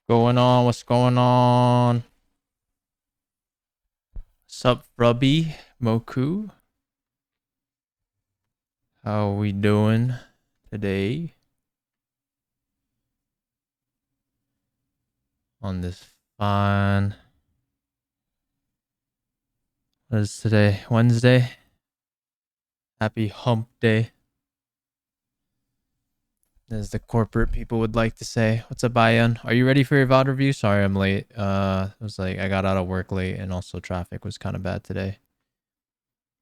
Going on? What's going on? Sup, Rubby Moku? How we doing today on this fine? What is today? Wednesday. Happy Hump Day, as the corporate people would like to say. What's up, Ian? Are you ready for your VOD review? Sorry, I'm late. It was like I got out of work late, and also traffic was kind of bad today.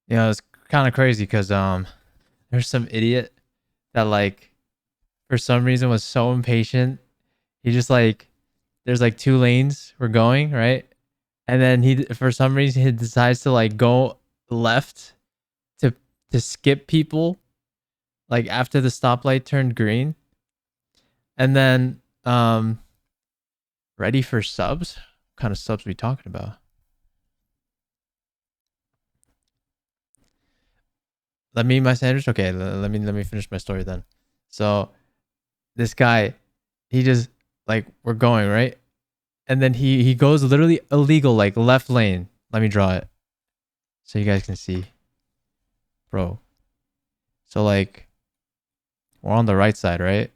Yeah, it's kind of crazy because there's some idiot that like for some reason was so impatient. He just like there's like two lanes we're going, right? And then he for some reason he decides to like go left to skip people like after the stoplight turned green. And then ready for subs? What kind of subs we talking about? Let me eat my sandwich. Okay, let me finish my story then. So this guy, he just like we're going, right? And then he goes literally illegal, like left lane. Let me draw it so you guys can see, bro. So like we're on the right side, right?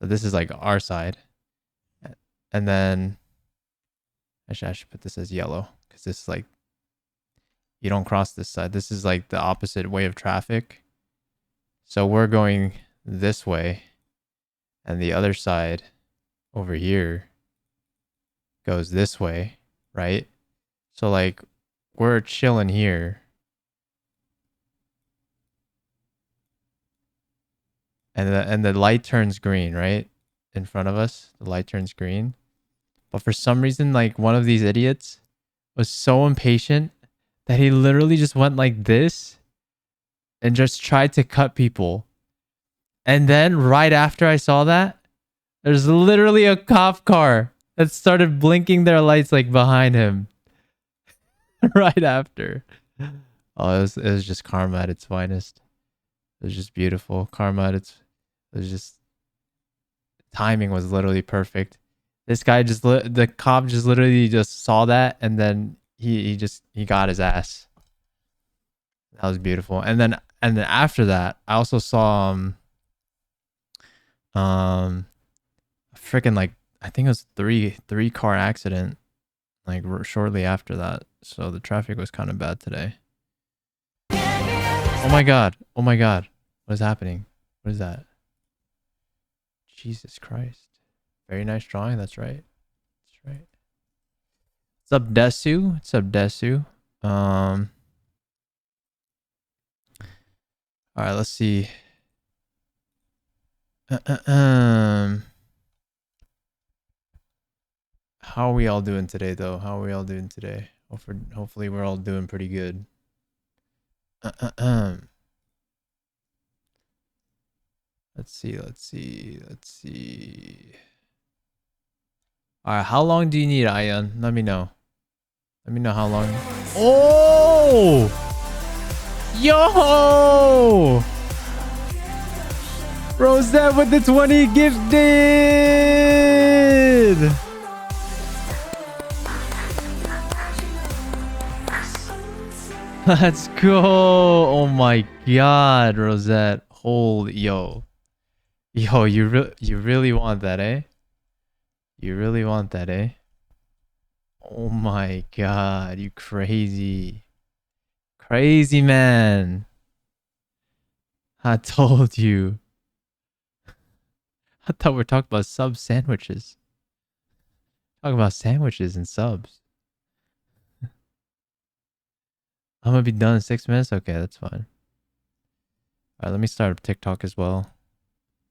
So this is like our side, and then actually I should put this as yellow because this is like you don't cross this side. This is like the opposite way of traffic. So we're going this way, and the other side over here goes this way, right? So like we're chilling here, and the light turns green, right? In front of us, the light turns green. But for some reason, like one of these idiots was so impatient that he literally just went like this and just tried to cut people. And then right after I saw that, there's literally a cop car that started blinking their lights like behind him right after. Oh, it was just karma at its finest. It was just beautiful. Karma at its it was just timing was literally perfect. This guy just the cop just literally just saw that, and then he got his ass. That was beautiful. And then after that, I also saw um freaking like I think it was three car accident like shortly after that. So the traffic was kind of bad today. Oh my god. Oh my god. What is happening? What is that? Jesus Christ. Very nice drawing. That's right. That's right. What's up, Desu? What's up, Desu? All right, let's see. How are we all doing today, though? How are we all doing today? Hopefully, we're all doing pretty good. Let's see. Let's see. Let's see. All right, how long do you need, Ayan? Let me know. Let me know how long. Oh! Yo! Rosette with the 20 gifted! Let's go! Oh my god, Rosette. Holy, yo. Yo, you really want that, eh? You really want that, eh? Oh my god, you crazy. Crazy man. I told you. I thought we were talking about sub sandwiches. Talking about sandwiches and subs. I'm gonna be done in 6 minutes? Okay, that's fine. Alright, let me start a TikTok as well.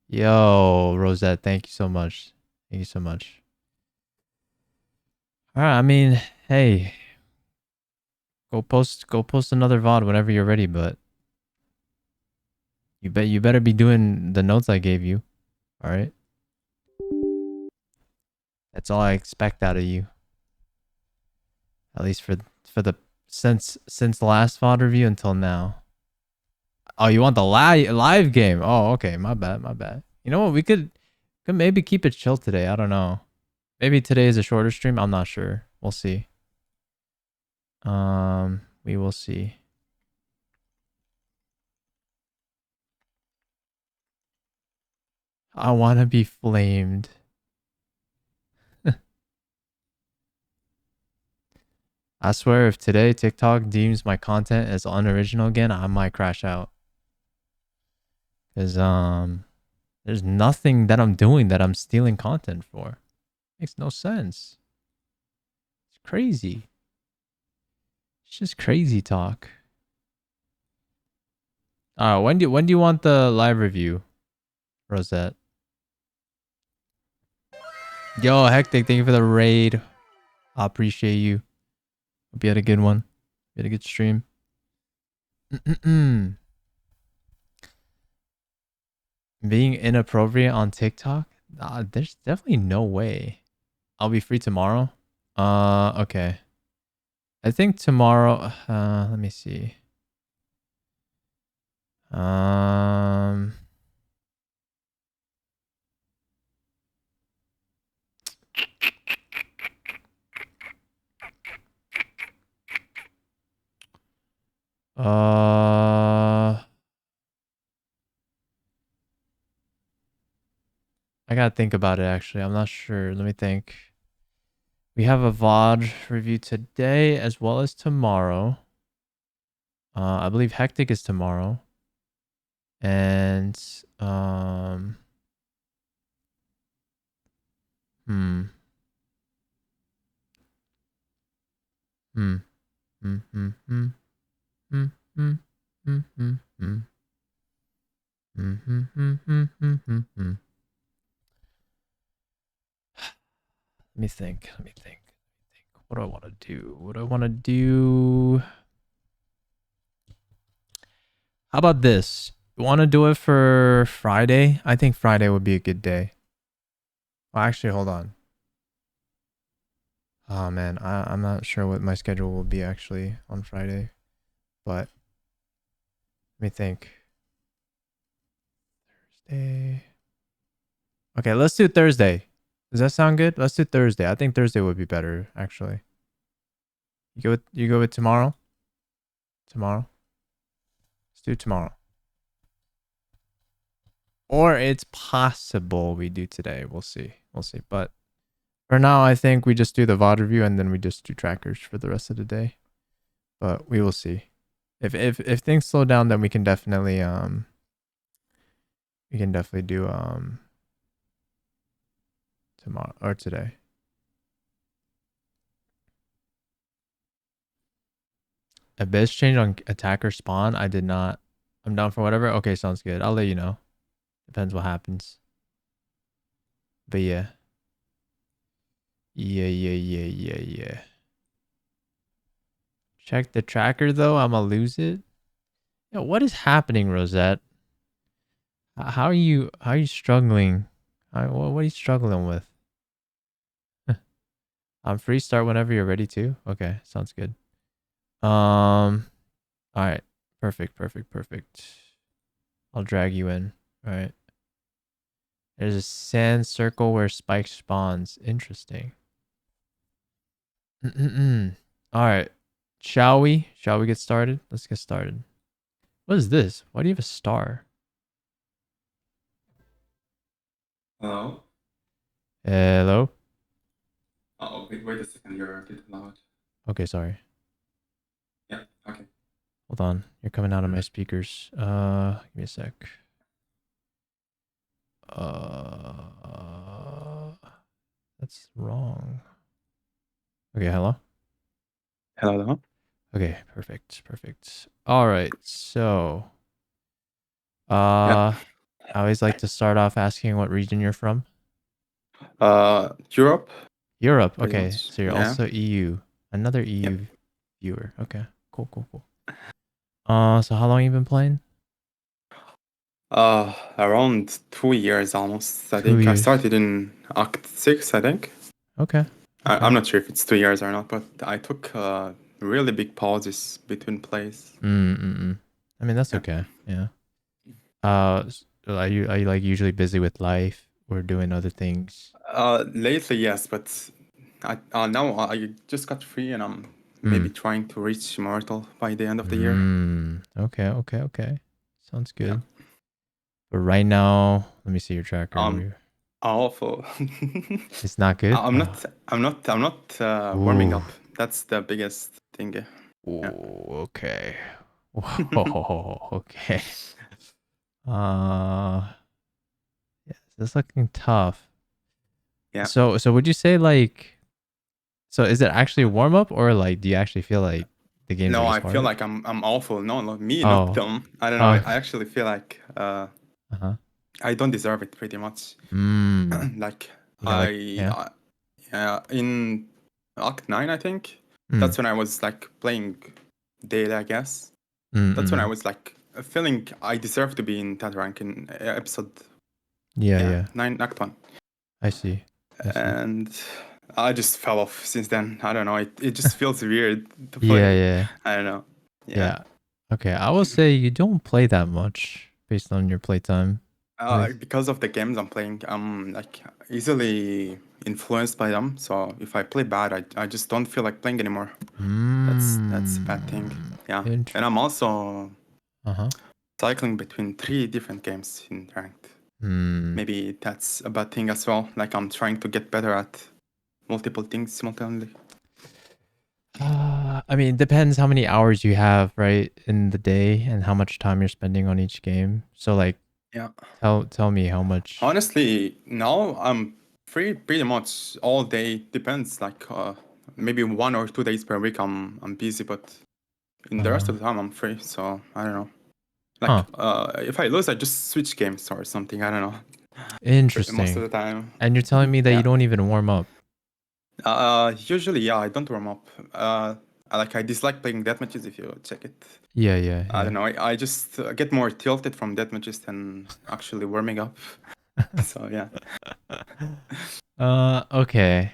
Yo, Rosette, thank you so much. Thank you so much. Alright, I mean, hey. Go post another VOD whenever you're ready, but you better be doing the notes I gave you. Alright? That's all I expect out of you. At least for the since the last VOD review until now. Oh, you want the live game? Oh, okay. My bad. My bad. You know what? We could maybe keep it chill today. I don't know. Maybe today is a shorter stream. I'm not sure. We'll see. We will see. I want to be flamed. I swear, if today TikTok deems my content as unoriginal again, I might crash out. Cause there's nothing that I'm doing that I'm stealing content for. Makes no sense. It's crazy. It's just crazy talk. When do you want the live review, Rosette? Yo, Hectic, thank you for the raid. I appreciate you. Hope you had a good one. You had a good stream. Being inappropriate on TikTok? There's definitely no way. I'll be free tomorrow. Okay. I think tomorrow. Let me see. I gotta think about it actually. I'm not sure. Let me think. We have a VOD review today as well as tomorrow. I believe Hectic is tomorrow. And Let me think. What do I want to do? How about this? You want to do it for Friday? I think Friday would be a good day. Well, actually, hold on. Oh man, I'm not sure what my schedule will be actually on Friday, but let me think. Thursday. Okay, let's do Thursday. Does that sound good? Let's do Thursday. I think Thursday would be better actually. You go with tomorrow? Tomorrow? Let's do tomorrow. Or it's possible we do today. We'll see. But for now, I think we just do the VOD review and then we just do trackers for the rest of the day. But we will see. If things slow down, then we can definitely do tomorrow or today. A biz change on attacker spawn. I did not. I'm down for whatever. Okay, sounds good. I'll let you know. Depends what happens. But yeah. Yeah. Check the tracker though. I'ma lose it. Yo, what is happening, Rosette? How are you struggling? What are you struggling with? I'm free. Start whenever you're ready to. Okay, sounds good. All right. Perfect. I'll drag you in. All right. There's a sand circle where Spike spawns. Interesting. All right. Shall we get started? Let's get started. What is this? Why do you have a star? Hello? Hello? Oh, wait a second, you're a bit loud. Okay, sorry. Yeah, okay. Hold on. You're coming out of my speakers. Give me a sec. That's wrong. Okay, hello? Hello? Okay, perfect. All right, so Yeah. I always like to start off asking what region you're from. Europe? Europe. Pretty Okay, much. so you're Yeah. also EU. Another EU Yep. viewer. Okay, cool. So how long you been playing? Around 2 years almost. I 2 think I years. started in Act 6, I think. Okay. I'm not sure if it's 2 years or not, but I took really big pauses between plays. I mean, that's Yeah. okay. Yeah. Are you like usually busy with life or doing other things? Lately, yes, but now I just got free and I'm maybe trying to reach Immortal by the end of the year. Okay. Okay. Okay. Sounds Yeah. good. But right now, let me see your tracker. Um, Awful. It's not good. I'm not warming Ooh. up. That's the biggest thing. Yeah. Ooh. Okay. Whoa. Okay. Uh. Yes, it's looking tough. Yeah. So would you say like, so is it actually a warm up or like do you actually feel like the games are No, just I feel hard? like I'm awful. No, not me, not Oh. them. I don't know. Oh. I actually feel like Uh-huh. I don't deserve it pretty much. Mm. Like You got like, yeah. in Act 9, I think. Mm. That's when I was like playing daily, I guess. Mm. That's when I Mm. was like feeling I deserve to be in that rank in episode Yeah, yeah. 9, Act 1. I see. I see. And I just fell off since then. I don't know. It just feels weird to Yeah, play. yeah. I don't know. Yeah. Yeah. Okay, I will say you don't play that much based on your playtime. At least. Because of the games I'm playing, I'm like easily influenced by them. So if I play bad, I just don't feel like playing anymore. That's a bad thing. Yeah. And I'm also Uh-huh. cycling between 3 different games in ranked. Hmm. Maybe that's a bad thing as well. Like I'm trying to get better at multiple things simultaneously. I mean, it depends how many hours you have, right, in the day and how much time you're spending on each game. So like Yeah. tell me how much. Honestly, now I'm free pretty much all day. Depends. Like maybe 1 or 2 days per week I'm busy, but in the rest of the time I'm free. So I don't know. Like Huh. if I lose, I just switch games or something. I don't know. Most of Interesting. the time. And you're telling me that you Yeah. don't even warm up. Usually, yeah, I don't warm up. I dislike playing death matches if you check it. Yeah, yeah, I yeah. don't know. I just get more tilted from death matches than actually warming up. So yeah. Okay.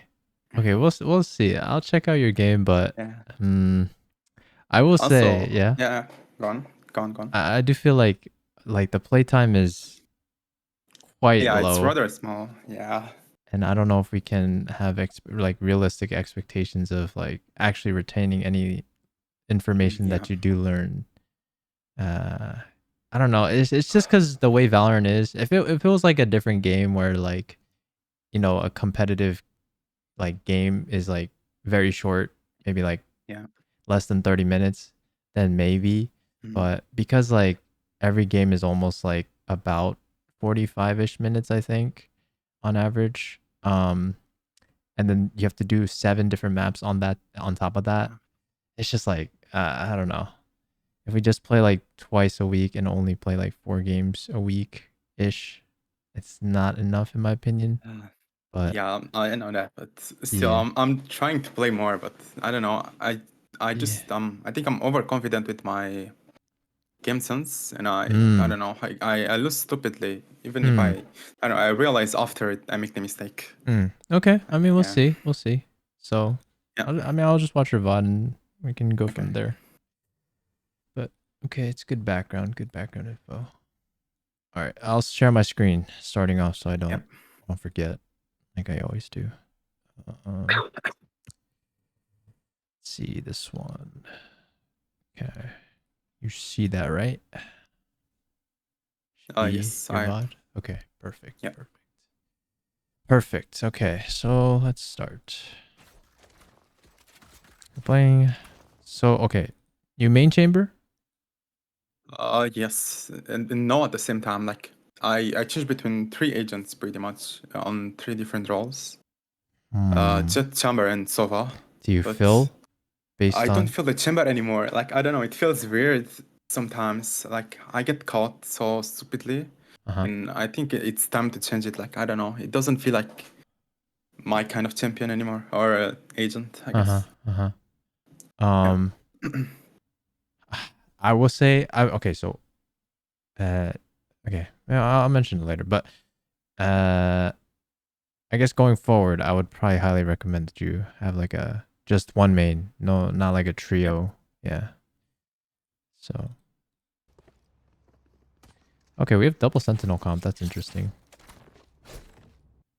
Okay, we'll see. I'll check out your game, but Yeah. I will say, Also, yeah. yeah. Go on. Go on. Go on. I do feel like the playtime is quite Yeah, it's low, rather small. Yeah. and I don't know if we can have like realistic expectations of like actually retaining any information Yeah. that you do learn. Uh, I don't know. It's just because the way Valorant is. If it was like a different game where like a competitive like game is like very short, maybe like Yeah. less than 30 minutes, then maybe. Mm. But because like every game is almost like about 45ish minutes, I think, on average. And then you have to do 7 different maps on top of that. Yeah. It's just like I don't know. If we just play like twice a week and only play like 4 games a week ish, it's not enough in my opinion. Uh, But yeah, I know that, but still, yeah. I'm trying to play more, but I don't know. I Yeah. just I think I'm overconfident with my game sense, and I Mm. don't know. I lose stupidly, even if Mm. I don't know. I realize after it, I make the mistake. Okay. I mean, we'll Yeah, see. We'll see. So, yeah, I mean, I'll just watch your VOD and we can go okay, from there. But okay, it's good background. Good background info. All right, I'll share my screen starting off so I yeah. don't forget like I always do. See this one. Okay, you see that right? Should be Yes, your I VOD. Okay, perfect. yeah. Perfect. Perfect. Okay, so let's start. We're playing. So okay, you main chamber. Yes, and no at the same time. Like I change between 3 agents pretty much on 3 different roles. Hmm. Jet, Chamber, and Sova. Do you But fill based I don't on? feel the chamber anymore. Like I don't know, it feels weird sometimes. Like I get caught so stupidly, Uh huh. and I think it's time to change it. Like I don't know, it doesn't feel like my kind of champion anymore or agent, I Uh huh. guess. Uh huh. Yeah. I will say. Okay. So. Uh. Okay. Yeah, I'll mention it later. But. Uh. I guess going forward, I would probably highly recommend that you have like a just one main, no, not like a trio. Yeah. So. Okay, we have double sentinel comp. That's interesting.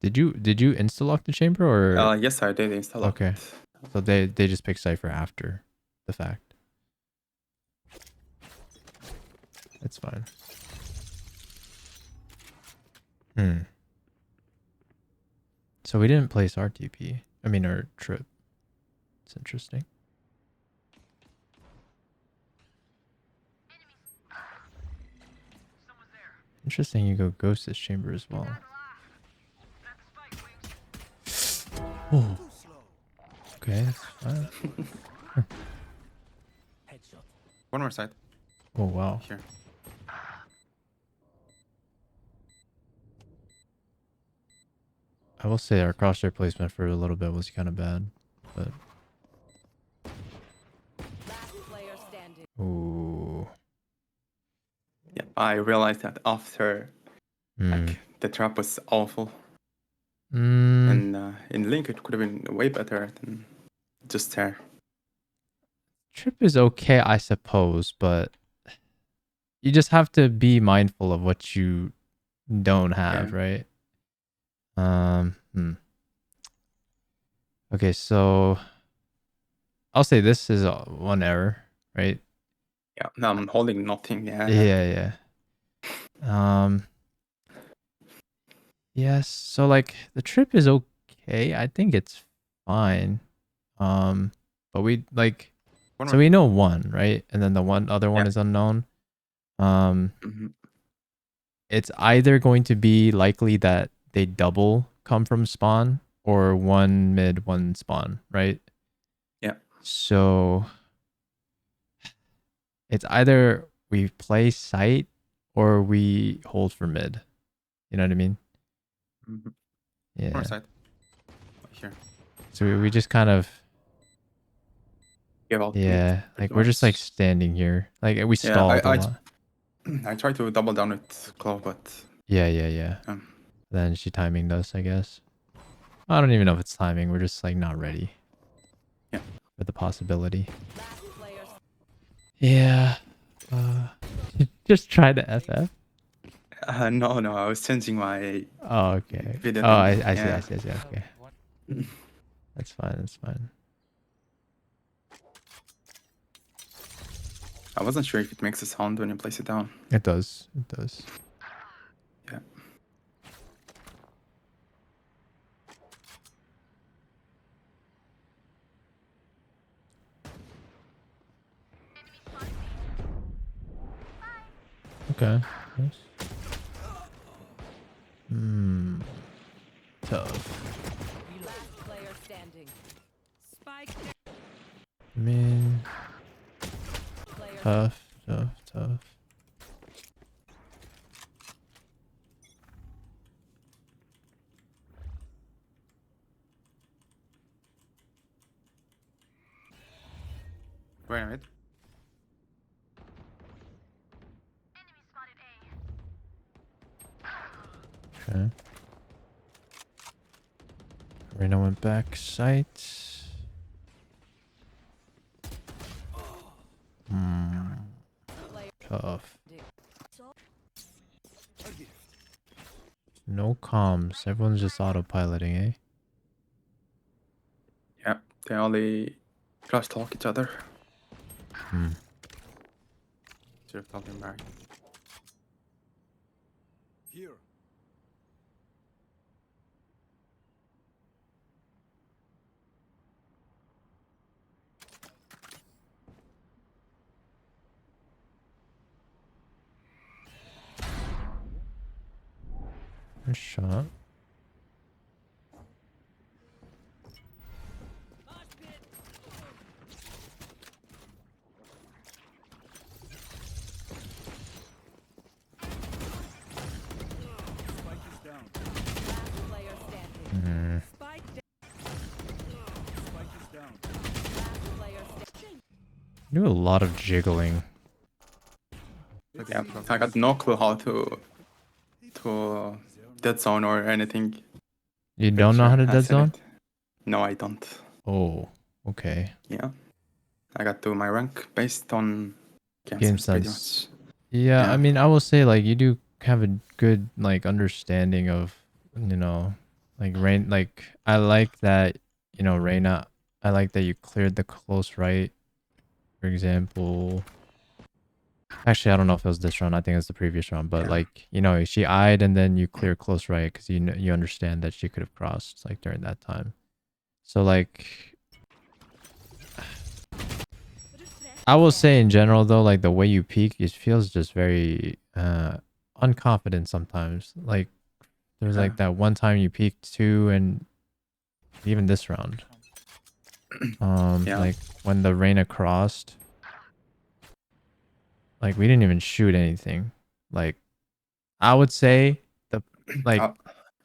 Did you insta lock the chamber or? Yes, I did install Okay. it. So they just pick Cypher after the fact. It's fine. So we didn't place our TP. I mean our trip. It's interesting. Interesting you go ghost this chamber as well. Oh. Okay, that's fine. One more side. Oh wow. Here. I will say our crosshair placement for a little bit was kind of bad, but ooh. Yeah, I realized that after like the trap was awful. And in Link it could have been way better than just there. Trip is okay, I suppose, but you just have to be mindful of what you don't have, right? Okay, so I'll say this is one error, right? Yeah, no, I'm holding nothing. Yeah. Yes, so like the trip is okay. I think it's fine. But we like so we know one, right? And then the other one is unknown. It's either going to be likely that they double come from spawn or one mid, one spawn, right? Yeah. So it's either we play site or we hold for mid. You know what I mean? Yeah. More side. Here. So we just kind of give out. Yeah, like we're just like standing here. Like we stalled a lot. I tried to double down with Claw, but yeah. Then she timinged us, I guess. I don't even know if it's timing. We're just like not ready. Yeah. For the possibility. Yeah. Just try to FF. No, I was changing my. Oh, okay. Video Oh, I thing. see. Okay. That's fine. I wasn't sure if it makes a sound when you place it down. It does. Yeah. Okay. Nice. Tough. Man. Tough. Wait a minute. Okay. Reno went back sight. Tough. No comms. Everyone's just autopiloting, eh? Yeah, they only cross talk each other. So you're talking back. Here. Nice shot. Do a lot of jiggling. Yeah, I got no clue how to dead zone or anything. You Pretty don't know sure how to I dead said zone? it. No, I don't. Oh, okay. Yeah. I got to my rank based on game Game sense pretty sense. much. Yeah, I Yeah. mean, I will say like you do have a good like understanding of, you know, like Rain. Like I like that, you know, Reina. I like that you cleared the close right. For example, actually, I don't know if it was this round. I think it's the previous round. But Yeah. like, you know, she eyed and then you clear close right because you know, you understand that she could have crossed like during that time. So like, I will say in general though, like the way you peek, it feels just very unconfident sometimes. Like there was Yeah. like that one time you peeked too, and even this round. Yeah. Like when the Reyna crossed, like we didn't even shoot anything. Like I would say the like Uh,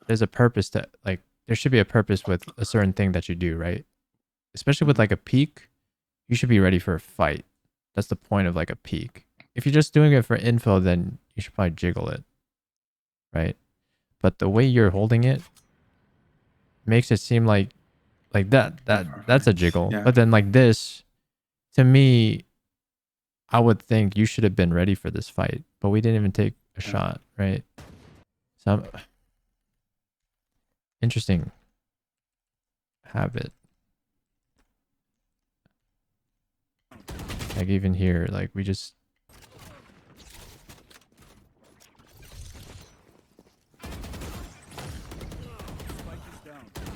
there's a purpose to like there should be a purpose with a certain thing that you do, right? Especially with mhm. like a peek, you should be ready for a fight. That's the point of like a peek. If you're just doing it for info, then you should probably jiggle it, right? But the way you're holding it makes it seem like Ready for a that's a fight. jiggle. Yeah. But then like this, to me, I would think you should have been ready for this fight, but we didn't even take a Yeah. shot, right? So interesting habit. Like even here, like we just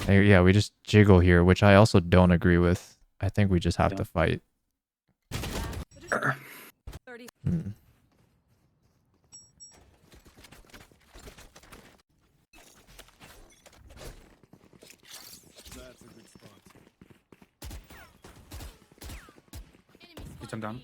yeah, we just jiggle here, which I also don't agree with. I think we just have Yeah. to fight. Hmm. Which I'm done.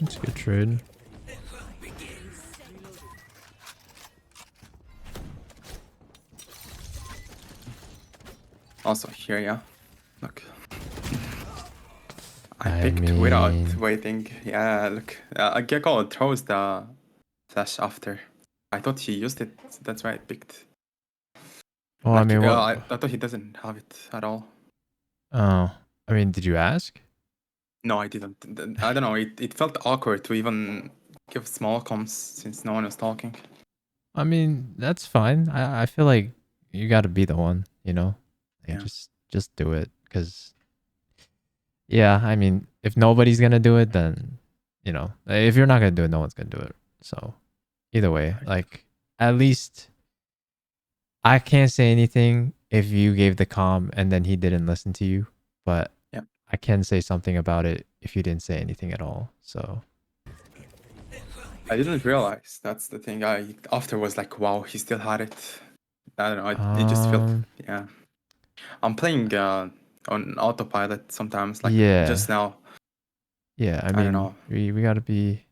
That's a good trade. Also here, yeah. Look. I I picked without mean, waiting. Yeah, look. Gecko throws the flash after. I thought he used it. That's why I picked. oh, I Like, mean, what? I thought he doesn't have it at all. Oh, I mean, did you ask? No, I didn't. I don't know. It felt awkward to even give small comms since no one was talking. I mean, that's fine. I feel like you got to be the one, you know? Like Yeah. just do it cuz yeah, I mean, if nobody's going to do it then, you know, if you're not going to do it, no one's going to do it. So, either way, like at least I can't say anything if you gave the comm and then he didn't listen to you, but Yeah. I can say something about it if you didn't say anything at all. So, I didn't realize. That's the thing. I after was like, wow, he still had it. I don't know. It just felt, yeah. I'm playing on autopilot sometimes. Like yeah. just now. Yeah, I I don't mean, know. we got to be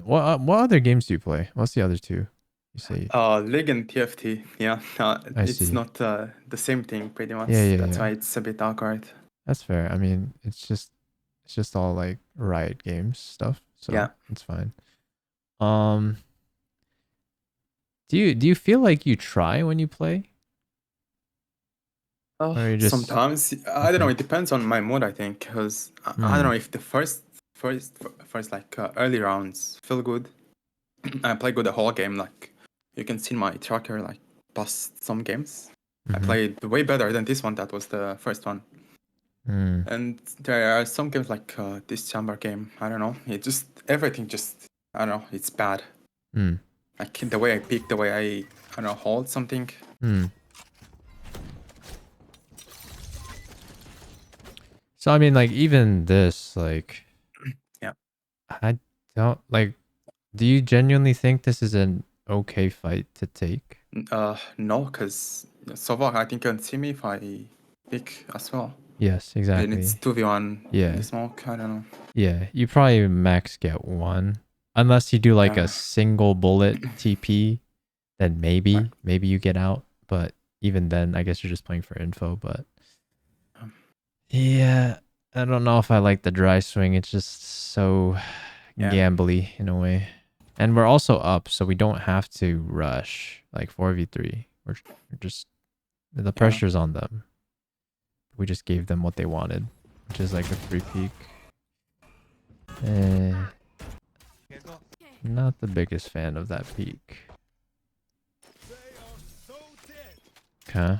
what other games do you play? What's the other two? You say League and TFT. Yeah. I It's see. not the same thing pretty much. Yeah, yeah, That's yeah. why it's a bit awkward. That's fair. I mean, it's just all like Riot Games stuff, Yeah. so it's fine. Um, do you feel like you try when you play, or you just Sometimes I don't know. okay? It depends on my mood. I think because I don't know Hmm. if the first like early rounds feel good. I play good the whole game. Like you can see my tracker. Like past some games, I Mm-hmm. played way better than this one. That was the first one. Mm. And there are some games like this chamber game. I don't know. It just everything just I don't know. It's bad. Mm. Like the way I pick, the way I don't know hold something. Mm. So I mean, like even this, like Yeah. I don't like. Do you genuinely think this is an okay fight to take? No, because so far I think you can see me if I pick as well. Yes, And it's exactly. 2v1 in the Yeah. smoke. I don't know. Yeah, you probably max get one. Unless you do like a Yeah. single bullet TP, then Right. maybe you get out. But even then, I guess you're just playing for info. But Um, yeah, I don't know if I like the dry swing. It's just so Yeah. gambly in a way. And we're also up, so we don't have to rush like 4v3. We're just the pressure's on them. We just gave them what they wanted, which is like a free peek. Not the biggest fan of that peak. Okay,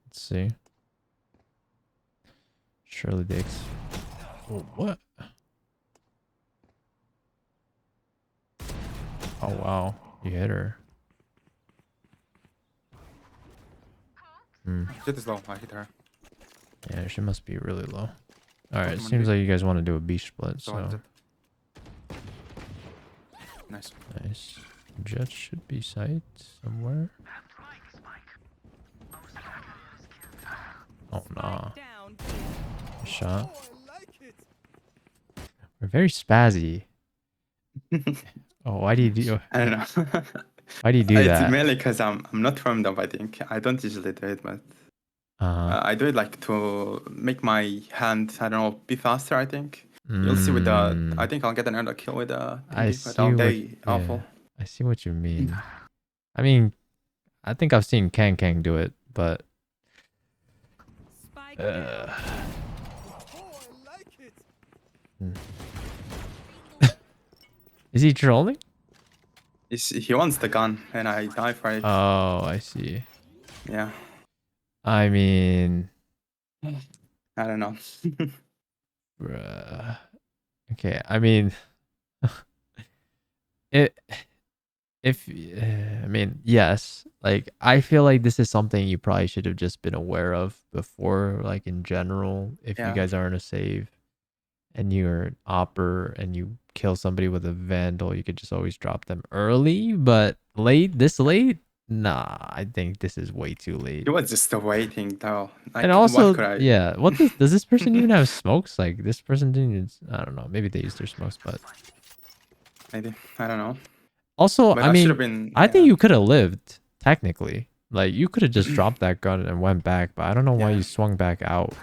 let's see. Shirley Dix. Oh, what? Oh wow, you hit her. Jet is low. I hit her. Yeah, she must be really low. All right, Bottom seems B. like you guys want to do a B split, So so Jet. Nice. nice. Jet should be sight somewhere. Oh nah. Shot. We're very spazzy. Oh, why do you do? I don't know. Why do you do It's that? mainly because I'm not warmed up. I think I don't usually do it, but I do it like to make my hand, I don't know, be faster. I think you'll see with the. I think I'll get another kill with the I thingy, but see all what. day Yeah, awful. I see what you mean. I mean, I think I've seen Kang Kang do it, but. Is he trolling? He wants the gun, and I die for it. Oh, I see. Yeah, I mean, I don't know. bruh. Okay, I mean, it. If I mean, yes, like I feel like this is something you probably should have just been aware of before, like in general. If you Yeah, guys aren't a save and you're an opper and you kill somebody with a vandal, you could just always drop them early, but this late, nah, I think this is way too late. he was just waiting though. And Like, what also, could I? yeah, does this person even have smokes? Like this person didn't use, I don't know, maybe they used their smokes, but Maybe I don't know. also, But I I should have mean, been. I think Yeah, you could have lived technically. Like you could have just dropped that gun and went back, but I don't know why yeah. you swung back out.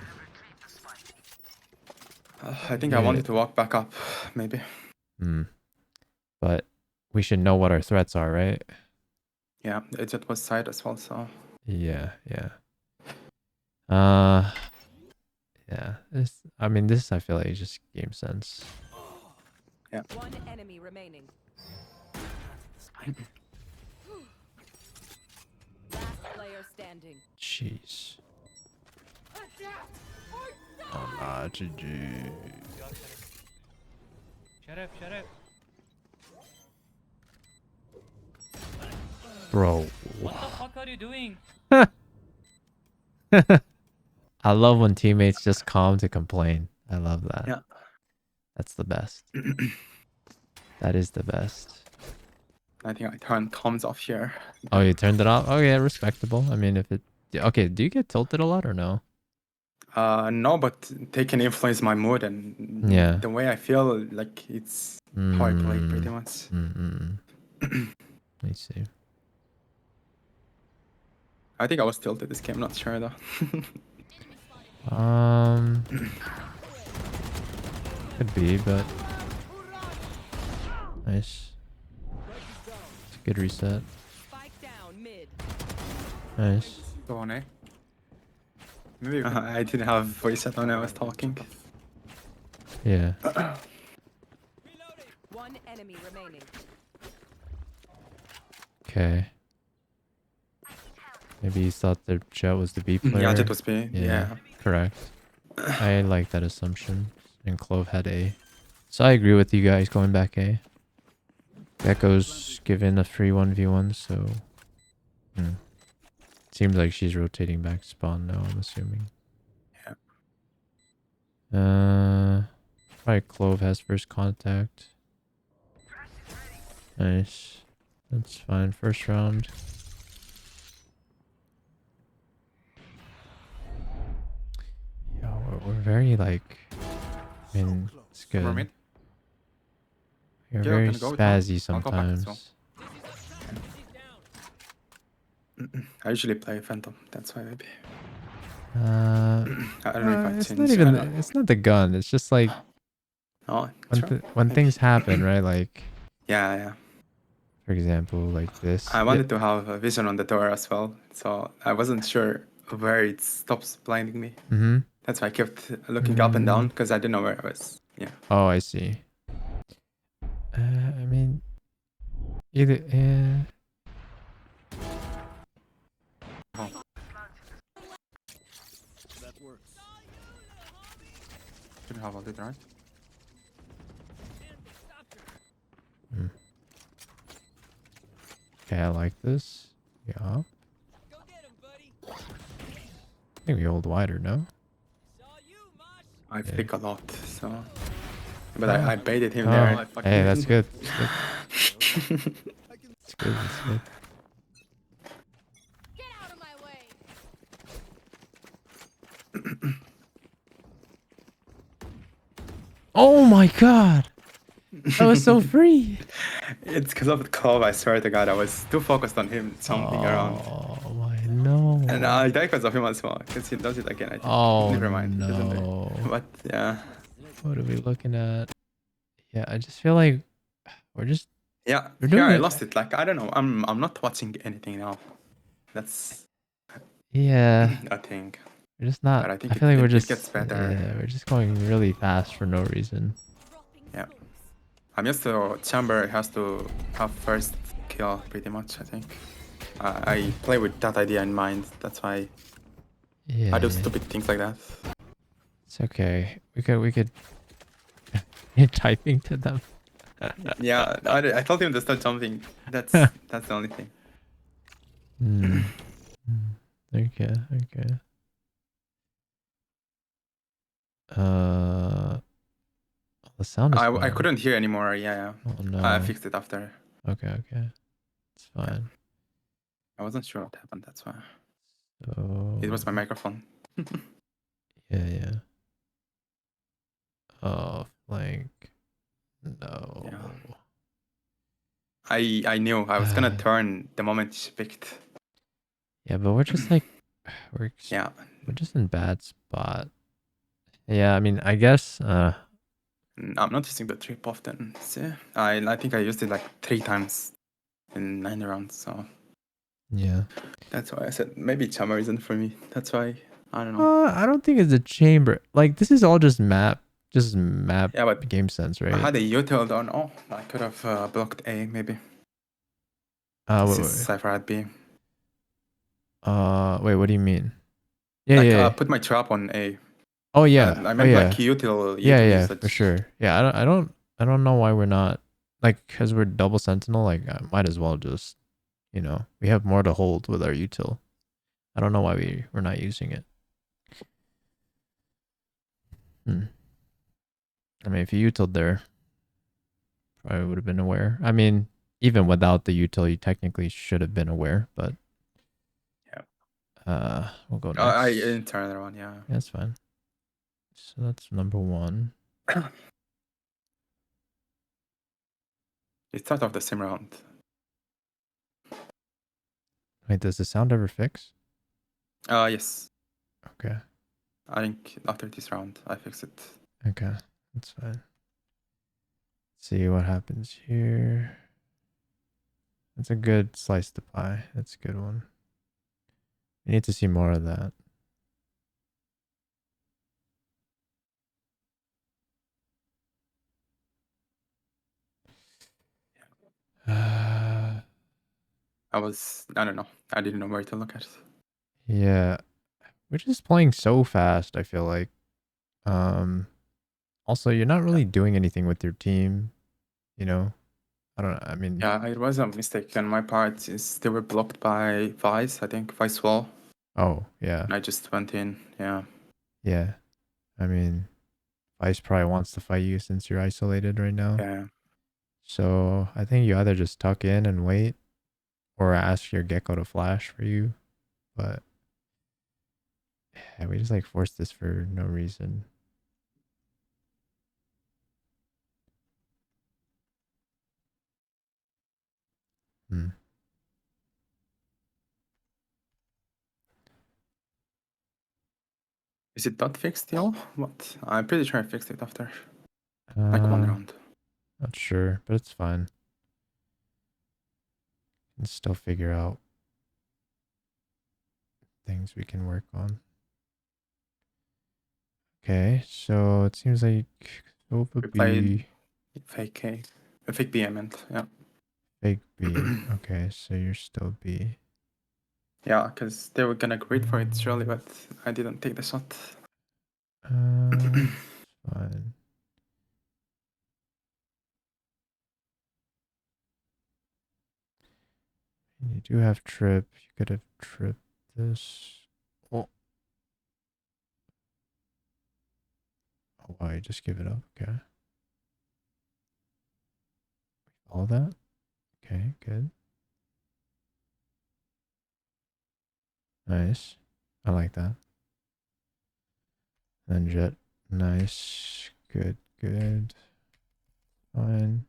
I think I Yeah. wanted to walk back up, maybe. But we should know what our threats are, right? Yeah, it was side as well, so. Yeah, yeah. Uh yeah. I mean this I feel like is just game sense. Yeah. One enemy remaining. Last player standing. Jeez. Oh nah, GG. Shut up, shut up. Bro. What the fuck are you doing? I love when teammates just calm to complain. I love that. Yeah. That's the best. That is the best. I think I turned comms off here. Oh, you turned it off? Oh yeah, respectable. I mean if it okay, do you get tilted a lot or no? No, but they can influence my mood and Yeah. the way I feel. Like it's how I play, pretty much. I see. I think I was tilted this game. Not sure though. Could be, but nice. It's a good reset. Spike down mid. Nice. Go on, eh? Maybe I didn't have voice set when I was talking. Yeah. One enemy remaining. Okay. Maybe you thought the Jet was the B player. Yeah, that was me. Yeah. Correct. I like that assumption. And Clove had A. So I agree with you guys going back A. Gecko's given a free 1v1, so... Seems like she's rotating back spawn now, I'm assuming. Yeah. Probably Clove has first contact. Nice. That's fine. First round. Yo, we're very like... I mean, it's good. Mermaid? You're Yeah, very gonna go with one. spazzy I'll go back as sometimes. well. I usually play Phantom. That's why maybe. Uh, I don't know if I it's changed. not I even. don't know. It's not the gun. It's just like Oh, when true. when Maybe. things happen, right? Like Yeah, yeah. for example, like this. I Yeah. wanted to have a vision on the door as well, so I wasn't sure where it stops blinding me. Mm-hmm. That's why I kept looking up and down because I didn't know where I was. Yeah. Oh, I see. I mean, either. Oh, shouldn't have all it, right? Hmm. Okay, I like this. Yeah. I think we hold wider, no? I Yeah. flick a lot, so. But Oh. I baited him there. Oh, I fucking hey, that's good. That's good. good. That's good. That's good. Get out of my way! Oh my god! That was so free! It's because of the club, I swear to God. I was too focused on him jumping around. Oh my no. And I die because of him as well, because he does it again, I think. Oh Never mind, he doesn't die. no. But yeah. What are we looking at? Yeah, I just feel like we're just Yeah, we're here doing I it. lost it. Like, I don't know. I'm not watching anything now. That's Yeah, a thing. we're just not. But I think I feel like we're it just gets better. yeah, we're just going really fast for no reason. Yeah. I'm used to Chamber has to have first kill pretty much, I think. I play with that idea in mind. That's why Yeah, I do stupid things like that. it's okay. We could. You're typing to them. Yeah, I told him to start jumping. That's the only thing. Hmm. Okay. Okay. The sound is I fine. couldn't hear anymore. Yeah, Oh yeah. I no. fixed it after. Okay. Okay. It's fine. I wasn't sure what happened. That's why. So. It was my microphone. Yeah. Yeah. Oh, flank. No. Yeah. I knew I was gonna turn the moment she picked. Yeah, but we're just like Yeah. we're just in bad spot. Yeah, I mean, I guess I'm not using the trip often. See? I think I used it like 3 times in 9 rounds, so yeah. that's why I said maybe Chamber isn't for me. That's why I don't know. I don't think it's a chamber. Like this is all just map Yeah, but game sense, I right? had a util on. Oh, I could have blocked A maybe. Since Wait, Cypher had B. wait, what do you mean? Yeah, Like yeah. put my trap on A. Oh yeah. I Oh meant like yeah. util Yeah, yeah, usage. for sure. Yeah, I don't know why we're not like because we're double sentinel. Like I might as well just, we have more to hold with our util. I don't know why we're not using it. I mean, if you utiled there, probably would have been aware. I mean, even without the util, you technically should have been aware. But yeah. We'll go next. I didn't turn around. Yeah. That's fine. So that's number 1. It started off the same round. Wait, does the sound ever fix? Yes. Okay. I think after this round I fixed it. Okay, that's fine. Let's see what happens here. That's a good slice to pie. That's a good one. We need to see more of that. I don't know. I didn't know where to look at. Yeah. We're just playing so fast, I feel like. Also, you're not really doing anything with your team, I don't know. I mean, Yeah, it was a mistake on my part since they were blocked by Vice, I think, Vice wall. oh, yeah. And I just went in, yeah. Yeah. I mean, Vice probably wants to fight you since you're isolated right now. Yeah. So I think you either just tuck in and wait or ask your gecko to flash for you. But yeah, we just like forced this for no reason. Is it not fixed still? What? I'm pretty sure I fixed it after like one round. Not sure, but it's fine. Can still figure out things we can work on. Okay, so it seems like Sova We played B, fake A. Fake B, I meant. Yeah. fake B. Okay, so you're still B. Yeah, because they were gonna greet for it surely, but I didn't take the shot. Fine. And you do have trip. You could have tripped this. Oh, oh wow, you just give it up. Okay. All that? Okay, good. Nice. I like that. Then jet. Nice. Good, good. Fine.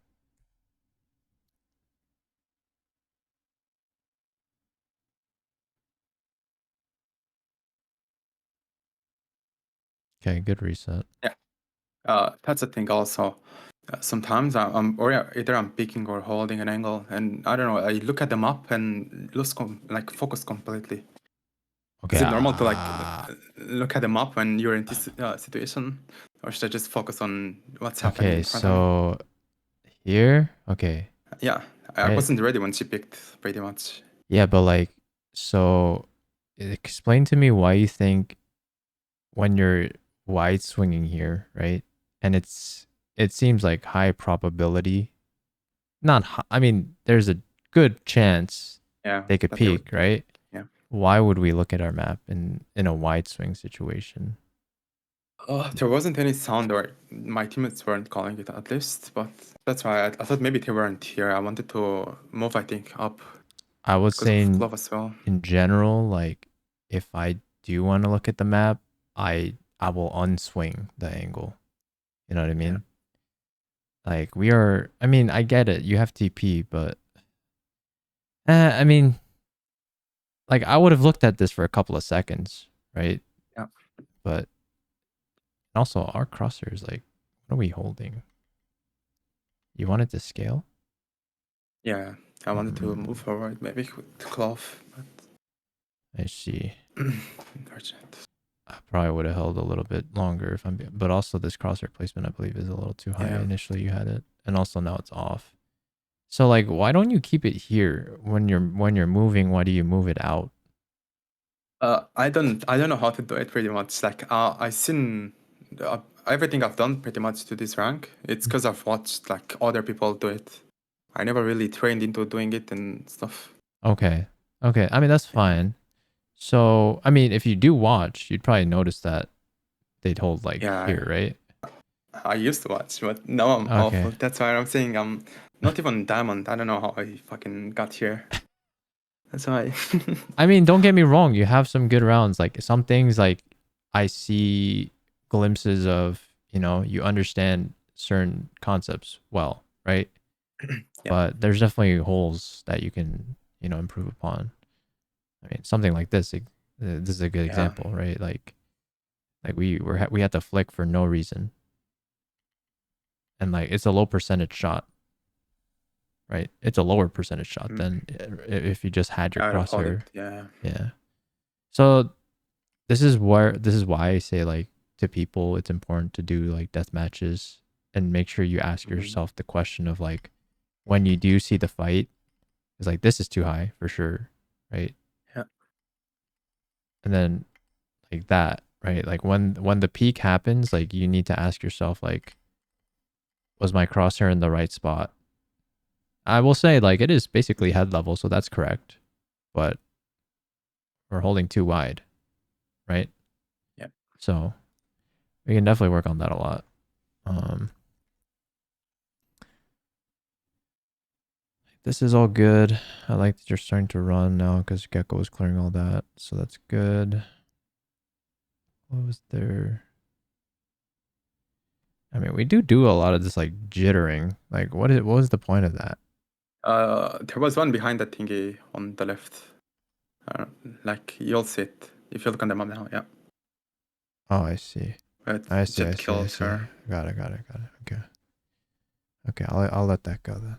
Okay, good reset. That's the thing also. Sometimes either I'm picking or holding an angle, and I don't know. I look at the map and lose like focus completely. Okay. Is it normal to like look at the map when you're in this situation, or should I just focus on what's happening Okay, in front of me? so here, okay. Yeah, I Right. wasn't ready when she picked, pretty much. Yeah, but like, so explain to me why you think when you're wide swinging here, right? And it seems like high probability. Not hi- I mean, there's a good chance Yeah, they could that they would. peek, right? Yeah. Why would we look at our map in a wide swing situation? There wasn't any sound, or my teammates weren't calling it at least, but that's why I thought maybe they weren't here. I wanted to move, I think, up I was because of saying glove as well. in general, like if I do want to look at the map, I will unswing the angle. You know what I mean? Like we are, I mean, I get it. You have TP, but I mean, like I would have looked at this for a couple of seconds, right? Yeah. But also our crosshairs, like, what are we holding? You want it to scale? Yeah, I wanted to move forward, maybe with glove, but I see. unfortunate. I probably would have held a little bit longer if but also this crosshair placement, I believe, is a little too high. Yeah. Initially you had it, and also now it's off. So like, why don't you keep it here when you're moving? Why do you move it out? I don't know how to do it pretty much. Like I've seen everything I've done pretty much to this rank. It's because I've watched like other people do it. I never really trained into doing it and stuff. Okay. Okay. I mean, that's fine. So, I mean, if you do watch, you'd probably notice that they'd hold like Yeah, here, right? I used to watch, but now I'm Okay. awful. That's why I'm saying I'm not even diamond. I don't know how I fucking got here. That's why. I mean, don't get me wrong. You have some good rounds. Like some things, like I see glimpses of, you understand certain concepts well, right? Yeah. But there's definitely holes that you can, improve upon. I mean, something like this. This is a good Yeah. example, right? Like we had to flick for no reason, and like it's a low percentage shot, right? It's a lower percentage shot than if you just had your I would have held crosshair. it. Yeah. Yeah. So this is why I say, like, to people it's important to do like death matches and make sure you ask yourself the question of like, when you do see the fight, it's like, this is too high for sure, right? Yeah. And then like that, right? Like when the peak happens, like you need to ask yourself, like, was my crosshair in the right spot? I will say, like, it is basically head level, so that's correct, but we're holding too wide, right? Yeah. So we can definitely work on that a lot. This is all good. I like that you're starting to run now because Gecko is clearing all that, so that's good. What was there? I mean, we do a lot of this like jittering. Like, what was the point of that? There was one behind that thingy on the left. Like you'll see it if you look on the map now. Yeah. Oh, I see. But I see. Jet I see. I killed see. her. Got it. Got it. Got it. Okay. Okay. I'll let that go then.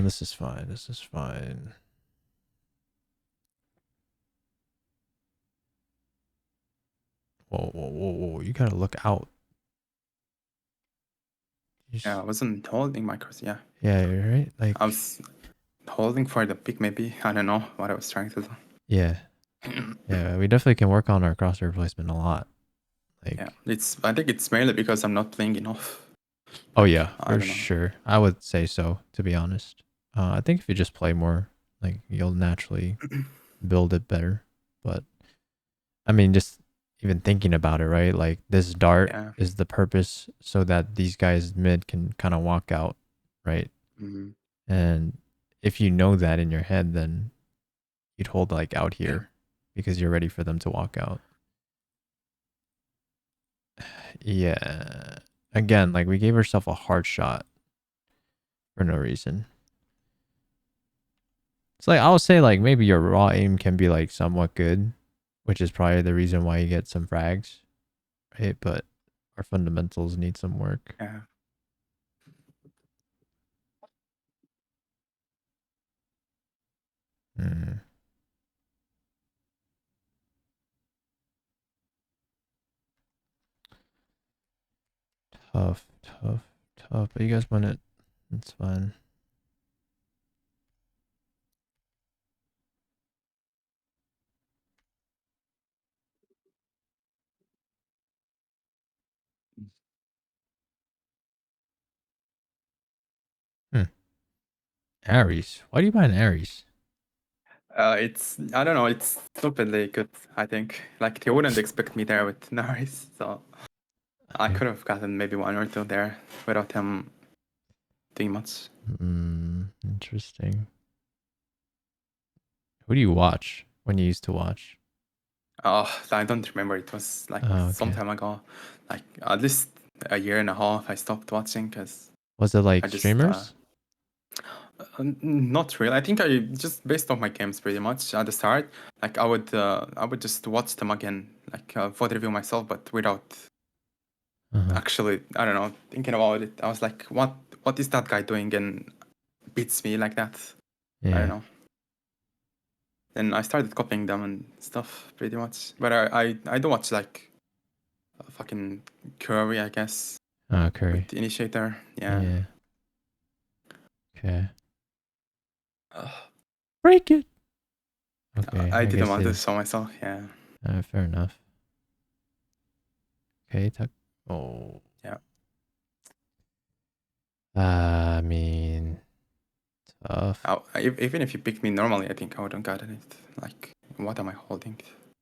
This is fine. This is fine. Whoa, whoa, whoa, whoa! You gotta look out. Yeah, I wasn't holding my cross. Yeah, Yeah, you're right. Like, I was holding for the pick. Maybe I don't know what I was trying to do. yeah, yeah. We definitely can work on our crosshair placement a lot. Like, Yeah, I think it's mainly because I'm not playing enough. oh Like, yeah, I for don't know. sure. I would say so, to be honest. I think if you just play more, like, you'll naturally build it better. But I mean, just even thinking about it, right? Like, this dart Yeah. is the purpose so that these guys mid can kind of walk out, right? Mhm. And if you know that in your head, then you'd hold like out Yeah. here because you're ready for them to walk out. Yeah. Again, like we gave ourselves a hard shot for no reason. It's like I'll say like maybe your raw aim can be like somewhat good, which is probably the reason why you get some frags, right? But our fundamentals need some work. Yeah. Hmm. Tough, tough, tough. But you guys win it. It's fine. Hmm. Aries. Why do you buy an Aries? It's I don't know. It's stupidly good. I think like they wouldn't expect me there with Norris, so I Okay. could have gotten maybe one or two there without him doing much. Interesting. Who do you watch when you used to watch? Oh, I don't remember. It was like Oh, some okay. time ago, like at least a year and a half. I stopped watching because Was it like I just streamers? not really. I think I just based off my games pretty much at the start. Like I would just watch them again, like VOD review myself, but without Uh-huh. actually I don't know thinking about it. I was like, what is that guy doing and beats me like that? I don't Yeah. know. Then I started copying them and stuff pretty much. But I do watch like fucking Curry, I guess, Oh, with Curry. the initiator. Yeah. Yeah. Okay. Ugh. Break it. Okay, I I didn't guess want to it. show myself. Yeah. Fair enough. Okay, tuck. Oh. Yeah. I mean, tough. Even if you picked me normally, I think I wouldn't gotten it. Like, what am I holding?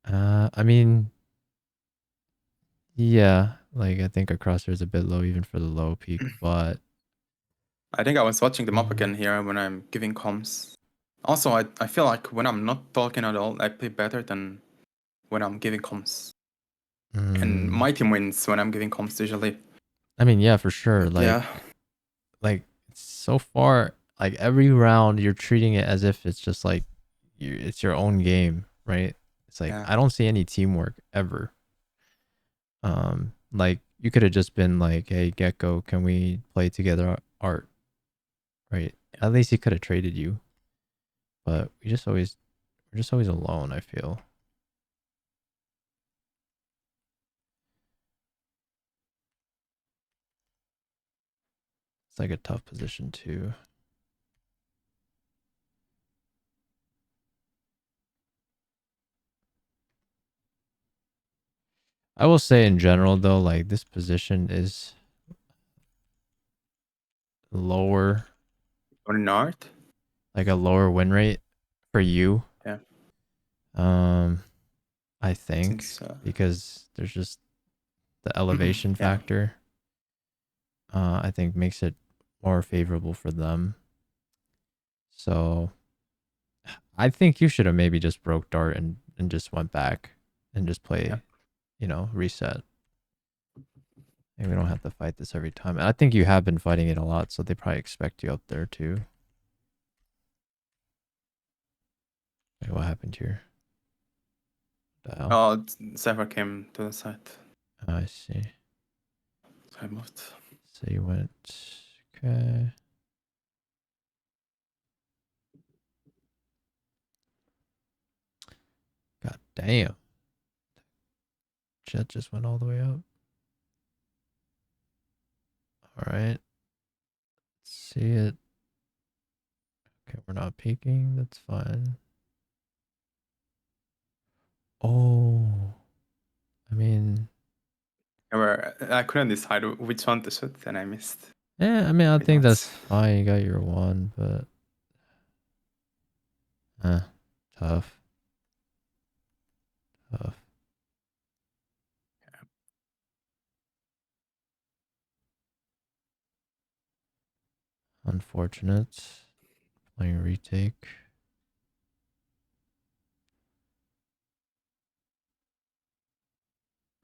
I mean, yeah. Like I think our crosshair is a bit low even for the low peak, but I think I was watching them up mm, again here when I'm giving comms. Also, I feel like when I'm not talking at all, I play better than when I'm giving comms. And mm, my team wins when I'm giving comms usually. I mean, yeah, for sure. But yeah. Like so far, like every round, you're treating it as if it's just like it's your own game, right? It's like Yeah. I don't see any teamwork ever. Like you could have just been like, "Hey, Gecko, can we play together art?" Right? Yeah. At least he could have traded you, but we're just always alone. I feel it's like a tough position too. I will say in general though, like this position is lower, Or not. like a lower win rate for you. Yeah. I think Since because there's just the elevation yeah. factor. I think makes it more favorable for them. So I think you should have maybe just broke dart and just went back and just play, Yeah. Reset. And we don't have to fight this every time. And I think you have been fighting it a lot, so they probably expect you up there too. Wait, what happened here? The hell? Oh, Zephyr came to the site. Oh, I see. So I moved. So you went. Okay. God damn. Jet just went all the way up. All right. See it. Okay, we're not peeking. That's fine. Oh. I mean, I couldn't decide which one to shoot, and I missed. yeah, I mean, I Pretty think much. that's fine. You got your one, but tough. Tough. Unfortunate. Playing retake.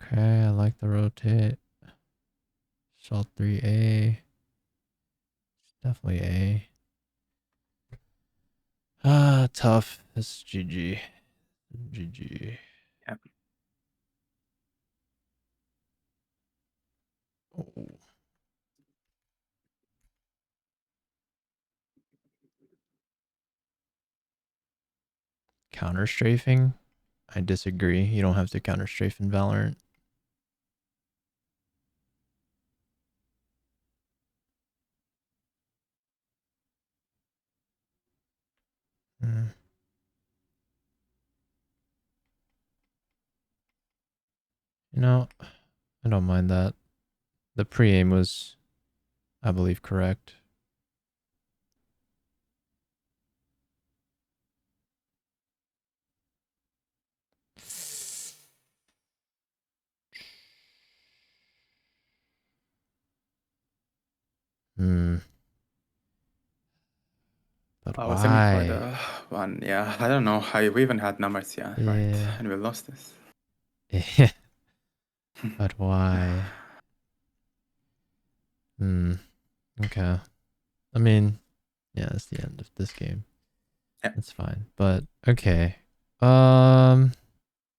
Okay, I like the rotate. Shot 3A. Definitely A. Tough. This is GG. GG. Yep. Oh. Counter strafing? I disagree. You don't have to counter strafe in Valorant. Hmm. You know, I don't mind that. The pre-aim was, I believe, correct. Hmm. But I was aiming for why? the one. Yeah, I don't know. We even had numbers. Yeah, right. Yeah. And we lost this. Yeah. But why? Hmm. Okay. I mean, yeah, that's the end of this game. Yeah. That's fine. But okay.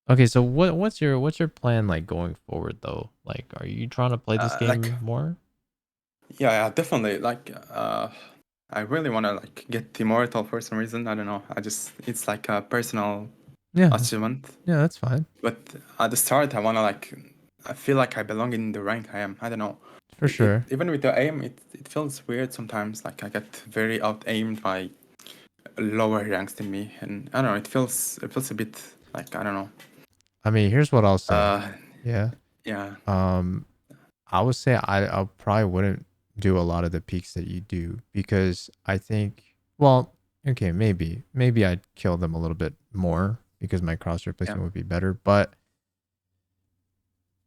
Okay, so what's your plan like going forward though? Like, are you trying to play this Like, game more? yeah, definitely. Like, I really want to like get immortal for some reason. I don't know. It's like a personal Yeah. achievement. Yeah, that's fine. But at the start, I feel like I belong in the rank I am. I don't know. For sure. Even with the aim, it feels weird sometimes. Like I get very out aimed by lower ranks than me, and I don't know. It feels a bit like I don't know. I mean, here's what I'll say. Uh, Yeah. yeah, I would say I probably wouldn't do a lot of the peaks that you do because I think, well, okay, maybe I'd kill them a little bit more because my cross yeah, replacement would be better. But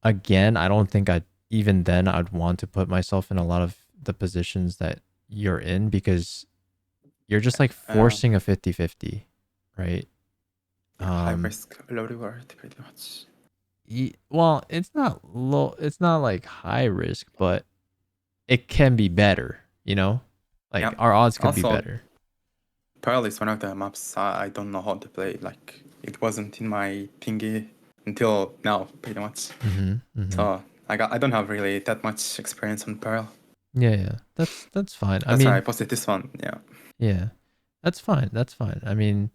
again, I don't think even then I'd want to put myself in a lot of the positions that you're in because you're just like forcing a 50-50, right? yeah. High risk, low reward, pretty much. Well, it's not low, it's not like high risk, but it can be better, you know? Like Yeah. our odds could be Also, better. Pearl is one of the maps I don't know how to play. Like it wasn't in my thingy until now, pretty much. So I don't have really that much experience on Pearl. Yeah. That's fine. I That's why I mean, posted this one. Yeah. yeah. That's fine. That's fine. I mean,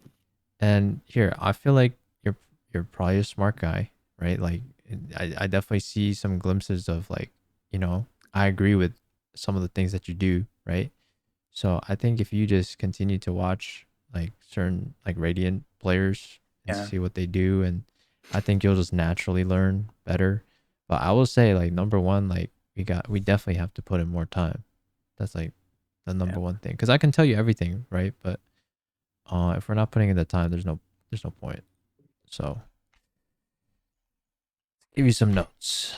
and here, I feel like you're probably a smart guy, right? Like I definitely see some glimpses of like, I agree with some of the things that you do, right? So I think if you just continue to watch like certain like Radiant players and Yeah. see what they do, and I think you'll just naturally learn better. But I will say like number one, like we definitely have to put in more time. That's like the number Yeah. one thing. Because I can tell you everything, right? But if we're not putting in the time, there's no point. So give you some notes.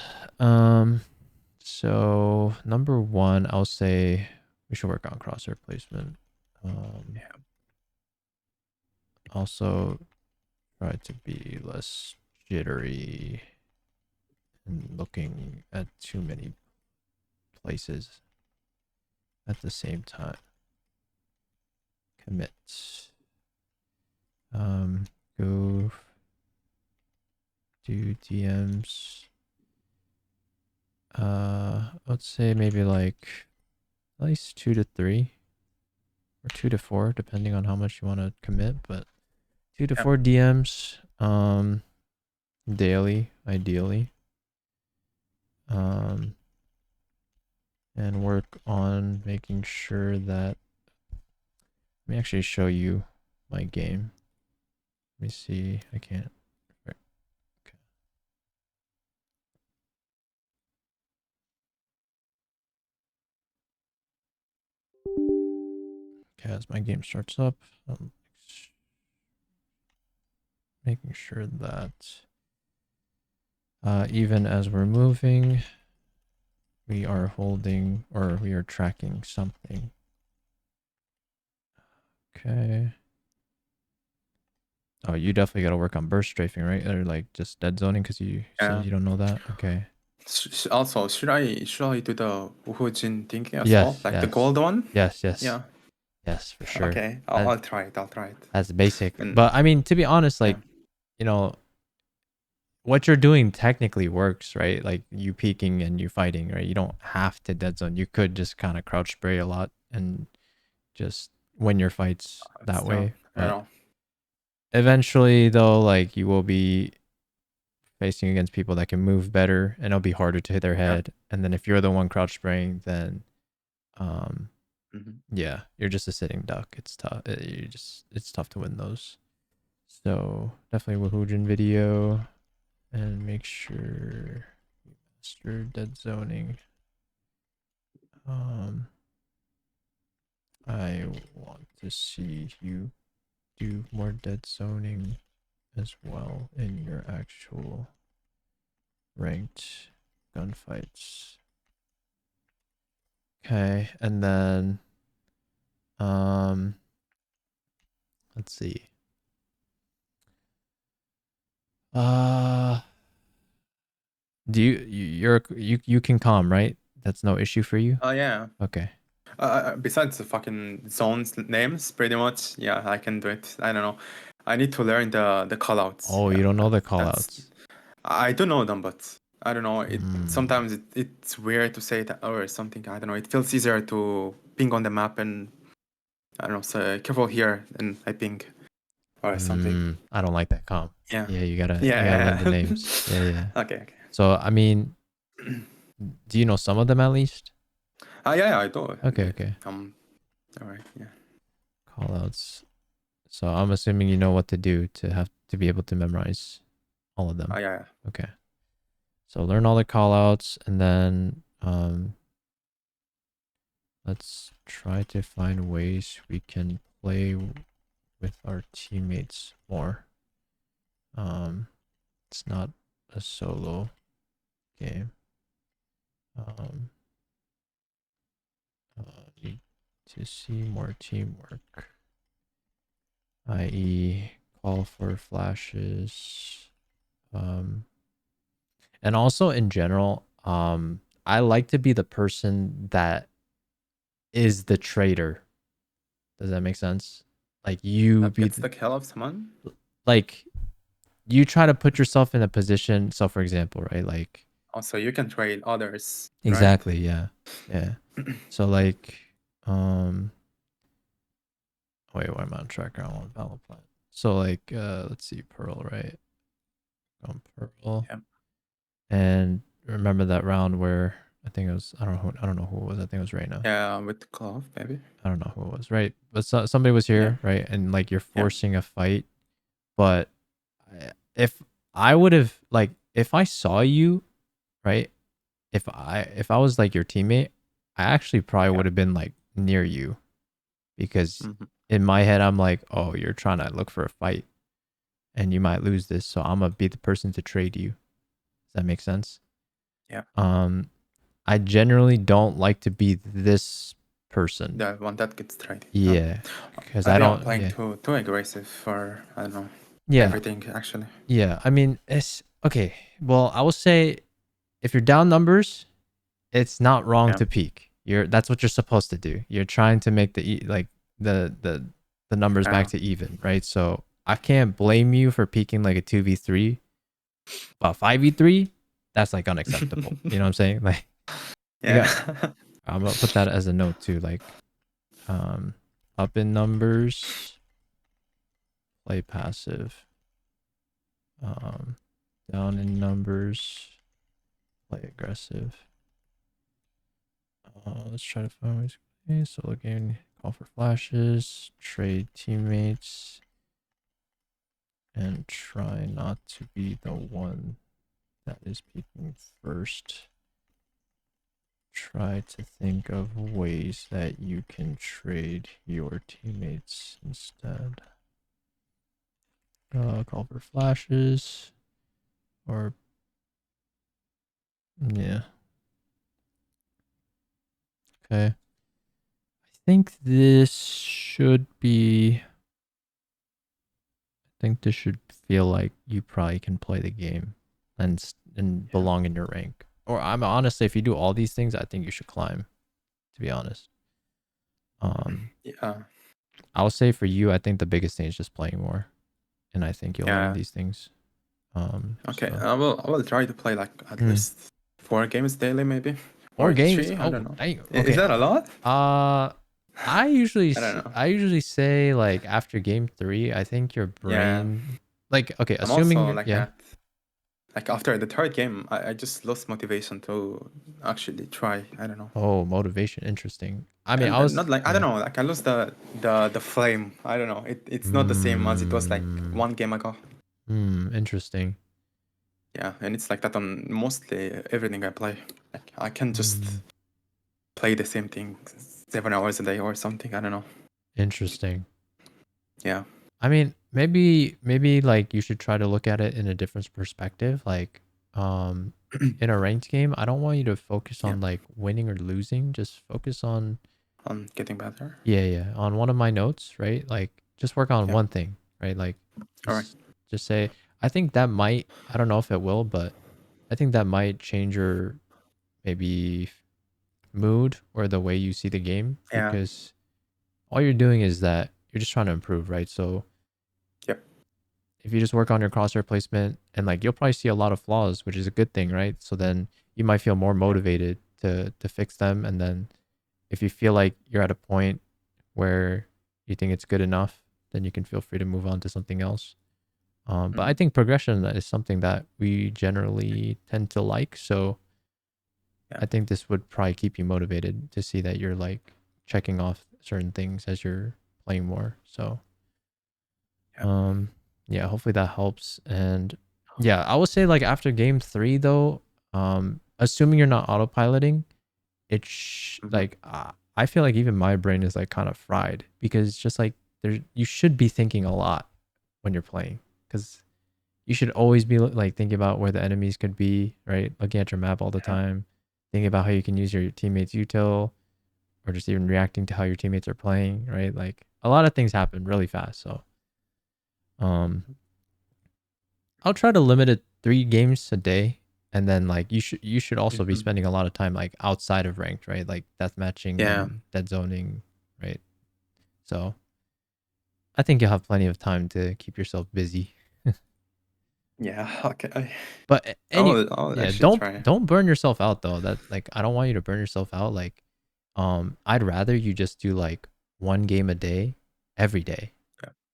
So number one, I'll say we should work on crosshair placement. Yeah. Also try to be less jittery and looking at too many places at the same time. Commit. Go do DMs. Let's say maybe like at least 2 to 3 or 2 to 4, depending on how much you want to commit, but 2 to 4 DMs, daily, ideally. And work on making sure that, let me actually show you my game. Let me see, I can't. Okay, as my game starts up, I'm making sure that even as we're moving, we are holding or we are tracking something. Okay. Oh, you definitely got to work on burst strafing, right? Or like just dead zoning because you said you don't know that. Okay. Also, should I do the Woojin thing as Yes, well, like the yes. gold one? Yes, yes. Yeah. Yes, for sure. Okay, I'll try it. I'll try it. That's basic. And But I mean, to be honest, like, yeah. you know, what you're doing technically works, right? Like you peeking and you fighting, right? You don't have to dead zone. You could just kind of crouch spray a lot and just win your fights that Still, way. I don't But know. eventually, though, like you will be facing against people that can move better, and it'll be harder to hit their head. And then if you're the one crouch spraying, then yeah, you're just a sitting duck. It's tough. It's tough to win those. So definitely Woohoojin video, and make sure you master dead zoning. I want to see you do more dead zoning as well in your actual ranked gunfights. Okay, and then let's see. Do you can calm, right? That's no issue for you? Oh yeah. Okay. Besides the fucking zones names, pretty much, yeah, I can do it. I don't know. I need to learn the callouts. Oh, yeah, you don't know the that's- callouts. I do know them, but I don't know. Sometimes it's weird to say that or something. I don't know. It feels easier to ping on the map and I don't know. Say careful here, and I ping or something. I don't like that comp. Yeah. Yeah, you gotta Yeah. learn the names. Yeah. Okay. So I mean, do you know some of them at least? Yeah, I do. Okay. All right. Yeah. Callouts. So I'm assuming you know what to do to have to be able to memorize all of them. Yeah. Okay. So learn all the callouts, and then let's try to find ways we can play with our teammates more. It's not a solo game. Need to see more teamwork, i.e. call for flashes. And also in general, I like to be the person that is the traitor. Does that make sense? Like you be Gets the kill of someone. like you try to put yourself in a position. So for example, right? Like Also, you can trade others. exactly, yeah. So like, wait, why am I on tracker? I want valid plan. So like, let's see, Pearl, right? Pearl. Yeah. And remember that round where I think it was, I don't know who it was. I think it was Reina. Yeah, with Clove, maybe. I don't know who it was, right? But somebody was here, right? And like you're forcing a fight. But if I would have like, if I saw you, right? If I was like your teammate, I actually probably would have been like near you, because in my head I'm like, oh, you're trying to look for a fight, and you might lose this, so I'm gonna be the person to trade you. Does that make sense? Yeah. I generally don't like to be this person. The one that gets traded. Yeah, because I don't playing too aggressive for I don't know. Yeah. Everything actually. Yeah, I mean it's okay. Well, I will say, if you're down numbers, it's not wrong to peak. That's what you're supposed to do. You're trying to make the numbers back to even, right? So I can't blame you for peaking like a 2v3, But 5v3, that's like unacceptable. You know what I'm saying? Like, Yeah. I'm gonna put that as a note too. Like, up in numbers, play passive. Down in numbers, play aggressive. Let's try to find ways. Okay, solo game, call for flashes, trade teammates, and try not to be the one that is peeking first. Try to think of ways that you can trade your teammates instead. Call for flashes, or yeah. Okay. I think this should be. I think this should feel like you probably can play the game and belong in your rank. Or I'm honestly, if you do all these things, I think you should climb. To be honest, Yeah. I would say for you, I think the biggest thing is just playing more, and I think you'll learn Yeah. these things. Okay. So. I will try to play like at least 4 games daily, maybe, Or or games. 3. I Oh, don't know. okay. Is that a lot? I usually I don't know. I usually say like after game 3, I think your Yeah. brain, like, okay, I'm assuming also you're, like yeah. that. Like after the 3rd game, I just lost motivation to actually try. I don't know. Oh, motivation, interesting. I mean, I And was, not like I yeah. don't know. Like I lost the flame. I don't know. It's not the same as it was like 1 game ago. Interesting. Yeah, and it's like that on mostly everything I play. Like I can just play the same thing 7 hours a day or something. I don't know. Interesting. Yeah. I mean, maybe like you should try to look at it in a different perspective. Like, in a ranked game, I don't want you to focus on like winning or losing. Just focus on, On getting better. yeah, on one of my notes, right? Like, just work on Yeah. one thing, right? Like, All right. just say, I think that might, I don't know if it will, but I think that might change your maybe mood or the way you see the game, Yeah. because all you're doing is that you're just trying to improve, right? So Yep. if you just work on your crosshair placement, and like you'll probably see a lot of flaws, which is a good thing, right? So then you might feel more motivated to fix them, and then if you feel like you're at a point where you think it's good enough, then you can feel free to move on to something else. But I think progression is something that we generally tend to like. So Yeah. I think this would probably keep you motivated to see that you're like checking off certain things as you're playing more. So, yeah, hopefully that helps. And yeah, I would say like after game 3 though, assuming you're not autopiloting, it's like I feel like even my brain is like kind of fried, because it's just like you should be thinking a lot when you're playing, because you should always be like thinking about where the enemies could be, right? Looking at your map all the time, thinking about how you can use your teammates util, or just even reacting to how your teammates are playing, right? Like a lot of things happen really fast. So I'll try to limit it 3 games a day. And then like you should also be spending a lot of time like outside of ranked, right? Like death matching and dead zoning, right? So I think you'll have plenty of time to keep yourself busy. Yeah. Okay. But I'll yeah, actually try. don't burn yourself out though. That, like, I don't want you to burn yourself out. Like, I'd rather you just do like 1 game a day every day,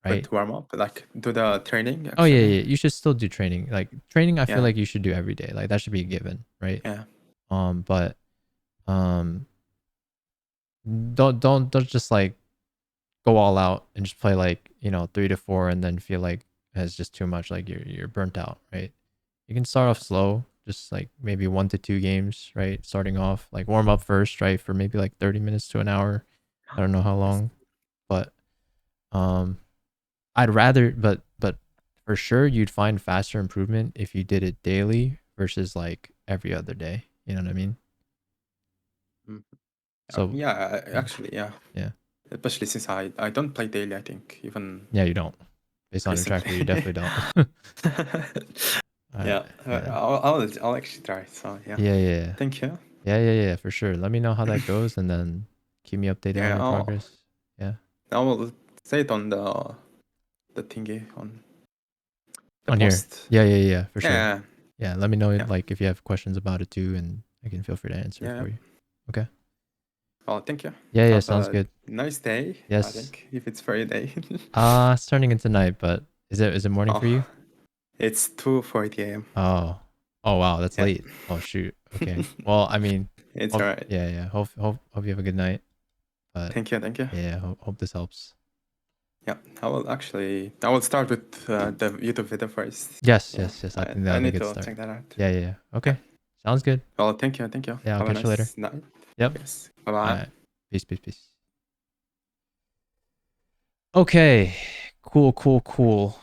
right? But warm up, like do the training. Oh yeah, Actually. yeah. You should still do training. Like training, I feel Yeah. like you should do every day. Like that should be a given, right? Yeah. But don't just like go all out and just play like 3 to 4 and then feel like it's just too much. Like you're burnt out, right? You can start off slow, just like maybe 1 to 2 games, right? Starting off like warm up first, right? For maybe like 30 minutes to an hour. I don't know how long, but I'd rather, but for sure you'd find faster improvement if you did it daily versus like every other day. You know what I mean? So Yeah. Actually, yeah. yeah. Especially since I don't play daily. I think even Yeah, you don't. Based on your tracker, recently. you definitely don't. Yeah. Yeah. I'll actually try. So yeah. Yeah. Thank you. Yeah, for sure. Let me know how that goes, and then keep me updated on Yeah. your progress. Yeah. I will say it on the thingy on On here. post. Yeah, for sure. Yeah. Yeah, let me know Yeah. like if you have questions about it too, and I can feel free to answer Yeah. for you. Okay. Well, thank you. Yeah, Have sounds a good. nice day. I Yes. think if it's Friday. It's turning into night, but is it morning for you? It's 2:40 a.m. Oh wow, that's Yeah. late. Oh shoot. Okay. Well, I mean, It's hope, alright. yeah. Hope you have a good night. But Thank you. yeah, hope this helps. Yeah, I will start with the YouTube video first. Yes. Yeah, I think I that'll be a need good to start. check that out. Yeah. Okay. Yeah. Sounds good. Well, thank you. Yeah, I'll Have a catch you later. nice night. Yep. Yes. All Bye-bye. right. Peace. Okay. Cool.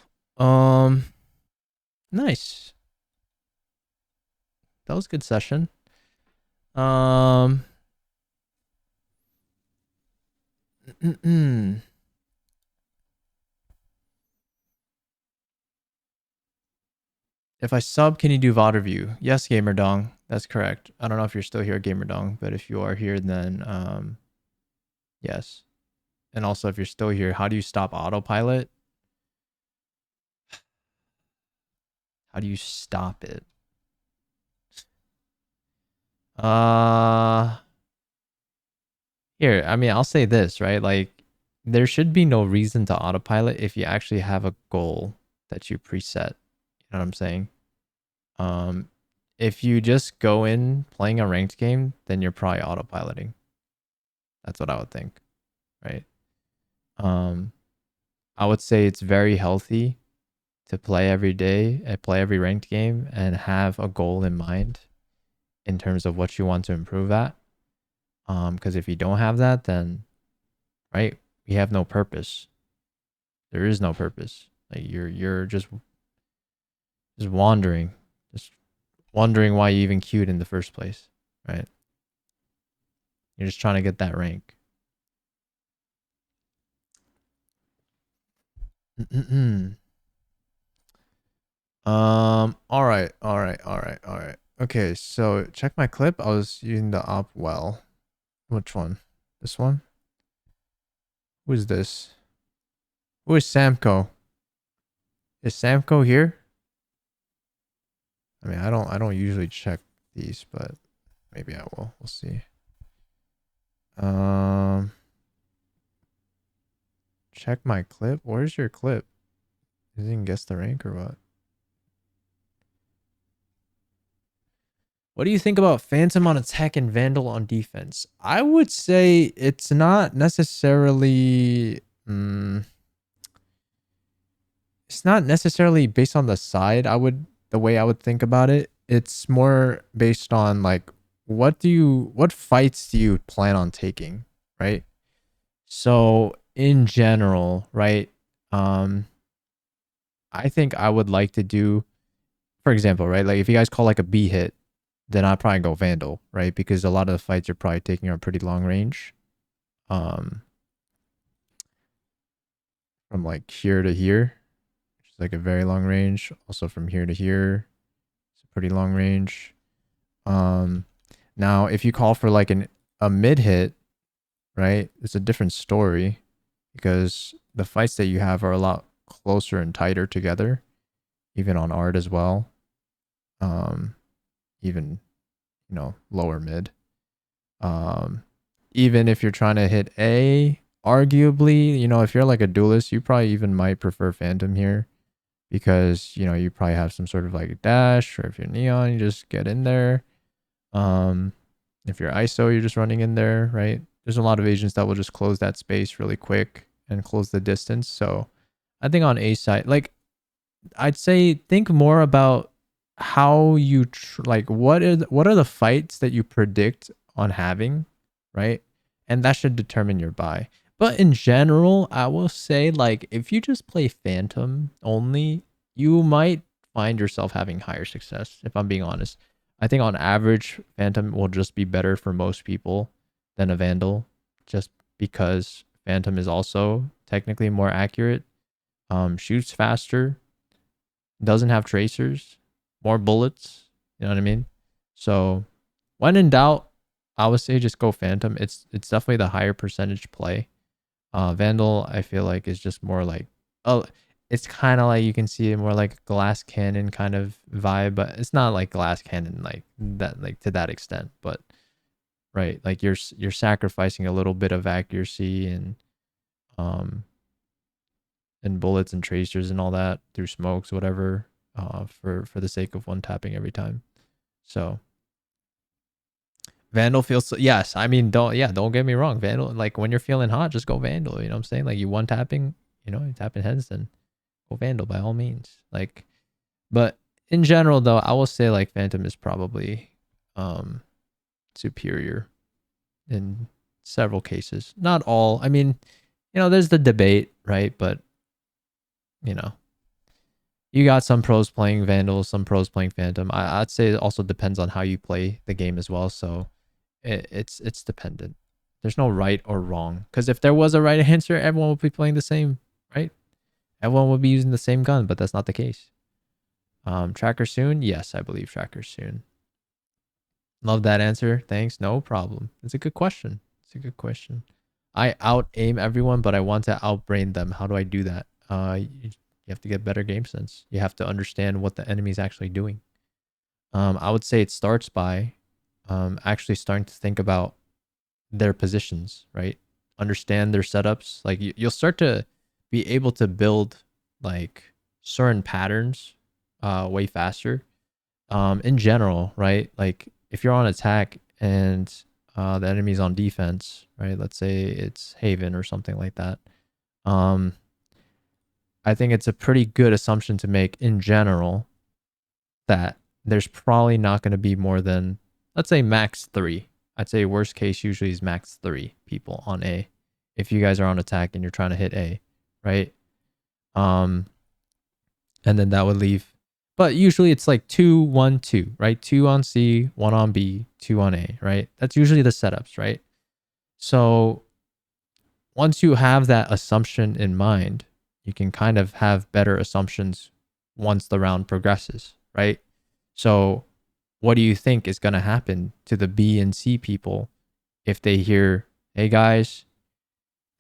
Nice. That was a good session. If I sub, can you do VOD review? Yes, Gamer Dong. That's correct. I don't know if you're still here, Gamer Dong, but if you are here, then yes. And also, if you're still here, how do you stop autopilot? How do you stop it? Here, I mean, I'll say this, right? Like, there should be no reason to autopilot if you actually have a goal that you preset. You know what I'm saying? If you just go in playing a ranked game, then you're probably autopiloting. That's what I would think, right? I would say it's very healthy to play every day and play every ranked game and have a goal in mind in terms of what you want to improve at. Because if you don't have that, then right, we have no purpose. There is no purpose. Like you're just wandering, just wondering why you even queued in the first place, right? You're just trying to get that rank. All right. Okay, so check my clip. I was using the op well. Which one? This one? Who is this? Who is Samco? Is Samco here? I mean, I don't usually check these, but maybe I will. We'll see. Check my clip. Where's your clip? You didn't guess the rank or what? What do you think about Phantom on attack and Vandal on defense? I would say it's not necessarily it's not necessarily based on the side. The way I would think about it, it's more based on like what fights do you plan on taking, right? So in general, right? I think I would like to do, for example, right? Like if you guys call like a B hit, then I'd probably go Vandal, right? Because a lot of the fights you're probably taking are pretty long range. From like here to here, which is like a very long range. Also from here to here, it's a pretty long range. Now if you call for like a mid hit, right? It's a different story because the fights that you have are a lot closer and tighter together, even on art as well. Even, you know, lower mid. Even if you're trying to hit A, arguably, you know, if you're like a duelist, you probably even might prefer Phantom here because, you know, you probably have some sort of like a dash, or if you're Neon, you just get in there. If you're ISO, you're just running in there, right? There's a lot of agents that will just close that space really quick and close the distance. So I think on A side, like I'd say think more about how you like what are the fights that you predict on having, right? And that should determine your buy. But in general, I will say like if you just play Phantom only, you might find yourself having higher success, if I'm being honest. I think on average, Phantom will just be better for most people than a Vandal, just because Phantom is also technically more accurate, shoots faster, doesn't have tracers, more bullets. You know what I mean? So when in doubt, I would say just go Phantom. It's definitely the higher percentage play. Vandal, I feel like is just more like it's kind of like you can see it more like a glass cannon kind of vibe, but it's not like glass cannon like that, like to that extent. But right, like you're sacrificing a little bit of accuracy um and bullets and tracers and all that through smokes, whatever, for the sake of one tapping every time. So Vandal feels so, yes. I mean, don't get me wrong. Vandal, like when you're feeling hot, just go Vandal. You know what I'm saying? Like you one tapping, you tapping heads, then go Vandal by all means. Like, but in general though, I will say like Phantom is probably superior in several cases. Not all. I mean, there's the debate, right? But you know, you got some pros playing Vandal, some pros playing Phantom. I'd say it also depends on how you play the game as well. So it's dependent. There's no right or wrong. Because if there was a right answer, everyone would be playing the same, right? Everyone would be using the same gun, but that's not the case. Tracker soon? Yes, I believe tracker soon. Love that answer. Thanks. No problem. It's a good question. It's a good question. I out aim everyone, but I want to outbrain them. How do I do that? You have to get better game sense. You have to understand what the enemy is actually doing. I would say it starts by actually starting to think about their positions, right? Understand their setups. Like you'll start to be able to build like certain patterns way faster. In general, right? Like if you're on attack and the enemy's on defense, right? Let's say it's Haven or something like that. I think it's a pretty good assumption to make in general that there's probably not going to be more than, let's say, max 3. I'd say worst case usually is max 3 people on A if you guys are on attack and you're trying to hit A, right? And then that would leave, but usually it's like 2, 1, 2, right? 2 on C, 1 on B, 2 on A, right? That's usually the setups, right? So once you have that assumption in mind, you can kind of have better assumptions once the round progresses, right? So what do you think is going to happen to the B and C people if they hear, hey guys,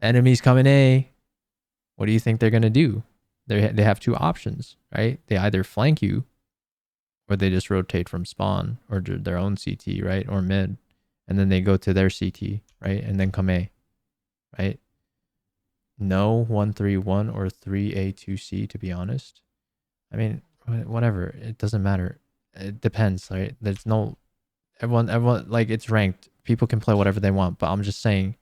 enemies coming A? What do you think they're going to do? They have 2 options, right? They either flank you or they just rotate from spawn or their own CT, right? Or mid. And then they go to their CT, right? And then come A, right? No 1-3-1 or 3A2C, to be honest. I mean, whatever. It doesn't matter. It depends, right? There's no everyone like it's ranked. People can play whatever they want, but I'm just saying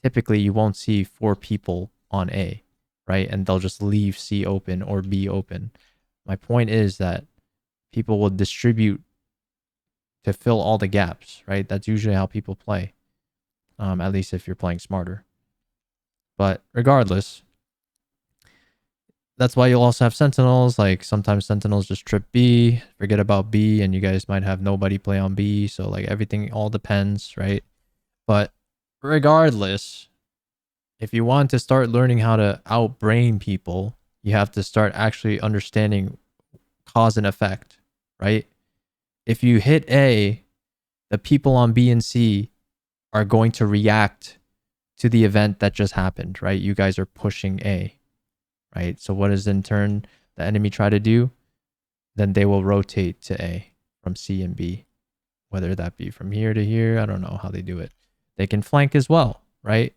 typically you won't see 4 people on A, right? And they'll just leave C open or B open. My point is that people will distribute to fill all the gaps, right? That's usually how people play. At least if you're playing smarter. But regardless, that's why you'll also have sentinels. Like sometimes sentinels just trip B, forget about B, and you guys might have nobody play on B. So like everything all depends, right? But regardless, if you want to start learning how to outbrain people, you have to start actually understanding cause and effect, right? If you hit A, the people on B and C are going to react to the event that just happened, right? You guys are pushing A, right? So what does in turn the enemy try to do? Then they will rotate to A from C and B, whether that be from here to here. I don't know how they do it. They can flank as well, right?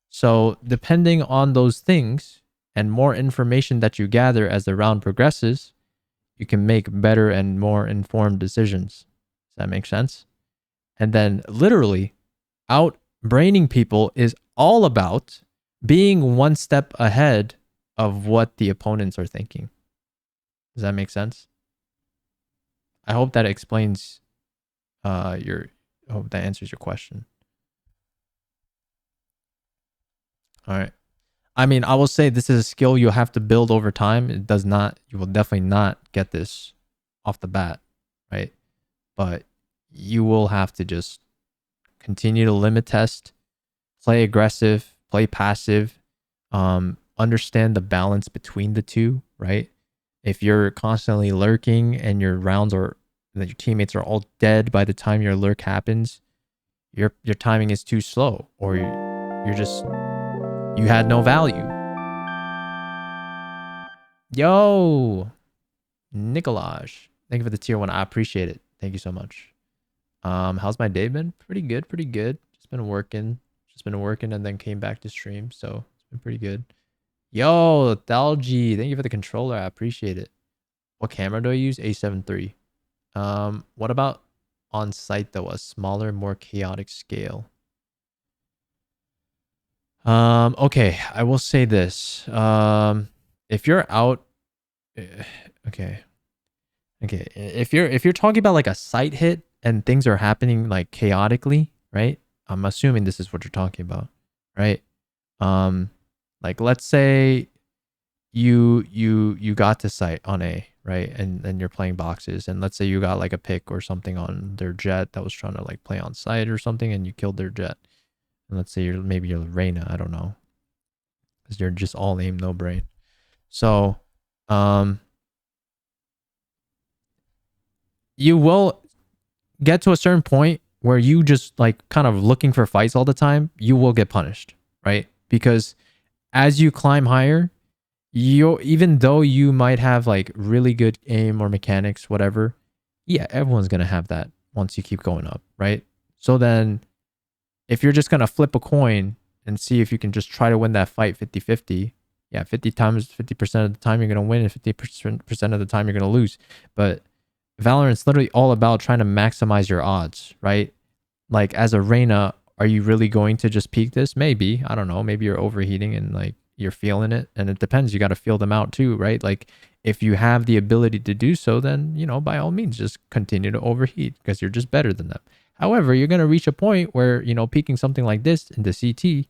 So depending on those things and more information that you gather as the round progresses, you can make better and more informed decisions. Does that make sense? And then literally outbraining people is all about being one step ahead of what the opponents are thinking. Does that make sense? I hope that explains I hope that answers your question. All right. I mean, I will say this is a skill you'll have to build over time. You will definitely not get this off the bat, right? But you will have to just continue to limit test, play aggressive, play passive, understand the balance between the two, right? If you're constantly lurking and your teammates are all dead by the time your lurk happens, your timing is too slow, or you had no value. Yo, Nikolaj. Thank you for the tier 1. I appreciate it. Thank you so much. How's my day been? Pretty good, pretty good. Just been working. And then came back to stream. So it's been pretty good. Yo, Thalgy, thank you for the controller. I appreciate it. What camera do I use? A7 III. What about on site though? A smaller, more chaotic scale. Okay, I will say this. If you're out, okay. If you're talking about like a site hit and things are happening like chaotically, right? I'm assuming this is what you're talking about, right? Like let's say you got to site on A, right? And you're playing boxes, and let's say you got like a pick or something on their jet that was trying to like play on site or something, and you killed their jet. And let's say maybe you're Reyna, I don't know, because you're just all aim, no brain. So, you will get to a certain point where you just like kind of looking for fights all the time. You will get punished, right? Because as you climb higher, even though you might have like really good aim or mechanics, whatever, yeah, everyone's gonna have that once you keep going up, right? So then if you're just gonna flip a coin and see if you can just try to win that fight 50-50, yeah, 50% of the time you're gonna win, and 50% of the time you're gonna lose. But Valorant's literally all about trying to maximize your odds, right? Like as a Reyna, are you really going to just peak this? Maybe. I don't know. Maybe you're overheating and like you're feeling it. And it depends. You got to feel them out too, right? Like if you have the ability to do so, then, you know, by all means, just continue to overheat because you're just better than them. However, you're going to reach a point where, you know, peaking something like this into CT,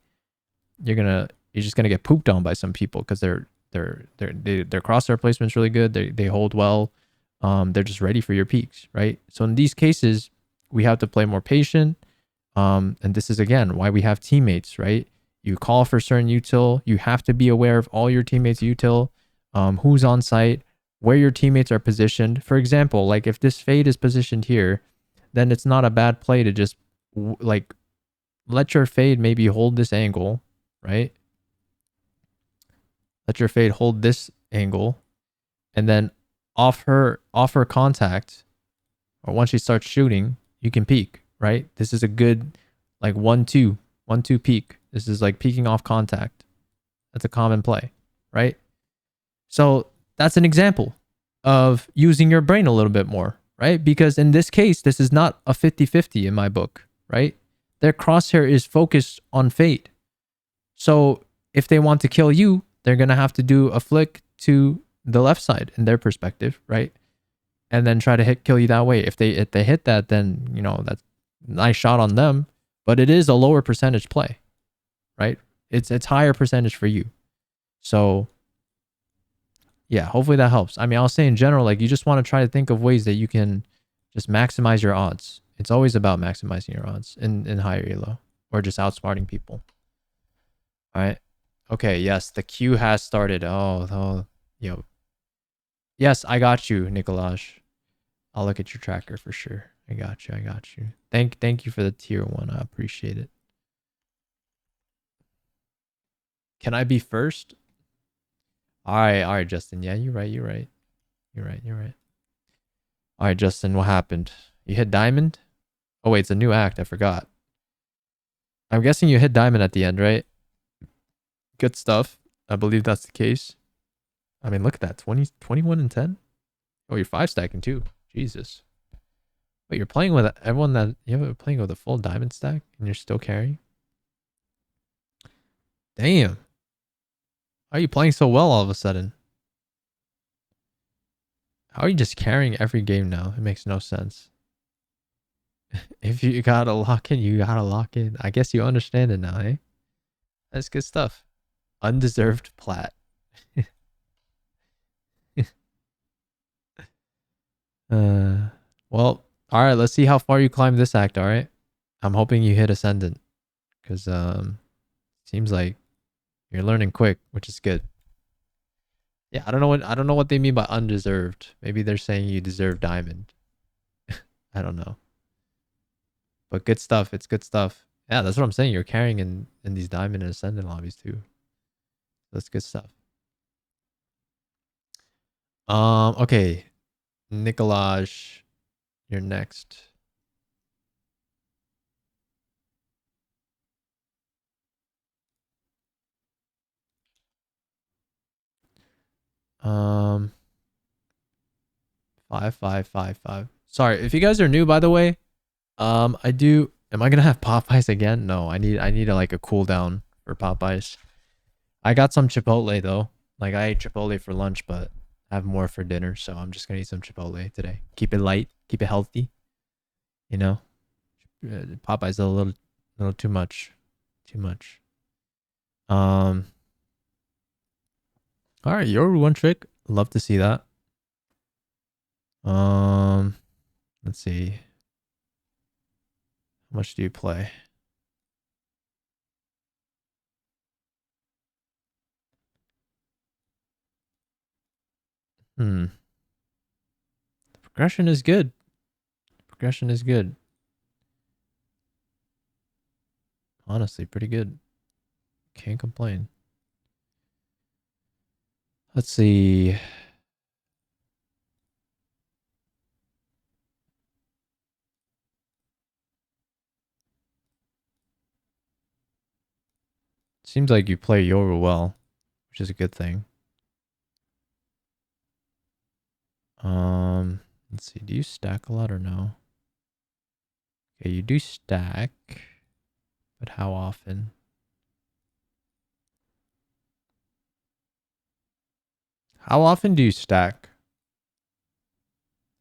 you're just going to get pooped on by some people because their crosshair placement's really good. They hold well. They're just ready for your peaks, right? So in these cases, we have to play more patient. And this is again why we have teammates, right? You call for certain util. You have to be aware of all your teammates' util, who's on site, where your teammates are positioned. For example, like if this fade is positioned here, then it's not a bad play to just like let your fade maybe hold this angle, right? Let your fade hold this angle, and then off her contact, or once she starts shooting, you can peek, right? This is a good like 1-2 peek. This is like peeking off contact. That's a common play, right? So that's an example of using your brain a little bit more, right? Because in this case, this is not a 50-50 in my book, right? Their crosshair is focused on fate. So if they want to kill you, they're going to have to do a flick to the left side in their perspective, right? And then try to kill you that way. If they hit that, then, you know, that's a nice shot on them, but it is a lower percentage play, right? It's higher percentage for you. So yeah, hopefully that helps. I mean, I'll say in general, like you just want to try to think of ways that you can just maximize your odds. It's always about maximizing your odds in higher elo or just outsmarting people. All right. Okay. Yes, the queue has started. Oh, yo. Yes, I got you, Nikolaj. I'll look at your tracker for sure. I got you. Thank you for the tier 1. I appreciate it. Can I be first? All right, Justin. Yeah, you're right. All right, Justin, what happened? You hit diamond? Oh, wait, it's a new act. I forgot. I'm guessing you hit diamond at the end, right? Good stuff. I believe that's the case. I mean, look at that. 21 and 10. Oh, you're 5 stacking too. Jesus. Wait, you're playing with everyone that you're playing with a full diamond stack and you're still carrying? Damn. How are you playing so well all of a sudden? How are you just carrying every game now? It makes no sense. If you gotta lock in, you gotta lock in. I guess you understand it now, eh? That's good stuff. Undeserved plat. Well, all right, let's see how far you climb this act, all right? I'm hoping you hit ascendant because seems like you're learning quick, which is good. Yeah, I don't know what they mean by undeserved. Maybe they're saying you deserve diamond. I don't know. But good stuff. It's good stuff. Yeah, that's what I'm saying. You're carrying in these diamond and ascendant lobbies too. That's good stuff. Okay. Nikolaj, you're next. Um, 5 5 5 5. Sorry, if you guys are new, by the way, I do. Am I gonna have Popeyes again? No, I need like a cooldown for Popeyes. I got some Chipotle though. Like I ate Chipotle for lunch, but I have more for dinner, so I'm just gonna eat some Chipotle today. Keep it light, keep it healthy. You know, Popeyes a little too much, too much. Um, all right, your one trick. Love to see that. Um, let's see. How much do you play? Hmm. Progression is good. Progression is good. Honestly, pretty good. Can't complain. Let's see. Seems like you play Yoru well, which is a good thing. Let's see. Do you stack a lot or no? Okay, you do stack, but how often? How often do you stack?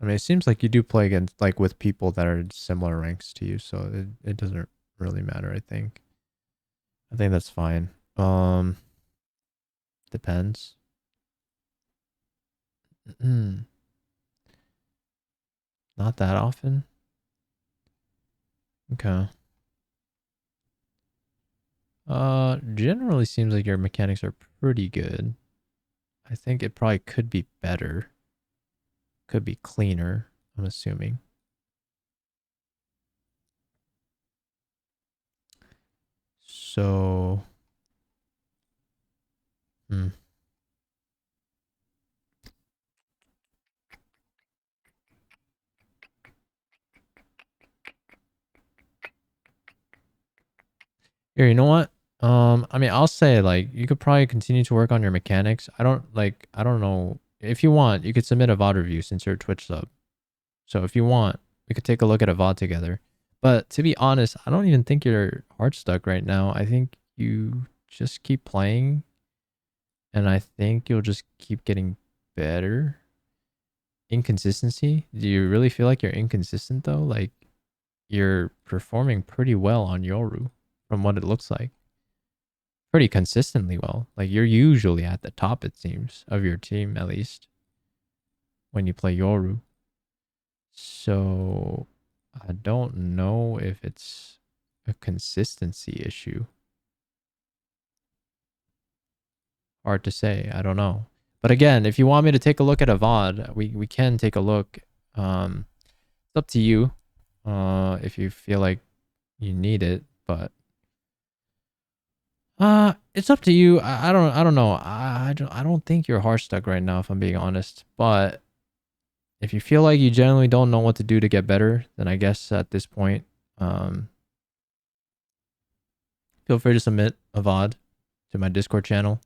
I mean, it seems like you do play against like with people that are similar ranks to you, so it doesn't really matter, I think. I think that's fine. Depends. Not that often. Okay. Generally seems like your mechanics are pretty good. I think it probably could be better. Could be cleaner, I'm assuming. So, Here, you know what? I mean, I'll say like you could probably continue to work on your mechanics. I don't know. If you want, you could submit a VOD review since you're a Twitch sub. So if you want, we could take a look at a VOD together. But to be honest, I don't even think you're hard stuck right now. I think you just keep playing, and I think you'll just keep getting better. Inconsistency? Do you really feel like you're inconsistent though? Like you're performing pretty well on Yoru from what it looks like. Pretty consistently well. Like you're usually at the top, it seems, of your team at least when you play Yoru. So I don't know if it's a consistency issue. Hard to say. I don't know. But again, if you want me to take a look at a VOD, we can take a look. It's up to you. If you feel like you need it, but it's up to you. I don't know. I don't think you're hard stuck right now, if I'm being honest. But if you feel like you generally don't know what to do to get better, then I guess at this point, feel free to submit a VOD to my Discord channel,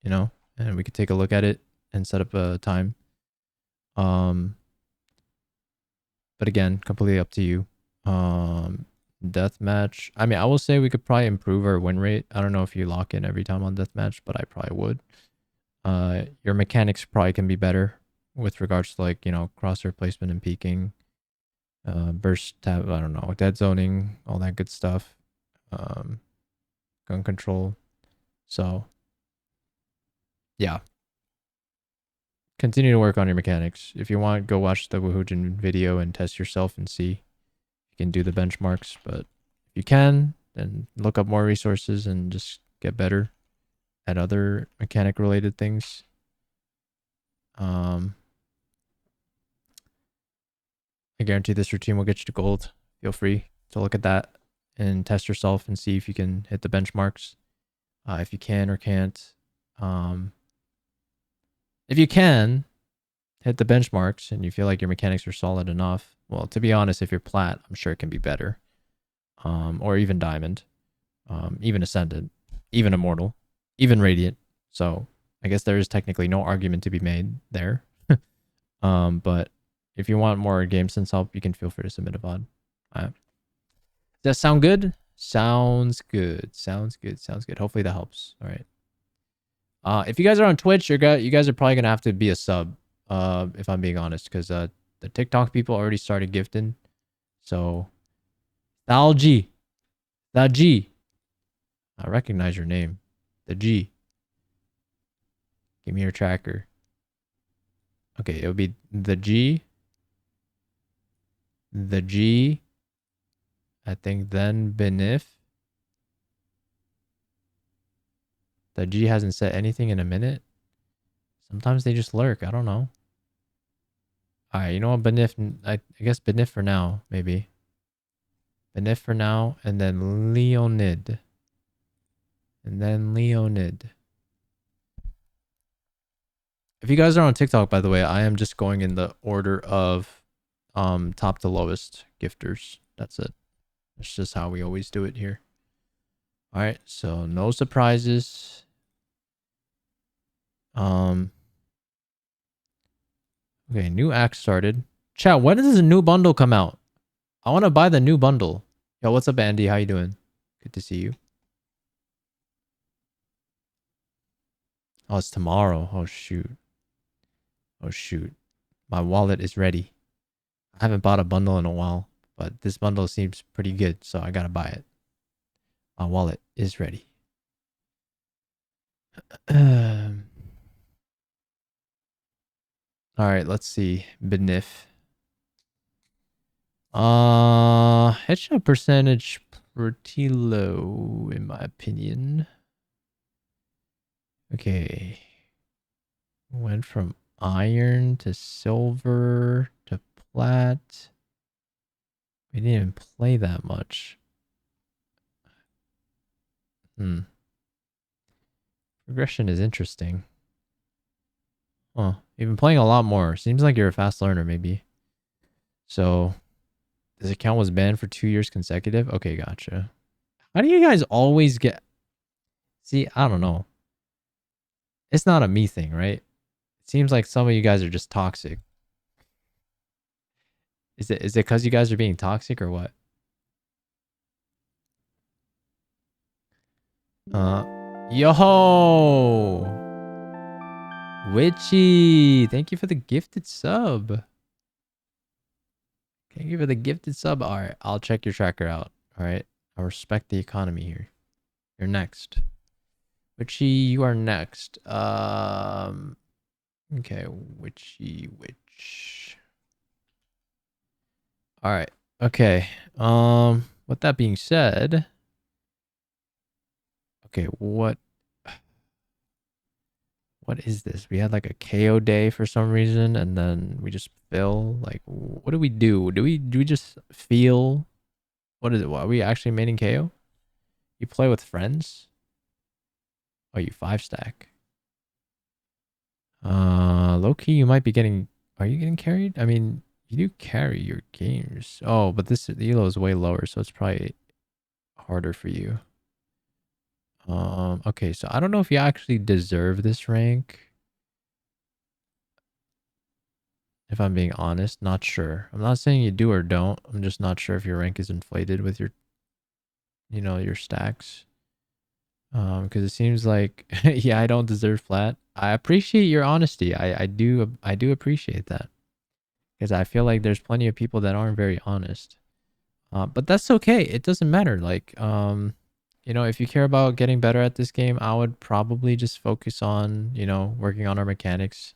you know, and we could take a look at it and set up a time. But again, completely up to you. Deathmatch. I mean, I will say we could probably improve our win rate. I don't know if you lock in every time on deathmatch, but I probably would. Your mechanics probably can be better with regards to like, you know, crosshair placement and peeking, burst tab, I don't know, dead zoning, all that good stuff. Gun control. So yeah. Continue to work on your mechanics. If you want, go watch the Woohoojin video and test yourself and see if you can do the benchmarks. But if you can, then look up more resources and just get better at other mechanic related things. I guarantee this routine will get you to gold. Feel free to look at that and test yourself and see if you can hit the benchmarks. If you can or can't. If you can, hit the benchmarks and you feel like your mechanics are solid enough, well, to be honest, if you're plat, I'm sure it can be better. Or even diamond, even ascendant, even immortal, even radiant. So I guess there is technically no argument to be made there. But if you want more game sense help, you can feel free to submit a VOD. All right. Does that sound good? Sounds good. Sounds good. Sounds good. Hopefully that helps. All right. If you guys are on Twitch, you guys are probably gonna have to be a sub. If I'm being honest, because the TikTok people already started gifting. So, Thalg, the G. I recognize your name, the G. Give me your tracker. Okay, it'll be the G. The G. I think then Benif. The G hasn't said anything in a minute. Sometimes they just lurk. I don't know. Alright, you know what? Benif. I guess Benif for now, maybe. Benif for now, and then Leonid. And then Leonid. If you guys are on TikTok, by the way, I am just going in the order of top to lowest gifters. That's it. That's just how we always do it here. All right, so no surprises. Okay, new act started. Chat, when does a new bundle come out? I want to buy the new bundle. Yo, what's up, Andy? How you doing? Good to see you. Oh, it's tomorrow. Oh, shoot. Oh, shoot. My wallet is ready. I haven't bought a bundle in a while, but this bundle seems pretty good, so I gotta buy it. My wallet is ready. All right, let's see. Benif. Headshot percentage pretty low, in my opinion. Okay. Went from iron to silver to plat. We didn't even play that much. Progression is interesting. Huh. You've been playing a lot more. Seems like you're a fast learner, maybe. So, this account was banned for 2 years consecutive? Okay, gotcha. How do you guys always get... See, I don't know. It's not a me thing, right? It seems like some of you guys are just toxic. Is it because you guys are being toxic or what? Yo! Witchy! Thank you for the gifted sub. Thank you for the gifted sub. Alright, I'll check your tracker out. Alright, I respect the economy here. You're next. Witchy, you are next. Okay, Witchy, Witch. Alright, okay. With that being said... Okay, what is this? We had like a KO day for some reason, and then we just fill. Like, what do we do? Do we just feel? What is it? What, are we actually maining KO? You play with friends? Oh, you 5-stack. Low key, you might be getting. Are you getting carried? I mean, you do carry your games. Oh, but this the elo is way lower, so it's probably harder for you. Okay, so I don't know if you actually deserve this rank. If I'm being honest, not sure. I'm not saying you do or don't. I'm just not sure if your rank is inflated with your, you know, your stacks. Because it seems like, yeah, I don't deserve flat. I appreciate your honesty. I do appreciate that. Because I feel like there's plenty of people that aren't very honest. But that's okay. It doesn't matter. Like, you know, if you care about getting better at this game, I would probably just focus on, you know, working on our mechanics.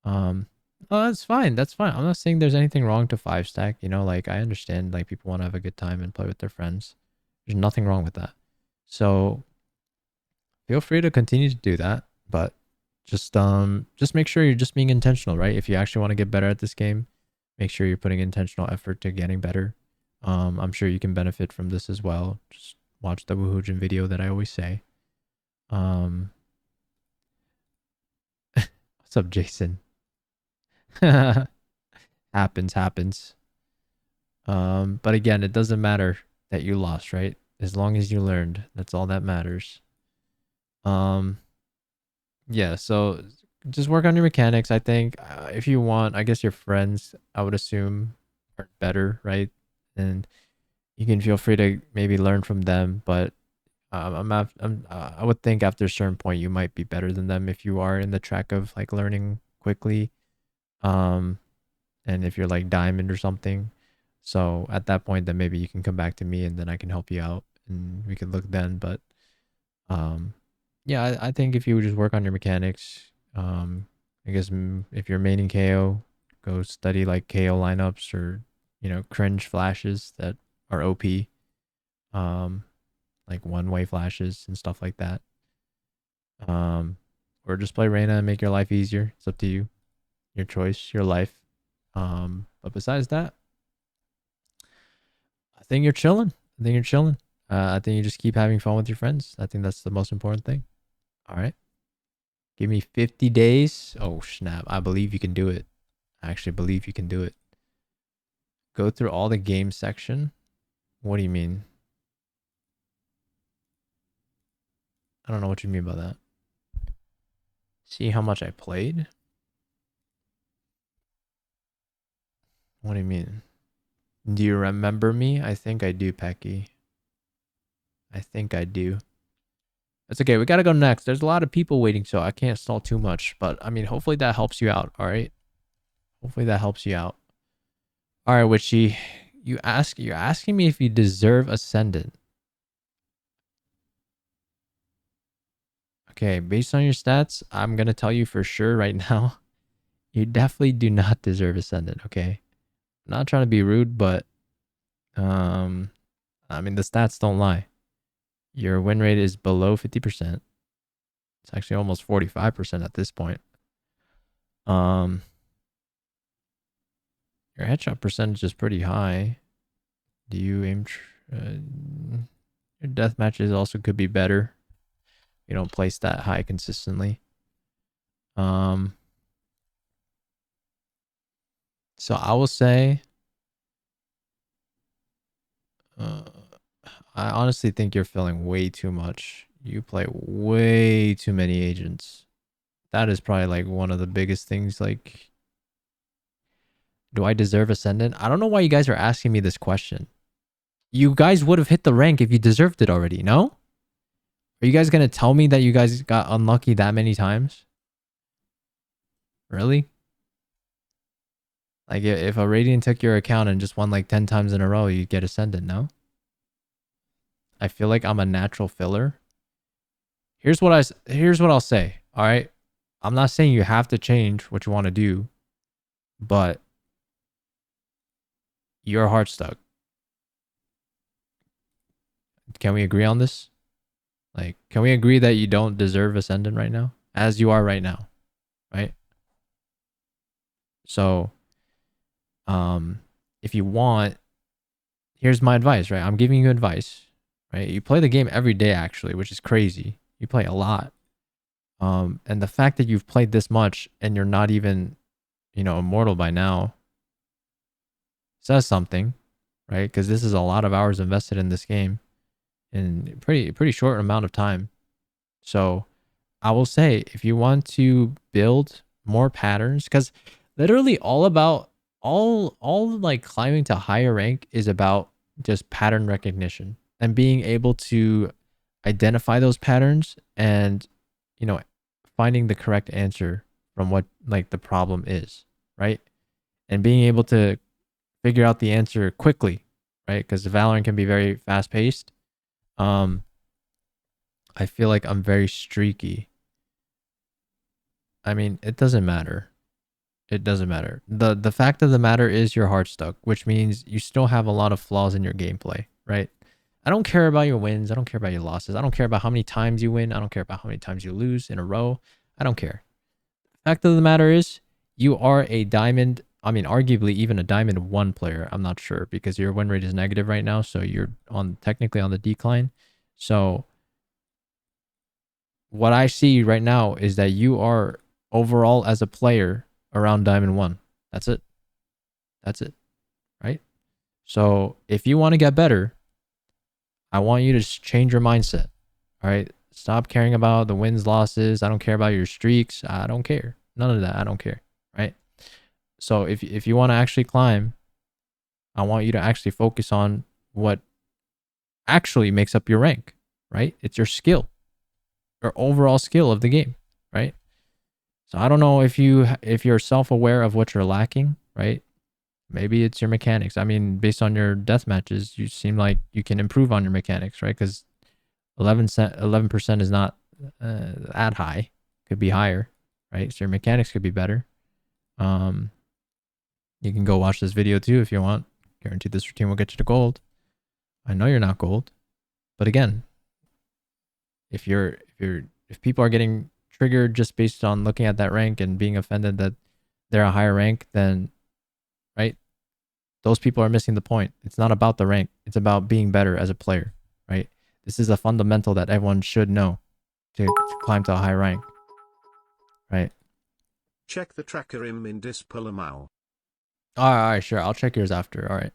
Oh, that's fine. That's fine. I'm not saying there's anything wrong to 5-stack. You know, like, I understand, like, people want to have a good time and play with their friends. There's nothing wrong with that. So, feel free to continue to do that. But just make sure you're just being intentional, right? If you actually want to get better at this game, make sure you're putting intentional effort to getting better. I'm sure you can benefit from this as well. Just watch the Woohoojin video that I always say. What's up, Jason? Happens. But again, it doesn't matter that you lost, right? As long as you learned, that's all that matters. Yeah, so just work on your mechanics. I think if you want, I guess your friends, I would assume, are better, right? And you can feel free to maybe learn from them. But I would think after a certain point, you might be better than them if you are in the track of like learning quickly. And if you're like diamond or something, so at that point, then maybe you can come back to me and then I can help you out and we can look then. But yeah, I think if you just work on your mechanics, I guess if you're maining KO, go study like KO lineups or cringe flashes that are OP, like one-way flashes and stuff like that. Or just play Reyna and make your life easier. It's up to you, your choice, your life. But besides that, I think you're chilling. I think you just keep having fun with your friends. I think that's the most important thing. All right. Give me 50 days. Oh, snap. I believe you can do it. I actually believe you can do it. Go through all the game section. What do you mean? I don't know what you mean by that. See how much I played? What do you mean? Do you remember me? I think I do, Pecky. I think I do. That's okay. We got to go next. There's a lot of people waiting, so I can't stall too much. But, I mean, hopefully that helps you out, all right? Hopefully that helps you out. All right, Witchy. You're asking me if you deserve Ascendant. Okay, based on your stats, I'm going to tell you for sure right now, you definitely do not deserve Ascendant, okay? I'm not trying to be rude, but I mean, the stats don't lie. Your win rate is below 50%. It's actually almost 45% at this point. Your headshot percentage is pretty high. Do you aim... your death matches also could be better. You don't place that high consistently. So I will say... I honestly think you're feeling way too much. You play way too many agents. That is probably like one of the biggest things. Like, do I deserve Ascendant? I don't know why you guys are asking me this question. You guys would have hit the rank if you deserved it already, no? Are you guys going to tell me that you guys got unlucky that many times? Really? Like, if a Radiant took your account and just won like 10 times in a row, you'd get Ascendant, no? I feel like I'm a natural filler. Here's what I'll say, all right? I'm not saying you have to change what you want to do, but you're heart stuck. Can we agree on this? Like, can we agree that you don't deserve Ascendant right now? As you are right now, right? So, if you want, here's my advice, right? I'm giving you advice, right? You play the game every day, actually, which is crazy. You play a lot. And the fact that you've played this much and you're not even, immortal by now says something, right? Because this is a lot of hours invested in this game in pretty short amount of time. So I will say, if you want to build more patterns, because literally all like climbing to higher rank is about just pattern recognition and being able to identify those patterns and finding the correct answer from what like the problem is, right? And being able to figure out the answer quickly, right? Because Valorant can be very fast paced. I feel like I'm very streaky. I mean, it doesn't matter. It doesn't matter. The fact of the matter is you're hard stuck, which means you still have a lot of flaws in your gameplay, right? I don't care about your wins. I don't care about your losses. I don't care about how many times you win. I don't care about how many times you lose in a row. I don't care. Fact of the matter is you are a diamond. I mean, arguably even a diamond 1 player. I'm not sure because your win rate is negative right now. So you're technically on the decline. So what I see right now is that you are overall as a player around diamond 1. That's it. That's it. Right? So if you want to get better, I want you to change your mindset. All right? Stop caring about the wins, losses. I don't care about your streaks. I don't care. None of that. I don't care. Right? So if you want to actually climb, I want you to actually focus on what actually makes up your rank, right? It's your skill, your overall skill of the game, right? So I don't know if you're self-aware of what you're lacking, right? Maybe it's your mechanics. I mean, based on your death matches, you seem like you can improve on your mechanics, right? Because 11% is not that high. Could be higher, right? So your mechanics could be better. You can go watch this video too if you want. Guarantee this routine will get you to gold. I know you're not gold, but again, if people are getting triggered just based on looking at that rank and being offended that they're a higher rank, then right, those people are missing the point. It's not about the rank. It's about being better as a player, right? This is a fundamental that everyone should know to climb to a high rank, right? Check the tracker in Dispulamau. All right, sure. I'll check yours after. All right.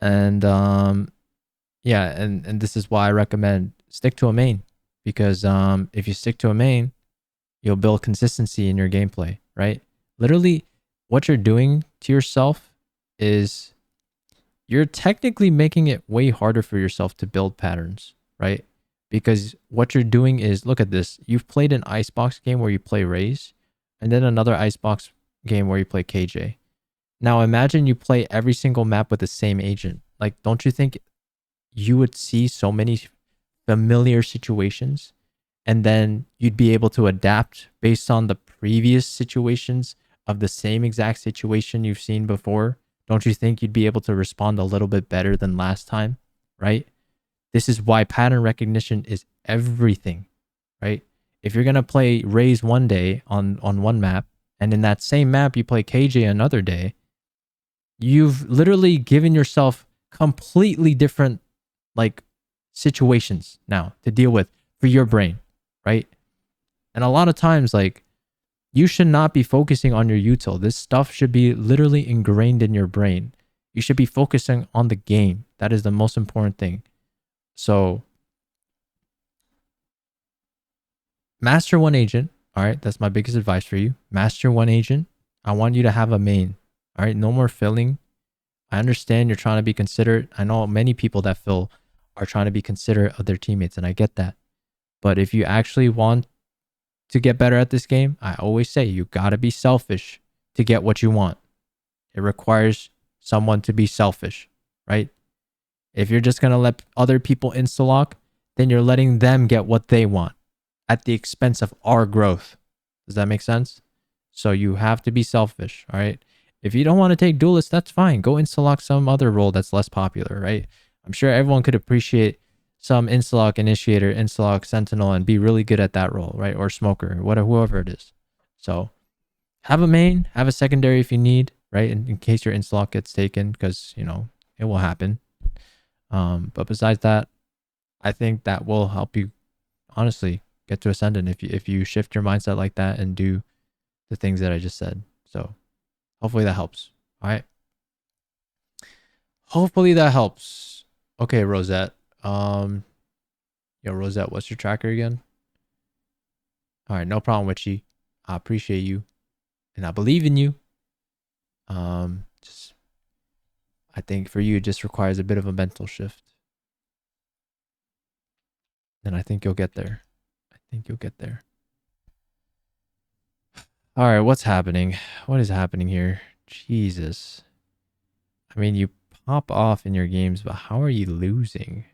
And yeah, and this is why I recommend stick to a main, because if you stick to a main, you'll build consistency in your gameplay, right? Literally, what you're doing to yourself is you're technically making it way harder for yourself to build patterns, right? Because what you're doing is, look at this. You've played an Icebox game where you play Raze, and then another Icebox game where you play KJ. Now imagine you play every single map with the same agent. Like, don't you think you would see so many familiar situations, and then you'd be able to adapt based on the previous situations of the same exact situation you've seen before? Don't you think you'd be able to respond a little bit better than last time, right? This is why pattern recognition is everything, right? If you're going to play Raze one day on one map, and in that same map you play KJ another day, you've literally given yourself completely different like situations now to deal with for your brain, right? And a lot of times, like, you should not be focusing on your util. This stuff should be literally ingrained in your brain. You should be focusing on the game. That is the most important thing. So master one agent. All right, that's my biggest advice for you. Master one agent. I want you to have a main. All right, no more filling. I understand you're trying to be considerate. I know many people that fill are trying to be considerate of their teammates, and I get that. But if you actually want to get better at this game, I always say you got to be selfish to get what you want. It requires someone to be selfish, right? If you're just going to let other people insta-lock, then you're letting them get what they want at the expense of our growth. Does that make sense? So you have to be selfish, all right? If you don't want to take duelist, that's fine. Go insta-lock some other role that's less popular, right? I'm sure everyone could appreciate some insta-lock initiator, insta-lock sentinel, and be really good at that role, right? Or smoker, whatever, whoever it is. So have a main, have a secondary if you need, right? In case your insta-lock gets taken, because, you know, it will happen. But besides that, I think that will help you honestly get to Ascendant if you shift your mindset like that and do the things that I just said. So hopefully that helps. All right. Hopefully that helps. Okay, Rosette. Yo, Rosette, what's your tracker again? All right, no problem, Witchy. I appreciate you, and I believe in you. Just, I think for you, it just requires a bit of a mental shift, and I think you'll get there. I think you'll get there. All right, what's happening? What is happening here? Jesus. I mean, you pop off in your games, but how are you losing?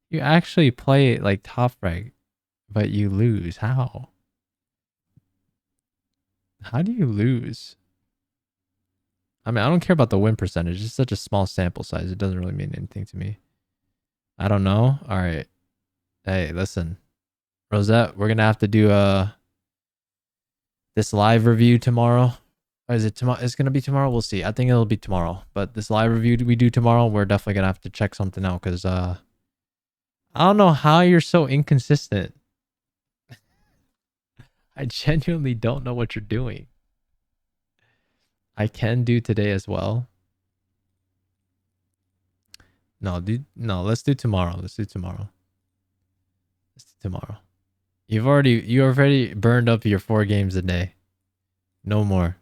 You actually play like top rank, but you lose. How? How do you lose? I mean, I don't care about the win percentage. It's such a small sample size. It doesn't really mean anything to me. I don't know. All right. Hey, listen. Rosette, we're going to have to do this live review tomorrow. Or is it tomorrow? It's going to be tomorrow. We'll see. I think it'll be tomorrow. But this live review we do tomorrow, we're definitely going to have to check something out because I don't know how you're so inconsistent. I genuinely don't know what you're doing. I can do today as well. No, dude. No, let's do tomorrow. Let's do tomorrow. Let's do tomorrow. You already burned up your 4 games a day. No more.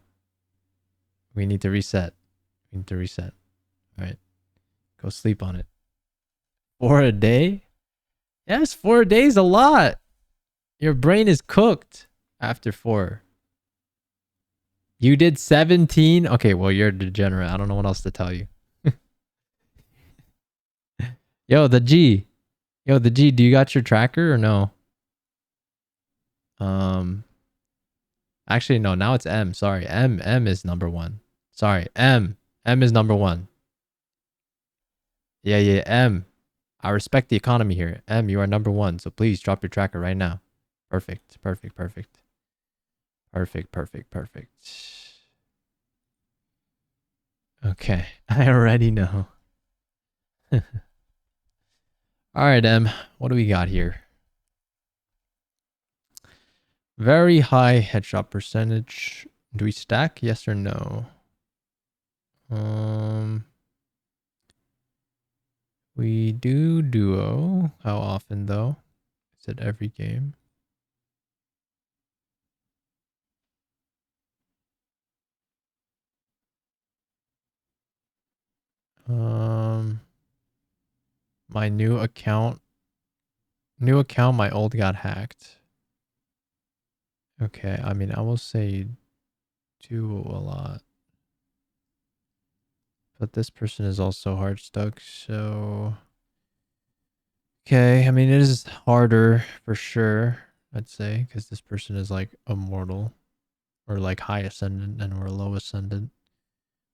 We need to reset. We need to reset. All right. Go sleep on it. 4 a day? Yes, 4 a day is a lot. Your brain is cooked after 4. You did 17? Okay, well, you're a degenerate. I don't know what else to tell you. Yo, the G. Yo, the G, do you got your tracker or no? Actually, no, now it's M. Sorry. M is number 1. Sorry, M is number 1. Yeah, M. I respect the economy here. M, you are number 1, so please drop your tracker right now. Perfect. Okay, I already know. All right, M, what do we got here? Very high headshot percentage. Do we stack? Yes or no? We do duo. How often though? Is it every game? My new account, my old got hacked. Okay, I mean, I will say duo a lot. But this person is also hard stuck, so... Okay, I mean, it is harder for sure, I'd say, because this person is like immortal. Or like high ascendant and we're low ascendant.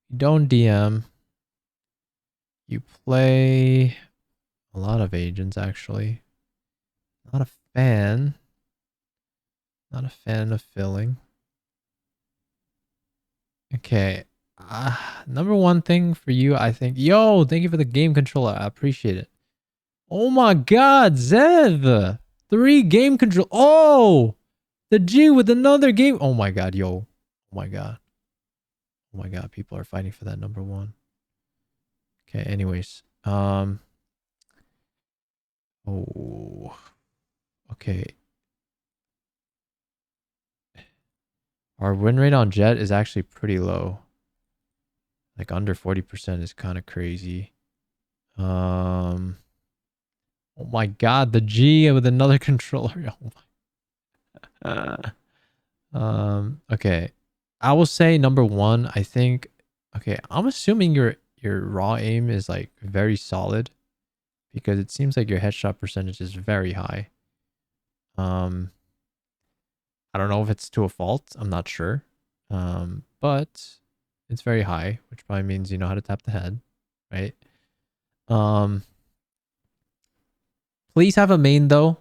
You don't DM. You play a lot of agents, actually. Not a fan. Not a fan of filling. Okay. Number 1 thing for you, I think. Yo, thank you for the game controller. I appreciate it. Oh my god, Zev! 3 game control. Oh! The G with another game. Oh my god, yo. Oh my god. Oh my god, people are fighting for that number 1. Okay, anyways. Oh. Okay. Our win rate on Jet is actually pretty low. Like under 40% is kind of crazy. Oh my god, the G with another controller. Oh my. Okay. I will say number 1, I think. Okay, I'm assuming your raw aim is like very solid because it seems like your headshot percentage is very high. I don't know if it's to a fault. I'm not sure. But it's very high, which probably means you know how to tap the head, right? Please have a main though.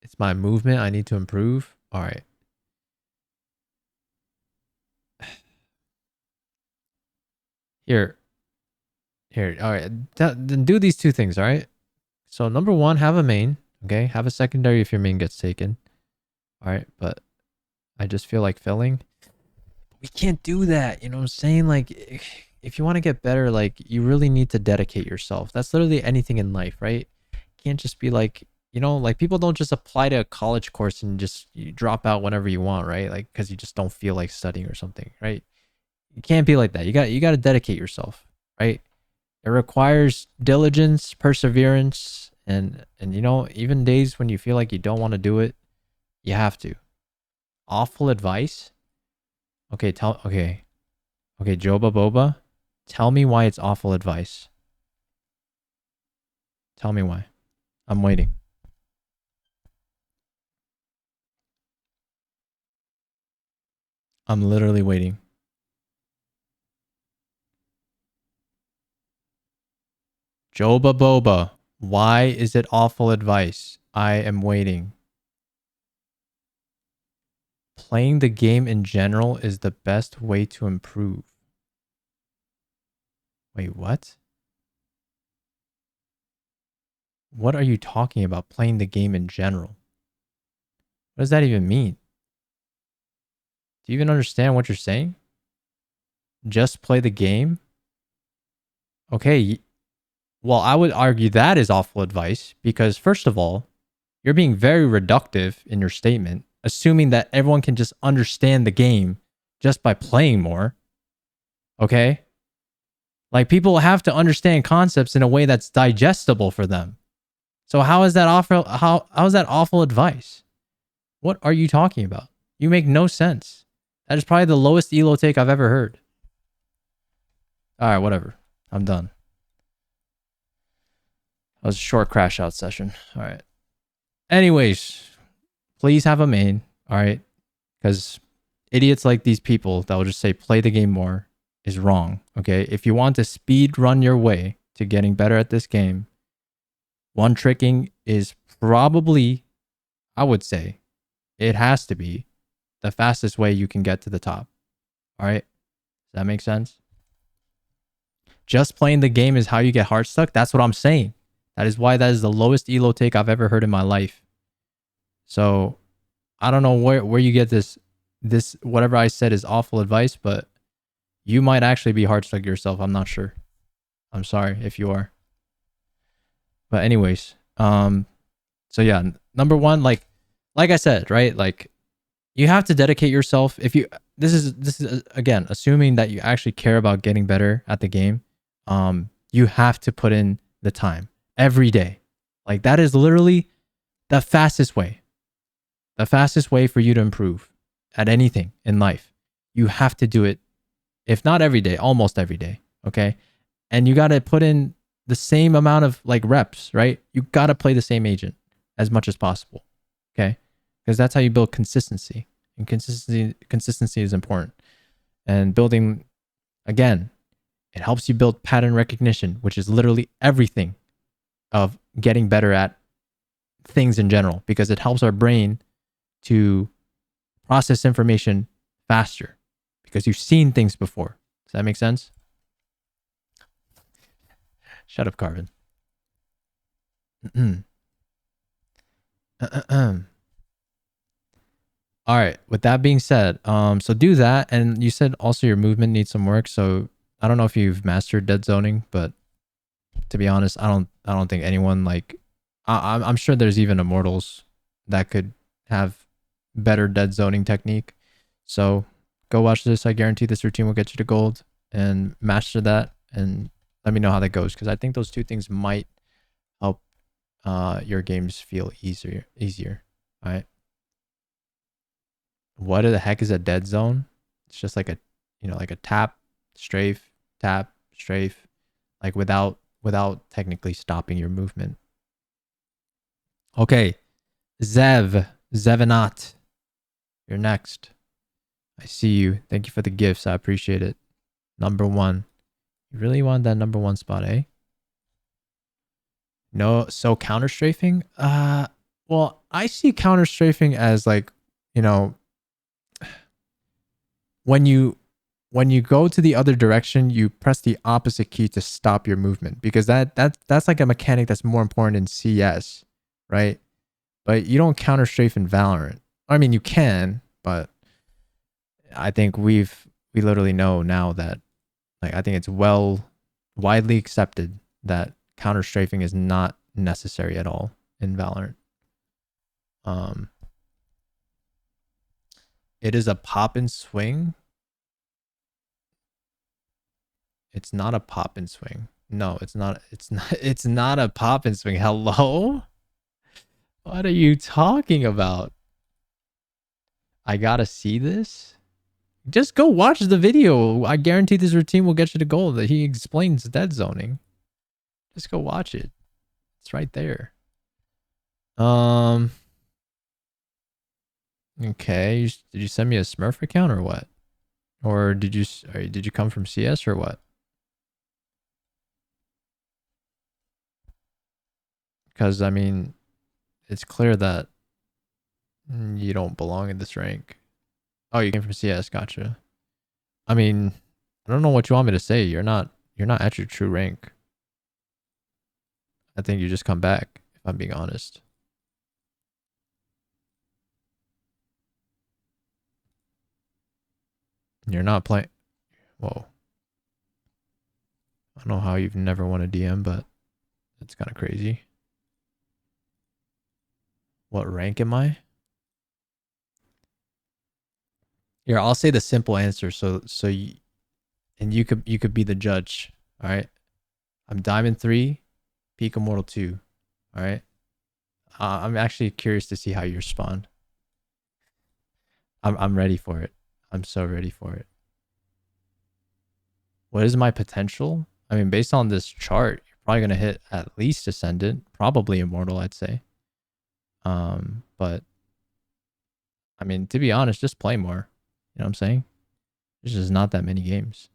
It's my movement I need to improve. All right. Here. All right. Then do these 2 things, all right? So number 1, have a main. Okay. Have a secondary if your main gets taken. All right. But I just feel like filling. We can't do that. You know what I'm saying? Like, if you want to get better, like, you really need to dedicate yourself. That's literally anything in life, right? You can't just be like, you know, like people don't just apply to a college course and just you drop out whenever you want, right? Like, because you just don't feel like studying or something, right? You can't be like that. You got to dedicate yourself, right? It requires diligence, perseverance, and you know, even days when you feel like you don't want to do it, you have to. Awful advice. Okay, okay, Joba Boba, tell me why it's awful advice. Tell me why. I'm waiting. I'm literally waiting. Joba Boba, why is it awful advice? I am waiting. Playing the game in general is the best way to improve. Wait, what? What are you talking about? Playing the game in general? What does that even mean? Do you even understand what you're saying? Just play the game? Okay. Well, I would argue that is awful advice because, first of all, you're being very reductive in your statement, assuming that everyone can just understand the game just by playing more. Okay? Like, people have to understand concepts in a way that's digestible for them. So how is that how is that awful advice? What are you talking about? You make no sense. That is probably the lowest elo take I've ever heard. All right, whatever. I'm done. That was a short crash out session. All right. Anyways, please have a main. All right. Because idiots like these people that will just say play the game more is wrong. Okay. If you want to speed run your way to getting better at this game, one tricking is probably, I would say, it has to be the fastest way you can get to the top. All right. Does that make sense? Just playing the game is how you get hard stuck. That's what I'm saying. That is why that is the lowest elo take I've ever heard in my life. So I don't know where you get this whatever I said is awful advice, but you might actually be hard stuck yourself. I'm not sure. I'm sorry if you are. But anyways, so yeah, number one, like I said, right? Like, you have to dedicate yourself. If you this is again assuming that you actually care about getting better at the game. You have to put in the time every day. Like, that is literally the fastest way. The fastest way for you to improve at anything in life. You have to do it, if not every day, almost every day. Okay. And you got to put in the same amount of like reps, right? You got to play the same agent as much as possible. Okay. Because that's how you build consistency. And consistency is important. And building, again, it helps you build pattern recognition, which is literally everything of getting better at things in general, because it helps our brain to process information faster because you've seen things before. Does that make sense? Shut up, Carvin. All right. With that being said, so do that, and you said also your movement needs some work. So I don't know if you've mastered dead zoning, but to be honest, I don't think anyone like I'm sure there's even immortals that could have better dead zoning technique. So go watch this. I guarantee this routine will get you to gold, and master that, and let me know how that goes, because I think those two things might help your games feel easier. All right. What the heck is a dead zone? It's just like a, like a tap, strafe, tap, strafe, like without technically stopping your movement. Okay. Zevanot. You're next. I see you. Thank you for the gifts. I appreciate it. Number one. You really want that number one spot, eh? No, so counter strafing? Well, I see counter strafing as like, when you go to the other direction, you press the opposite key to stop your movement, because that's like a mechanic that's more important in CS, right? But you don't counter strafe in Valorant. I mean, you can, but I think we literally know now that, like, I think it's widely accepted that counter strafing is not necessary at all in Valorant. It is a pop and swing. It's not a pop and swing. No, it's not. It's not a pop and swing. Hello? What are you talking about? I gotta see this. Just go watch the video. I guarantee this routine will get you to gold. That he explains dead zoning. Just go watch it. It's right there. Okay. Did you send me a Smurf account or what? Or did you come from CS or what? Because I mean, it's clear that you don't belong in this rank. Oh, you came from CS. Gotcha. I mean, I don't know what you want me to say. You're not at your true rank. I think you just come back, if I'm being honest. You're not playing. Whoa. I don't know how you've never won a DM, but it's kind of crazy. What rank am I? Here, I'll say the simple answer so you, and you could be the judge. All right. I'm Diamond 3, Peak Immortal 2. All right. I'm actually curious to see how you respond. I'm ready for it. I'm so ready for it. What is my potential? I mean, based on this chart, you're probably gonna hit at least Ascendant, probably Immortal, I'd say. But I mean, to be honest, just play more. You know what I'm saying? There's just not that many games.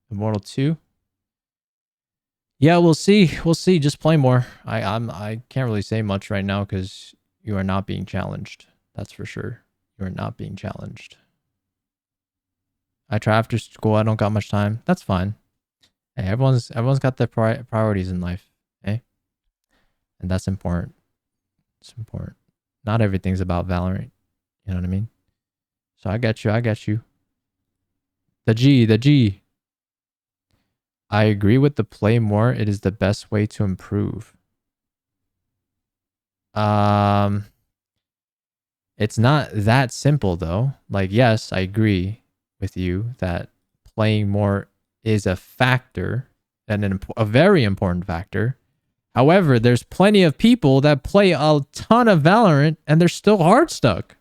Immortal 2. Yeah, we'll see. We'll see. Just play more. I can't really say much right now because you are not being challenged. That's for sure. You are not being challenged. I try after school. I don't got much time. That's fine. Hey, everyone's got their priorities in life. Okay, and that's important. It's important. Not everything's about Valorant. You know what I mean? So I get you. I get you. The G. I agree with the play more. It is the best way to improve. It's not that simple though. Like, yes, I agree with you that playing more is a factor and a very important factor. However, there's plenty of people that play a ton of Valorant and they're still hard stuck.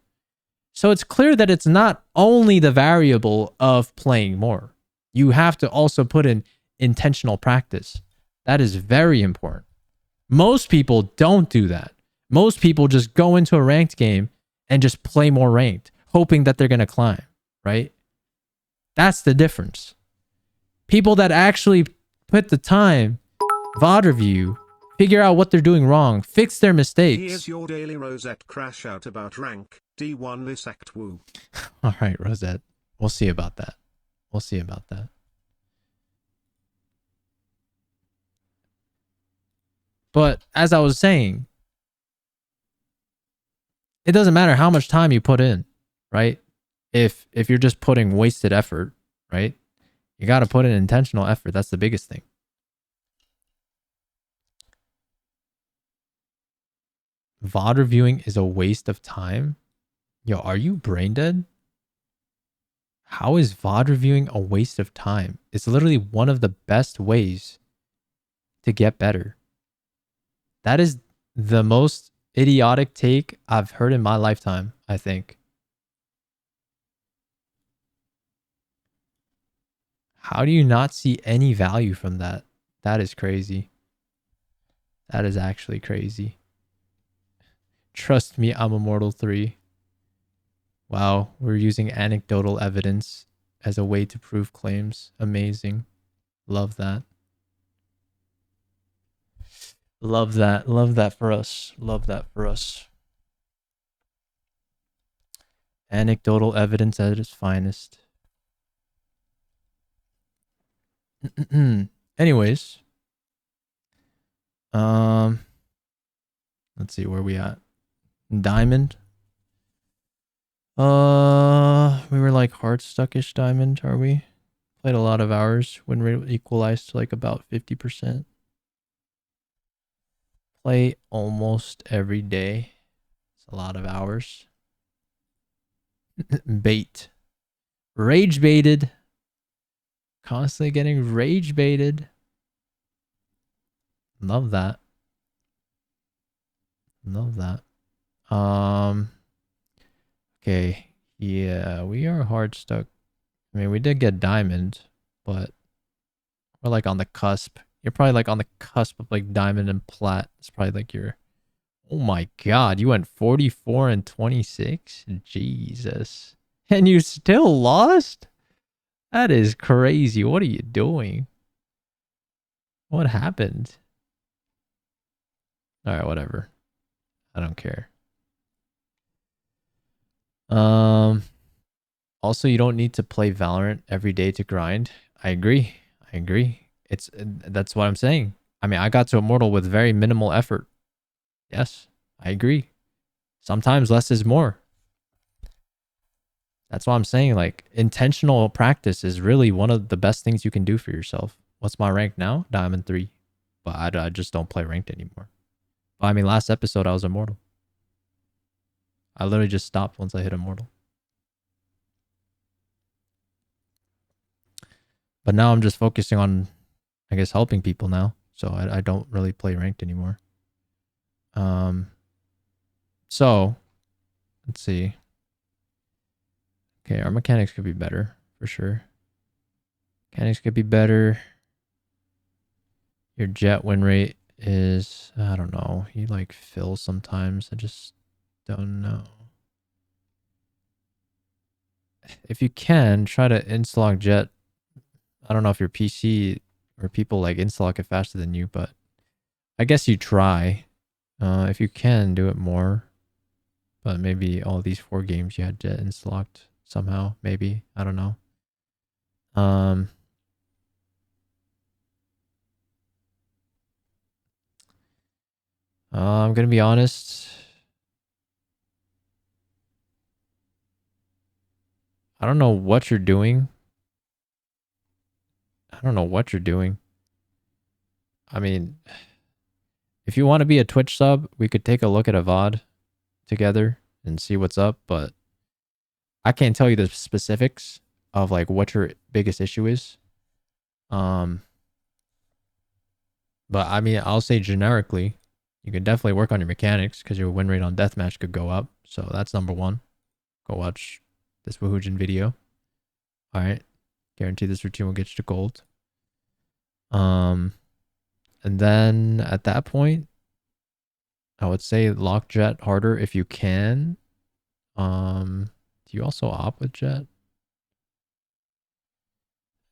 So it's clear that it's not only the variable of playing more. You have to also put in intentional practice. That is very important. Most people don't do that. Most people just go into a ranked game and just play more ranked, hoping that they're going to climb, right? That's the difference. People that actually put the time, VOD review, figure out what they're doing wrong, fix their mistakes. Here's your daily Rosette crash out about rank D1 this act woo. All right, Rosette. We'll see about that. We'll see about that. But as I was saying, it doesn't matter how much time you put in, right? If you're just putting wasted effort, right? You got to put in intentional effort. That's the biggest thing. VOD reviewing is a waste of time. Yo, are you brain dead? How is VOD reviewing a waste of time? It's literally one of the best ways to get better. That is the most idiotic take I've heard in my lifetime, I think. How do you not see any value from that? That is crazy. That is actually crazy. Trust me, I'm Immortal 3. Wow, we're using anecdotal evidence as a way to prove claims. Amazing. Love that. Love that. Love that for us. Love that for us. Anecdotal evidence at its finest. Anyways. Let's see where we at. Diamond. We were like hard stuckish diamond, are we? Played a lot of hours. Win rate equalized to like about 50%. Play almost every day. It's a lot of hours. Bait. Rage baited. Constantly getting rage baited. Love that. Love that. Okay. Yeah, we are hard stuck. I mean, we did get diamond, but we're like on the cusp. You're probably like on the cusp of like diamond and plat. It's probably like your... Oh my god, you went 44 and 26? Jesus. And you still lost? That is crazy. What are you doing? What happened? Alright, whatever. I don't care. Also, you don't need to play Valorant every day to grind. I agree. That's what I'm saying. I mean, I got to Immortal with very minimal effort. Yes, I agree. Sometimes less is more. That's why I'm saying like intentional practice is really one of the best things you can do for yourself. What's my rank now? Diamond 3. But I just don't play ranked anymore. But I mean, last episode I was immortal. I literally just stopped once I hit immortal. But now I'm just focusing on, I guess, helping people now. So I don't really play ranked anymore. So let's see. Okay, our mechanics could be better for sure. Mechanics could be better. Your jet win rate is, I don't know. He like fills sometimes. I just don't know. If you can, try to insta-lock jet. I don't know if your PC or people like insta-lock it faster than you, but I guess you try. If you can, do it more. But maybe all these 4 games you had jet insta-locked somehow. Maybe. I don't know. I'm gonna be honest. I don't know what you're doing. I don't know what you're doing. I mean, if you want to be a Twitch sub, we could take a look at a VOD together and see what's up, but I can't tell you the specifics of like what your biggest issue is. But I mean, I'll say generically, you can definitely work on your mechanics because your win rate on deathmatch could go up. So that's number 1. Go watch this Woohoojin video. All right. Guarantee this routine will get you to gold. And then at that point, I would say lock jet harder if you can. Do you also op with jet?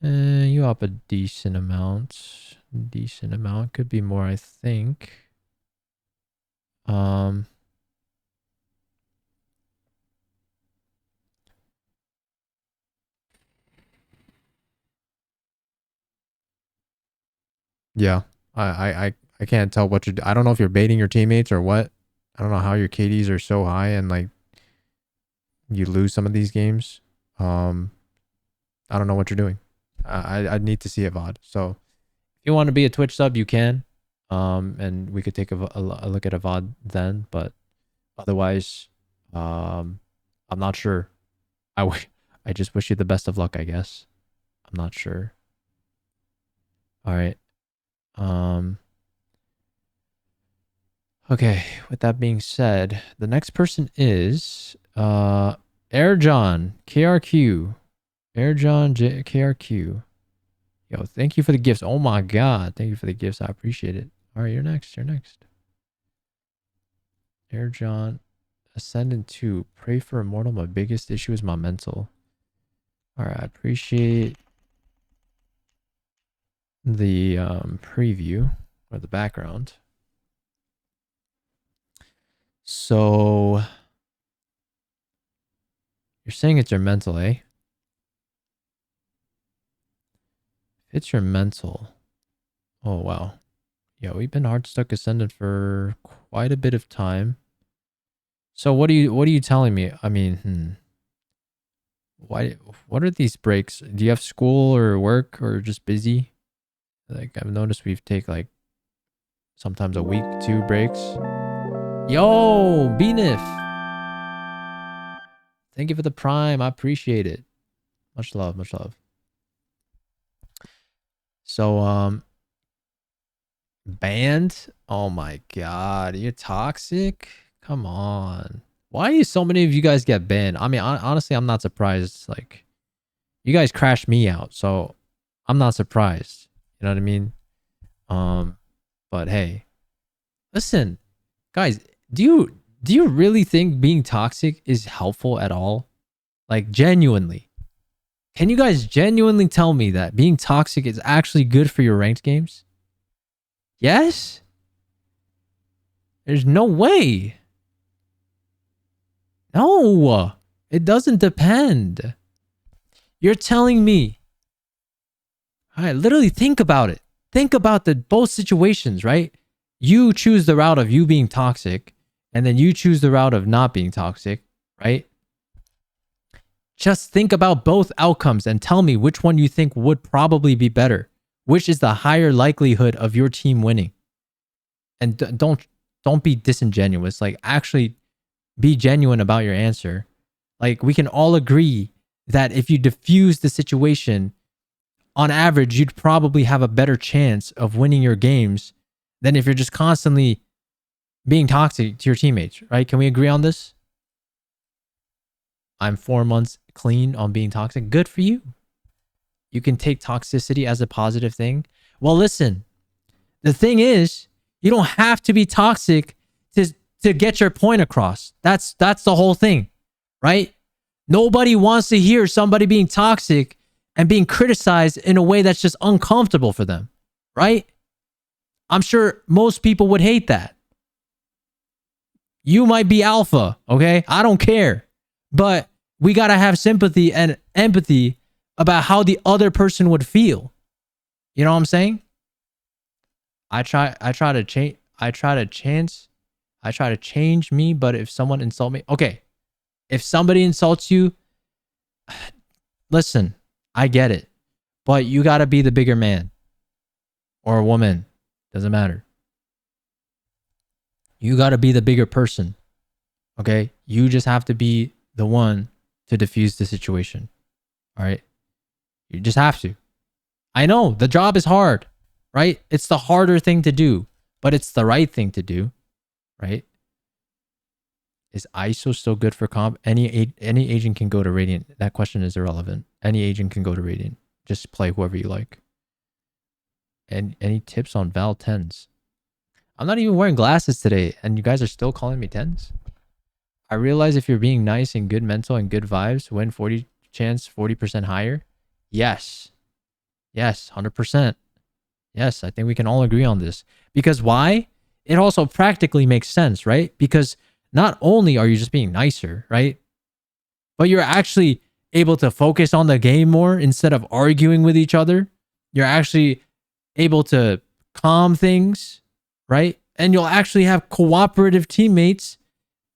You op a decent amount. Decent amount. Could be more, I think. Yeah. I can't tell what I don't know if you're baiting your teammates or what. I don't know how your KDs are so high and like you lose some of these games. I don't know what you're doing. I need to see a VOD. So if you want to be a Twitch sub, you can. And we could take a look at a VOD then, but otherwise, I'm not sure. I just wish you the best of luck, I guess. I'm not sure. All right. Okay, with that being said, the next person is Airjohn KRQ. Airjohn KRQ. Yo, thank you for the gifts. Oh my god, thank you for the gifts. I appreciate it. All right, you're next. You're next. Airjohn Ascendant 2. Pray for immortal. My biggest issue is my mental. All right, I appreciate the preview or the background. So you're saying it's your mental, eh? If it's your mental. Oh wow. Yeah, we've been hard stuck ascendant for quite a bit of time. So what are you telling me? I mean, what are these breaks? Do you have school or work or just busy? Like I've noticed we've take like sometimes a week, 2 breaks. Yo, Benif. Thank you for the prime. I appreciate it. Much love, much love. So banned? Oh my god, you're toxic? Come on. Why do so many of you guys get banned? I mean, honestly, I'm not surprised. Like, you guys crashed me out, so I'm not surprised. You know what I mean? But hey, listen, guys, do you really think being toxic is helpful at all? Like, genuinely. Can you guys genuinely tell me that being toxic is actually good for your ranked games? Yes? There's no way. No, it doesn't depend. You're telling me. All right, literally think about it. Think about both situations, right? You choose the route of you being toxic, and then you choose the route of not being toxic, right? Just think about both outcomes and tell me which one you think would probably be better. Which is the higher likelihood of your team winning? And don't be disingenuous. Like, actually be genuine about your answer. Like, we can all agree that if you diffuse the situation, on average, you'd probably have a better chance of winning your games than if you're just constantly being toxic to your teammates, right? Can we agree on this? I'm 4 months clean on being toxic. Good for you. You can take toxicity as a positive thing. Well, listen, the thing is, you don't have to be toxic to get your point across. That's the whole thing, right? Nobody wants to hear somebody being toxic and being criticized in a way that's just uncomfortable for them, right? I'm sure most people would hate that. You might be alpha, okay? I don't care. But we got to have sympathy and empathy about how the other person would feel. You know what I'm saying? I try to change me, but if someone insults me, okay. If somebody insults you, listen, I get it. But you got to be the bigger man or a woman. Doesn't matter. You got to be the bigger person. Okay? You just have to be the one to diffuse the situation. All right? You just have to. I know the job is hard, right? It's the harder thing to do, but it's the right thing to do, right? Is ISO still good for comp? Any agent can go to Radiant. That question is irrelevant. Any agent can go to Radiant. Just play whoever you like. And any tips on Val 10s? I'm not even wearing glasses today, and you guys are still calling me 10s? I realize if you're being nice and good mental and good vibes, win 40 chance 40% higher. Yes. Yes, 100%. Yes, I think we can all agree on this. Because why? It also practically makes sense, right? Because not only are you just being nicer, right? But you're actually able to focus on the game more instead of arguing with each other. You're actually able to calm things, right? And you'll actually have cooperative teammates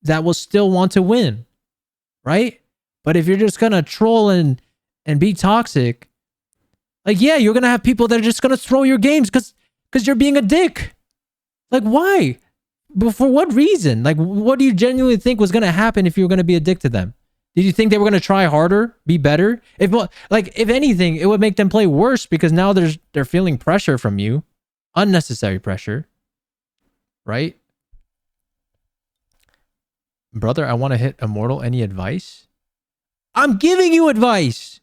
that will still want to win, right? But if you're just going to troll and be toxic, like, yeah, you're going to have people that are just going to throw your games because you're being a dick. Like, why? But for what reason? Like, what do you genuinely think was going to happen if you were going to be a dick to them? Did you think they were going to try harder, be better? If anything, it would make them play worse because now they're feeling pressure from you, unnecessary pressure, right? Brother, I want to hit Immortal. Any advice? I'm giving you advice.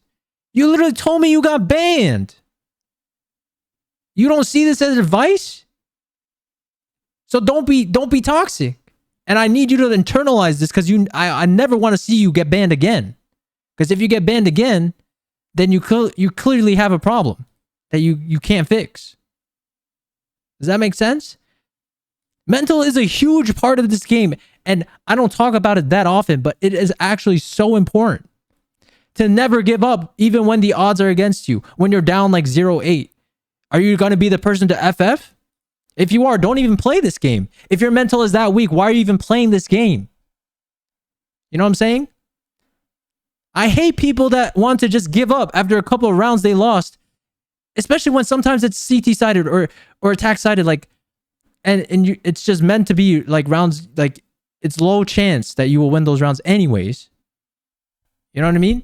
You literally told me you got banned. You don't see this as advice? So don't be toxic. And I need you to internalize this because I never want to see you get banned again. Because if you get banned again, then you clearly have a problem that you can't fix. Does that make sense? Mental is a huge part of this game. And I don't talk about it that often, but it is actually so important to never give up, even when the odds are against you. When you're down like 0-8, are you going to be the person to FF? If you are, don't even play this game. If your mental is that weak, why are you even playing this game? You know what I'm saying? I hate people that want to just give up after a couple of rounds they lost, especially when sometimes it's CT sided or attack sided, like, and it's just meant to be like rounds, like it's low chance that you will win those rounds anyways. You know what I mean?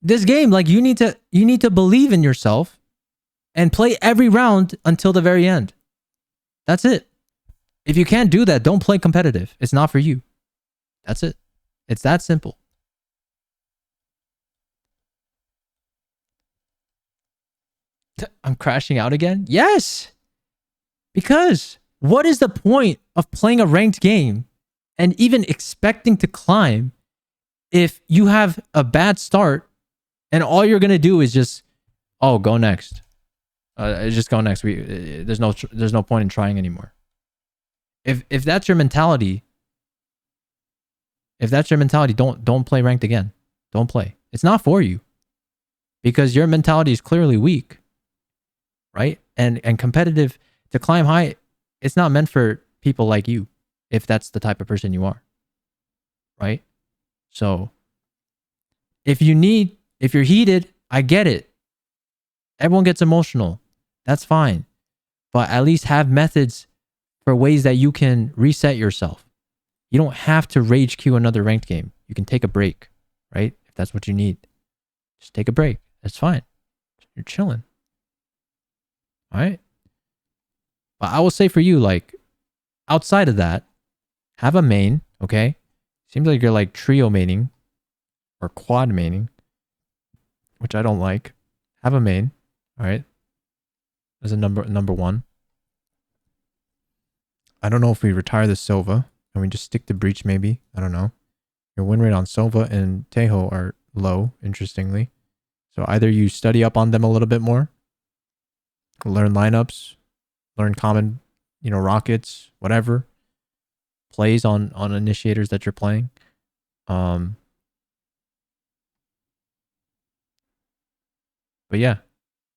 This game, like, you need to believe in yourself and play every round until the very end. That's it. If you can't do that, don't play competitive. It's not for you. That's it. It's that simple. I'm crashing out again? Yes! Because what is the point of playing a ranked game and even expecting to climb if you have a bad start and all you're going to do is just, oh, go next. Just go next. There's no point in trying anymore. If that's your mentality, don't play ranked again. Don't play. It's not for you because your mentality is clearly weak, right? And competitive to climb high, it's not meant for people like you if that's the type of person you are. right? So if you're heated, I get it. Everyone gets emotional. That's fine. But at least have methods for ways that you can reset yourself. You don't have to rage queue another ranked game. You can take a break, right? If that's what you need. Just take a break. That's fine. You're chilling. All right? But I will say for you, like, outside of that, have a main, okay? Seems like you're like trio maining or quad maining, which I don't like. Have a main, all right? As a number one. I don't know if we retire the Sova and we just stick to Breach maybe. I don't know. Your win rate on Sova and Tejo are low, interestingly. So either you study up on them a little bit more, learn lineups, learn common, rockets, whatever. Plays on initiators that you're playing. But yeah,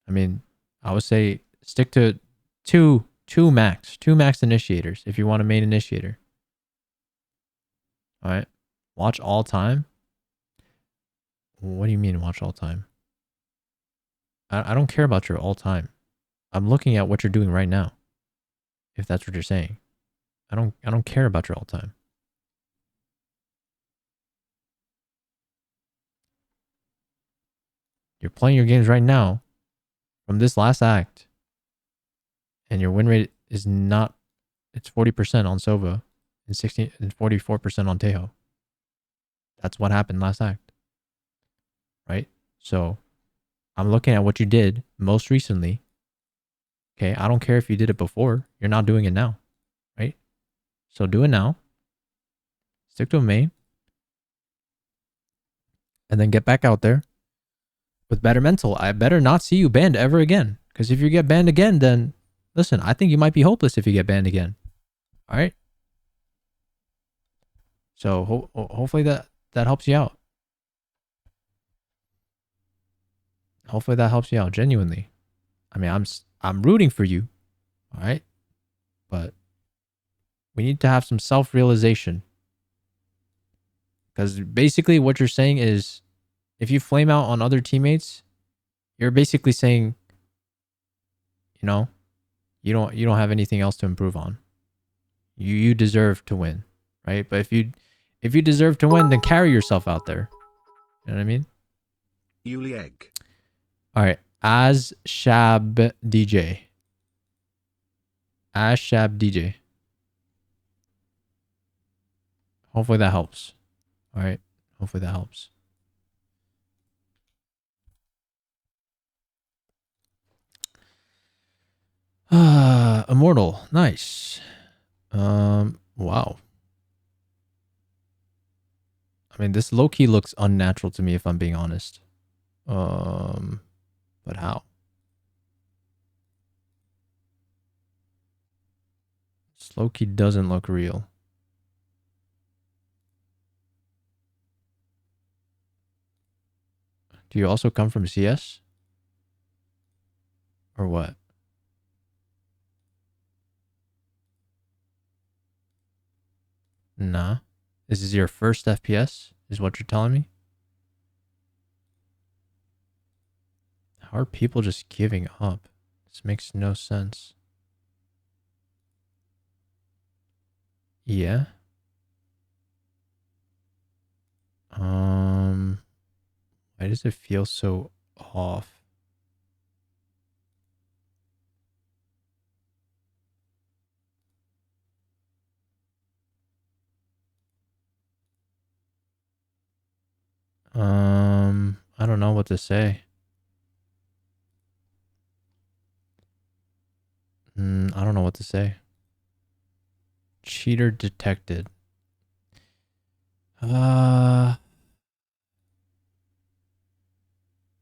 I mean, I would say stick to two max initiators if you want a main initiator. All right. Watch all time. What do you mean watch all time? I don't care about your all time. I'm looking at what you're doing right now. If that's what you're saying. I don't care about your all time. You're playing your games right now from this last act. And your win rate is not, it's 40% on Sova and 44% on Tejo. That's what happened last act. Right? So I'm looking at what you did most recently. Okay, I don't care if you did it before. You're not doing it now. Right? So do it now. Stick to a main. And then get back out there with better mental. I better not see you banned ever again. Because if you get banned again, then listen, I think you might be hopeless if you get banned again. All right? So hopefully that helps you out. Hopefully that helps you out genuinely. I mean, I'm rooting for you. All right? But we need to have some self-realization. Because basically what you're saying is if you flame out on other teammates, you're basically saying, you don't have anything else to improve on. You deserve to win, right? But if you deserve to win, then carry yourself out there. You know what I mean? Yoolee egg. All right. As Shab DJ. As Shab DJ. Hopefully that helps. All right. Hopefully that helps. Immortal. Nice. Wow. I mean, this low-key looks unnatural to me if I'm being honest. But how? This low-key doesn't look real. Do you also come from CS? Or what? Nah. This is your first FPS, is what you're telling me? How are people just giving up? This makes no sense. Yeah. Why does it feel so off? I don't know what to say. I don't know what to say. Cheater detected.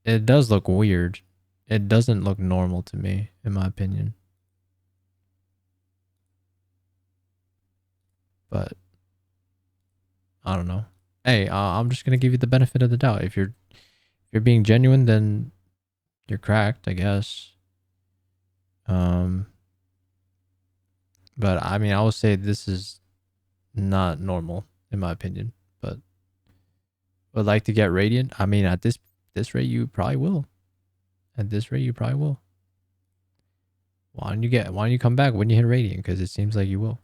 It does look weird. It doesn't look normal to me, in my opinion. But I don't know. Hey, I'm just gonna give you the benefit of the doubt. If you're being genuine, then you're cracked, I guess. But I mean, I would say this is not normal, in my opinion. But would like to get Radiant, I mean, at this rate, you probably will. At this rate, you probably will. Why don't you come back when you hit Radiant? Because it seems like you will.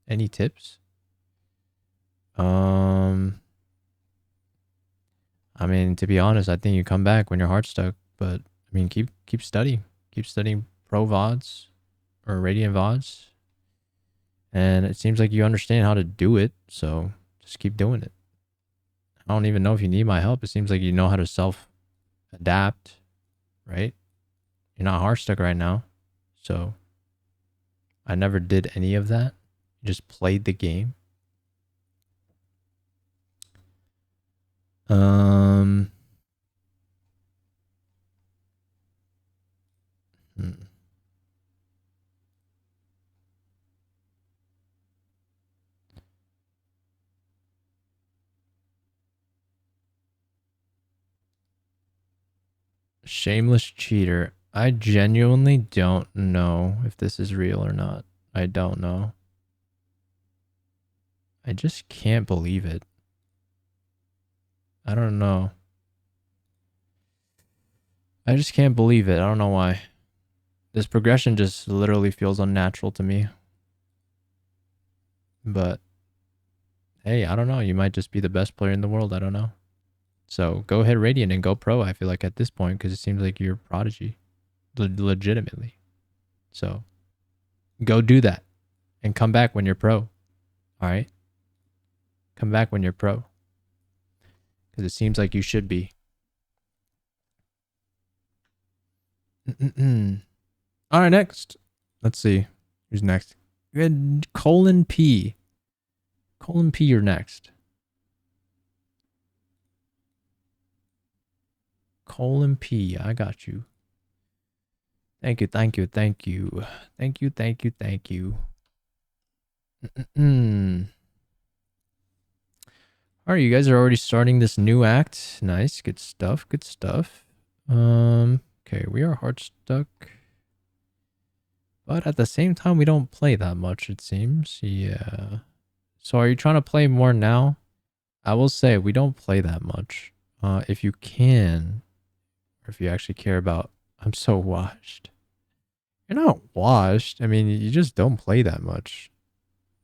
Any tips? I mean, to be honest, I think you come back when your heart's stuck. But I mean, keep studying. Keep studying pro VODs or Radiant VODs. And it seems like you understand how to do it, so just keep doing it. I don't even know if you need my help. It seems like you know how to self-adapt, right? You're not heart stuck right now. So I never did any of that. You just played the game. Hmm. Shameless cheater. I genuinely don't know if this is real or not. I don't know. I just can't believe it. I don't know. I just can't believe it. I don't know why. This progression just literally feels unnatural to me. But hey, I don't know. You might just be the best player in the world. I don't know. So go hit Radiant and go pro, I feel like, at this point, because it seems like you're a prodigy. Legitimately. So go do that and come back when you're pro. All right? Come back when you're pro. Because it seems like you should be. All right, next. Let's see. Who's next? Good. Colon P. Colon P, you're next. Colon P, I got you. Thank you, thank you, thank you. Thank you, thank you, thank you. All right, you guys are already starting this new act. Nice, good stuff, good stuff. Okay, we are heart stuck. But at the same time, we don't play that much, it seems. Yeah. So are you trying to play more now? I will say we don't play that much. If you can, or if you actually care about, I'm so washed. You're not washed. I mean, you just don't play that much.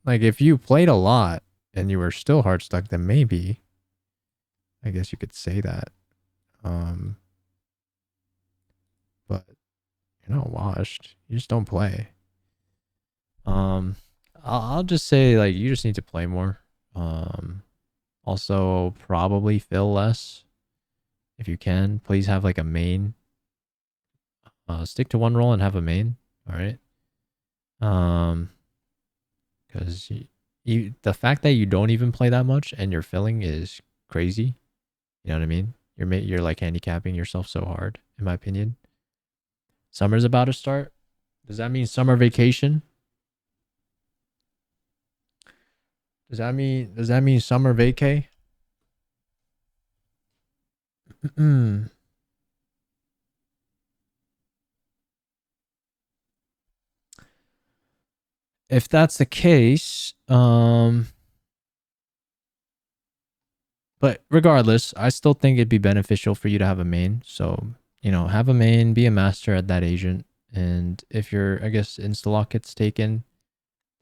Like, if you played a lot and you were still heart stuck, then maybe, I guess you could say that. But you're not washed. You just don't play. I'll just say, like, you just need to play more. Also probably fill less if you can. Please have like a main. Stick to one role and have a main. All right. Because the fact that you don't even play that much and you're filling is crazy. You know what I mean? You're like handicapping yourself so hard, in my opinion. Summer's about to start. Does that mean summer vacation? Does that mean summer vacay? If that's the case, but regardless, I still think it'd be beneficial for you to have a main. So, you know, have a main, be a master at that agent. And if your, I guess, insta-lock gets taken,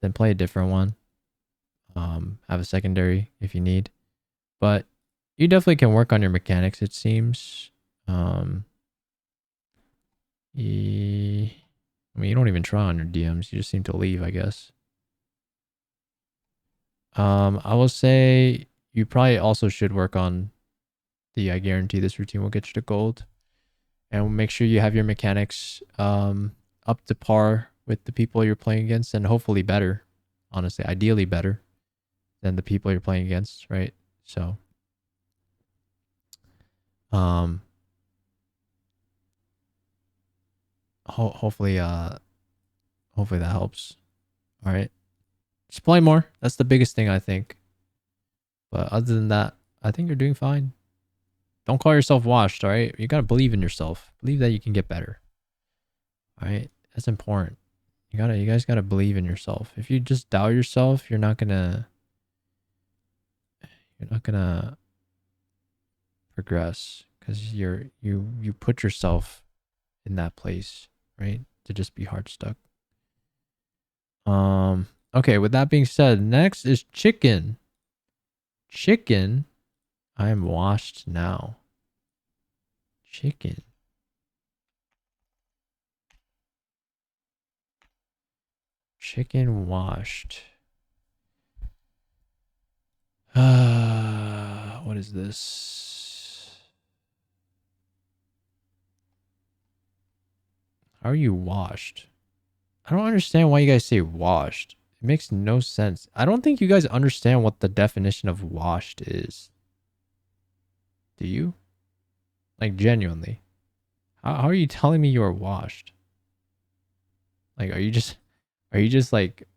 then play a different one. Have a secondary if you need. But you definitely can work on your mechanics, it seems. I mean, you don't even try on your DMs. You just seem to leave, I guess. I will say you probably also should work on the I guarantee this routine will get you to gold. And make sure you have your mechanics up to par with the people you're playing against, and hopefully better. Honestly, ideally better than the people you're playing against, right? So hopefully that helps. All right, just play more. That's the biggest thing, I think. But other than that, I think you're doing fine. Don't call yourself washed, all right? You got to believe in yourself. Believe that you can get better. All right? That's important. You guys got to believe in yourself. If you just doubt yourself, you're not going to You're not gonna progress because you put yourself in that place, right? To just be hard stuck. Okay, with that being said, next is chicken. Chicken, I'm washed now. Chicken. Chicken washed. What is this? How are you washed? I don't understand why you guys say washed. It makes no sense. I don't think you guys understand what the definition of washed is. Do you? Like, genuinely. How are you telling me you're washed? Like, are you just like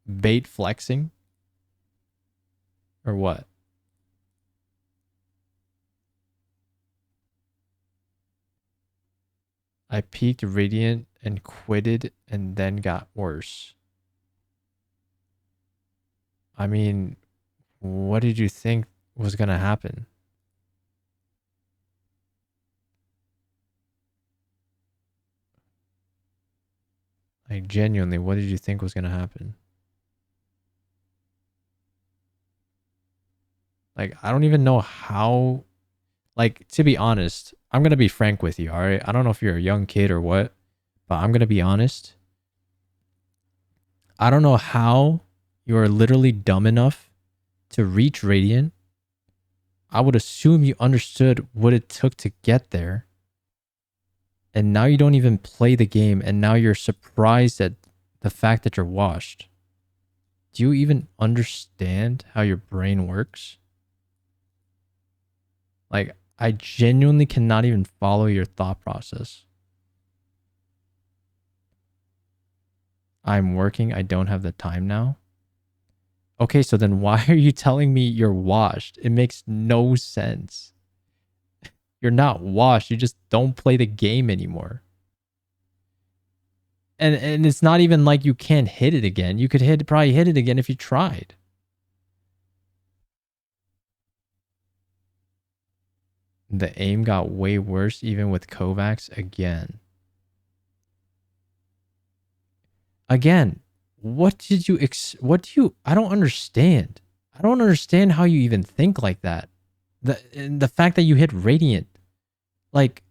bait flexing? Or what? I peaked radiant and quitted and then got worse. I mean, what did you think was gonna happen? Like, genuinely, what did you think was gonna happen? Like, I don't even know how. Like, to be honest, I'm gonna be frank with you, all right? I don't know if you're a young kid or what, but I'm gonna be honest. I don't know how you are literally dumb enough to reach Radiant. I would assume you understood what it took to get there. And now you don't even play the game, and now you're surprised at the fact that you're washed. Do you even understand how your brain works? Like, I genuinely cannot even follow your thought process. I'm working. I don't have the time now. Okay, so then why are you telling me you're washed? It makes no sense. You're not washed. You just don't play the game anymore. And it's not even like you can't hit it again. You could probably hit it again if you tried. The aim got way worse even with Kovacs again. Again, what do you I don't understand. I don't understand how you even think like that. The fact that you hit Radiant. Like,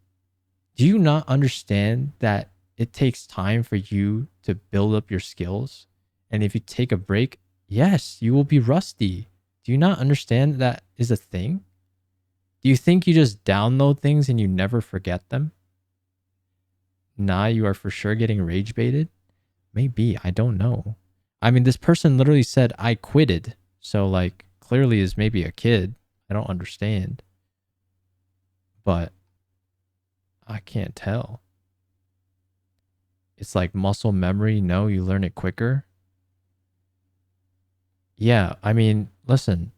do you not understand that it takes time for you to build up your skills? And if you take a break, yes, you will be rusty. Do you not understand that is a thing? Do you think you just download things and you never forget them? Nah, you are for sure getting rage baited. Maybe, I don't know. I mean, this person literally said, I quitted. So, like, clearly is maybe a kid. I don't understand. But I can't tell. It's like muscle memory. No, you learn it quicker. Yeah, I mean, listen.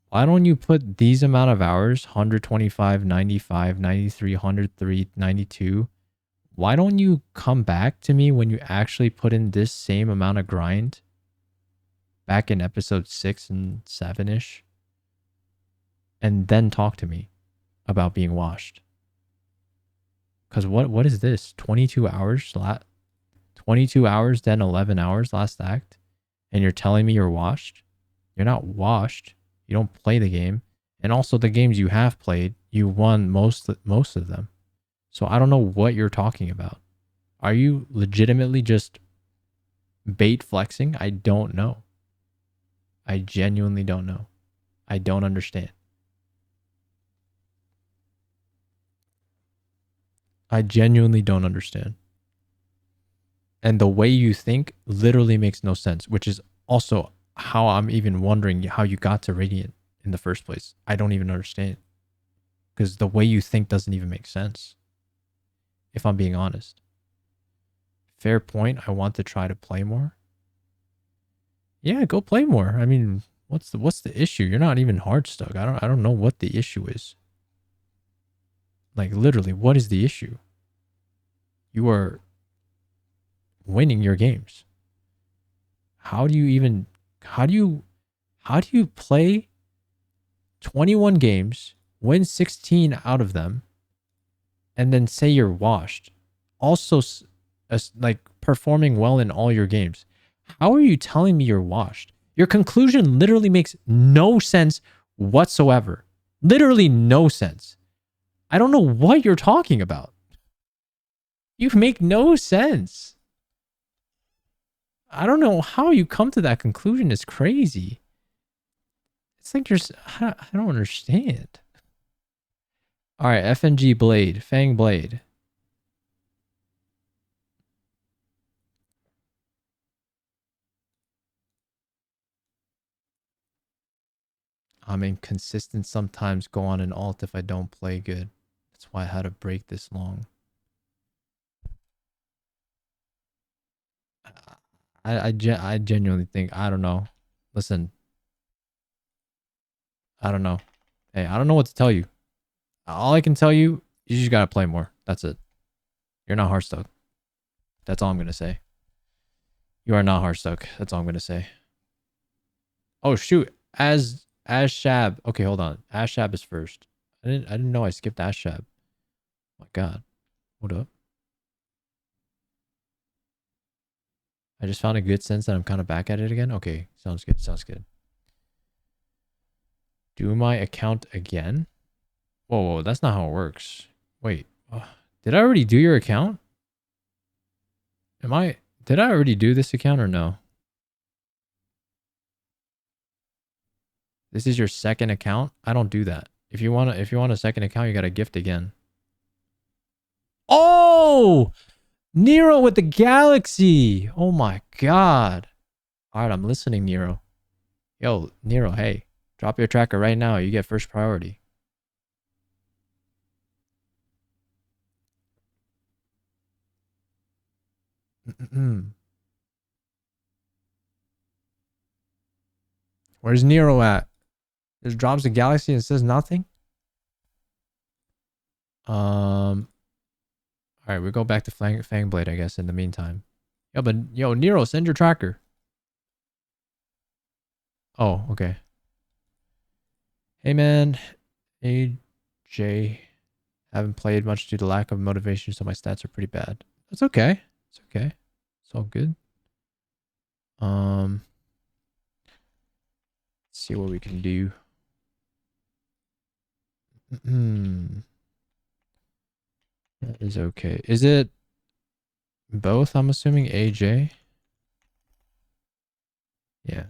Why don't you put these amount of hours, 125, 95, 93, 103, 92. Why don't you come back to me when you actually put in this same amount of grind back in episode 6 and 7-ish? And then talk to me about being washed. Because what is this? 22 hours? 22 hours, then 11 hours last act? And you're telling me you're washed? You're not washed. You don't play the game. And also the games you have played, you won most of them. So I don't know what you're talking about. Are you legitimately just bait flexing? I don't know. I genuinely don't know. I don't understand. I genuinely don't understand. And the way you think literally makes no sense, which is also how I'm even wondering how you got to Radiant in the first place. I don't even understand. Because the way you think doesn't even make sense. If I'm being honest. Fair point. I want to try to play more. Yeah, go play more. I mean, what's the issue? You're not even hard stuck. I don't know what the issue is. Like, literally, what is the issue? You are winning your games. How do you How do you play 21 games, win 16 out of them, and then say you're washed? Also, like performing well in all your games. How are you telling me you're washed? Your conclusion literally makes no sense whatsoever. Literally no sense. I don't know what you're talking about. You make no sense. I don't know how you come to that conclusion. It's crazy. It's like I don't understand. All right, FNG Blade, Fang Blade. I'm inconsistent sometimes, go on an alt if I don't play good. That's why I had to break this long. I genuinely think, I don't know. Listen. I don't know. Hey, I don't know what to tell you. All I can tell you, you just gotta play more. That's it. You're not hard stuck. That's all I'm gonna say. You are not hard stuck. That's all I'm gonna say. Oh shoot. As Shab. Okay, hold on. Shab is first. I didn't know I skipped Shab. Oh my god. What up? I just found a good sense that I'm kind of back at it again. Okay, sounds good. Sounds good. Do my account again? Whoa, that's not how it works. Wait, did I already do your account? Did I already do this account or no? This is your second account? I don't do that. If you want a second account, you got to gift again. Oh! Nero with the galaxy. Oh my god. All right, I'm listening, Nero. Yo, Nero, hey. Drop your tracker right now. You get first priority. Where's Nero at? Just drops the galaxy and says nothing? All right, we go back to Fangblade, I guess, in the meantime. Yo, Nero, send your tracker. Oh, okay. Hey, man. AJ. Haven't played much due to lack of motivation, so my stats are pretty bad. That's okay. It's okay. It's all good. Let's see what we can do. That is okay. Is it both? I'm assuming AJ. Yeah.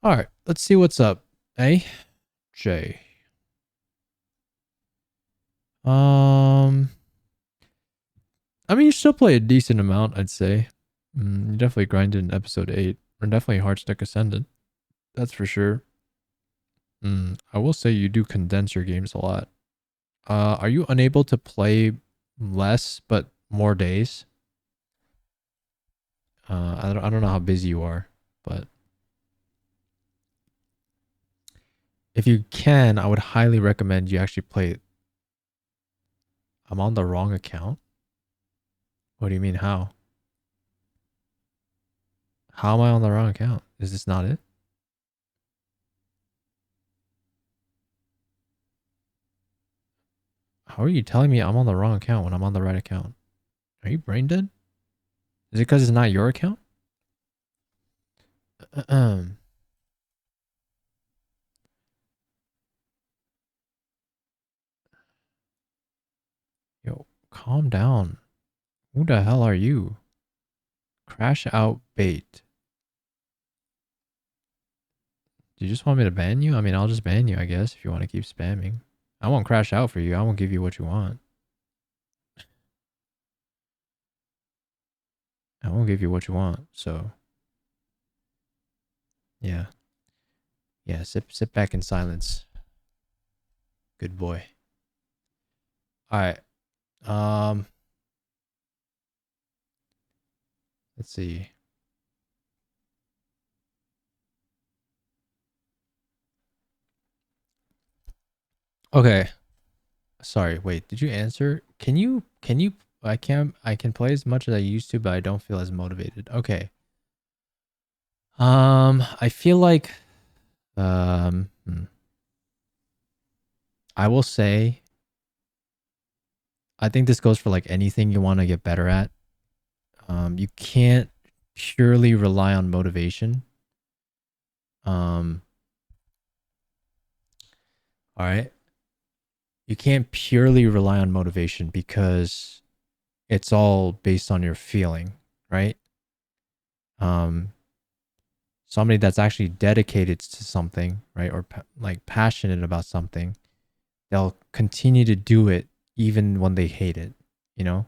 All right. Let's see what's up. AJ. I mean, you still play a decent amount, I'd say. You definitely grinded in episode 8. Or definitely Hardstick Ascendant. That's for sure. I will say you do condense your games a lot. Are you unable to play less but more days? I don't know how busy you are, but if you can, I would highly recommend you actually play. I'm on the wrong account. What do you mean how? How am I on the wrong account? Is this not it? How are you telling me I'm on the wrong account when I'm on the right account? Are you brain dead? Is it because it's not your account? Yo, calm down. Who the hell are you? Crash out bait. Do you just want me to ban you? I mean, I'll just ban you, I guess, if you want to keep spamming. I won't crash out for you. I won't give you what you want. I won't give you what you want, so yeah. Yeah, sit back in silence. Good boy. Alright. Let's see. Okay. Sorry, wait, did you answer? Can you I can play as much as I used to, but I don't feel as motivated. Okay. I feel like I will say, I think this goes for like anything you want to get better at. You can't purely rely on motivation. All right. You can't purely rely on motivation because it's all based on your feeling, right? Somebody that's actually dedicated to something, right, or like passionate about something, they'll continue to do it even when they hate it, you know?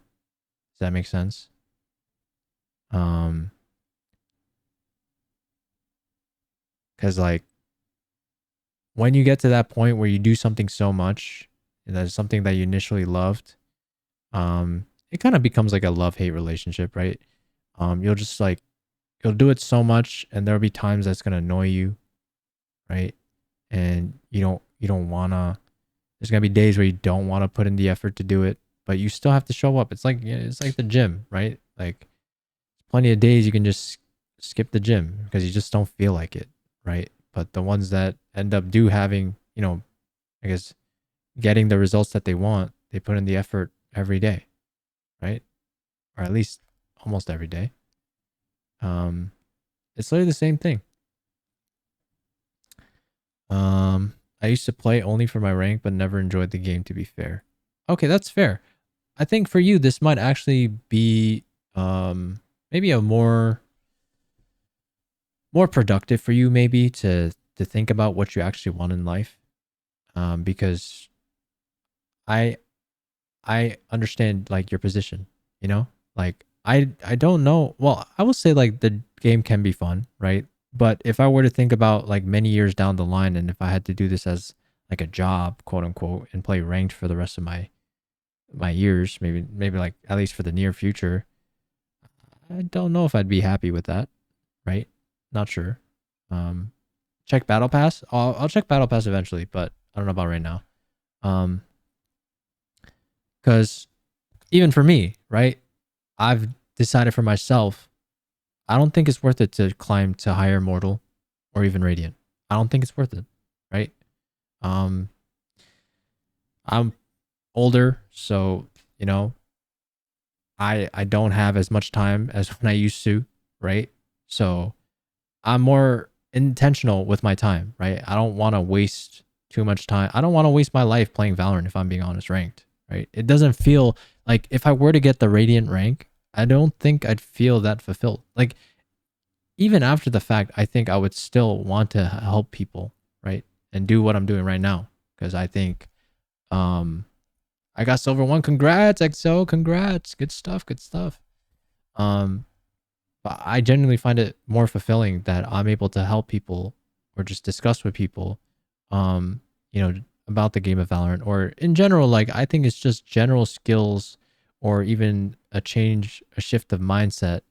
Does that make sense? Because like when you get to that point where you do something so much and that's something that you initially loved, it kind of becomes like a love-hate relationship, right? You'll just like, you'll do it so much and there'll be times that's going to annoy you, right? And you don't want to, there's going to be days where you don't want to put in the effort to do it, but you still have to show up. It's like the gym, right? Like plenty of days you can just skip the gym because you just don't feel like it, right? But the ones that end up having, I guess, getting the results that they want, they put in the effort every day, right? Or at least almost every day. It's literally the same thing. I used to play only for my rank, but never enjoyed the game, to be fair. Okay, that's fair. I think for you, this might actually be maybe a more productive for you, maybe to think about what you actually want in life. Because I understand like your position, like I don't know. Well, I will say like the game can be fun, right? But if I were to think about like many years down the line, and if I had to do this as like a job, quote unquote, and play ranked for the rest of my years, maybe like at least for the near future, I don't know if I'd be happy with that, right? Not sure. Check Battle Pass. I'll check Battle Pass eventually, but I don't know about right now. Because even for me, right? I've decided for myself, I don't think it's worth it to climb to higher mortal or even radiant. I don't think it's worth it, right? I'm older, so I don't have as much time as when I used to, right? So I'm more intentional with my time, right? I don't want to waste too much time. I don't want to waste my life playing Valorant, if I'm being honest, ranked, right? It doesn't feel like, if I were to get the radiant rank, I don't think I'd feel that fulfilled. Like even after the fact, I think I would still want to help people, right? And do what I'm doing right now, because I think I got silver 1. Congrats, XO. Congrats. Good stuff. Good stuff. But I genuinely find it more fulfilling that I'm able to help people or just discuss with people, about the game of Valorant, or in general. Like, I think it's just general skills or even a shift of mindset,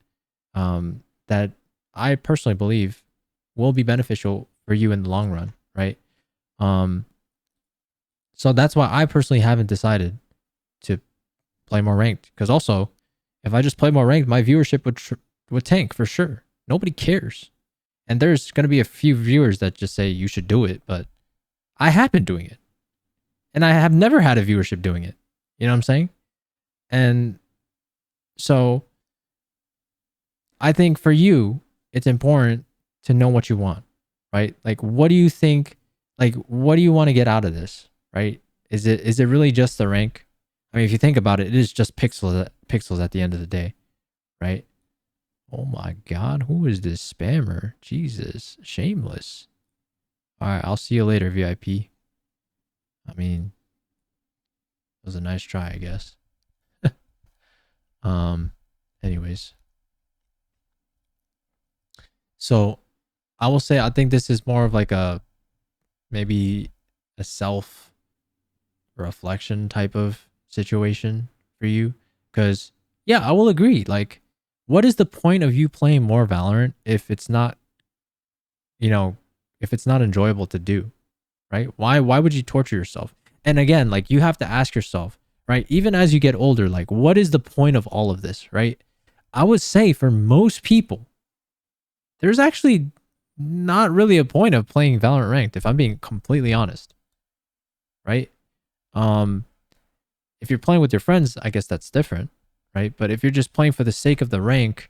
that I personally believe will be beneficial for you in the long run, right? So that's why I personally haven't decided to play more ranked. Because also, if I just play more ranked, my viewership would tank for sure. Nobody cares. And there's going to be a few viewers that just say you should do it, but I have been doing it. And I have never had a viewership doing it. You know what I'm saying? And so I think for you, it's important to know what you want, right? Like, what do you think? Like, what do you want to get out of this, right? Is it really just the rank? I mean, if you think about it, it is just pixels at the end of the day, right? Oh my God, who is this spammer? Jesus, shameless. All right, I'll see you later, VIP. I mean, it was a nice try, I guess. Anyways. So I will say, I think this is more of like maybe a self reflection type of situation for you. Because yeah, I will agree. Like, what is the point of you playing more Valorant if it's not, if it's not enjoyable to do, right? Why would you torture yourself? And again, like, you have to ask yourself, right? Even as you get older, like, what is the point of all of this, right? I would say for most people, there's actually not really a point of playing Valorant ranked, if I'm being completely honest. Right? If you're playing with your friends, I guess that's different, right? But if you're just playing for the sake of the rank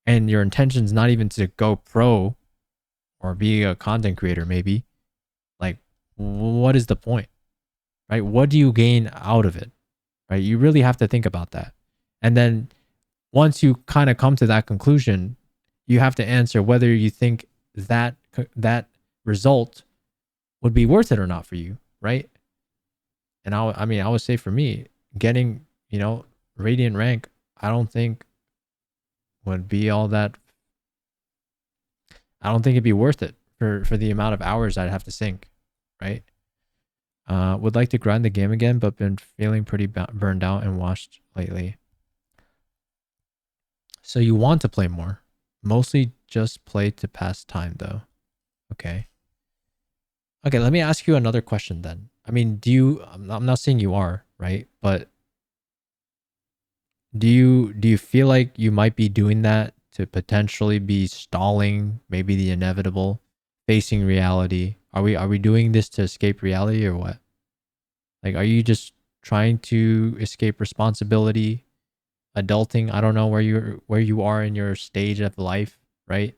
and your intention's not even to go pro or be a content creator, maybe, like, what is the point, right? What do you gain out of it, right? You really have to think about that. And then once you kind of come to that conclusion, you have to answer whether you think that result would be worth it or not for you, right? And I mean, I would say for me, getting, Radiant rank, I don't think would be all that. I don't think it'd be worth it for the amount of hours I'd have to sink, right? Would like to grind the game again, but been feeling pretty burned out and washed lately. So you want to play more. Mostly just play to pass time though. Okay. Okay, let me ask you another question then. I mean, I'm not saying you are, right? But do you feel like you might be doing that to potentially be stalling maybe the inevitable, facing reality? Are we doing this to escape reality or what? Like, are you just trying to escape responsibility, adulting? I don't know where you are in your stage of life, right?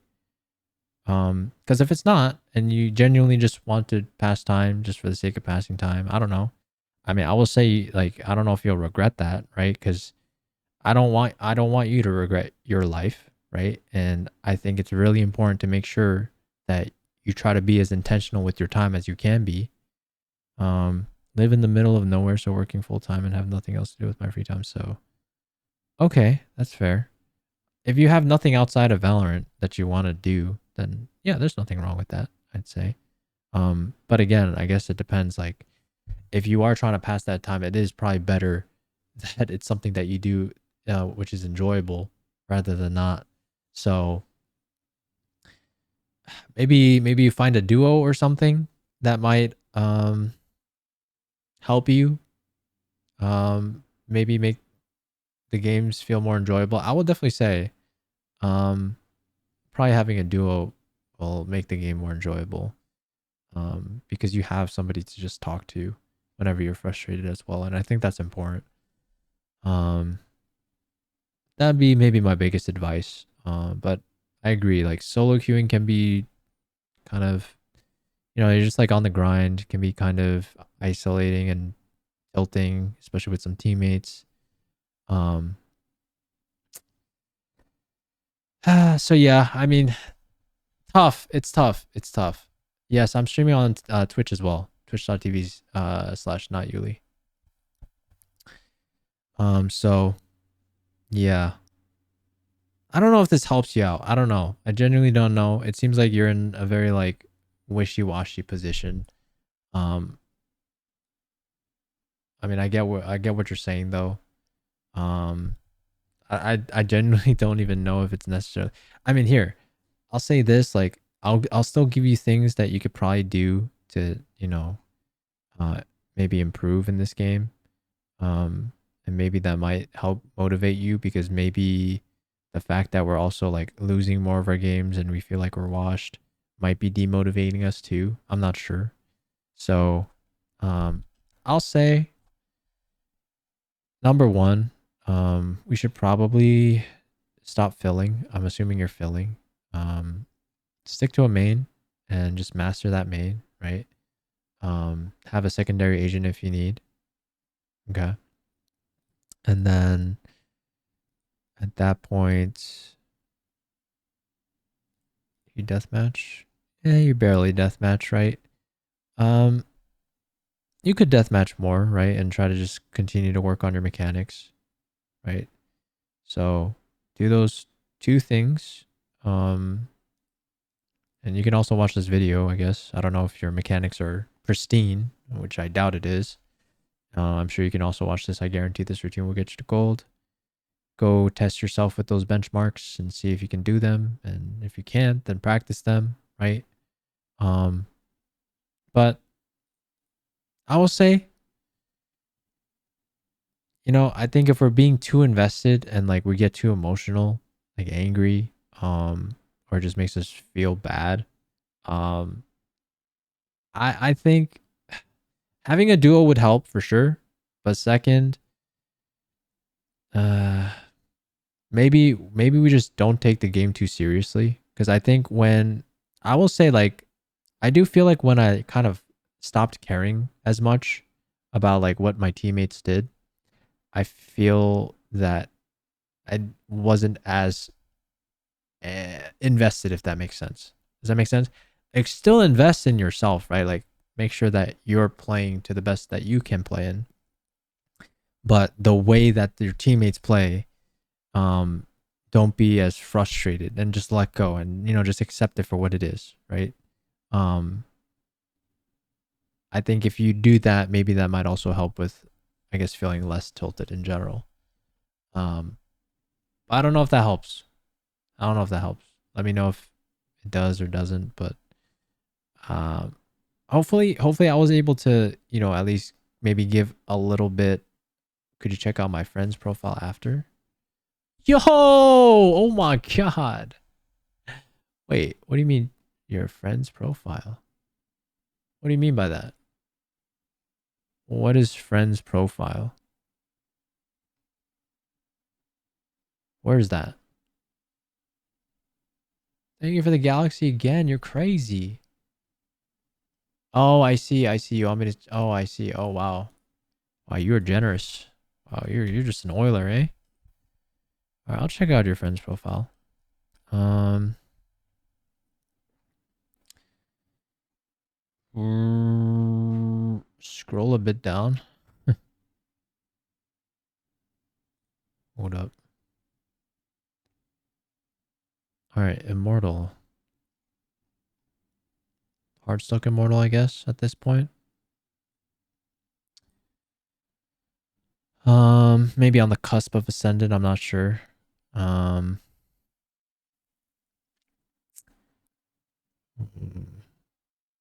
Because if it's not, and you genuinely just want to pass time just for the sake of passing time, I don't know. I mean, I will say, like, I don't know if you'll regret that, right? Because I don't want you to regret your life, right? And I think it's really important to make sure that you try to be as intentional with your time as you can be. Live in the middle of nowhere, so working full time and have nothing else to do with my free time. So, okay, that's fair. If you have nothing outside of Valorant that you want to do, then yeah, there's nothing wrong with that, I'd say. But again, I guess it depends. Like, if you are trying to pass that time, it is probably better that it's something that you do, which is enjoyable rather than not. So maybe you find a duo or something that might help you maybe make the games feel more enjoyable. I would definitely say probably having a duo will make the game more enjoyable, because you have somebody to just talk to whenever you're frustrated as well, and I think that's important. That'd be maybe my biggest advice. But I agree, like, solo queuing can be kind of, you're just like on the grind, can be kind of isolating and tilting, especially with some teammates. So yeah, I mean, tough. It's tough. It's tough. Yes, I'm streaming on Twitch as well. Twitch.tv / not yoolee. So yeah. I don't know if this helps you out. I don't know. I genuinely don't know. It seems like you're in a very like wishy-washy position. I mean, I get what you're saying though. I genuinely don't even know if it's necessarily. I mean, here, I'll say this, like, I'll still give you things that you could probably do to, maybe improve in this game. And maybe that might help motivate you, because maybe the fact that we're also like losing more of our games and we feel like we're washed might be demotivating us too. I'm not sure. So, I'll say number one, we should probably stop filling. I'm assuming you're filling. Stick to a main and just master that main, right? Have a secondary agent if you need. Okay. And then at that point, you deathmatch. Yeah, you barely deathmatch, right? You could deathmatch more, right? And try to just continue to work on your mechanics, right? So do those two things. And you can also watch this video, I guess. I don't know if your mechanics are pristine, which I doubt it is. I'm sure you can also watch this. I guarantee this routine will get you to gold. Go test yourself with those benchmarks and see if you can do them. And if you can't, then practice them, right? But I will say, I think if we're being too invested and like we get too emotional, like angry, or it just makes us feel bad. I think having a duo would help for sure, but second, maybe we just don't take the game too seriously, because I think when I will say, like, I do feel like when I kind of stopped caring as much about like what my teammates did, I feel that I wasn't as invested, if that makes sense. Does that make sense? Like, still invest in yourself, right? Like, make sure that you're playing to the best that you can play in. But the way that your teammates play, don't be as frustrated, and just let go, and just accept it for what it is, right? I think if you do that, maybe that might also help with, I guess, feeling less tilted in general. I don't know if that helps. Let me know if it does or doesn't, but hopefully I was able to, at least maybe give a little bit. Could you check out my friend's profile after? Yo! Oh my god. Wait, what do you mean your friend's profile? What do you mean by that? What is friend's profile? Where is that? Thank you for the galaxy again. You're crazy. Oh, I see. You want me to? Oh, I see. Oh, wow. Wow, you're generous. Wow, you're just an oiler, eh? All right, I'll check out your friend's profile. Scroll a bit down. Hold up. All right, immortal. Hardstuck immortal, I guess, at this point. Maybe on the cusp of ascendant, I'm not sure. I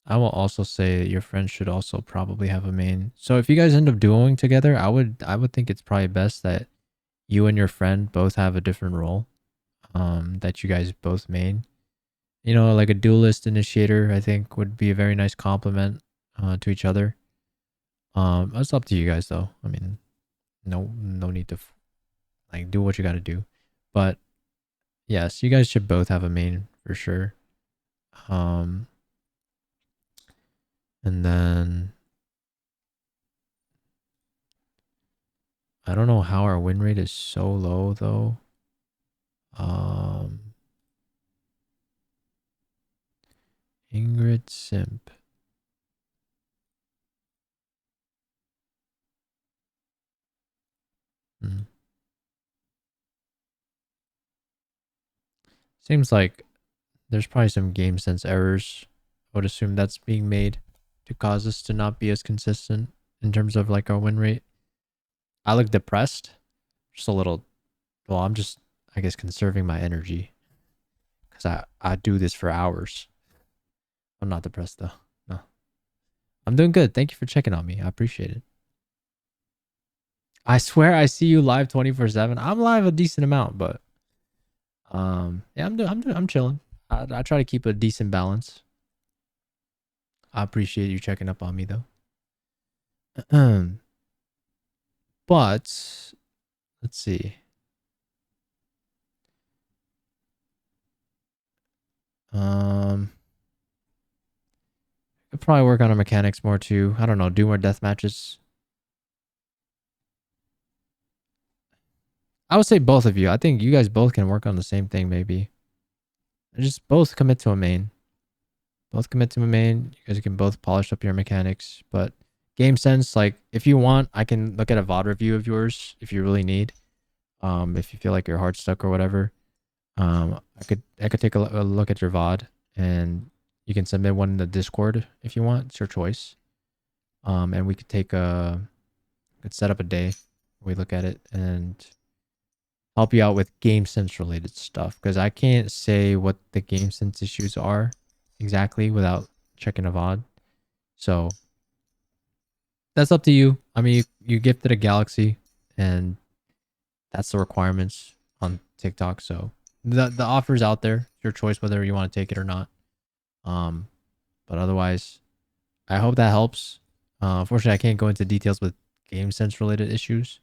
will also say that your friend should also probably have a main. So if you guys end up duoing together, I would think it's probably best that you and your friend both have a different role. That you guys both main. Like a duelist initiator, I think would be a very nice compliment to each other. It's up to you guys though. I mean, no need to like do what you got to do. But yes, you guys should both have a main for sure. And then I don't know how our win rate is so low though. Ingrid Simp. Seems like there's probably some game sense errors. I would assume that's being made to cause us to not be as consistent in terms of like our win rate. I look depressed. Just a little. Well, I'm just, I guess, conserving my energy. Because I do this for hours. I'm not depressed though. No. I'm doing good. Thank you for checking on me. I appreciate it. I swear I see you live 24/7. I'm live a decent amount, but yeah, I'm chilling. I try to keep a decent balance. I appreciate you checking up on me though. But let's see. Could probably work on our mechanics more too. I don't know, do more death matches. I would say both of you. I think you guys both can work on the same thing maybe. Just both commit to a main. Both commit to a main. You guys can both polish up your mechanics. But game sense, like if you want, I can look at a VOD review of yours if you really need. If you feel like you're hard stuck or whatever. I could take a look at your VOD, and you can submit one in the Discord if you want. It's your choice. And we could set up a day where we look at it and help you out with game sense related stuff, because I can't say what the game sense issues are exactly without checking a VOD. So that's up to you. I mean, you gifted a galaxy, and that's the requirements on TikTok. So the offer's out there. your choice whether you want to take it or not. But otherwise, I hope that helps. Unfortunately, I can't go into details with game sense related issues,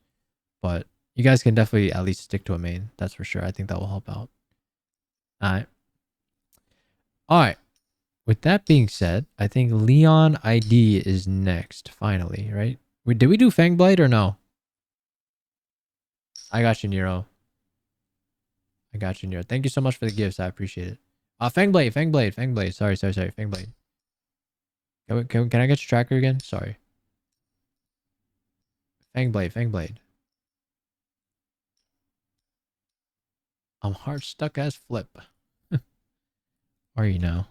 but you guys can definitely at least stick to a main. That's for sure. I think that will help out. All right. All right. With that being said, I think Leon ID is next. Finally, right? Did we do Fangblade or no? I got you, Nero. I got you, Nero. Thank you so much for the gifts. I appreciate it. Fangblade. Sorry. Fangblade. Can I get your tracker again? Sorry. Fangblade. I'm hard stuck as flip. Are you now?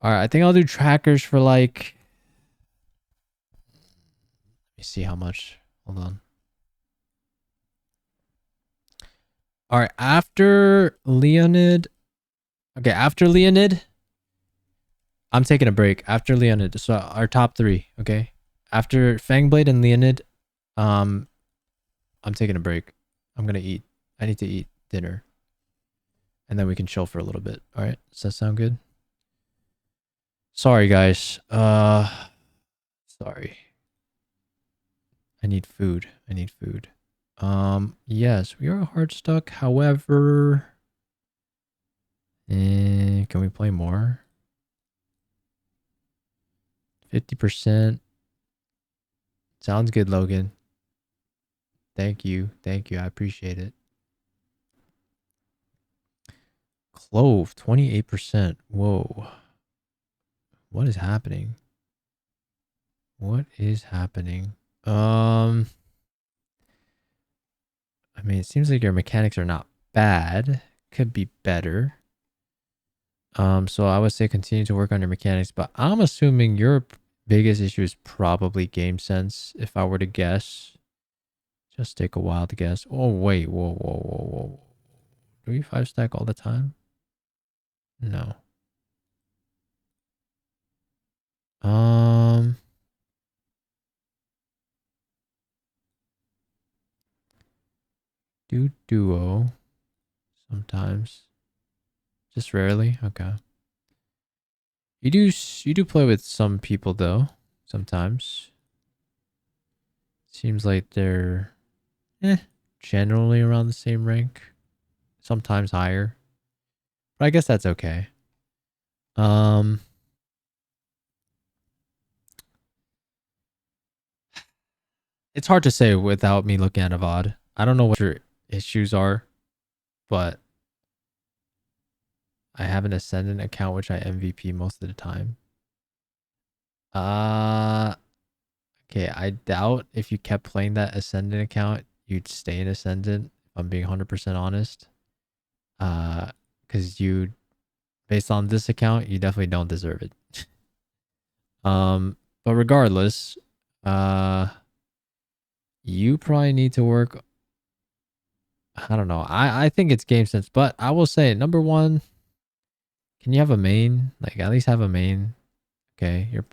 Alright, I think I'll do trackers for like... Let me see how much. Hold on. Alright, after Leonid... Okay, after Leonid... I'm taking a break. After Leonid. So our top 3, okay? After Fangblade and Leonid, I'm taking a break. I'm gonna eat. I need to eat dinner. And then we can chill for a little bit. Alright, does that sound good? Sorry, guys. Sorry. I need food. Yes, we are hard stuck. However, can we play more? 50%. Sounds good, Logan. Thank you. I appreciate it. Clove, 28%. Whoa. What is happening? I mean, it seems like your mechanics are not bad. Could be better. So I would say continue to work on your mechanics, but I'm assuming your biggest issue is probably game sense, if I were to guess. Just take a while to guess. Oh, wait. Whoa. Do we 5-stack all the time? No. Do duo sometimes. Just rarely? Okay. You do play with some people though, sometimes. Seems like they're generally around the same rank. Sometimes higher. But I guess that's okay. It's hard to say without me looking at a VOD. I don't know what your issues are, but I have an Ascendant account which I MVP most of the time. Okay, I doubt if you kept playing that Ascendant account, you'd stay in Ascendant, if I'm being 100% honest. Because you, based on this account, you definitely don't deserve it. But regardless, you probably need to work. I don't know. I think it's game sense, but I will say, number 1, can you have a main? Like, at least have a main. Okay, you're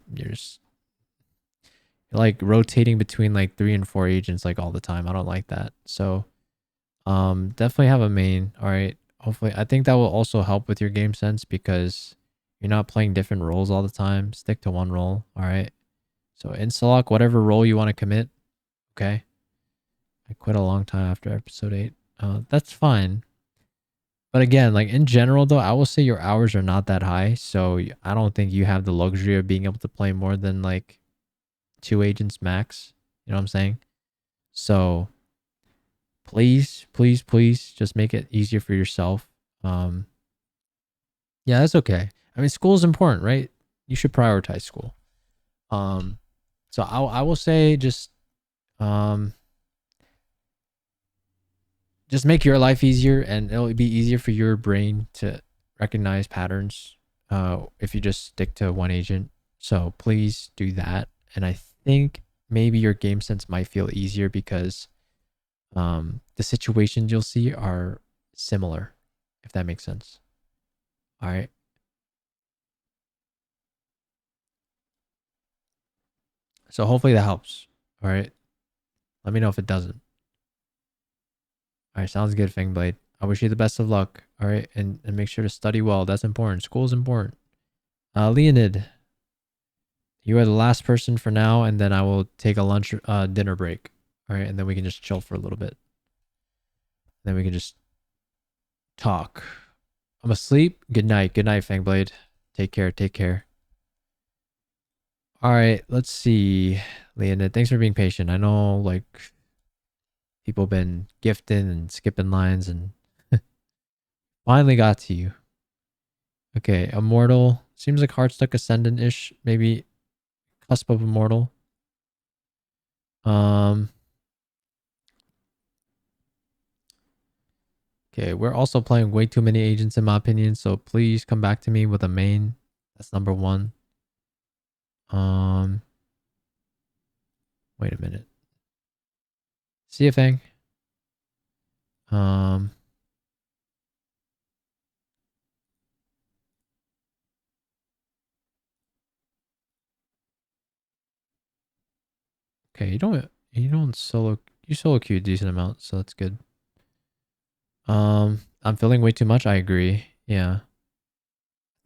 like rotating between like 3 and 4 agents like all the time. I don't like that. So definitely have a main. All right. Hopefully, I think that will also help with your game sense because you're not playing different roles all the time. Stick to one role. All right. So in Salak, whatever role you want to commit. Okay. I quit a long time after episode 8. That's fine. But again, like in general though, I will say your hours are not that high. So I don't think you have the luxury of being able to play more than like 2 agents max. You know what I'm saying? So please just make it easier for yourself. Yeah, that's okay. I mean, school is important, right? You should prioritize school. So I will say just make your life easier, and it'll be easier for your brain to recognize patterns if you just stick to one agent. So please do that. And I think maybe your game sense might feel easier because the situations you'll see are similar, if that makes sense. All right. So hopefully that helps. All right. Let me know if it doesn't. All right. Sounds good, Fangblade. I wish you the best of luck. All right, and make sure to study well. That's important. School is important. Leonid, you are the last person for now, and then I will take a dinner break. All right, and then we can just chill for a little bit. Then we can just talk. I'm asleep. Good night. Good night, Fangblade. Take care. Take care. All right, let's see. Leonid, thanks for being patient. I know, like, people been gifting and skipping lines and finally got to you. Okay, Immortal. Seems like Heartstuck Ascendant-ish. Maybe cusp of Immortal. Okay, we're also playing way too many agents in my opinion, so please come back to me with a main. That's number one. Wait a minute. See you, Fang. Okay, you solo queue a decent amount, so that's good. I'm filling way too much. I agree. Yeah, I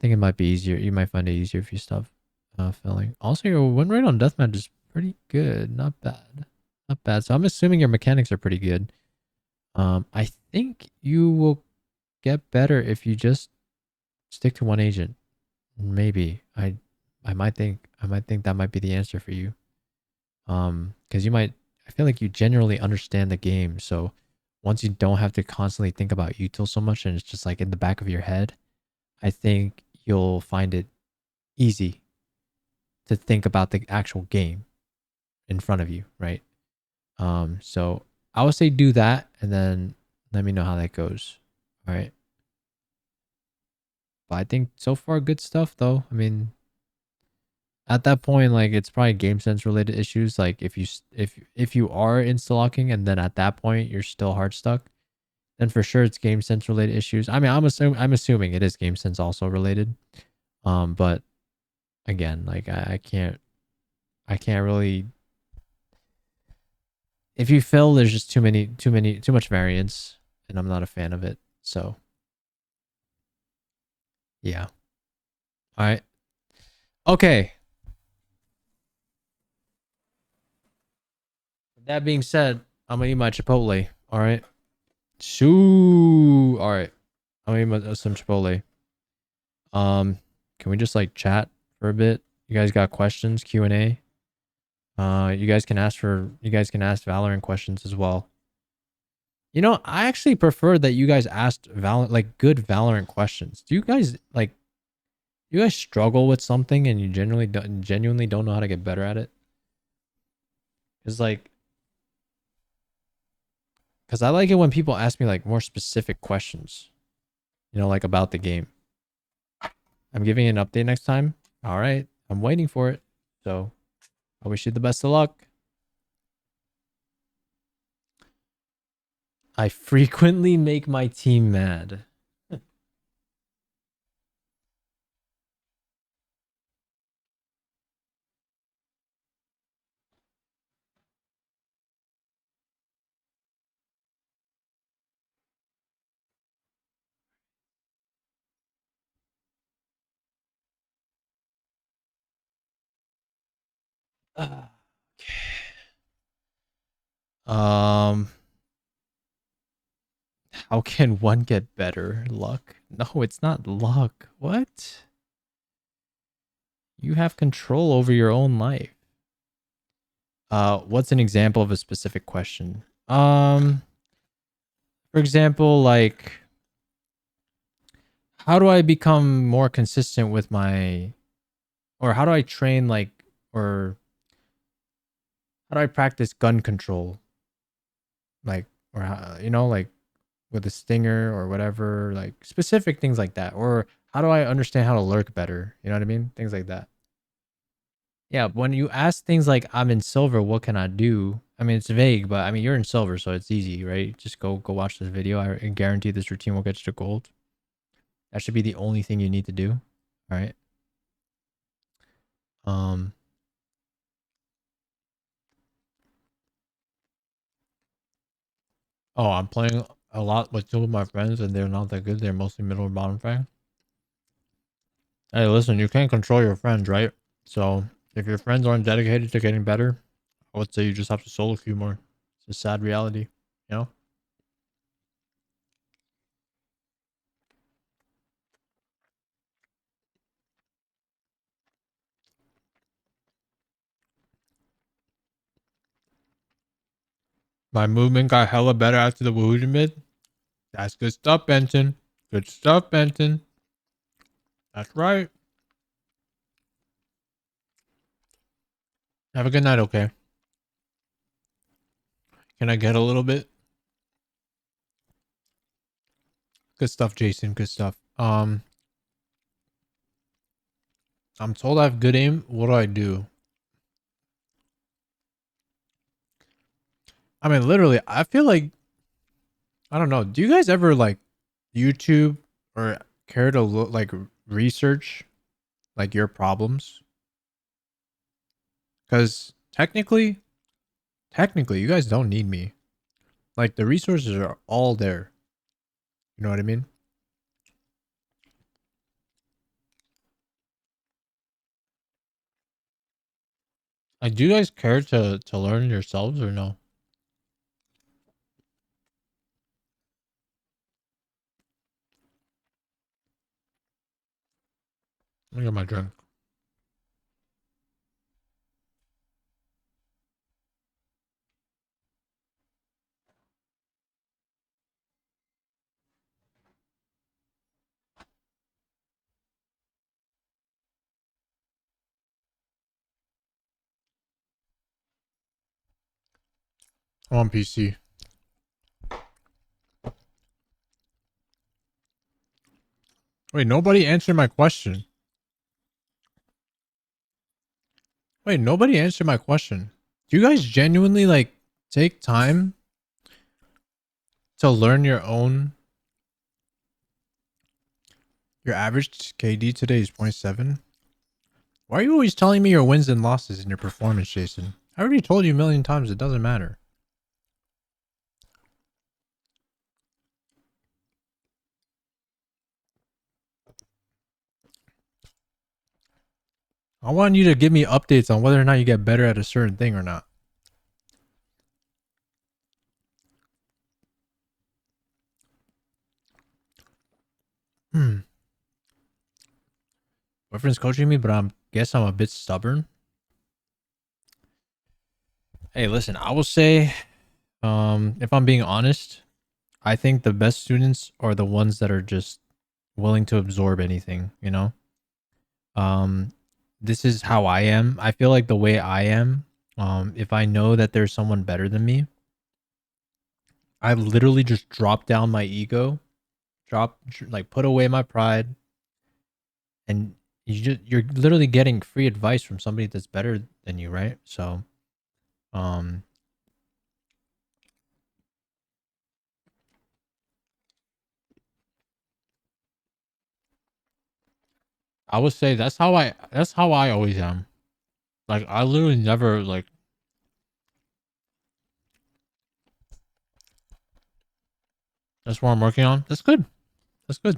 think it might be easier. You might find it easier if you stop filling. Also, your win rate on deathmatch is pretty good. Not bad. Not bad. So I'm assuming your mechanics are pretty good. I think you will get better if you just stick to one agent. Maybe I might think that might be the answer for you. Because I feel like you generally understand the game, so once you don't have to constantly think about util so much and it's just like in the back of your head, I think you'll find it easy to think about the actual game in front of you, right? So I would say do that and then let me know how that goes. All right. But I think so far good stuff though. I mean, at that point, like it's probably game sense related issues. Like if you are insta locking and then at that point you're still hard stuck, then for sure it's game sense related issues. I mean, I'm assuming it is game sense also related. But again, like I can't really. If you fill, there's just too much variance, and I'm not a fan of it. So yeah. All right. Okay. That being said, I'm gonna eat my Chipotle. All right. Shoo. All right. I'm gonna eat some Chipotle. Can we just like chat for a bit? You guys got questions? Q&A. You guys can ask Valorant questions as well. You know, I actually prefer that you guys asked good Valorant questions. Do you guys struggle with something and you genuinely don't know how to get better at it? Because I like it when people ask me like more specific questions, you know, like about the game. I'm giving an update next time. All right. I'm waiting for it. So I wish you the best of luck. I frequently make my team mad. Okay. How can one get better? Luck? No, it's not luck. What? You have control over your own life. What's an example of a specific question? For example, like, how do I become more consistent with or how do I train, or how do I practice gun control? Like, or how, like with a stinger or whatever, like specific things like that. Or how do I understand how to lurk better? You know what I mean? Things like that. Yeah, when you ask things like I'm in silver, what can I do? I mean, it's vague, but I mean, you're in silver, so it's easy, right? Just go watch this video. I guarantee this routine will get you to gold. That should be the only thing you need to do. All right. Oh, I'm playing a lot with two of my friends, and they're not that good. They're mostly middle or bottom frag. Hey, listen, you can't control your friends, right? So if your friends aren't dedicated to getting better, I would say you just have to solo queue more. It's a sad reality, you know? My movement got hella better after the Woohoo mid. That's good stuff, Benton. Good stuff, Benton. That's right. Have a good night, okay? Can I get a little bit? Good stuff, Jason. Good stuff. I'm told I have good aim. What do I do? I mean, literally, I feel like I don't know. Do you guys ever like YouTube or care to look like research like your problems? Because technically, you guys don't need me. Like the resources are all there. You know what I mean? Like, do you guys care to learn yourselves or no? Let me get my drink. I'm on PC. Wait, nobody answered my question. Wait, nobody answered my question. Do you guys genuinely like take time to learn your average KD today is 0.7? Why are you always telling me your wins and losses in your performance, Jason? I already told you a million times it doesn't matter. I want you to give me updates on whether or not you get better at a certain thing or not. Boyfriend's coaching me, but guess I'm a bit stubborn. Hey, listen, I will say, if I'm being honest, I think the best students are the ones that are just willing to absorb anything, you know? This is how I am. I feel like the way I am, if I know that there's someone better than me, I literally just drop down my ego, put away my pride, and you're literally getting free advice from somebody that's better than you, right? So, um, I would say that's how I always am. Like I literally never like that's what I'm working on. That's good. That's good.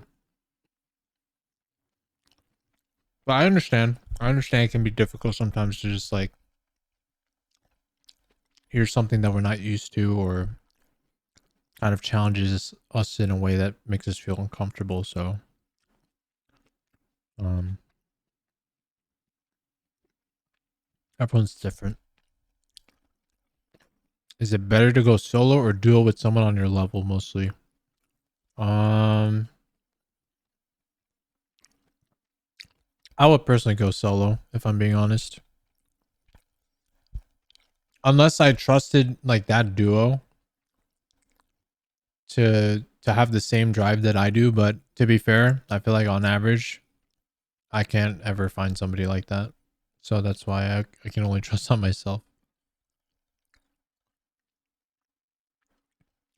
But I understand. I understand it can be difficult sometimes to just like hear something that we're not used to or kind of challenges us in a way that makes us feel uncomfortable. So um everyone's different. Is it better to go solo or duo with someone on your level mostly? Um I would personally go solo if I'm being honest. Unless I trusted like that duo to have the same drive that I do, but to be fair, I feel like on average I can't ever find somebody like that. So that's why I can only trust on myself.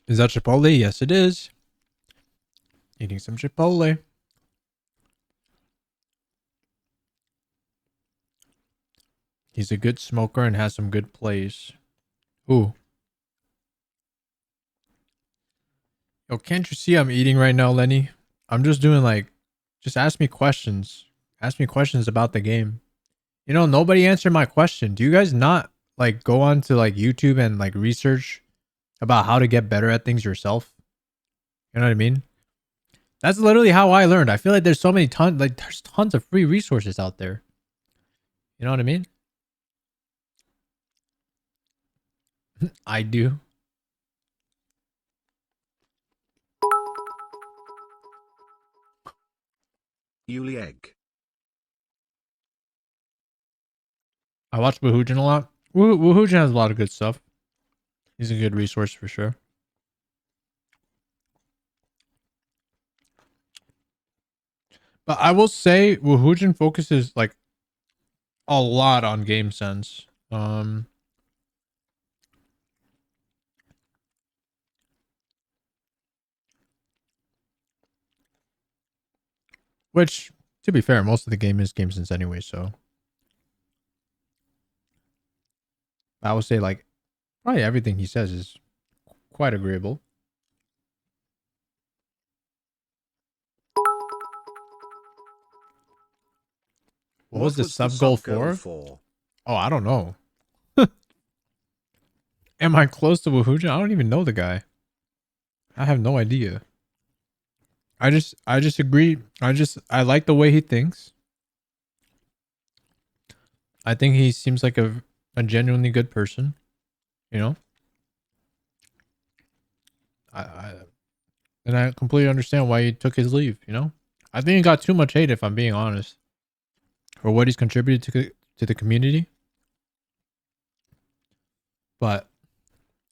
Is that Chipotle? Yes, it is. Eating some Chipotle. He's a good smoker and has some good plays. Ooh. Yo, can't you see I'm eating right now, Lenny? I'm just doing like, just ask me questions. Ask me questions about the game. You know, nobody answered my question. Do you guys not like go on to like YouTube and like research about how to get better at things yourself? You know what I mean? That's literally how I learned. I feel like there's there's tons of free resources out there. You know what I mean? I do. Yoolee egg. I watch Woohoojin a lot. Woohoojin has a lot of good stuff. He's a good resource for sure. But I will say Woohoojin focuses like a lot on game sense. Which, to be fair, most of the game is game sense anyway, so I would say like probably everything he says is quite agreeable. What was the sub goal for? Oh, I don't know. Am I close to Woohoojin? I don't even know the guy. I have no idea. I just agree. I like the way he thinks. I think he seems like a genuinely good person. You know? And I completely understand why he took his leave, you know? I think he got too much hate if I'm being honest. For what he's contributed to the community. But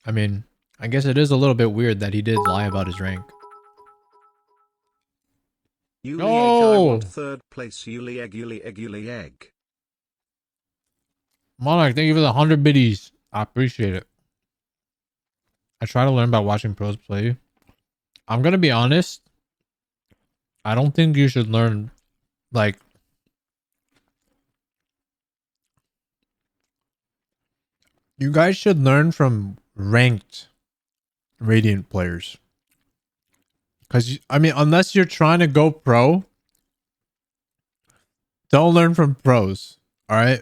I mean, I guess it is a little bit weird that he did lie about his rank. Yoolee egg, I want third place. Yoolee egg, Yoolee egg, Yoolee egg. Monarch, thank you for the 100 biddies. I appreciate it. I try to learn by watching pros play. I'm gonna be honest. I don't think you should learn like you guys should learn from ranked Radiant players. Because, I mean, unless you're trying to go pro, don't learn from pros. All right.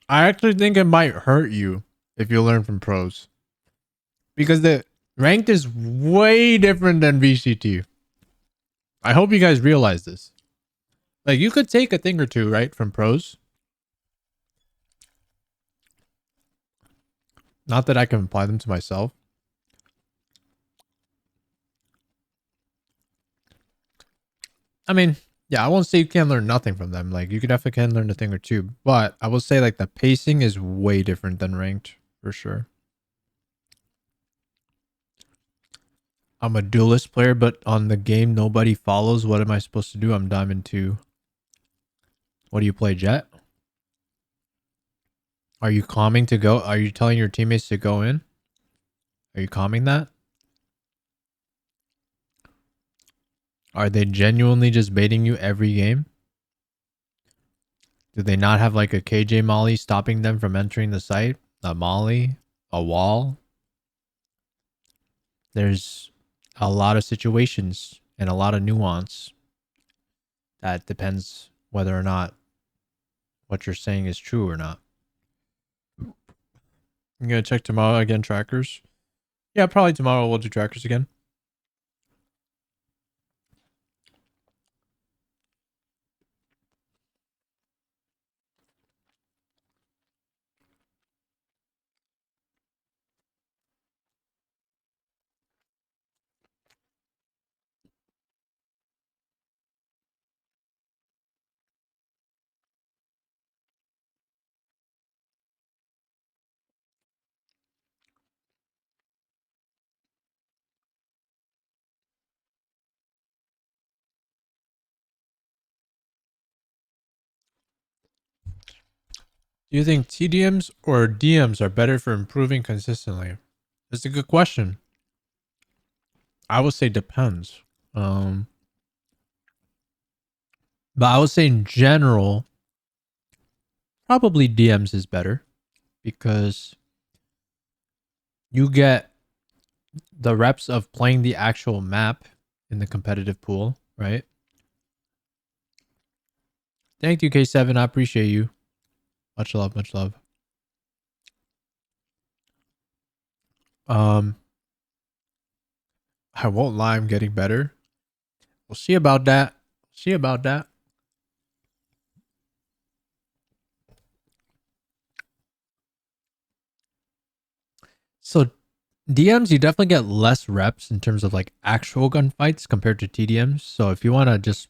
I actually think it might hurt you if you learn from pros. Because the ranked is way different than VCT. I hope you guys realize this. Like, you could take a thing or two, right, from pros. Not that I can apply them to myself. I mean, yeah, I won't say you can't learn nothing from them. Like, you could definitely can learn a thing or two. But I will say, like, the pacing is way different than ranked, for sure. I'm a duelist player, but on the game nobody follows. What am I supposed to do? I'm Diamond 2. What do you play, Jet? Are you calming to go? Are you telling your teammates to go in? Are you calming that? Are they genuinely just baiting you every game? Do they not have like a KJ Molly stopping them from entering the site? A Molly? A wall? There's a lot of situations and a lot of nuance. That depends whether or not what you're saying is true or not. I'm going to check tomorrow again, trackers. Yeah, probably tomorrow we'll do trackers again. Do you think TDMs or DMs are better for improving consistently? That's a good question. I would say depends. But I would say in general, probably DMs is better because you get the reps of playing the actual map in the competitive pool, right? Thank you, K7. I appreciate you. Much love, much love. I won't lie, I'm getting better. We'll see about that. See about that. So DMs, you definitely get less reps in terms of like actual gunfights compared to TDMs. So if you want to just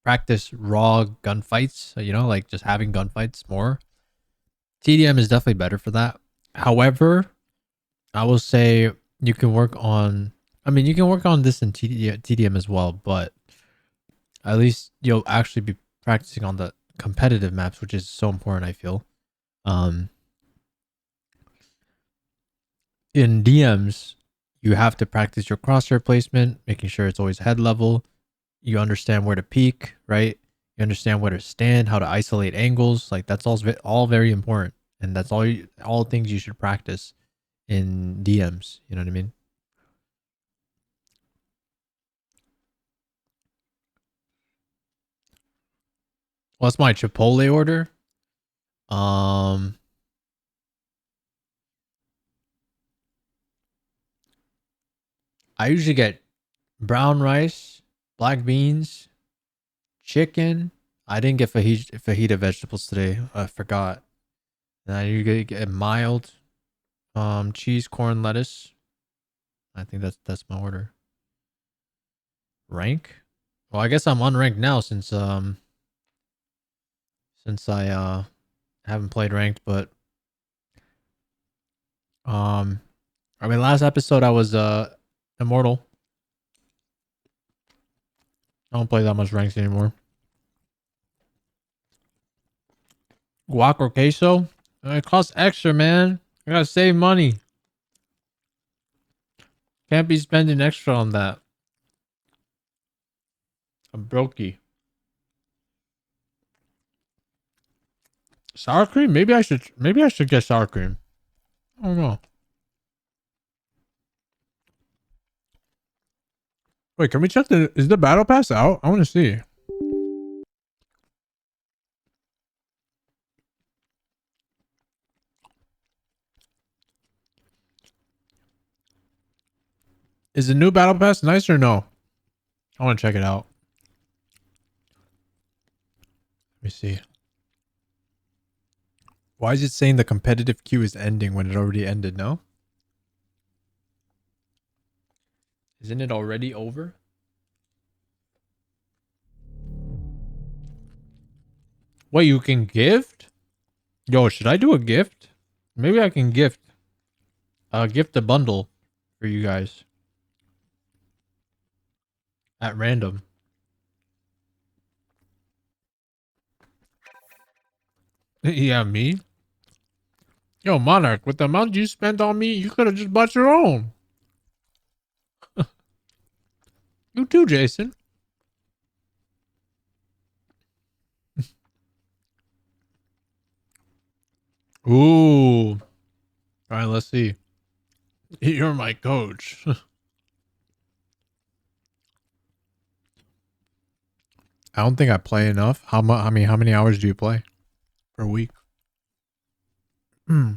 practice raw gunfights, you know, like just having gunfights more, TDM is definitely better for that. However, I will say you can work on, I mean, you can work on this in TDM as well, but at least you'll actually be practicing on the competitive maps, which is so important, I feel. In DMs, you have to practice your crosshair placement, making sure it's always head level. You understand where to peek, right? You understand where to stand, how to isolate angles. Like that's all very important, and that's all things you should practice in DMs. You know what I mean? What's my Chipotle order? I usually get brown rice, black beans, chicken. I didn't get fajita vegetables today. I forgot. And I usually get mild cheese, corn, lettuce. I think that's my order. Rank? Well, I guess I'm unranked now since I haven't played ranked, but I mean last episode I was immortal. I don't play that much ranks anymore. Guac or queso? It costs extra, man. I gotta save money. Can't be spending extra on that. I'm brokey. Sour cream? Maybe I should get sour cream. I don't know. Wait, can we check is the battle pass out? I want to see. Is the new battle pass nice or no? I want to check it out. Let me see. Why is it saying the competitive queue is ending when it already ended? No? Isn't it already over? Wait, you can gift? Yo, should I do a gift? Maybe I can gift a bundle for you guys at random. Yeah, me. Yo, Monarch, with the amount you spent on me, you could have just bought your own. You too, Jason. Ooh. All right, let's see. You're my coach. I don't think I play enough. How much? I mean, how many hours do you play per week? I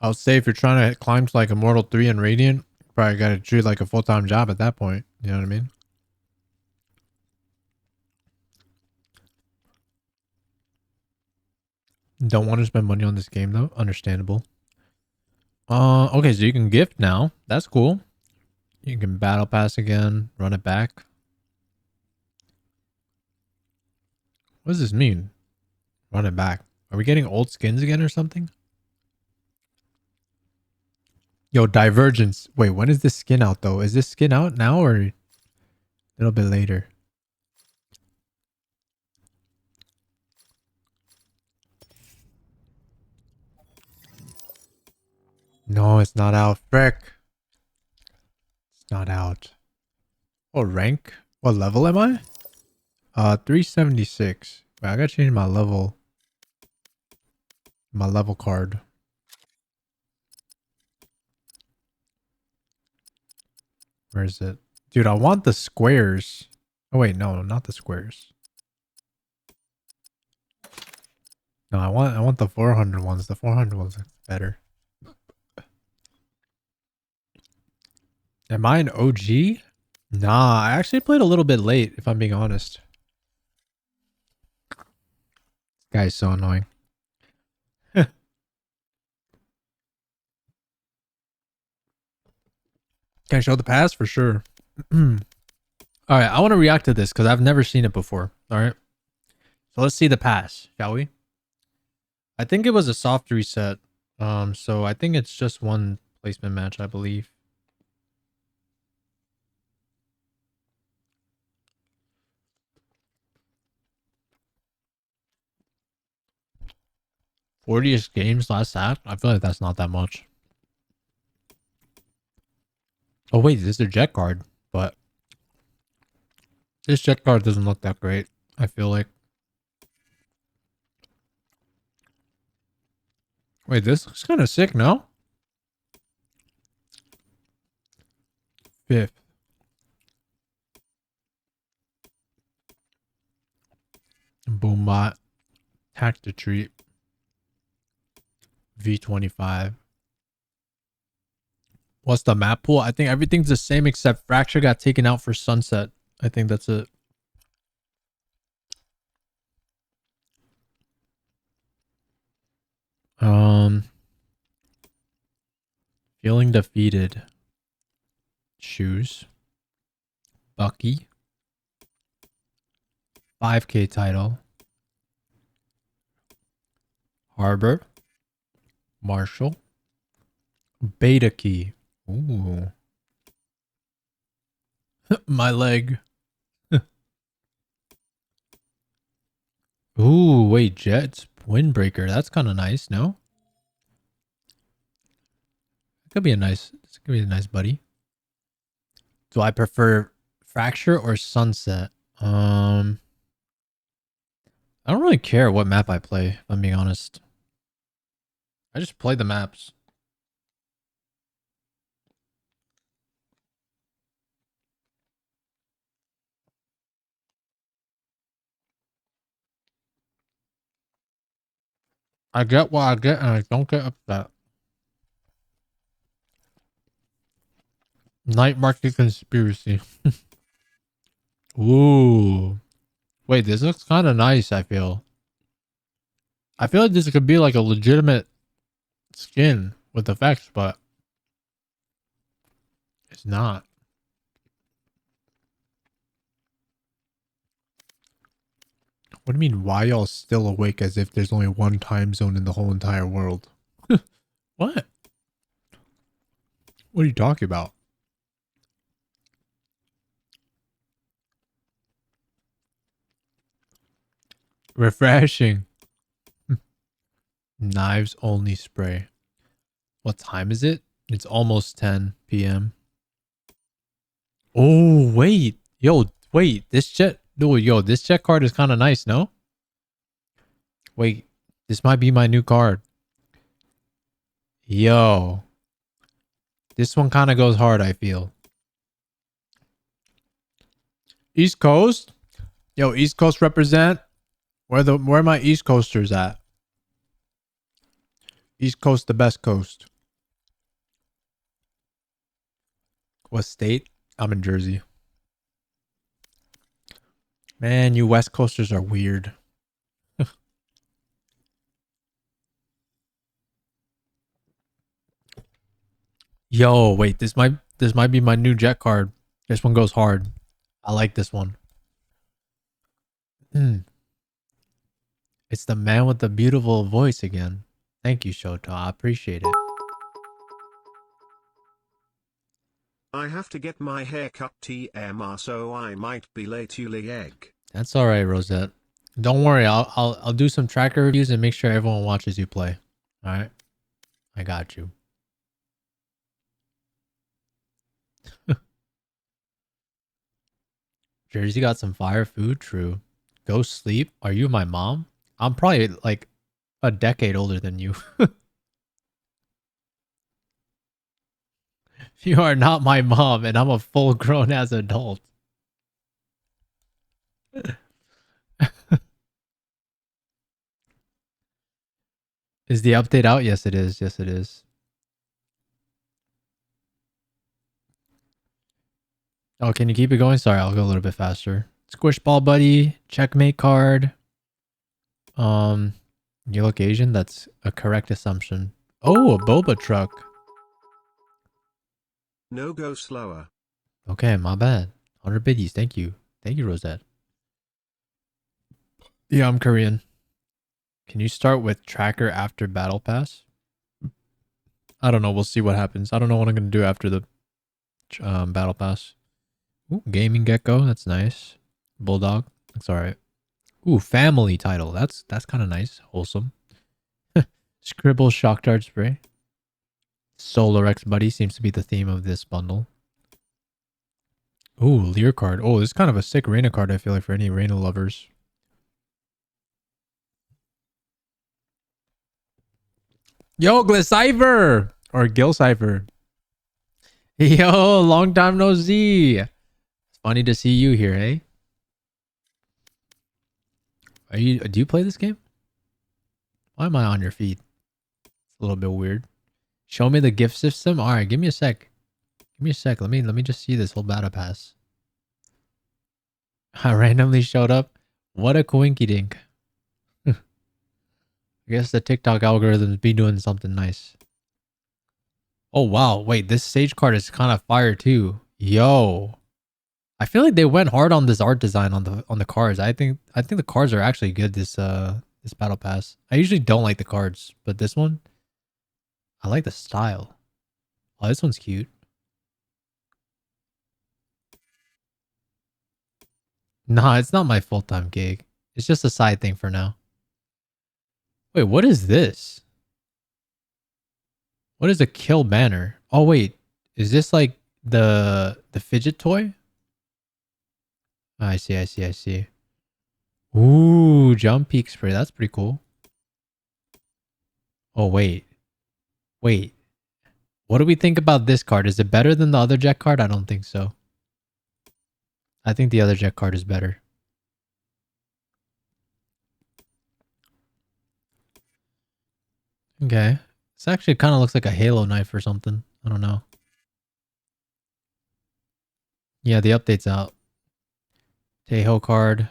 would say if you're trying to climb to like Immortal 3 and Radiant, you probably got to treat like a full-time job at that point. You know what I mean? Don't want to spend money on this game though. Understandable. Okay, so you can gift now. That's cool. You can battle pass again, run it back. What does this mean? Run it back. Are we getting old skins again or something? Yo, Divergence. Wait, when is this skin out though? Is this skin out now or a little bit later? No, it's not out. Frick. It's not out. What rank? What level am I? 376. Wait, I gotta change my level. My level card. Where is it? Dude, I want the squares. Oh wait, no, not the squares. No, I want the 400 ones. The 400 ones are better. Am I an OG? Nah, I actually played a little bit late, if I'm being honest. This guy's so annoying. Can I show the pass? For sure. Alright, I want to react to this because I've never seen it before. Alright. So let's see the pass, shall we? I think it was a soft reset. So I think it's just one placement match, I believe. "40ish games last act." I feel like that's not that much. Oh wait, this is a jet card, but this jet card doesn't look that great, I feel like. Wait, this looks kind of sick, no? 5th. Boombot. Hack the treat. V25. What's the map pool? I think everything's the same except Fracture got taken out for Sunset. I think that's it. Feeling defeated. Shoes. Bucky. 5K title. Harbor. Marshall. Beta key. Ooh. My leg. Ooh, wait, Jets. Windbreaker. That's kind of nice, no? This could be a nice buddy. Do I prefer Fracture or Sunset? I don't really care what map I play, if I'm being honest. I just play the maps. I get what I get and I don't get upset. Night market conspiracy. Ooh. Wait, this looks kind of nice, I feel. I feel like this could be like a legitimate skin with effects, but it's not. What do you mean, why y'all still awake as if there's only one time zone in the whole entire world? What? What are you talking about? Refreshing. Knives only spray. What time is it? It's almost 10 p.m. Oh, wait. Yo, wait. This jet... Yo, this jet card is kind of nice, no? Wait. This might be my new card. Yo. This one kind of goes hard, I feel. East Coast? Yo, East Coast represent. Where my East Coasters at? East Coast, the best coast. What state? I'm in Jersey. Man, you West Coasters are weird. Yo, wait, this might be my new jet card. This one goes hard. I like this one. It's the man with the beautiful voice again. Thank you, Shota. I appreciate it. I have to get my hair cut TMR, so I might be late, yoolee egg. That's all right, Rosette. Don't worry. I'll do some tracker reviews and make sure everyone watches you play. All right, I got you. Jersey got some fire food. True. Go sleep. Are you my mom? I'm probably like a decade older than you. You are not my mom, and I'm a full grown ass adult. Is the update out? Yes, it is. Yes, it is. Oh, can you keep it going? Sorry, I'll go a little bit faster. Squish ball buddy, checkmate card. You look Asian? That's a correct assumption. Oh, a boba truck. No, go slower. Okay, my bad. 100 biddies. Thank you. Thank you, Rosette. Yeah, I'm Korean. Can you start with tracker after battle pass? I don't know. We'll see what happens. I don't know what I'm going to do after the battle pass. Ooh, gaming gecko. That's nice. Bulldog. That's all right. Ooh, family title. That's kind of nice. Wholesome. Scribble shock dart spray. Solar X buddy seems to be the theme of this bundle. Ooh, Lear card. Oh, this is kind of a sick Reina card, I feel like, for any Reina lovers. Yo, Glycypher! Or Gilcypher. Yo, long time no see. It's funny to see you here, hey? Do you play this game? Why am I on your feed? It's a little bit weird. Show me the gift system. All right, give me a sec. Give me a sec. Let me just see this whole battle pass. I randomly showed up. What a coinky dink. I guess the TikTok algorithms be doing something nice. Oh wow, wait, this stage card is kind of fire too. Yo. I feel like they went hard on this art design on the cards. I think the cards are actually good this battle pass. I usually don't like the cards, but this one I like the style. Oh, this one's cute. Nah, it's not my full-time gig. It's just a side thing for now. Wait, what is this? What is a kill banner? Oh wait, is this like the fidget toy? Oh, I see, I see, I see. Ooh, jump peak spray. That's pretty cool. Oh wait. Wait. What do we think about this card? Is it better than the other jet card? I don't think so. I think the other jet card is better. Okay. This actually kind of looks like a Halo knife or something. I don't know. Yeah, the update's out. Tejo card.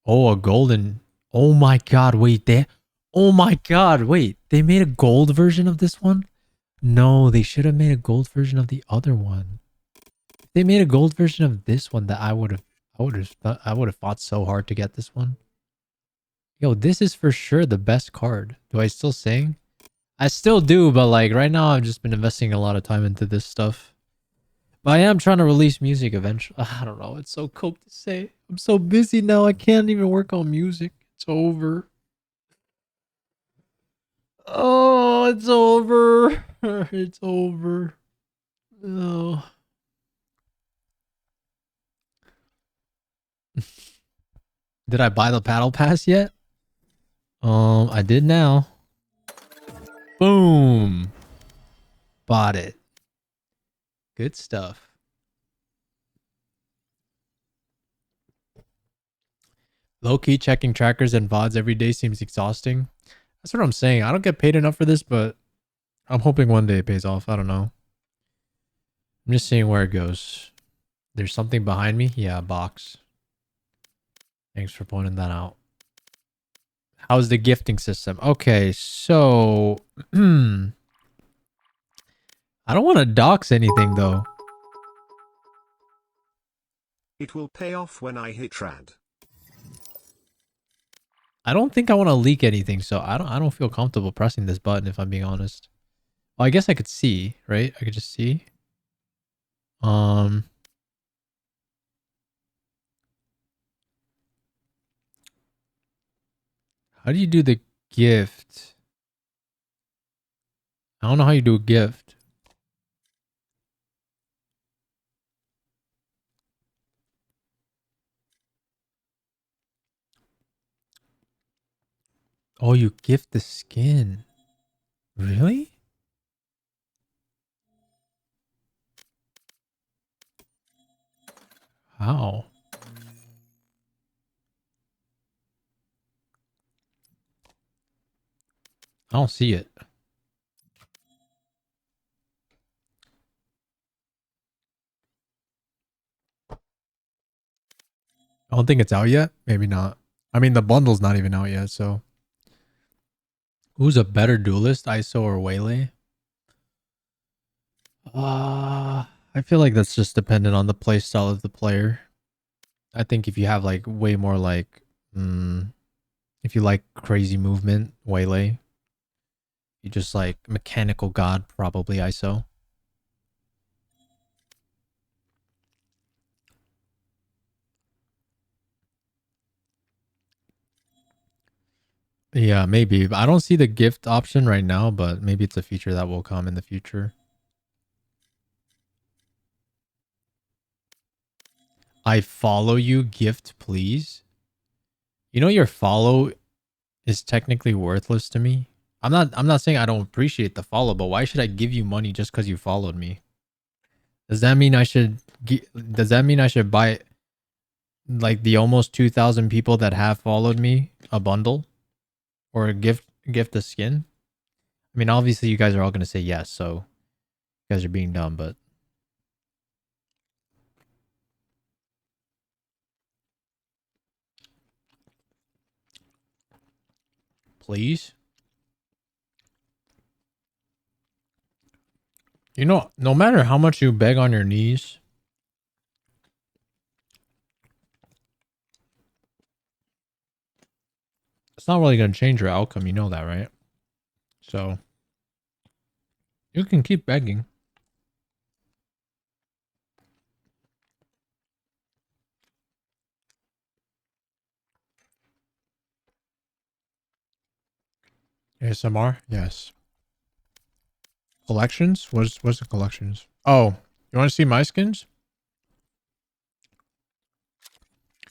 Oh, a golden. Oh my god, wait. Oh my god, wait. They made a gold version of this one? No, they should have made a gold version of the other one. If they made a gold version of this one that I would have fought so hard to get this one. Yo, this is for sure the best card. Do I still sing? I still do, but like right now I've just been investing a lot of time into this stuff. But I am trying to release music eventually. I don't know. It's so cool to say. I'm so busy now. I can't even work on music. It's over. Oh, it's over. It's over. Oh. Did I buy the paddle pass yet? I did now. Boom. Bought it. Good stuff. Low-key checking trackers and VODs every day seems exhausting. That's what I'm saying. I don't get paid enough for this, but I'm hoping one day it pays off. I don't know. I'm just seeing where it goes. There's something behind me? Yeah, a box. Thanks for pointing that out. How's the gifting system? Okay, so... I don't want to dox anything, though. It will pay off when I hit rad. I don't think I want to leak anything, so I don't feel comfortable pressing this button, if I'm being honest. Well, I guess I could see, right? I could just see. How do you do the gift? I don't know how you do a gift. Oh, you gift the skin. Really? How? I don't see it. I don't think it's out yet. Maybe not. I mean, the bundle's not even out yet, so. Who's a better duelist, ISO or Waylay? I feel like that's just dependent on the play style of the player. I think if you have like way more like, if you like crazy movement, Waylay. You just like mechanical god, probably ISO. Yeah, maybe. I don't see the gift option right now, but maybe it's a feature that will come in the future. I follow you, gift please. You know your follow is technically worthless to me. I'm not saying I don't appreciate the follow, but why should I give you money just because you followed me? Does that mean I should buy like the almost 2,000 people that have followed me a bundle or a gift a skin? I mean, obviously you guys are all going to say yes, so you guys are being dumb, but please. You know, no matter how much you beg on your knees, it's not really going to change your outcome. You know that, right? So you can keep begging. ASMR? Yes. Collections? What's the collections? Oh, you want to see my skins?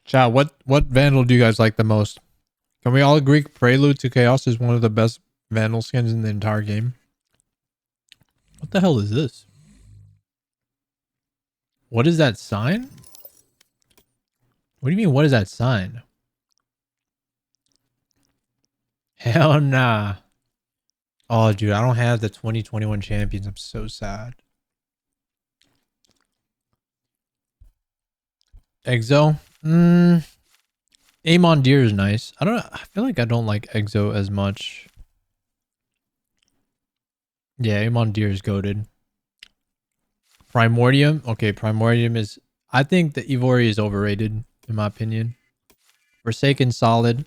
Chat, what Vandal do you guys like the most? Can we all agree Prelude to Chaos is one of the best Vandal skins in the entire game? What the hell is this? What is that sign? What do you mean, what is that sign? Hell nah. Oh, dude, I don't have the 2021 champions. I'm so sad. Exo? Amon Deer is nice. I feel like I don't like Exo as much. Yeah, Amon Deer is goated. Primordium? Okay, Primordium is... I think the Evori is overrated, in my opinion. Forsaken solid.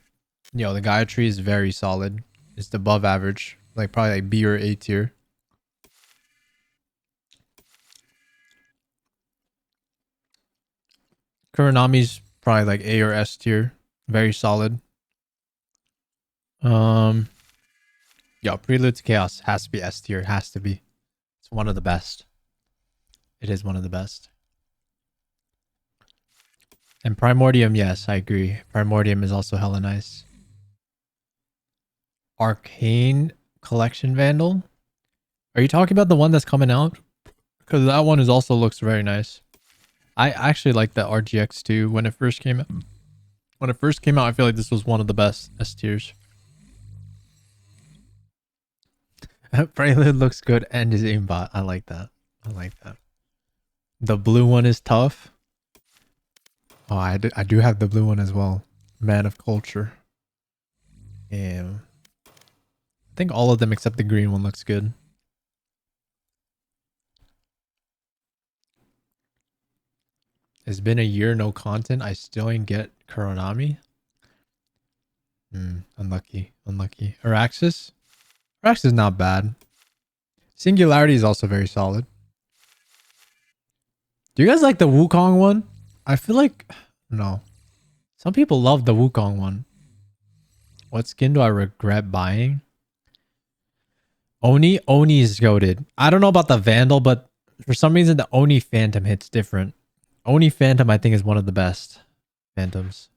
Yo, the Gaia tree is very solid. It's above average. Like, probably like B or A tier. Kuronami's probably like A or S tier. Very solid. Yo, Prelude to Chaos has to be S tier. Has to be. It's one of the best. It is one of the best. And Primordium, yes, I agree. Primordium is also hella nice. Arcane Collection Vandal? Are you talking about the one that's coming out? Because that one is also looks very nice. I actually like the RGX too when it first came out. When it first came out, I feel like this was one of the best S tiers. Prelude looks good and his aimbot. I like that. I like that. The blue one is tough. Oh, I do have the blue one as well. Man of Culture. Damn. I think all of them except the green one looks good. It's been a year, no content. I still ain't get Kuronami. Unlucky. Unlucky. Araxis? Araxis is not bad. Singularity is also very solid. Do you guys like the Wukong one? I feel like... No. Some people love the Wukong one. What skin do I regret buying? Oni? Oni is goated. I don't know about the Vandal, but for some reason the Oni Phantom hits different. Oni Phantom, I think, is one of the best Phantoms.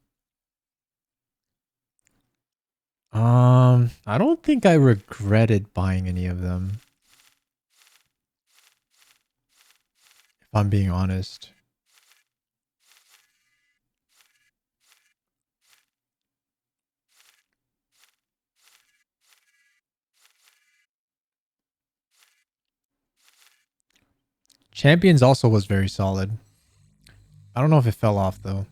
I don't think I regretted buying any of them. If I'm being honest. Champions also was very solid. I don't know if it fell off though.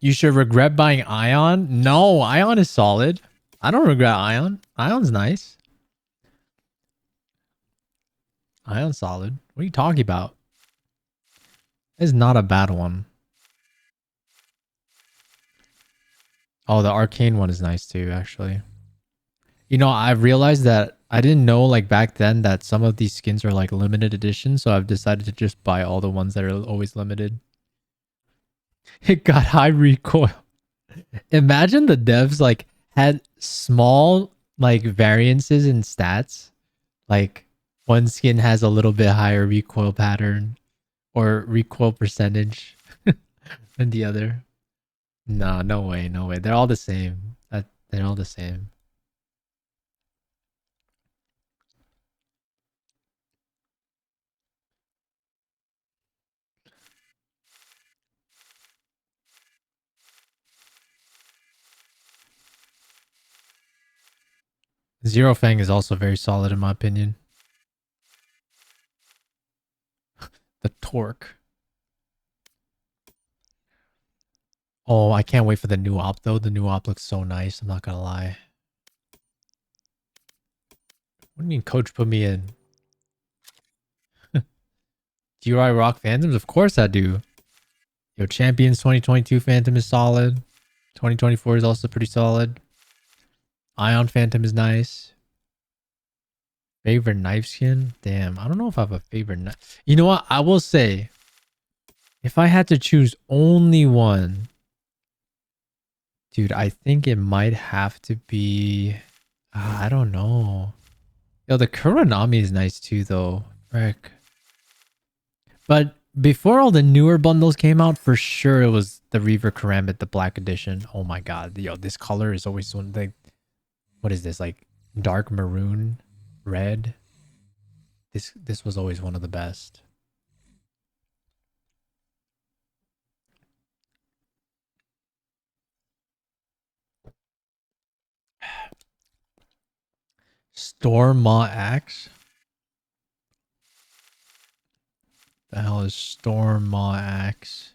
You should regret buying Ion? No, Ion is solid. I don't regret Ion. Ion's nice. Ion's solid. What are you talking about? It's not a bad one. Oh, the arcane one is nice too, actually. You know, I've realized that I didn't know like back then that some of these skins are like limited edition, so I've decided to just buy all the ones that are always limited. It got high recoil. Imagine the devs like had small like variances in stats. Like one skin has a little bit higher recoil pattern or recoil percentage than the other. No, no way, no way. They're all the same. They're all the same. Zero Fang is also very solid in my opinion. The torque. Oh, I can't wait for the new op though. The new op looks so nice. I'm not gonna lie. What do you mean coach put me in? Do you rock Phantoms? Of course I do. Yo, Champions 2022 Phantom is solid. 2024 is also pretty solid. Ion Phantom is nice. Favorite knife skin? Damn, I don't know if I have a favorite knife. You know what? I will say, if I had to choose only one, dude, I think it might have to be... I don't know. Yo, the Kuronami is nice too, though. Frick. But before all the newer bundles came out, for sure it was the Reaver Karambit, the Black Edition. Oh my god. Yo, this color is always one thing. What is this? Like dark maroon? Red? This was always one of the best. Storm Maw Axe? The hell is Storm Maw Axe?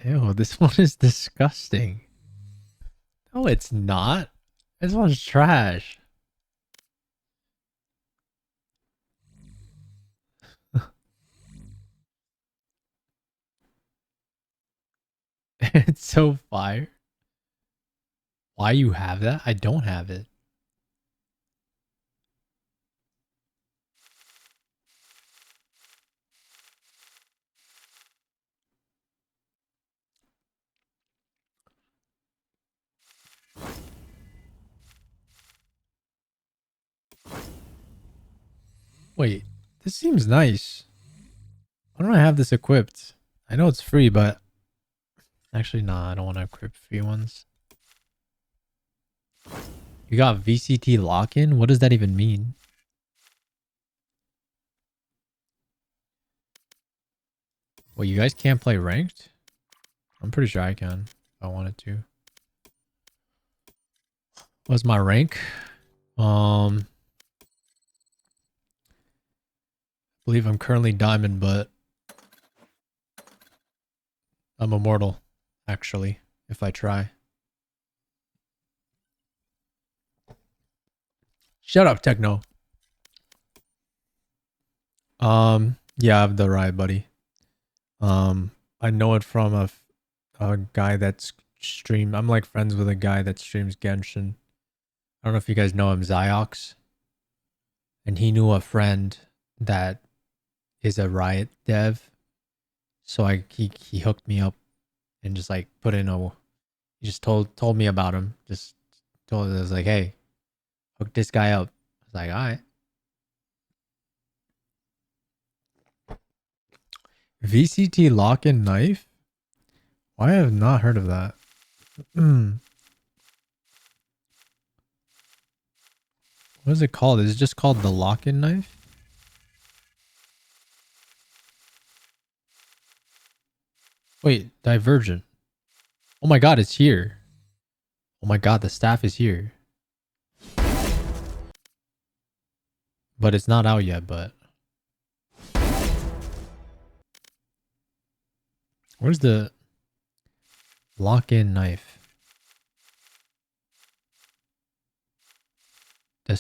Ew, this one is disgusting. No, it's not. This one's trash. It's so fire. Why you have that? I don't have it. Wait, this seems nice. Why don't I have this equipped? I know it's free, but... Actually, nah, I don't want to equip free ones. You got VCT lock-in? What does that even mean? Well, you guys can't play ranked? I'm pretty sure I can, if I wanted to. What's my rank? I believe I'm currently diamond, but I'm immortal, actually, if I try. Shut up, Techno. Yeah, I have the right, buddy. I know it from a guy that's streamed. I'm like friends with a guy that streams Genshin. I don't know if you guys know him, Ziox. And he knew a friend that is a Riot dev. So he hooked me up and just like put in a... He just told me about him. Just told us like, hey, hook this guy up. I was like, all right. VCT lock-in knife? Why have I not heard of that? What is it called? Is it just called the lock-in knife? Wait, Divergent. Oh my god, it's here. Oh my god, the staff is here. But it's not out yet, but... Where's the lock-in knife? I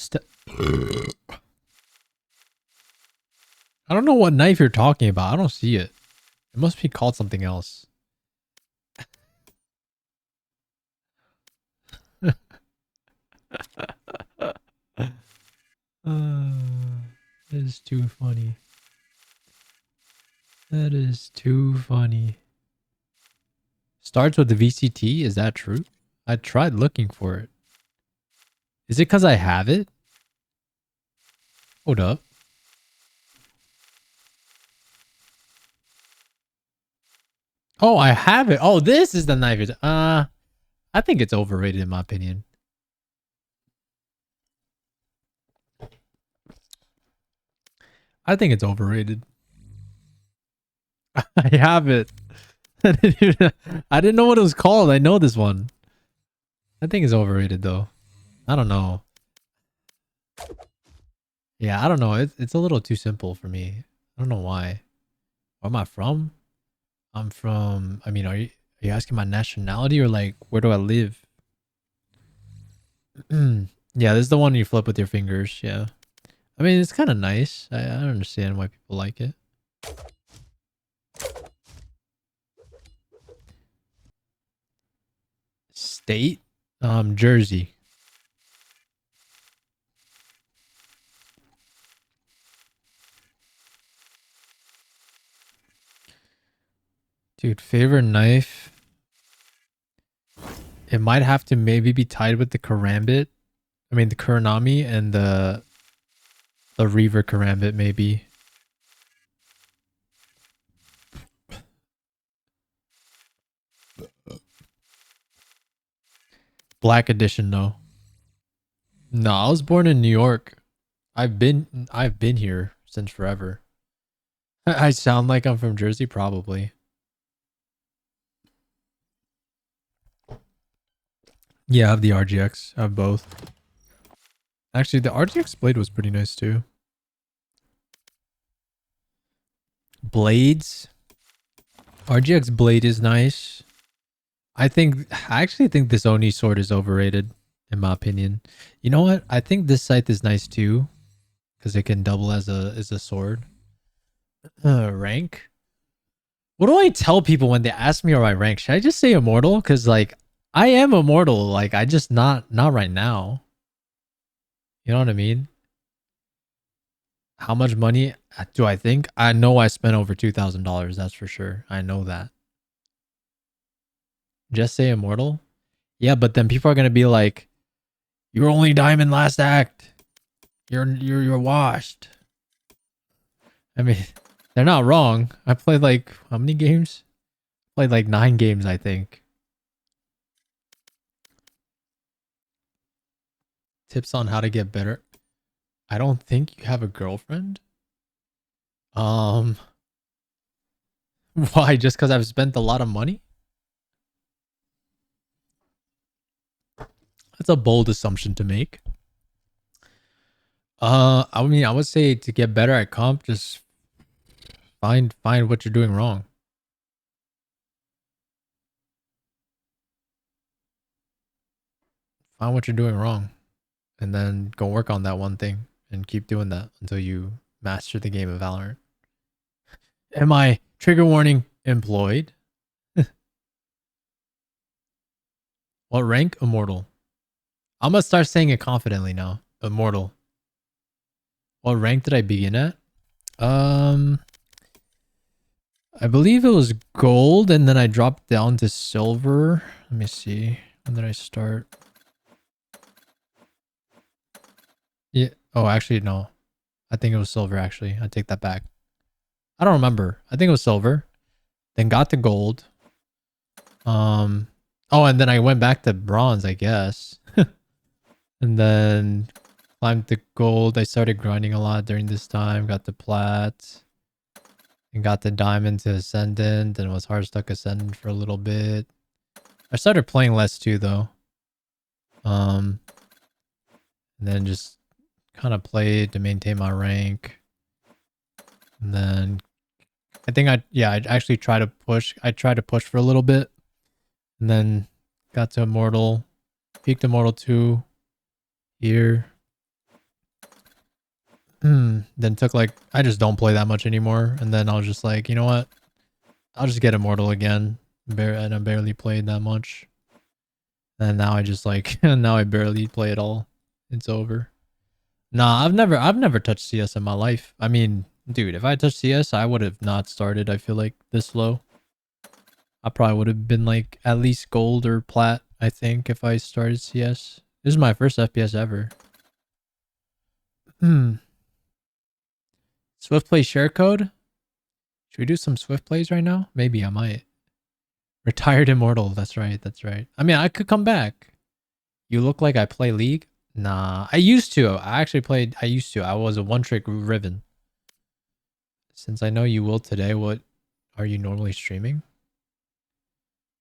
don't know what knife you're talking about. I don't see it. It must be called something else. That is too funny. That is too funny. Starts with the VCT? Is that true? I tried looking for it. Is it because I have it? Hold up. Oh, I have it. Oh, this is the knife. I think it's overrated in my opinion. I think it's overrated. I have it. I didn't know what it was called. I know this one. I think it's overrated though. I don't know. Yeah, I don't know. It's a little too simple for me. I don't know why. Where am I from? I'm from... I mean, are you asking my nationality or like where do I live? Yeah, this is the one you flip with your fingers. Yeah. I mean, it's kind of nice. I don't understand why people like it. State? Jersey. Dude, favorite knife? It might have to maybe be tied with the karambit. I mean, the Kuranami and the Reaver karambit, maybe. Black edition, though. No, I was born in New York. I've been here since forever. I sound like I'm from Jersey, probably. Yeah, I have the RGX. I have both. Actually, the RGX blade was pretty nice too. Blades. RGX blade is nice. I actually think this Oni sword is overrated, in my opinion. You know what? I think this scythe is nice too, because it can double as a sword. Rank. What do I tell people when they ask me or I rank? Should I just say immortal? Because like I am immortal. Like I just not right now. You know what I mean? How much money do I think? I know I spent over $2,000. That's for sure. I know that. Just say immortal? Yeah, but then people are gonna be like, "You're only diamond last act. You're washed." I mean, they're not wrong. I played like how many games? Played like 9 games, I think. Tips on how to get better. I don't think you have a girlfriend. Why? Just because I've spent a lot of money? That's a bold assumption to make. I mean, I would say to get better at comp, just find what you're doing wrong. Find what you're doing wrong, and then go work on that one thing, and keep doing that until you master the game of Valorant. Am I trigger warning employed? What rank? Immortal. I'm gonna start saying it confidently now. Immortal. What rank did I begin at? I believe it was gold, and then I dropped down to silver. Let me see. When did I start? Yeah. Oh, actually, no. I think it was silver, actually. I take that back. I don't remember. I think it was silver. Then got to gold. Oh, and then I went back to bronze, I guess. And then climbed to gold. I started grinding a lot during this time. Got to plat. And got the diamond to ascendant. And was hard stuck ascendant for a little bit. I started playing less too though. And then just kind of played to maintain my rank. And then I think I actually tried to push. I tried to push for a little bit. And then got to Immortal. Peaked Immortal 2 here. Then took like, I just don't play that much anymore. And then I was just like, you know what? I'll just get Immortal again. And I barely played that much. And now I just like, now I barely play at all. It's over. Nah, I've never touched CS in my life. I mean, dude, if I touched CS, I would have not started, I feel like, this low. I probably would have been like at least gold or plat, I think, if I started CS. This is my first FPS ever. Swift play share code? Should we do some Swift plays right now? Maybe I might. Retired Immortal. That's right. That's right. I mean, I could come back. You look like I play League? Nah, I used to. I actually played. I used to. I was a one-trick Riven. Since I know you will today, what are you normally streaming?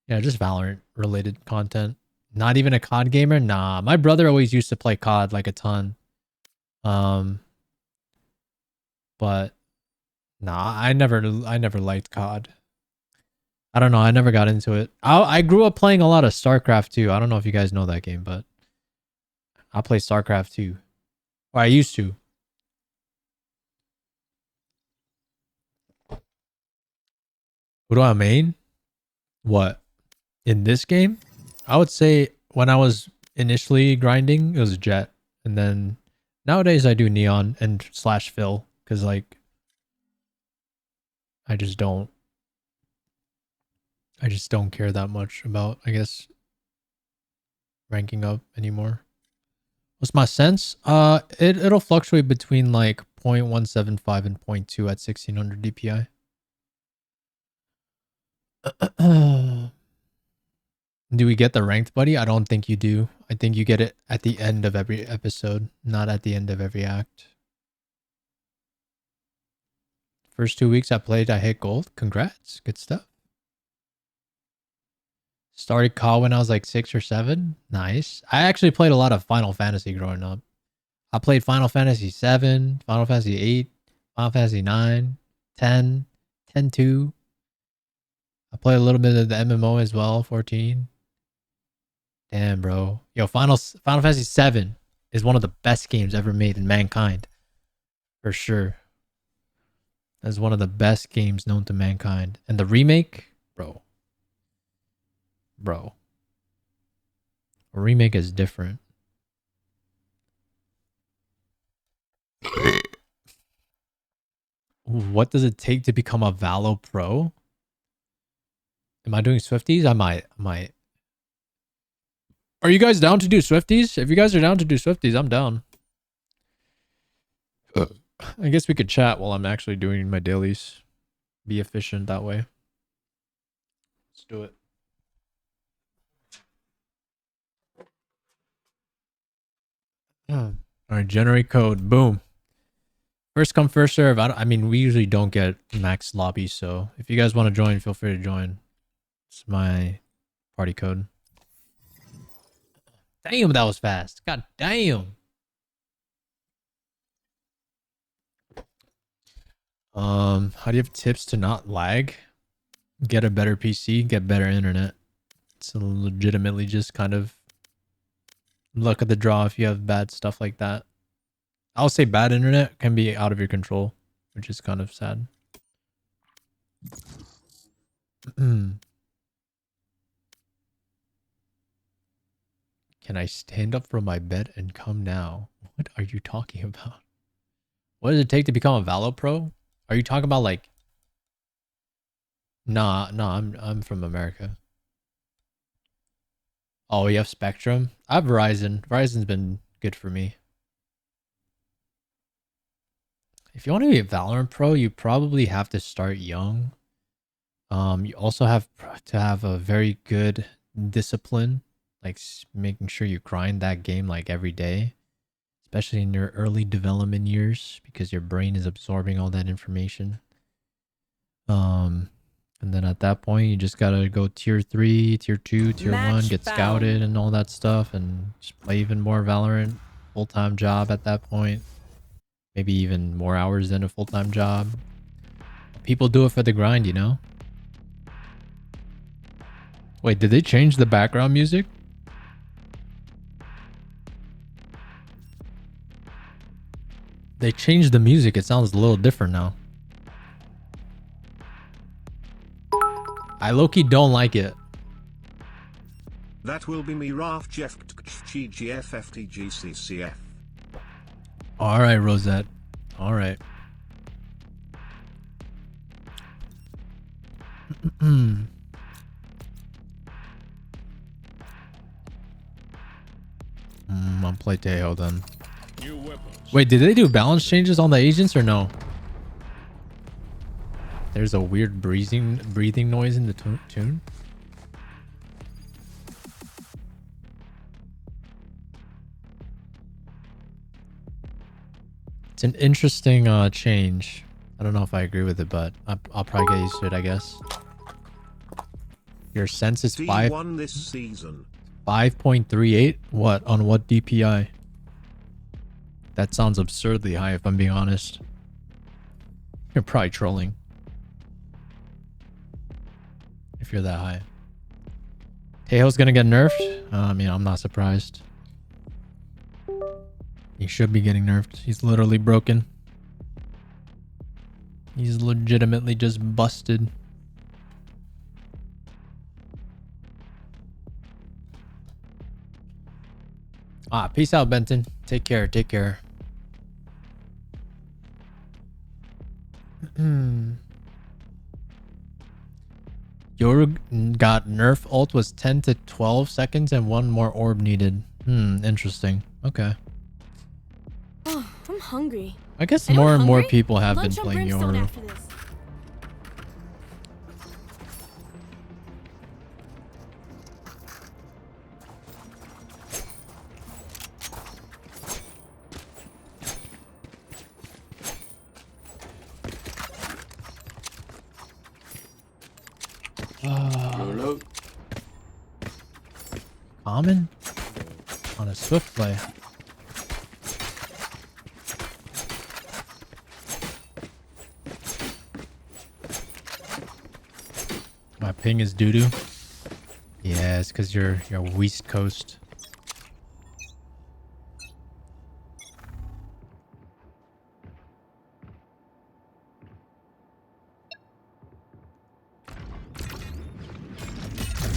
Yeah, just Valorant related content. Not even a COD gamer? Nah, my brother always used to play COD like a ton. But nah, I never liked COD. I don't know. I never got into it. I grew up playing a lot of StarCraft too. I don't know if you guys know that game, but I play StarCraft too. Or I used to. Who do I main? What? In this game? I would say when I was initially grinding, it was Jet. And then nowadays I do Neon and / Phil. Because like, I just don't care that much about, I guess, ranking up anymore. What's my sense? It'll fluctuate between like 0.175 and 0.2 at 1600 DPI. Do we get the ranked buddy? I don't think you do. I think you get it at the end of every episode, not at the end of every act. First 2 weeks I played, I hit gold. Congrats. Good stuff. Started COD when I was like 6 or 7. Nice. I actually played a lot of Final Fantasy growing up. I played Final Fantasy 7, Final Fantasy 8, Final Fantasy 9, 10, 10-2. I played a little bit of the MMO as well, 14. Damn, bro. Yo, Final Fantasy 7 is one of the best games ever made in mankind. For sure. That's one of the best games known to mankind. And the remake, bro. A remake is different. What does it take to become a Valo Pro? Am I doing Swifties? I might. Are you guys down to do Swifties? If you guys are down to do Swifties, I'm down. I guess we could chat while I'm actually doing my dailies. Be efficient that way. Let's do it. All right, generate code. Boom. First come, first serve. I mean, we usually don't get max lobby, so if you guys want to join, feel free to join. It's my party code. Damn, that was fast. God damn. How do you have tips to not lag? Get a better PC, get better internet. It's legitimately just kind of luck of the draw if you have bad stuff like that. I'll say bad internet can be out of your control, which is kind of sad. Can I stand up from my bed and come now? What are you talking about? What does it take to become a Valo Pro? Are you talking about like... Nah, I'm from America. Oh, you have Spectrum? I have Verizon. Verizon's been good for me. If you want to be a Valorant Pro, you probably have to start young. You also have to have a very good discipline, like making sure you grind that game like every day, especially in your early development years, because your brain is absorbing all that information. And And then at that point, you just gotta go tier 3, tier 2, tier 1, Match get found. scouted and all that stuff, and just play even more Valorant. Full-time job at that point. Maybe even more hours than a full-time job. People do it for the grind, you know? Wait, did they change the background music? They changed the music. It sounds a little different now. I low-key don't like it. That will be me Raf Jeff GGFFTGCCF. All right, Rosette. All right. I'll play Tejo then. New weapons. Wait, did they do balance changes on the agents or no? There's a weird breathing noise in the tune. It's an interesting change. I don't know if I agree with it, but I'll probably get used to it, I guess. Your sense is D1 this season. 5.38. What? On what DPI? That sounds absurdly high if I'm being honest. You're probably trolling. If you're that high. Tejo's gonna get nerfed? I mean, I'm not surprised. He should be getting nerfed. He's literally broken. He's legitimately just busted. Peace out, Benton. Take care. Take care. Your got nerf ult was 10 to 12 seconds and one more orb needed. Interesting. Okay. Oh, I'm hungry. I guess Anyone more and more hungry? people have Lunch been on playing Brimstone Yoru. after this. YOLO. Common? On a swift play. My ping is doo-doo. Yeah, it's because you're West Coast.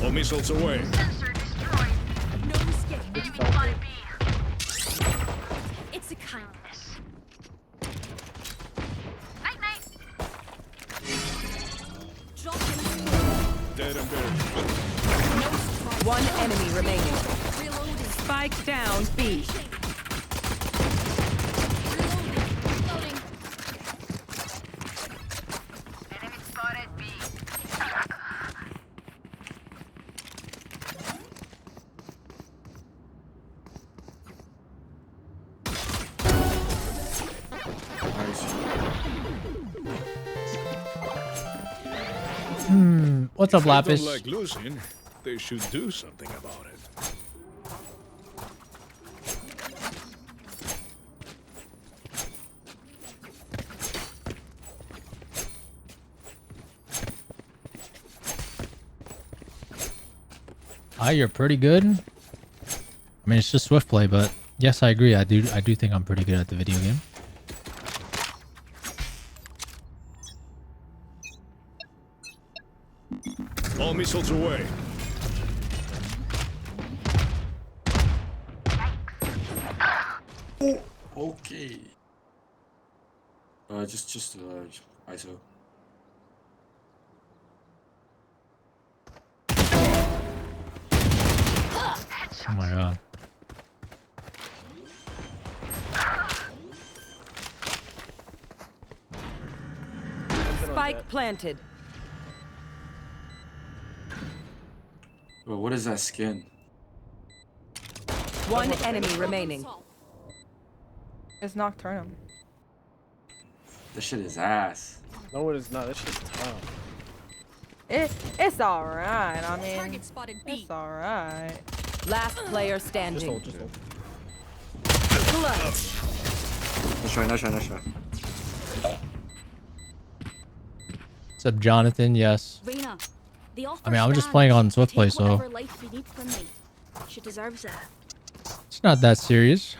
All missiles away. It's a kindness. Dead and buried. One enemy remaining. Spike down B. What's up, If they Lapis? don't like losing, they should do something about it. You're pretty good. I mean, it's just swift play, but yes, I agree. I do think I'm pretty good at the video game. All missiles away. Okay. Just ISO. Oh my god. Spike planted. Bro, what is that skin? One enemy remaining. It's Nocturnum. This shit is ass. No, it is not. That shit's tough. It's alright. I mean, Target spotted B. it's alright. Last player Just standing. hold, just hold. Clutch. Nice try, nice try, nice try. What's up, Jonathan? Yes. Reina, the offer I mean, I'm just stands. playing on Swift Play, Take so whatever life you need from me. She deserves it. it's not that serious.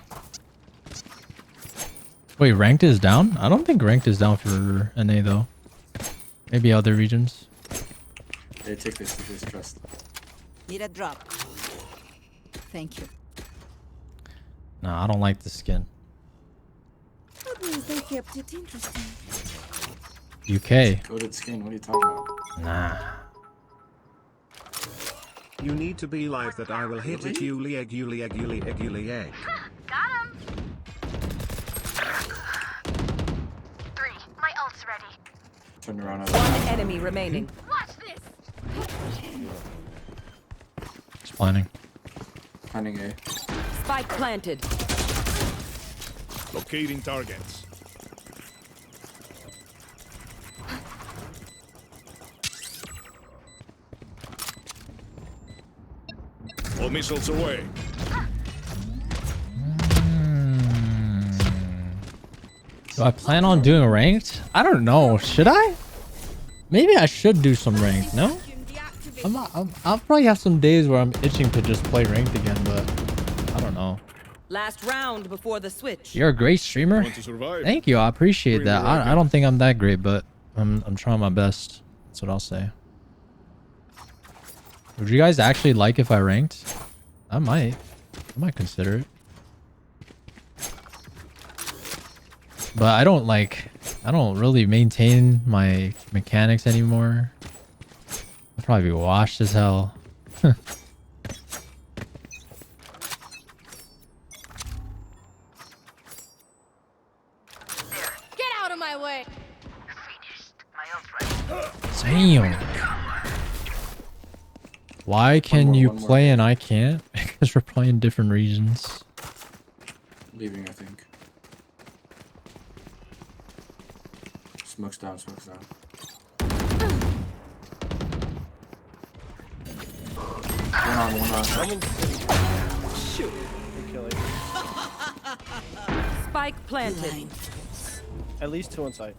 Wait, ranked is down? I don't think ranked is down for NA though. Maybe other regions. Hey, take this trust. Need a drop. Thank you. Nah, I don't like the skin. They kept it interesting. UK. Goated skin, what are you talking about? Nah. You need to be live that I will hit it. Yoolee egg, Yoolee egg, Yoolee egg, Yoolee egg. Got him. 3. My ult's ready. Turn around. One enemy remaining. Watch this. Just planning. Planning A. Spike planted. Locating targets. All missiles away. Do I plan on doing ranked? I don't know. Should I? Maybe I should do some ranked. No? I'll probably have some days where I'm itching to just play ranked again, but I don't know. Last round before the switch. You're a great streamer. Want to survive? Thank you. I appreciate Bring that. the ranked. I don't think I'm that great, but I'm trying my best. That's what I'll say. Would you guys actually like if I ranked? I might consider it. But I don't really maintain my mechanics anymore. I'll probably be washed as hell. Get out of my way. Damn. Why can more, you one more. play and I can't? Because we're playing different regions. Leaving, I think. Smokes down, smokes down. One on. Shoot. Good killing. Spike planted. At least 2 on site.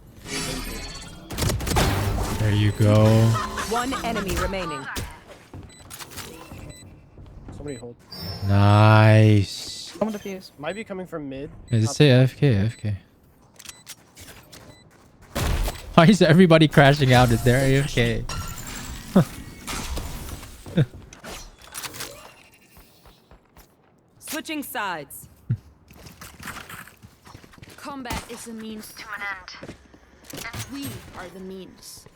There you go. One enemy remaining. Somebody hold. Nice. I'm defused. Might be coming from mid. Does it say AFK? AFK. Why is everybody crashing out at their AFK? Switching sides. Combat is a means to an end. And we are the means.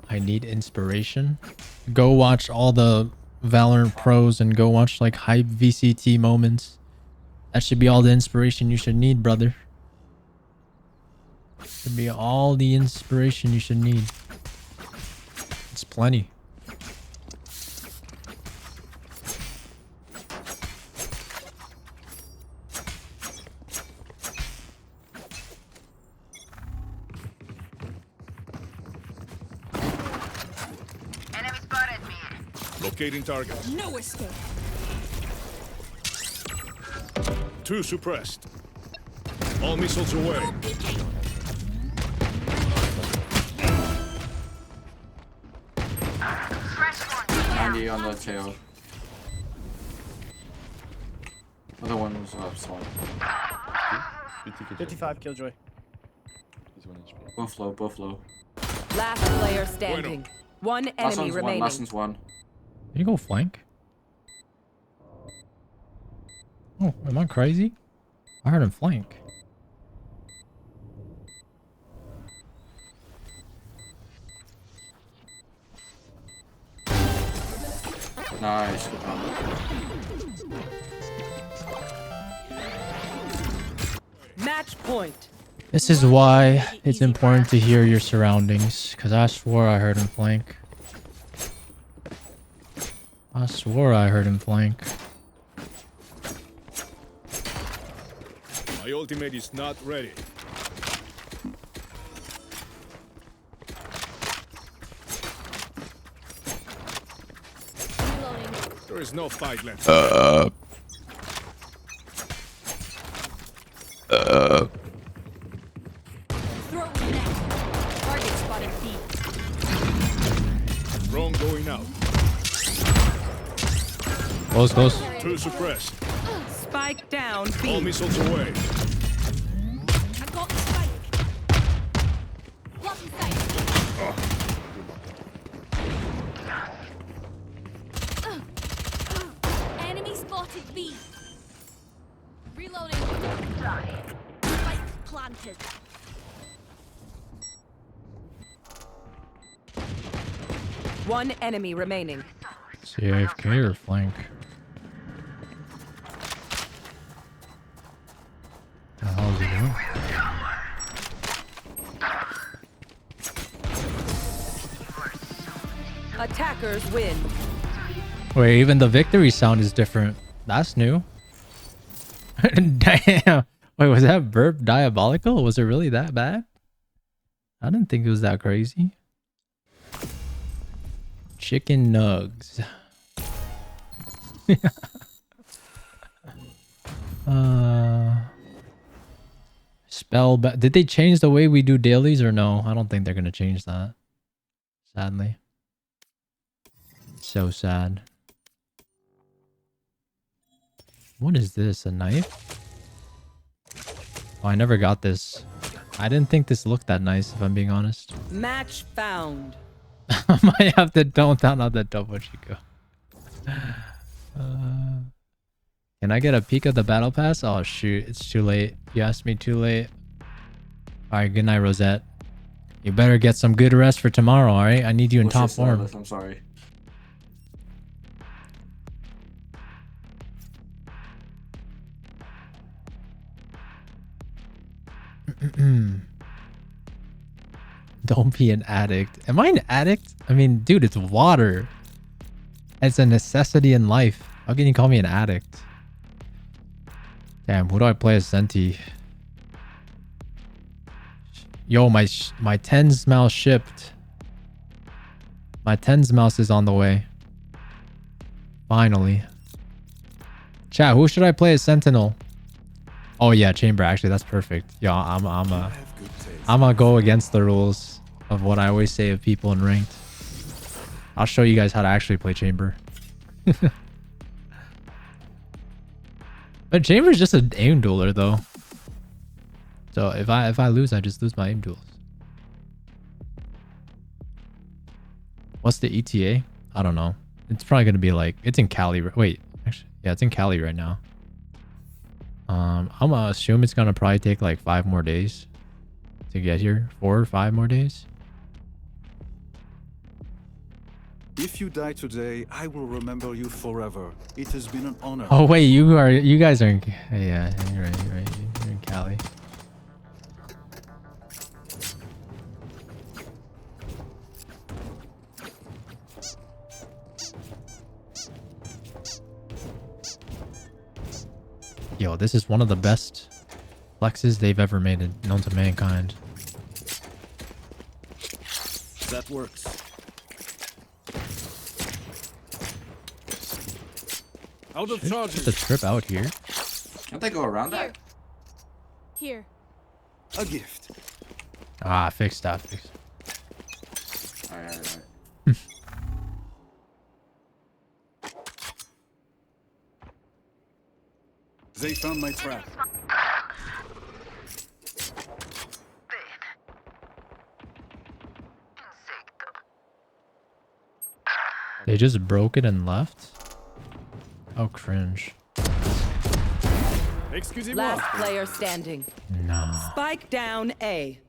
I need inspiration. Go watch all the Valorant pros and go watch like hype VCT moments. That should be all the inspiration you should need, brother. Should be all the inspiration you should need. It's plenty. Locating targets. No escape. 2 suppressed. All missiles away. Andy on the tail. Other one was upside. 55 killjoy. Both low. Last player standing. One Last enemy one's one, remaining. last one's one. Can you go flank? Oh, am I crazy? I heard him flank. Nice. Match point. This is why it's important to hear your surroundings, because I swore I heard him flank. I swore I heard him flank. My ultimate is not ready. Reloading. There is no fight left. Throw net. Target spotted B. Drone going out. Close, close. Two suppressed. Spike down All B. missiles away. I got the spike. Blocking sight. Enemy spotted B. Reloading. Spike planted. One enemy remaining. CAFK or flank? The hell is he doing? Attackers win. Wait, even the victory sound is different. That's new. Damn. Wait, was that burp diabolical? Was it really that bad? I didn't think it was that crazy. Chicken nugs. Did they change the way we do dailies or no? I don't think they're gonna change that. Sadly. So sad. What is this? A knife? Oh, I never got this. I didn't think this looked that nice, if I'm being honest. Match found. I might have to don't down on that double Chico. Can I get a peek of the battle pass? Oh shoot, it's too late. You asked me too late. Alright, good night, Rosette. You better get some good rest for tomorrow, alright? I need you in top form. I'm sorry. Don't be an addict. Am I an addict? I mean, dude, it's water. It's a necessity in life. How can you call me an addict? Damn, who do I play as Senti? Yo, my tens mouse shipped. My tens mouse is on the way. Finally. Chat, who should I play as Sentinel? Oh yeah, Chamber. Actually, that's perfect. Yo, I'm gonna go against the rules of what I always say of people in ranked. I'll show you guys how to actually play Chamber. But Chamber is just an aim dueler though. So if I lose, I just lose my aim duels. What's the ETA? I don't know. It's probably gonna be like, it's in Cali. Wait, actually, yeah, it's in Cali right now. I'm gonna assume it's gonna probably take like 5 more days to get here. 4 or 5 more days. If you die today, I will remember you forever. It has been an honor. Oh wait, you guys are in, yeah, you're right, you're in Cali. Yo, this is one of the best flexes they've ever made it known to mankind. That works. Out of charges. Just a trip out here. Can't they go around that? Here. A gift. Ah, fixed that. Fixed. Alright. They found my trap. They just broke it and left? Oh, cringe. Last player standing. No. Spike down A.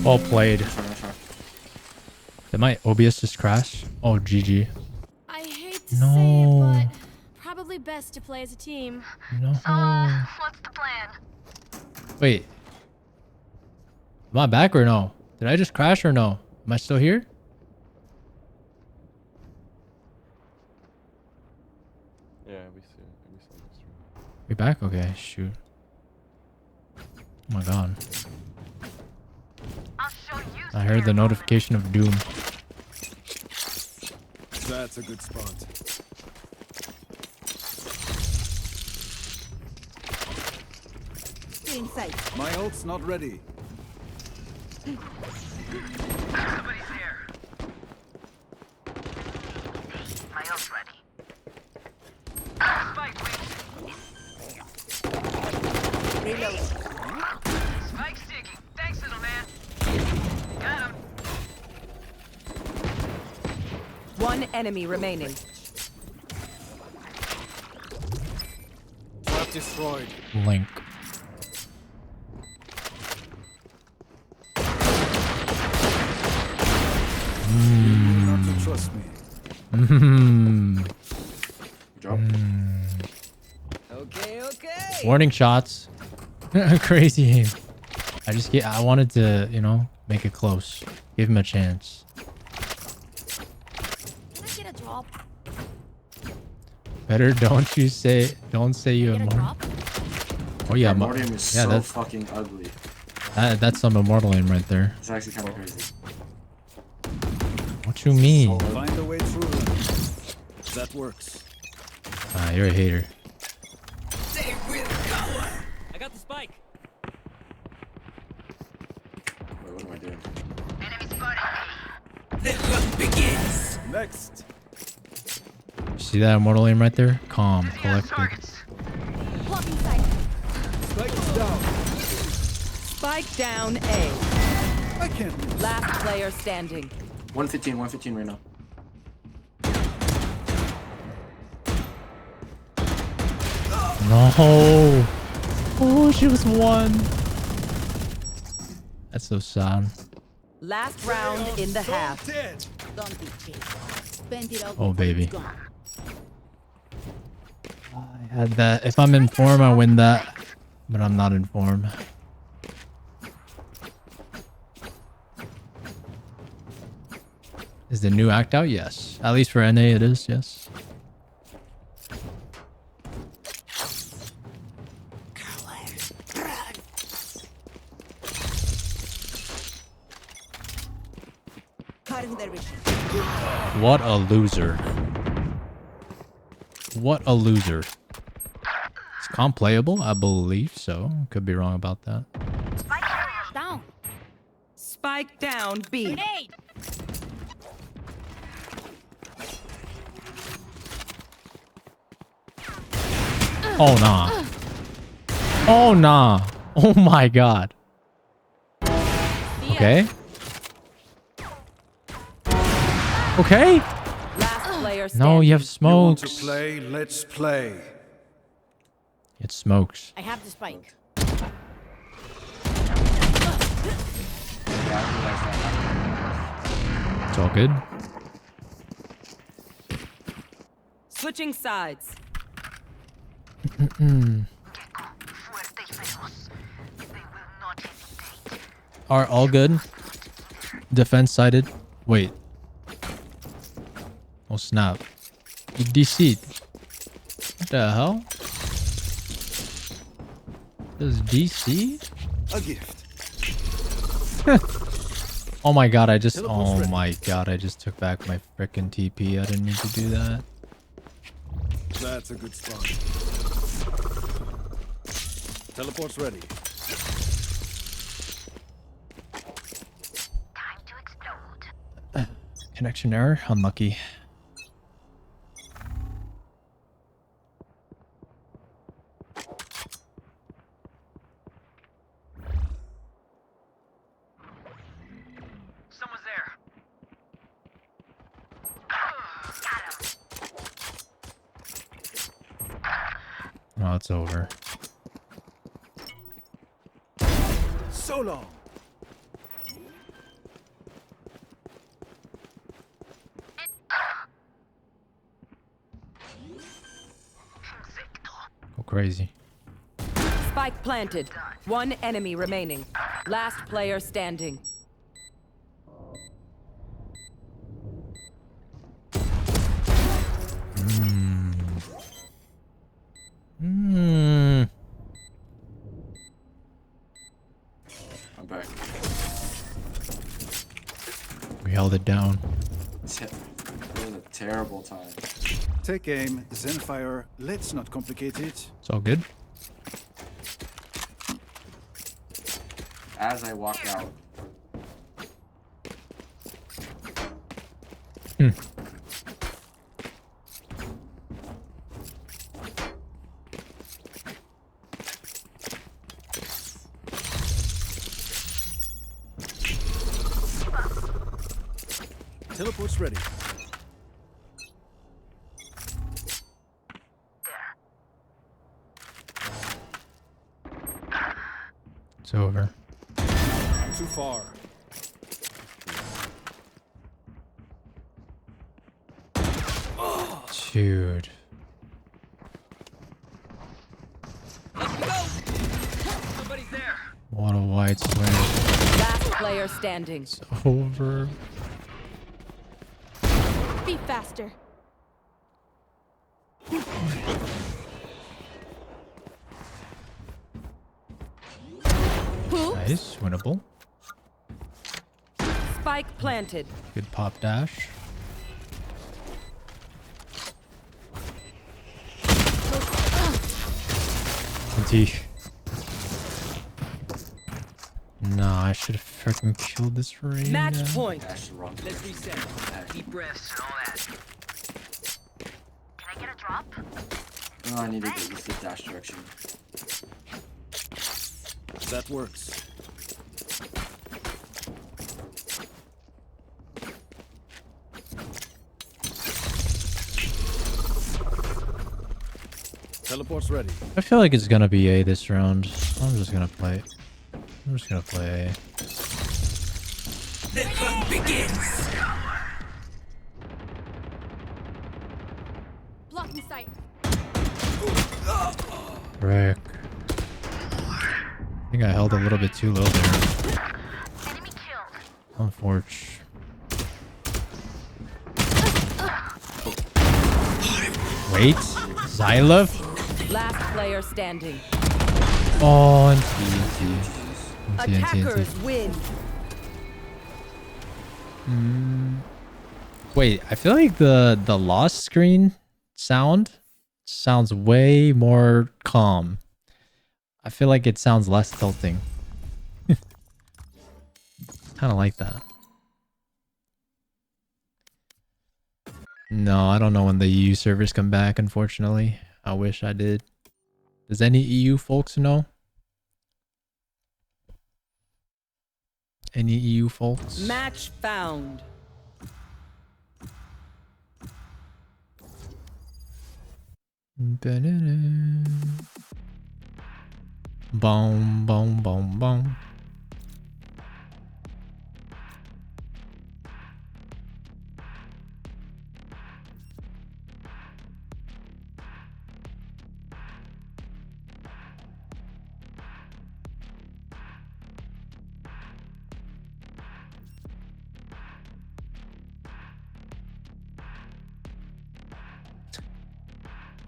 Well played. Did my OBS just crash? Oh, GG. I hate to No. say it, but probably best to play as a team. No. What's the plan? Wait. Am I back or no? Did I just crash or no? Am I still here? Yeah, we saw this room. We back? Okay, shoot. Oh my god. I heard the notification of doom. That's a good spot. Stay inside. My ult's not ready. Somebody's here. My ult's ready. Spike wings. Reload. Spike sticking. Thanks, little man. Got him. One enemy remaining. Trap destroyed. Link. Not to trust me. Drop. Okay. Warning shots. Crazy aim. I wanted to, you know, make it close. Give him a chance. Can I get a drop? Better don't say you Get a immortal. drop? Oh yeah, Immortalium is yeah, so that's fucking ugly. that's some immortal aim right there. It's actually kind of crazy. What you mean? Find a way through them. That works. Ah, you're a hater. I got the spike. Wait, what am I doing? Next. See that immortal aim right there? Calm, collected. Blocking sight. Spike is down. Spike down A. I can't. Last player standing. 115 right now. No. Oh, she was one. That's so sad. Last round in the half. Don't be cheap. Spend it all. Oh, before it's baby. gone. I had that. If I'm in form, I win that. But I'm not in form. Is the new act out? Yes. At least for NA it is, yes. Cutting their vision. What a loser. What a loser. Is comp playable? I believe so. Could be wrong about that. Spike down. Spike down B. Grenade. Oh, nah. Oh, nah. Oh, my God. Okay. Okay. Last player standing. No, you have You want to smokes. play? Let's play. It smokes. I have the spike. It's all good. Switching sides. Are all good? Defense sided. Wait. Oh snap. You DC'd. What the hell? Does DC? A gift. Oh my god, I just took back my frickin' TP. I didn't need to do that. That's a good spot. Teleport's ready. Connection error. Unlucky. Someone's there. Oh, it's over. So long. Go crazy. Spike planted. One enemy remaining. Last player standing. Hmm. I'm back. We held it down. It was a terrible time. Take aim, Zenfire. Let's not complicate it. It's all good. As I walk out. Teleport's ready. It's over. Too far. Dude. Somebody's there. What a white swing. Last player standing. It's over. Be faster. Nice. Winnable. Spike planted. Good pop dash. Nah, I should have freaking killed this raid. Match point. Dash the wrong Let's direction. reset. Deep breaths and all that. Can I get a drop? Oh, I need to get this the dash direction. That works. Teleport's ready. I feel like it's gonna be A this round. I'm just gonna play. I'm just gonna play A. The fun begins. Blocking sight. Frick. I think I held a little bit too low there. Enemy killed. Unfortunate. Wait, Xylov? Last player standing. Oh, and TNT. Attackers win. Wait, I feel like the lost screen sounds way more calm. I feel like it sounds less tilting. Kind of like that. No, I don't know when the EU servers come back, unfortunately. I wish I did. Does any EU folks know? Any EU folks? Match found. Boom, boom, boom, boom.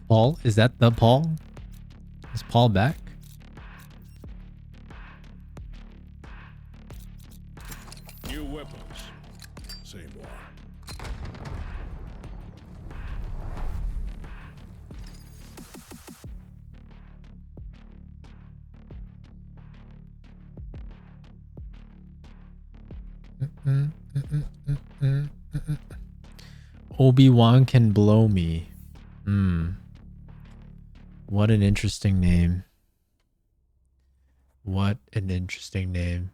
Paul? Is that the Paul? Is Paul back? New weapons. Same war. Obi-Wan can blow me. What an interesting name. What an interesting name.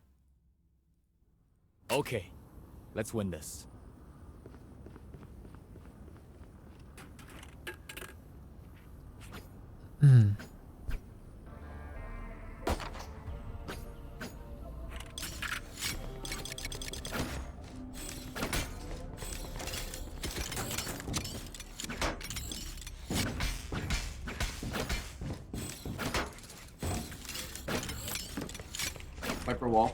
Okay, let's win this. Viper wall.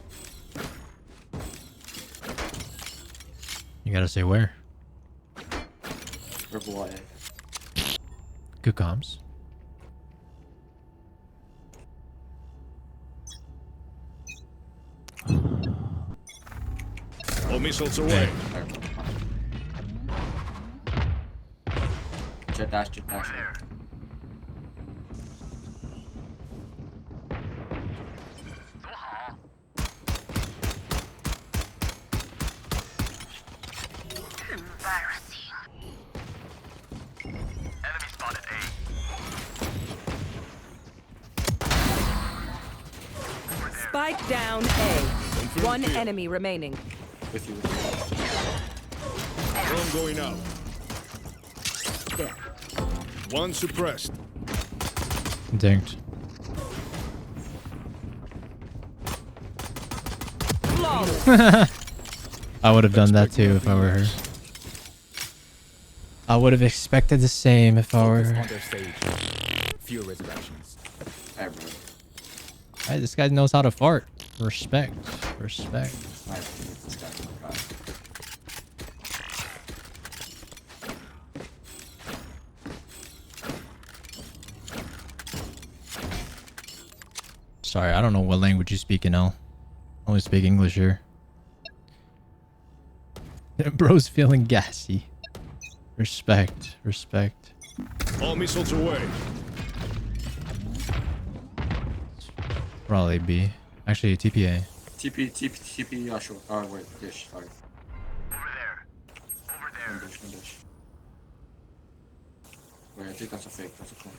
You gotta say where. Viper wall. Good comms. All missiles away. Jet dash, jet dash. Spike down A. One enemy remaining. With you. Drone going out. One suppressed. Dinked. Flawless. I would have done that too if I were her. I would have expected the same if I were Focus her. on their stage. Few resurrections. Alright, bro. Hey, this guy knows how to fart. Respect. Respect. Alright, this guy. Oh, God. Sorry, I don't know what language you speak in L. I only speak English here. Bro's feeling gassy. Respect. Respect. All missiles away. Probably B. Actually, TPA. TP, yeah, sure. Oh, wait, dish, sorry. Over there. One dish. Wait, I think that's a fake, that's a clone.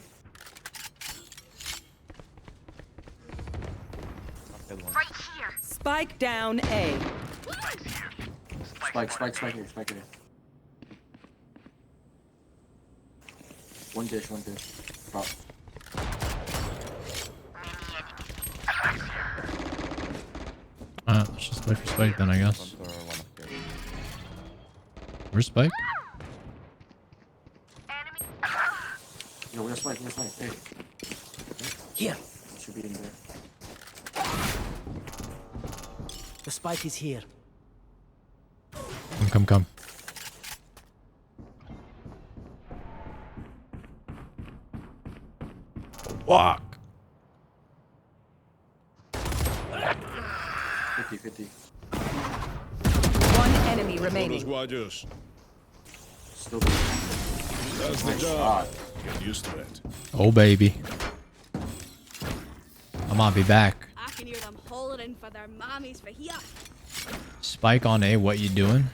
Right here. Spike down A. Spike here. One dish. Pop. Let's just wait for Spike then, I guess. Where's Spike? Yo, where's Spike? Hey. Here. Should be in there. The spike is here. Come. Walk. 50. One enemy remaining. Squadros. Still good. That's the Nice job. shot. Get used to it. Oh, baby. I might be back. I can hear them hollering for their mommies for here. Spike on A, what you doing?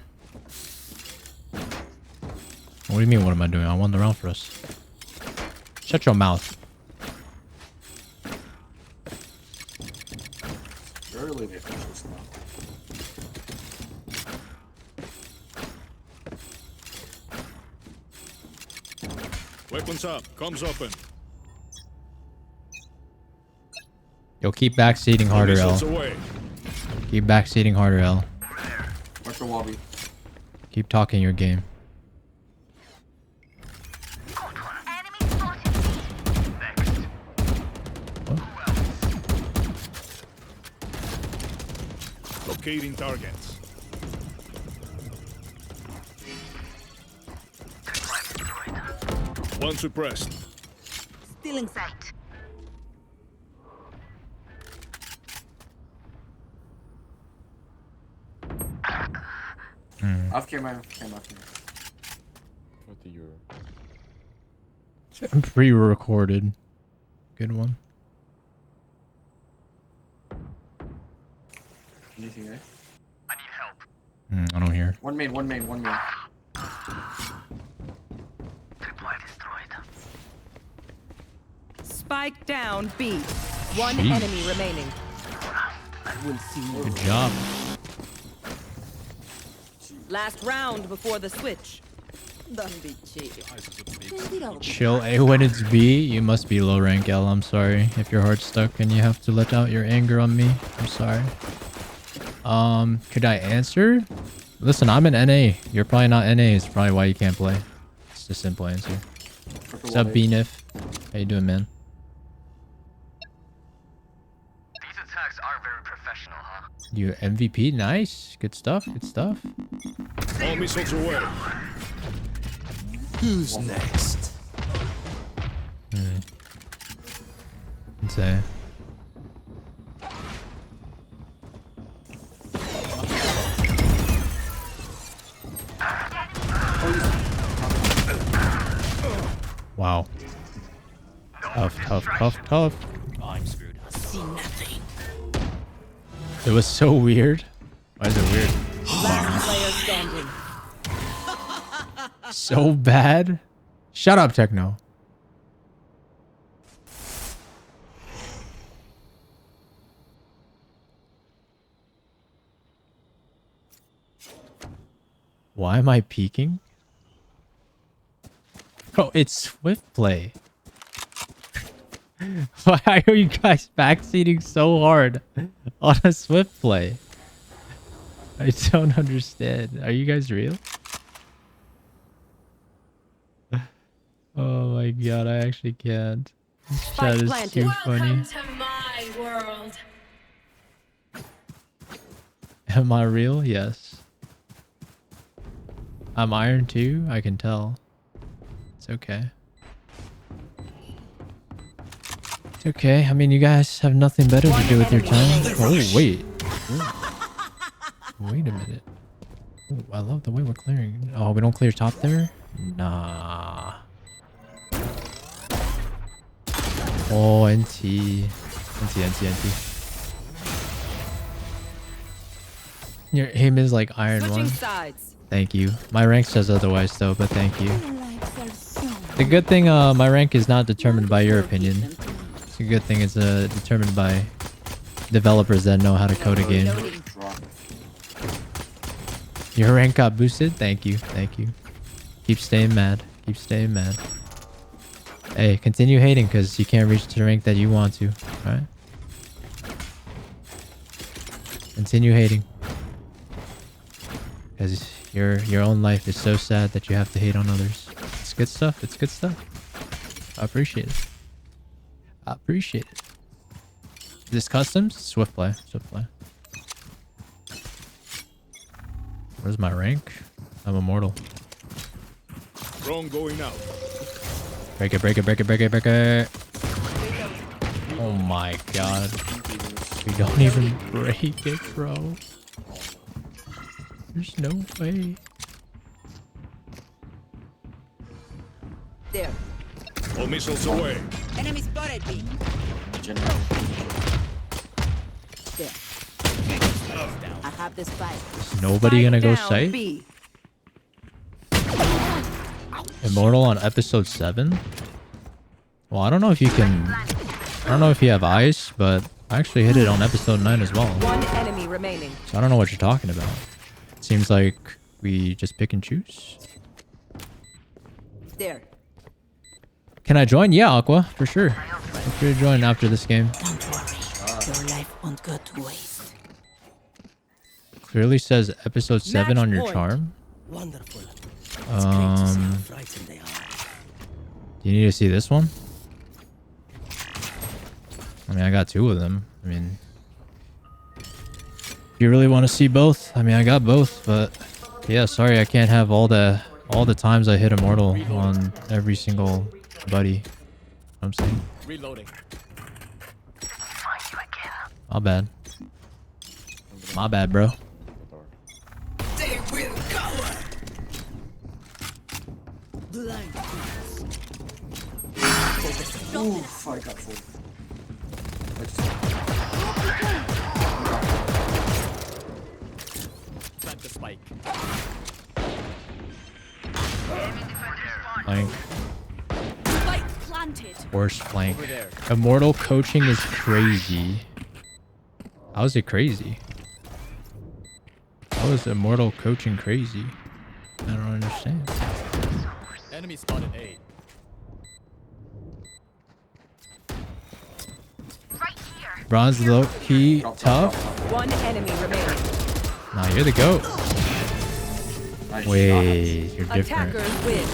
What do you mean, what am I doing? I won the round for us. Shut your mouth. Early they finish this now. Weapons up. Comms open. Yo, keep backseating All harder, L. missiles away. Keep backseating harder, L. What's the Wobby? Keep talking your game. Locating targets. One suppressed. Still in sight. Off camera. What do you? Pre-recorded. Good one. Anything there? I don't hear. One main. Spike down B. One Sheesh. enemy remaining. Good job. Last round before the switch. Don't be cheap. Chill A when it's B. You must be low rank L. I'm sorry. If your heart's stuck and you have to let out your anger on me. I'm sorry. Could I answer? Listen, I'm an NA. You're probably not NA. It's probably why you can't play. It's the simple answer. What's up, BNIF? How you doing, man? attacks aren't very professional, huh? You MVP, nice, good stuff, good stuff. All missiles away. Who's next? Insane. Wow. Tough, tough, tough, tough. I'm screwed. See nothing. It was so weird. Why is it weird? Last player standing. So bad. Shut up, Techno. Why am I peeking? Oh, it's Swift Play. Why are you guys backseating so hard on a Swift Play? I don't understand. Are you guys real? Oh my god, I actually can't. This chat is too funny. to my world. Am I real? Yes. I'm Iron too, I can tell. It's okay. It's okay. I mean, you guys have nothing better to do with your time. Oh, wait. Wait a minute. Ooh, I love the way we're clearing. Oh, we don't clear top there? Nah. Oh, NT. NT. Your aim is like Iron Switching 1. sides. Thank you. My rank says otherwise though, but thank you. The good thing, my rank is not determined by your opinion. It's a good thing it's determined by developers that know how to code a game. Your rank got boosted? Thank you. Thank you. Keep staying mad. Keep staying mad. Hey, continue hating because you can't reach the rank that you want to. Alright? Continue hating. Because your own life is so sad that you have to hate on others. It's good stuff. It's good stuff. I appreciate it. I appreciate it. This customs? Swift play. Swift play. Where's my rank? I'm immortal. Drone going out. Break it, break it, break it, break it, break it. Oh my god. We don't even break it, bro. There's no way. There. All missiles away. Enemy spotted me. There. I have this fight. Is nobody gonna go sight? B. Immortal on episode 7? Well, I don't know if you can... I don't know if you have ice, but I actually hit it on episode 9 as well. One enemy remaining. So I don't know what you're talking about. Seems like we just pick and choose. There. Can I join? Yeah, Aqua, for sure. Feel free to join after this game. Don't worry. Your life won't go to waste. Clearly says episode 7 on your point. charm. Wonderful. It's great to see how frightened they are. Do you need to see this one? I mean, I got 2 of them. I mean, if you really want to see both, I mean, I got both, but yeah, sorry, I can't have all the times I hit immortal on every single buddy. You know what I'm saying? Reloading. My bad. My bad, bro. They will cover. Blind. Oof, I got full. Plant the spike. Flank. Spike planted. Worst flank. Over there. Immortal coaching is crazy. How is it crazy? How is immortal coaching crazy? I don't understand. Enemy spotted A. Bronze low key tough. One enemy remaining. Nah, you're the goat. Nice Wait, you're different. Attackers win.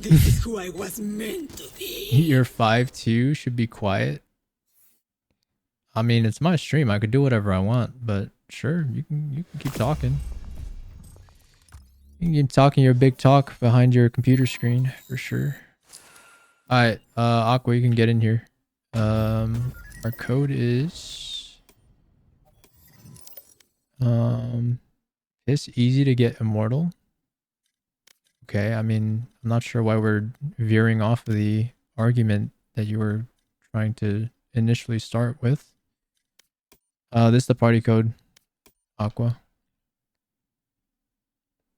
This is who I was meant to be. You're 5'2", should be quiet. I mean, it's my stream. I could do whatever I want, but sure, you can keep talking. You can keep talking your big talk behind your computer screen for sure. All right, Aqua, you can get in here. Our code is it's easy to get immortal. Okay, I mean, I'm not sure why we're veering off of the argument that you were trying to initially start with. This is the party code, Aqua.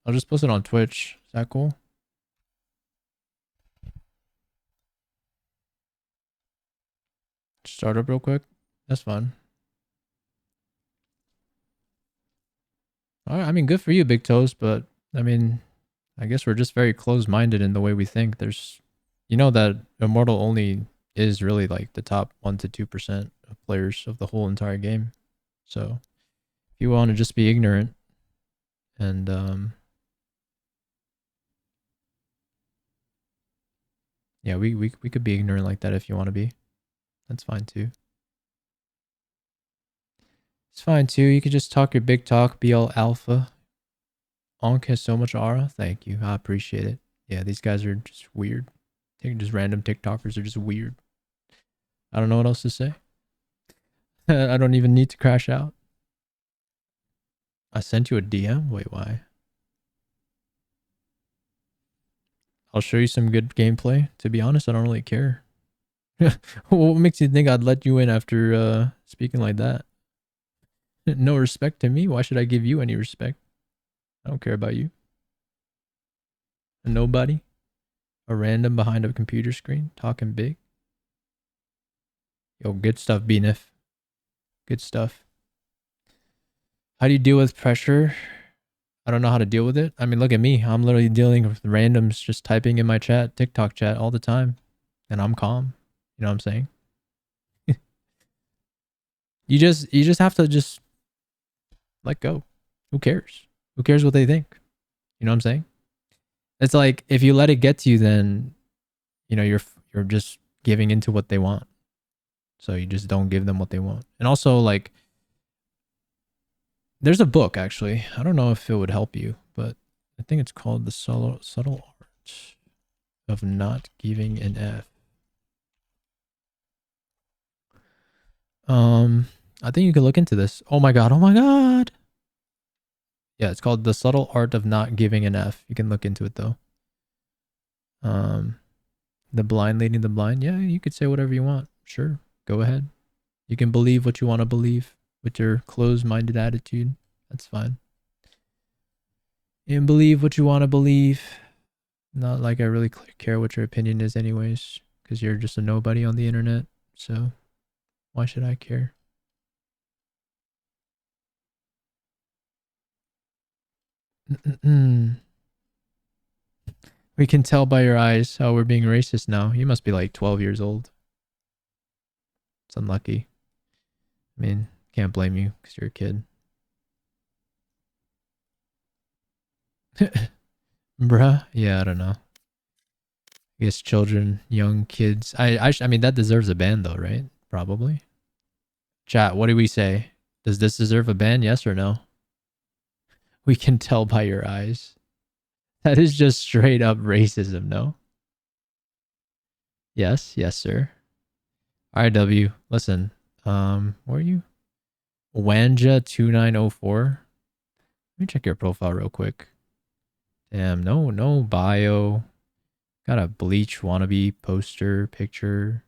I'll just post it on Twitch. Is that cool? Start up real quick. That's fun. All right, I mean, good for you, Big Toast, but I mean, I guess we're just very close-minded in the way we think. There's, you know, that Immortal only is really like the top 1 to 2% of players of the whole entire game. So if you want to just be ignorant and yeah, we could be ignorant like that if you want to be. That's fine too. It's fine too. You could just talk your big talk, be all alpha. Onk has so much aura. Thank you. I appreciate it. Yeah, these guys are just weird. Just random TikTokers are just weird. I don't know what else to say. I don't even need to crash out. I sent you a DM? Wait, why? I'll show you some good gameplay. To be honest, I don't really care. What makes you think I'd let you in after speaking like that? No respect to me? Why should I give you any respect? I don't care about you. A nobody? A random behind a computer screen talking big? Yo, good stuff, BNF. Good stuff. How do you deal with pressure? I don't know how to deal with it. I mean, look at me. I'm literally dealing with randoms just typing in my chat, TikTok chat all the time. And I'm calm. You know what I'm saying? You just have to just let go. Who cares? Who cares what they think? You know what I'm saying? It's like if you let it get to you, then you know you're just giving into what they want. So you just don't give them what they want. And also, like, there's a book actually. I don't know if it would help you, but I think it's called The Subtle Art of Not Giving an F. I think you could look into this. Oh my god, oh my god. Yeah, it's called The Subtle Art of Not Giving an F. You can look into it though. The blind leading the blind. Yeah, you could say whatever you want. Sure, go ahead. You can believe what you want to believe with your closed-minded attitude. That's fine. You can believe what you want to believe. Not like I really care what your opinion is anyways, because you're just a nobody on the internet. So why should I care? We can tell by your eyes how we're being racist now. You must be like 12 years old. It's unlucky. I mean, can't blame you because you're a kid. Bruh. Yeah, I don't know. I guess children, young kids. I mean, that deserves a ban though, right? Probably. Chat, what do we say? Does this deserve a ban? Yes or no? We can tell by your eyes. That is just straight up racism, no? Yes, yes, sir. RW, listen. Where are you? Wanja2904. Let me check your profile real quick. Damn, no bio. Got a Bleach wannabe poster picture.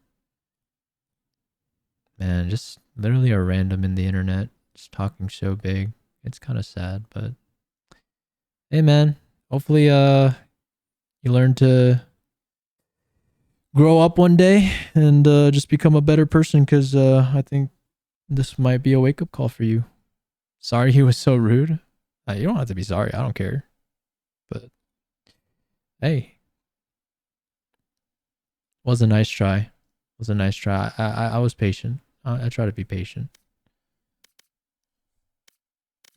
Man, just literally a random in the internet. Just talking so big. It's kind of sad, but hey man, hopefully you learn to grow up one day and just become a better person, because I think this might be a wake-up call for you. Sorry he was so rude. You don't have to be sorry. I don't care. But hey, was a nice try. Was a nice try. I was patient. I try to be patient.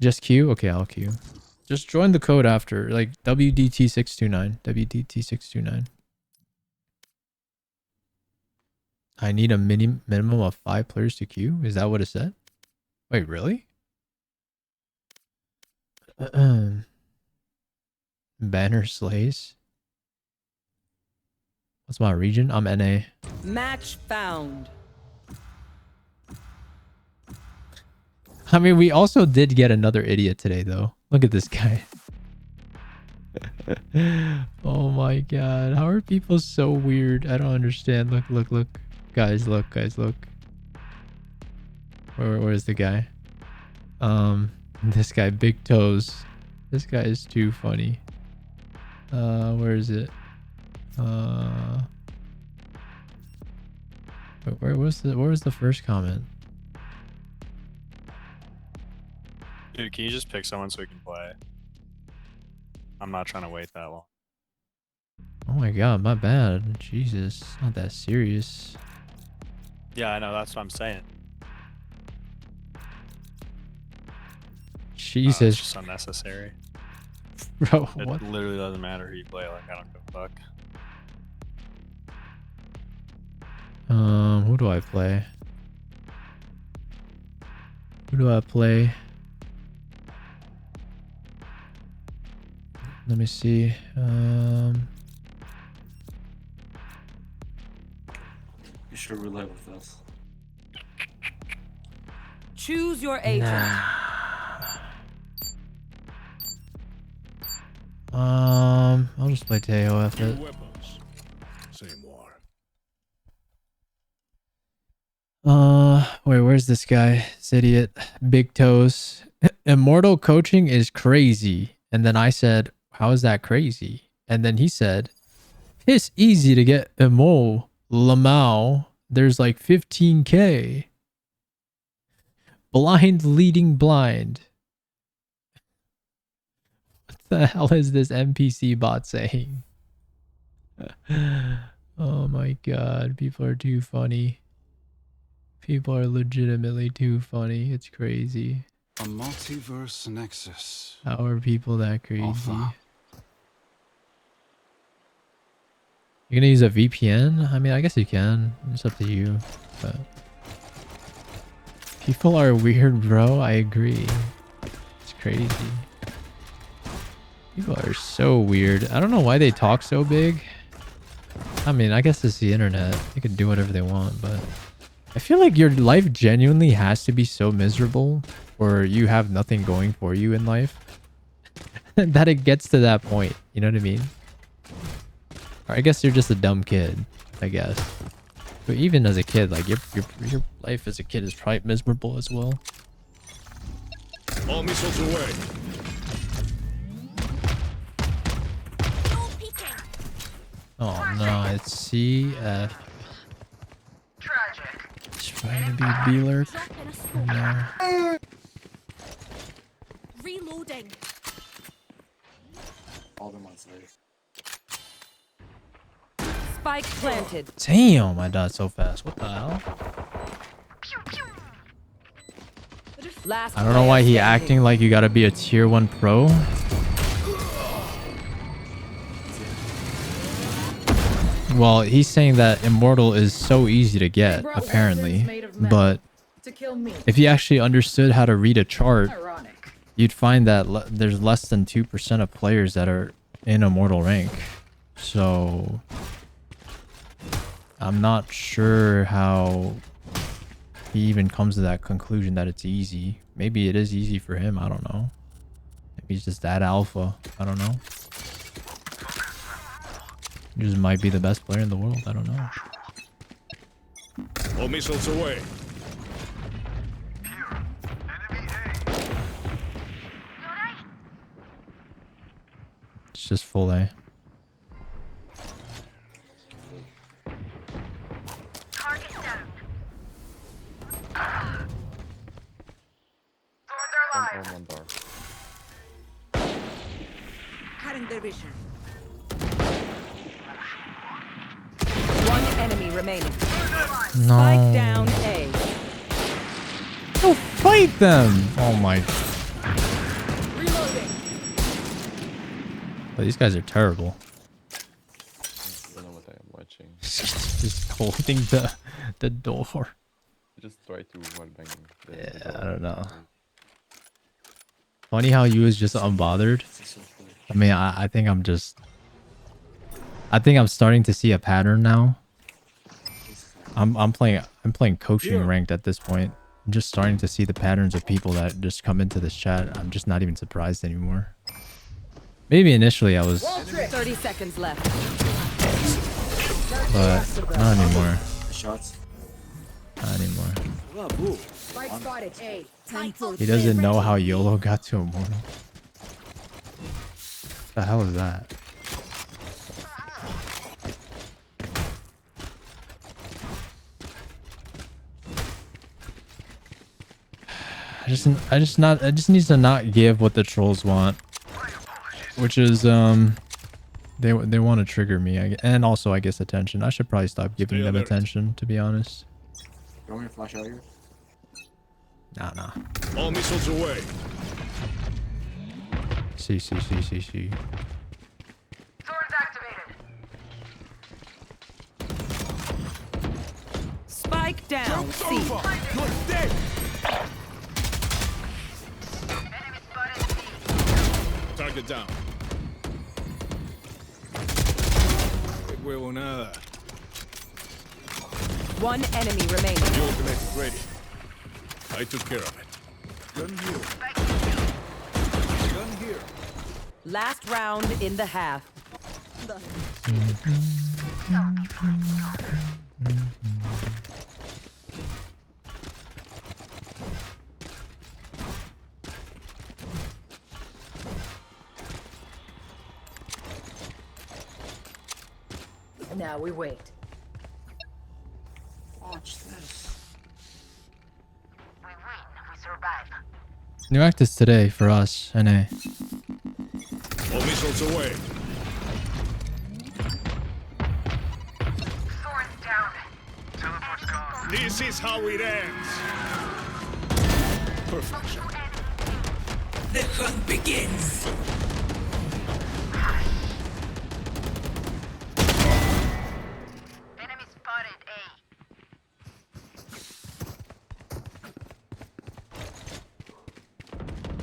Just queue? Okay, I'll queue. Just join the code after, like WDT629. WDT629. I need a minimum of 5 players to queue. Is that what it said? Wait, really? Banner slays. What's my region? I'm NA. Match found. I mean, we also did get another idiot today, though. Look at this guy. Oh my god. How are people so weird? I don't understand. Look, look, look. Guys, look, guys, look. Where's the guy? This guy, big toes. This guy is too funny. Where is it? Where was the first comment? Dude, can you just pick someone so we can play? I'm not trying to wait that long. Oh my god, my bad. Jesus, not that serious. Yeah, I know, that's what I'm saying. Jesus. It's just unnecessary. Bro, what? It literally doesn't matter who you play, like, I don't give a fuck. Who do I play? Who do I play? Let me see. You should relate with us. Choose your agent. I'll just play Teo F it. Same war. Wait, where's this guy? This idiot. Big toes. Immortal coaching is crazy. And then I said, how is that crazy? And then he said, it's easy to get Emo Lamau. There's like 15k. Blind leading blind. What the hell is this NPC bot saying? Oh my god, people are too funny. People are legitimately too funny. It's crazy. A multiverse nexus. How are people that crazy? Alpha. You're gonna use a VPN? I mean, I guess you can. It's up to you. But people are weird, bro. I agree. It's crazy. People are so weird. I don't know why they talk so big. I mean, I guess it's the internet. They can do whatever they want, but I feel like your life genuinely has to be so miserable or you have nothing going for you in life that it gets to that point. You know what I mean? Or I guess you're just a dumb kid, I guess. But even as a kid, like your life as a kid is probably miserable as well. All missiles away. Oh no, it's CF. Tragic. It's trying to be B-Lurk. No. Reloading. All them on site. Spike planted. Damn, I died so fast. What the hell? Last I don't know why he player standing. acting like you gotta be a tier 1 pro. Well, he's saying that Immortal is so easy to get, apparently. But if you actually understood how to read a chart, you'd find that there's less than 2% of players that are in Immortal rank. So I'm not sure how he even comes to that conclusion that it's easy. Maybe it is easy for him. I don't know. Maybe he's just that alpha. I don't know. He just might be the best player in the world. I don't know. All missiles away. It's just full A. Target down. One bar. Cutting their vision. One enemy remaining. No. Spike down A. Go fight them! Oh my. Reloading. Well, these guys are terrible. I don't know what I am watching. Just holding at the door. Just try to while banging. Yeah, I don't know. Funny how you was just unbothered. I mean, I think I'm just... I think I'm starting to see a pattern now. I'm playing coaching ranked at this point. I'm just starting to see the patterns of people that just come into this chat. I'm just not even surprised anymore. Maybe initially I was... 30 seconds left. But not anymore. Shots. Not anymore. Spike spotted. A. He doesn't know how YOLO got to Immortal. What the hell is that? I just need to not give what the trolls want, which is they want to trigger me, and also I guess attention. I should probably stop giving them attention, to be honest. You want me to flash out here? Nah. All missiles away. See. Swords activated. Spike down. C. Good day. Enemy spotted B. Target down. Que huevo nada. One enemy remaining. The ultimate is ready. I took care of it. Gun here. Gun here. Last round in the half. Now we wait. Watch this. We win. We survive. New actors today for us, NA. All missiles away. Swords down. Teleport's gone. This is how it ends. Perfection. The hunt begins. Enemy spotted A.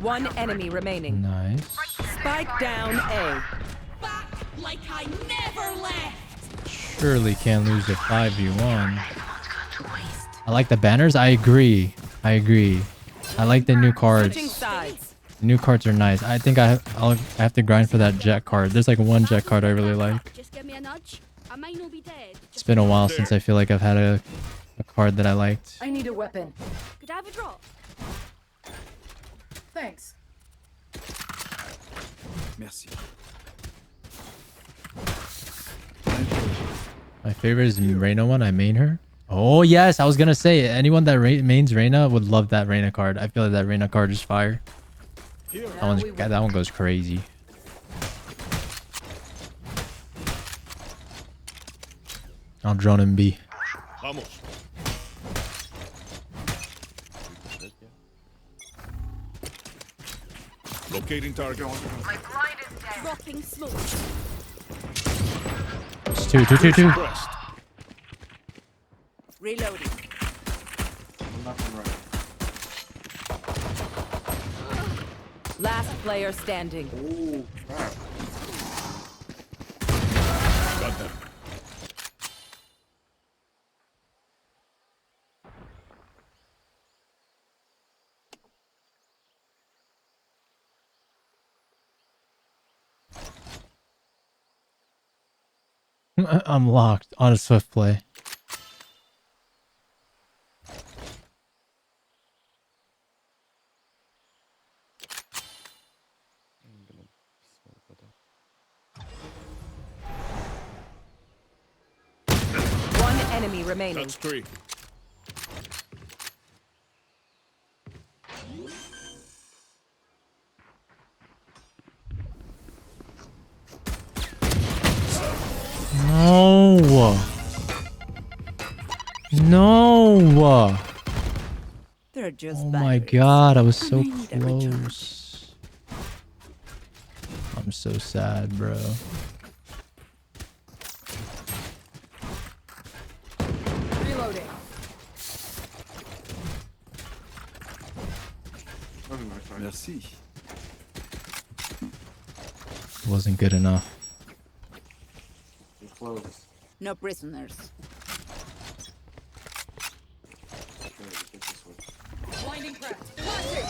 One enemy remaining. Nice. Spike down A. Back like I never left. Surely can't lose the 5v1. I like the banners. I agree. I like the new cards. Switching sides. New cards are nice. I think I have to grind for that jet card. There's like one jet card I really like. Just give me a nudge. I might not be dead. It's been a while since I feel like I've had a card that I liked. I need a weapon. Could I have a drop? Thanks. Merci. My favorite is Reyna one. I main her. Oh yes, I was gonna say anyone that mains Reyna would love that Reyna card. I feel like that Reyna card is fire. That one goes crazy. I'll drone and B. Vamos. Locating target. My blind is dead. Dropping smoke. It's two. Suppressed. Reloading. One left, one right. Last player standing. Ooh, crap. Got them. I'm locked on a swift play. One enemy remaining. That's three. No. They're just Oh my god, I was so close. I'm so sad, bro. Reloading. Merci. Wasn't good enough. You're closed. No prisoners. Okay, get this one. Blinding crack. Flashing.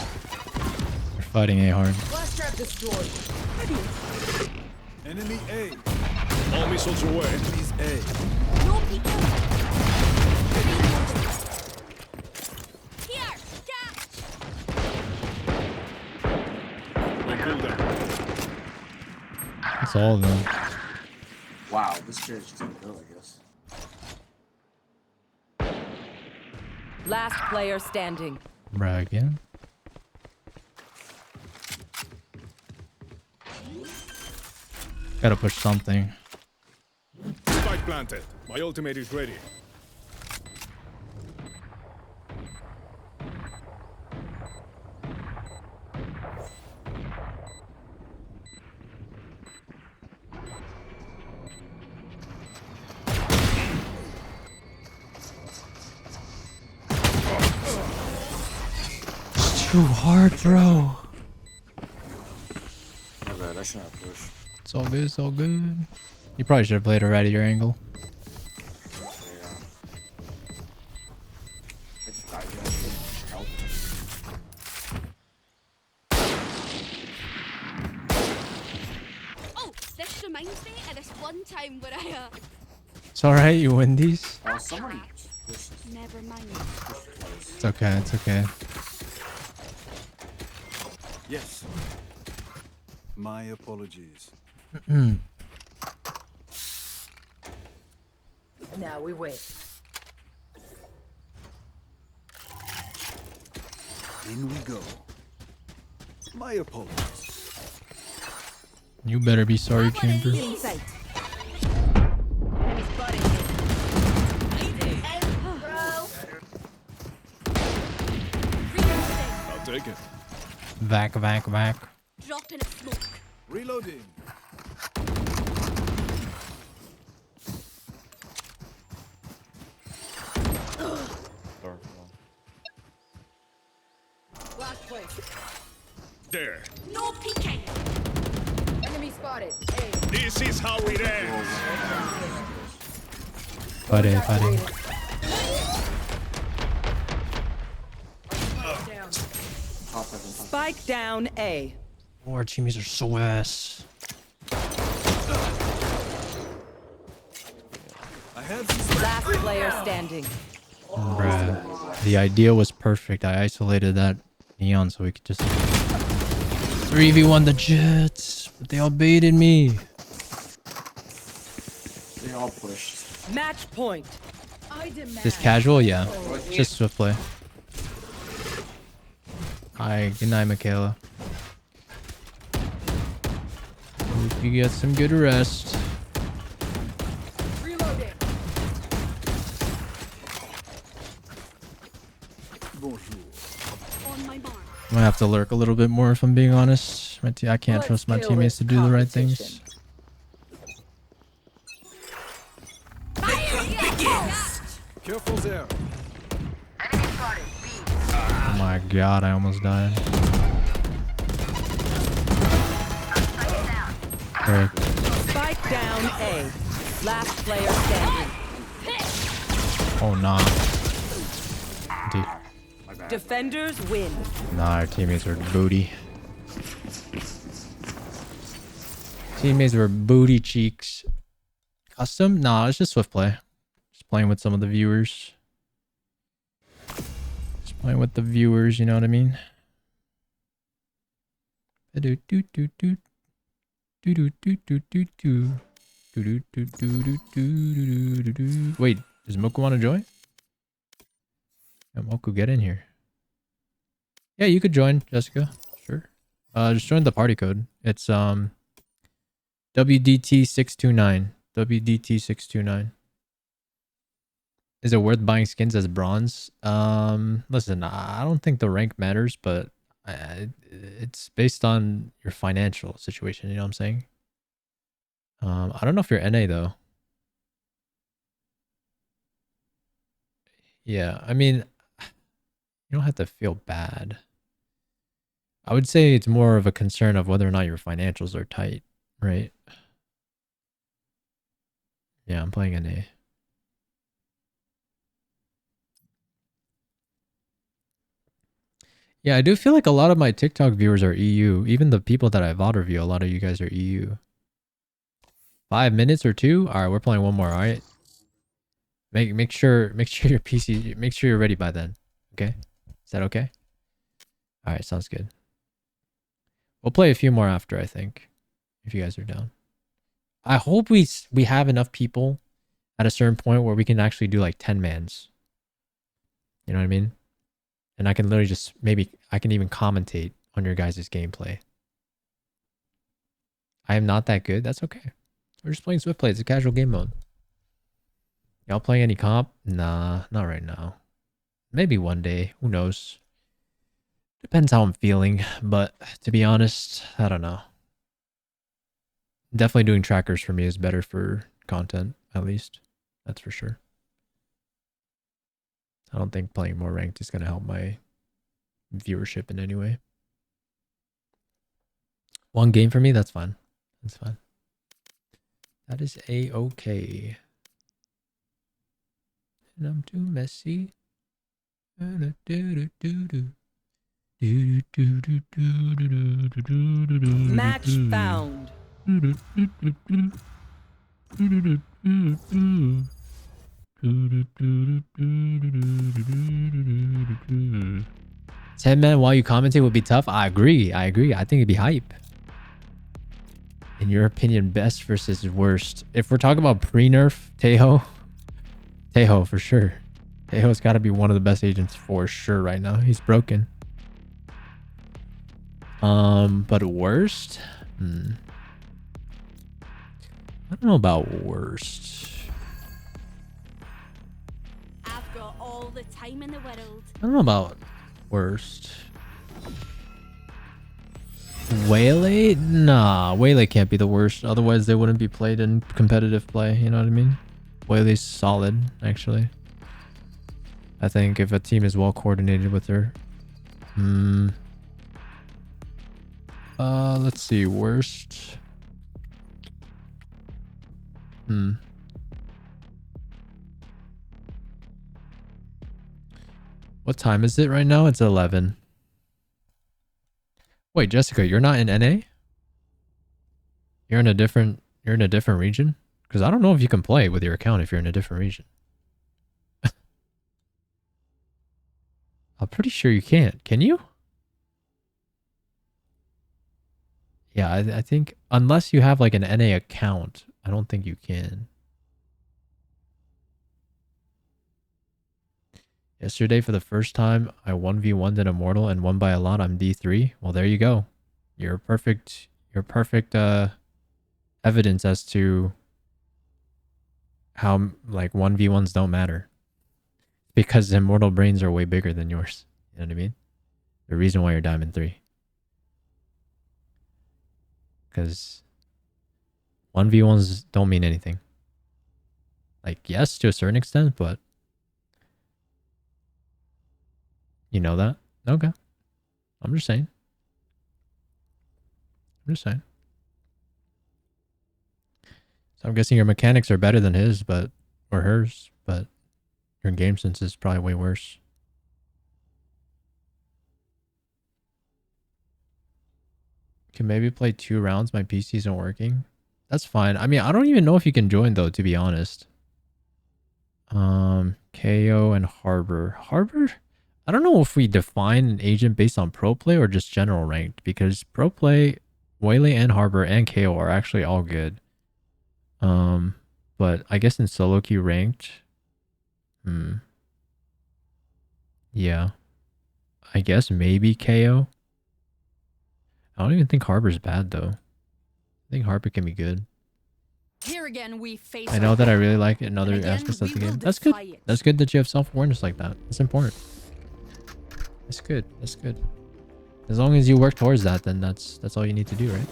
They're fighting A hard. Flash trap destroyed. Enemy A. All missiles away. Enemies A. No people. Here, catch. No cooldown. It's all of them. Wow, this chair's just gonna go, I guess. Last player standing. Bruh, again. Gotta push something. Spike planted. My ultimate is ready. Too hard, bro. My bad, I should not push. It's all good, it's all good. You probably should have played a right at your angle. Yeah. I just died. Help. Oh, this reminds me of this one time where I It's alright, you win these. Oh, someone pushed. never mind. Pushed close. It's okay, it's okay. Yes. My apologies. Now we wait. In we go. My apologies. You better be sorry, Chamber. Insight. Enemy spotted. I'll take it. Vac. Drop in a smoke. Reloading. Dark one. Last place. There. No peeking. Enemy spotted. This is how it ends. Buddy. Top heaven, top. Spike down A. Oh, our teammates are so ass. I have this. Last player standing. Bruh. The idea was perfect. I isolated that neon so we could just 3v1 the Jets. But they all baited me. They all pushed. Match point. I demand. Just casual? Yeah. Just swift play. Hi, good night, Michaela. Hope you get some good rest. Reloading. Bonjour. On my mark. I'm gonna have to lurk a little bit more if I'm being honest. I can't trust my teammates to do the right things. Careful there. Oh my god, I almost died. Right. Spike down A. Last player standing. Oh nah. Dude. Defenders win. Nah, our teammates were booty. Teammates were booty cheeks. Custom? Nah, it's just swift play. Just playing with some of the viewers. Just playing with the viewers, you know what I mean? Wait, does Moku want to join? Yeah, Moku, get in here. Yeah, you could join, Jessica. Sure. Just join the party code. It's WDT629. WDT629. Is it worth buying skins as bronze? Listen, I don't think the rank matters, but it's based on your financial situation, you know what I'm saying? I don't know if you're NA though. Yeah, I mean, you don't have to feel bad. I would say it's more of a concern of whether or not your financials are tight, right? Yeah, I'm playing an A. Yeah, I do feel like a lot of my TikTok viewers are EU. Even the people that I VOD review, a lot of you guys are EU. 5 minutes or 2? All right, we're playing one more. All right. Make sure your PC, make sure you're ready by then. Okay? Is that okay? All right, sounds good. We'll play a few more after, I think, if you guys are down. I hope we have enough people at a certain point where we can actually do like 10 mans. You know what I mean? And I can literally just, maybe I can even commentate on your guys' gameplay. I am not that good. That's okay. We're just playing Swift Play. It's a casual game mode. Y'all playing any comp? Nah, not right now. Maybe one day. Who knows? Depends how I'm feeling. But to be honest, I don't know. Definitely doing trackers for me is better for content, at least. That's for sure. I don't think playing more ranked is going to help my viewership in any way. One game for me, that's fine. That's fine. That is a-okay. And I'm too messy. Match found. 10 men while you commentate would be tough. I agree. I think it'd be hype. In your opinion, best versus worst? If we're talking about pre-nerf, Teho for sure. Teho's got to be one of the best agents for sure right now. He's broken. But worst? I don't know about worst. I've got all the time in the world. I don't know about worst. Waylay? Nah, Waylay can't be the worst. Otherwise, they wouldn't be played in competitive play. You know what I mean? Waylay's solid, actually. I think if a team is well coordinated with her. Let's see. Worst. What time is it right now? It's 11. Wait, Jessica, you're not in NA? You're in a different region? Because I don't know if you can play with your account if you're in a different region. I'm pretty sure you can't. Can you? Yeah, I think unless you have like an NA account, I don't think you can. Yesterday, for the first time, I 1v1'd an Immortal and won by a lot. I'm D3. Well, there you go. You're perfect evidence as to how like 1v1s don't matter. Because Immortal brains are way bigger than yours. You know what I mean? The reason why you're Diamond 3. Because 1v1s don't mean anything. Like, yes, to a certain extent, but you know that? Okay. I'm just saying. So I'm guessing your mechanics are better than his, or hers, but your game sense is probably way worse. Can maybe play 2 rounds. My PC isn't working. That's fine. I mean, I don't even know if you can join though, to be honest. KO and Harbor. I don't know if we define an agent based on pro play or just general ranked, because pro play, Waylay and Harbor and KO are actually all good. But I guess in solo queue ranked, yeah, I guess maybe KO. I don't even think Harbor's bad though. I think Harbor can be good. Here again, we face. I know that I really like it in other aspects of the game. That's good. That's good that you have self-awareness like that. That's important. That's good. That's good. As long as you work towards that, then that's all you need to do, right?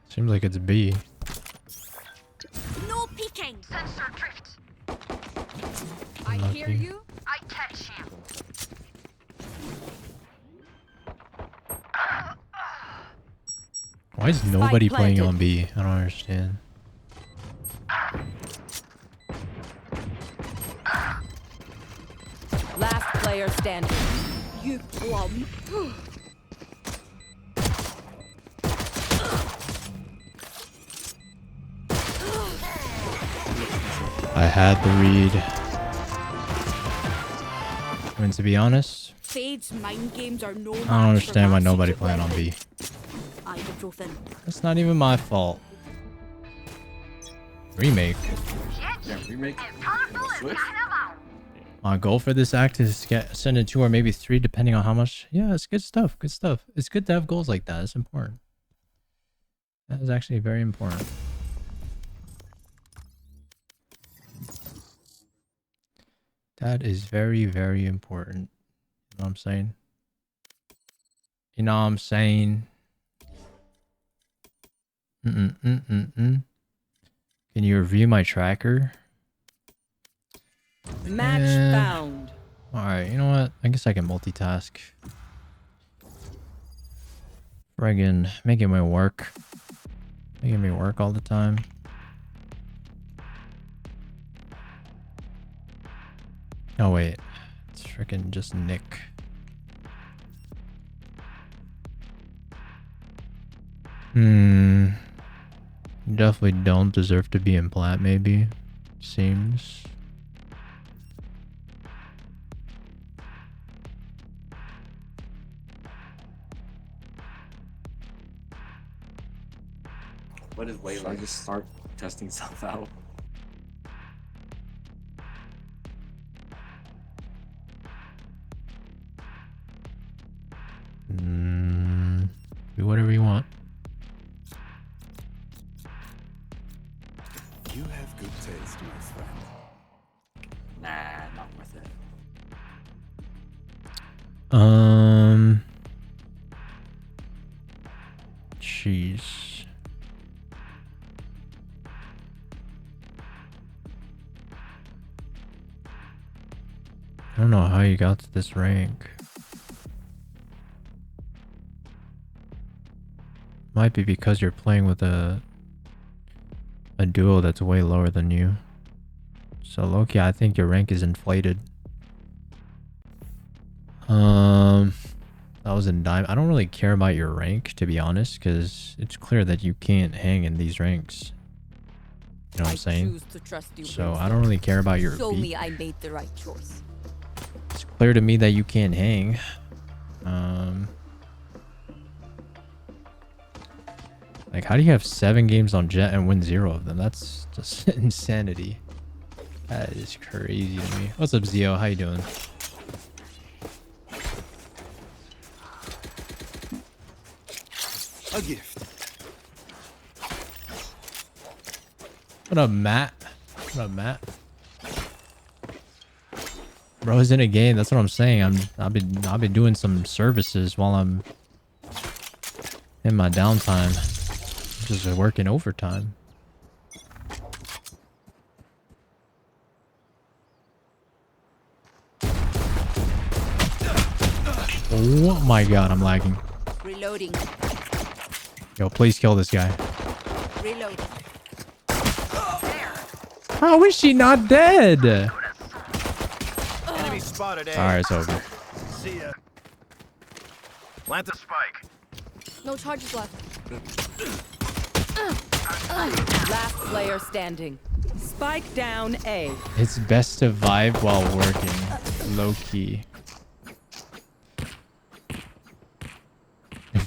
Seems like it's B. No peeking. Sensor drift. I Lucky. hear you. I catch you. Why is nobody playing planted. on B? I don't understand. Last player standing. You plum. I had the read. I mean, to be honest, Fade's mind games are no I don't match for understand why my nobody secret playing on weapon. B. Ibuprofen. It's not even my fault. Remake. Yeah, remake. Switch. My goal for this act is to get send it 2 or maybe 3 depending on how much. Yeah, it's good stuff. Good stuff. It's good to have goals like that. It's important. That is actually very important. That is very, very important. You know what I'm saying? You know what I'm saying? Can you review my tracker? Match found. Alright, you know what? I guess I can multitask. Friggin' making me work. Making me work all the time. Oh wait. It's freaking just Nick. You definitely don't deserve to be in plat, maybe. Seems. What is way like just start testing stuff out? Do whatever you want. You have good taste, my friend. Nah, not worth it. Jeez. I don't know how you got to this rank. Might be because you're playing with a duo that's way lower than you. So Loki, I think your rank is inflated. That was in dime. I don't really care about your rank, to be honest, because it's clear that you can't hang in these ranks. You know what I'm saying? Choose to trust you, So I don't really care about your Show beat. me I made the right choice. It's clear to me that you can't hang. Like, how do you have 7 games on Jet and win 0 of them? That's just insanity. That is crazy to me. What's up, Zio? How you doing? A gift. What up, Matt? What up, Matt? Bro's in a game. That's what I'm saying. I've been doing some services while I'm in my downtime. Just working overtime. Oh my god, I'm lagging. Reloading. Yo, please kill this guy. Reloading. How is she not dead? Enemy spotted. Alright, it's over. See ya. Plant the spike. No charges left. Last player standing. Spike down A. It's best to vibe while working. Low key.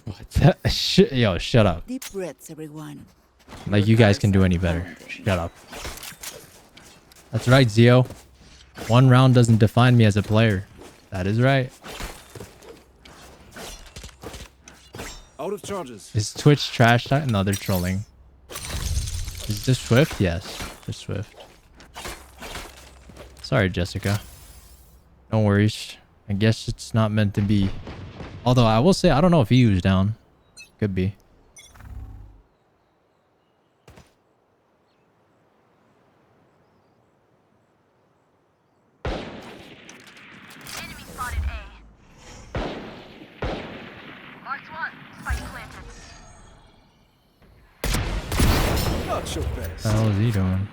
What the? Yo, shut up. Deep breaths, everyone. Like, you guys can do any better. Shut up. That's right, Zio. 1 round doesn't define me as a player. That is right. Out of charges. Is Twitch trash talk? No, they're trolling. Is this Swift? Yes, it's Swift. Sorry, Jessica. No worries. I guess it's not meant to be. Although I will say, I don't know if he was down. Could be. Enemy spotted A. Marked one. Spike planted. Not your best. What the hell is he doing?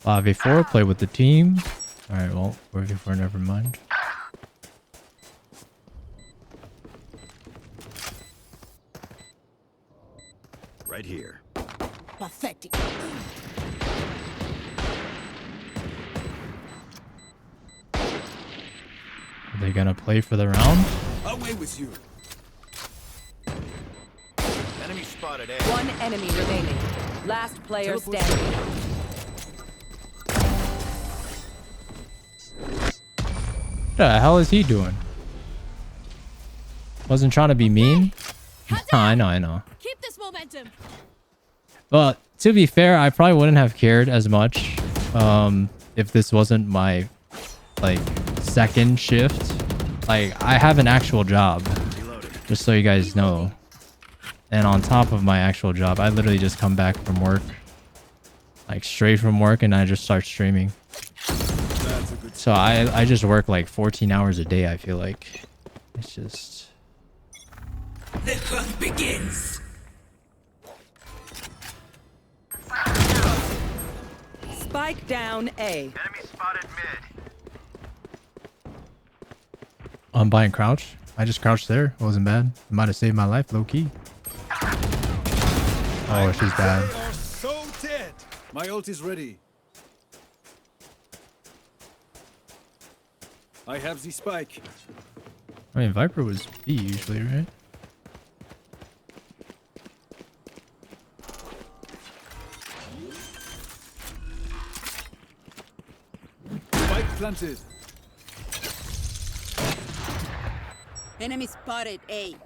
V4, play with the team. Alright, well, 4v4, never mind. Right here. Pathetic. Are they gonna play for the round? Away with you. Enemy spotted A. One enemy remaining. Last player standing. What the hell is he doing? Wasn't trying to be mean. I know. Keep this momentum. But to be fair, I probably wouldn't have cared as much if this wasn't my like second shift. Like I have an actual job, just so you guys know. And on top of my actual job, I literally just come back from work, like straight from work, and I just start streaming. So I just work like 14 hours a day, I feel like. It's just... The hunt begins. Spike down A. Enemy spotted mid. I'm buying crouch. I just crouched there. It wasn't bad. It might have saved my life, low key. Oh, she's bad. They are so dead. My ult is ready. I have the spike. I mean, Viper was B usually, right? Spike planted. Enemy spotted A.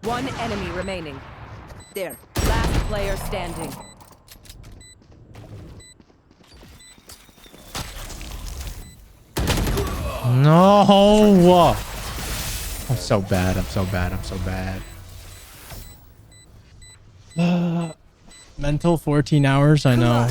One enemy remaining. There. Last player standing. No! I'm so bad. I'm so bad. I'm so bad. Mental 14 hours, I know.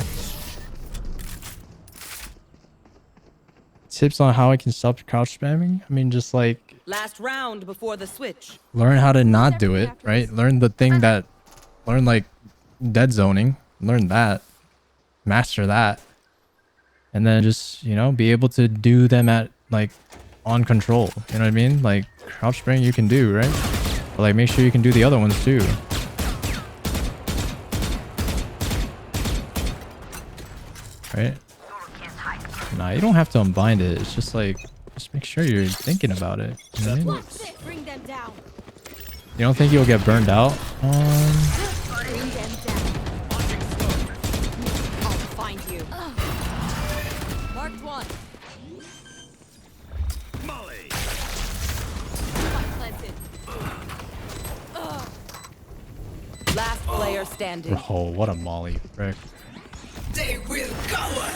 Tips on how I can stop crouch spamming? I mean, just like Last round before the switch. learn how to not do it, right? Learn the thing that... Learn like dead zoning. Learn that. Master that. And then just, you know, be able to do them at like on control. You know what I mean? Like crouch spring you can do, right? But like make sure you can do the other ones too. Right? Nah, you don't have to unbind it. It's just like, just make sure you're thinking about it. You know what I mean? Bring them down. You don't think you'll get burned out? Bring them down. I'll find you. Marked one. Molly. Spike planted. Last player standing. Oh, what a molly, frick. They will cower.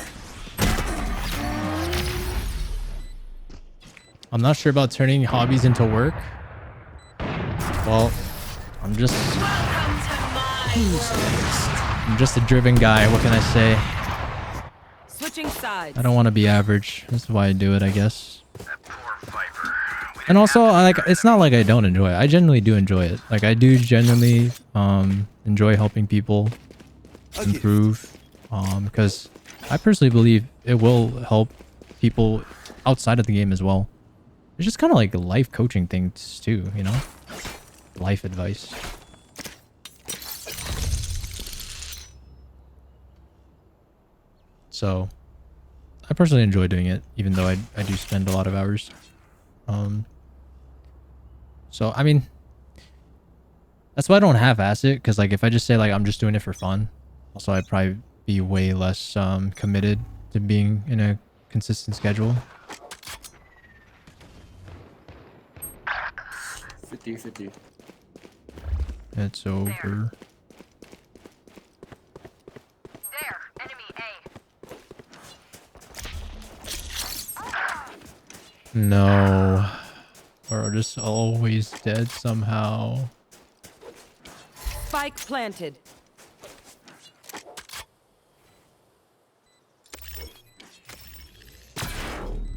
I'm not sure about turning hobbies into work. Well, I'm just a driven guy. What can I say? Switching sides. I don't want to be average. That's why I do it, I guess. And also, it's not like I don't enjoy it. I genuinely do enjoy it. Like I do genuinely enjoy helping people improve. Because I personally believe it will help people outside of the game as well. It's just kind of like life coaching things too, you know? Life advice. So, I personally enjoy doing it, even though I do spend a lot of hours. So, I mean, that's why I don't half-ass it, because like if I just say like I'm just doing it for fun, also I'd probably be way less committed to being in a consistent schedule. 50-50. It's over. There, enemy A. No. We're just always dead somehow. Spike planted.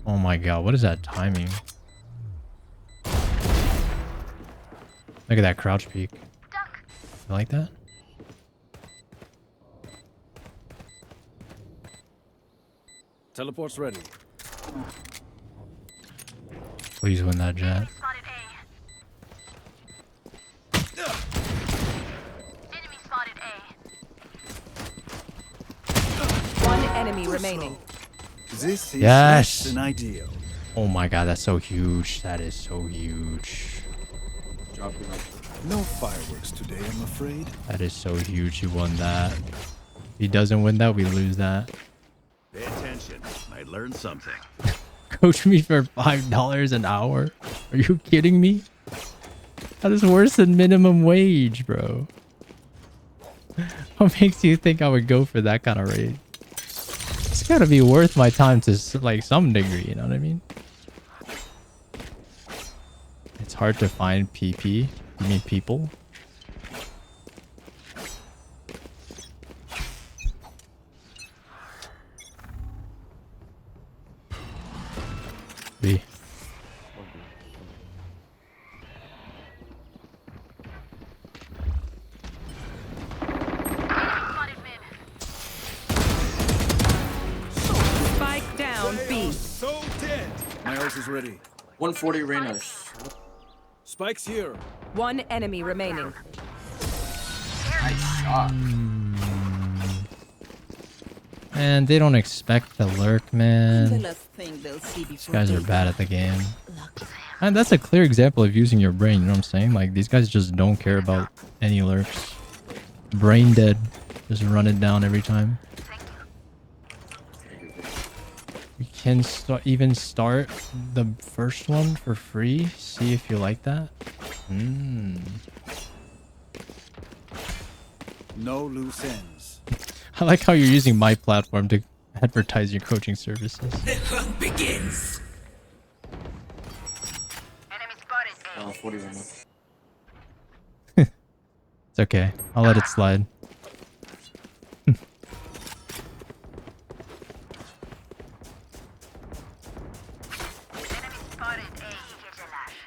Oh my god, what is that timing? Look at that crouch peek. You like that? Teleport's ready. Please win that jet. Spotted A. Enemy spotted A. One enemy remaining. This is Yes! less than ideal. Oh my god, that's so huge. That is so huge. Drop it. No fireworks today, I'm afraid. That is so huge. He won that. If he doesn't win that, we lose that. Pay attention. I learned something. Coach me for $5 an hour? Are you kidding me? That is worse than minimum wage, bro. What makes you think I would go for that kind of rate? It's gotta be worth my time to like some degree, you know what I mean? It's hard to find PP. You mean people? B. Spotted mid. Spike down B. So dead. My ult is ready. 140 Reyna. Spike's here. One enemy remaining. And they don't expect to lurk, The man. last thing they'll see These before guys are they bad die. at the game. Lucky them. And that's a clear example of using your brain, you know what I'm saying? Like, these guys just don't care about any lurks. Brain dead. Just run it down every time. We can even start the first one for free. See if you like that. No loose ends. I like how you're using my platform to advertise your coaching services. The hunt begins. Enemy spotted A. 40 Reyna. It's okay. I'll let it slide. Enemy spotted A. Here's a lash.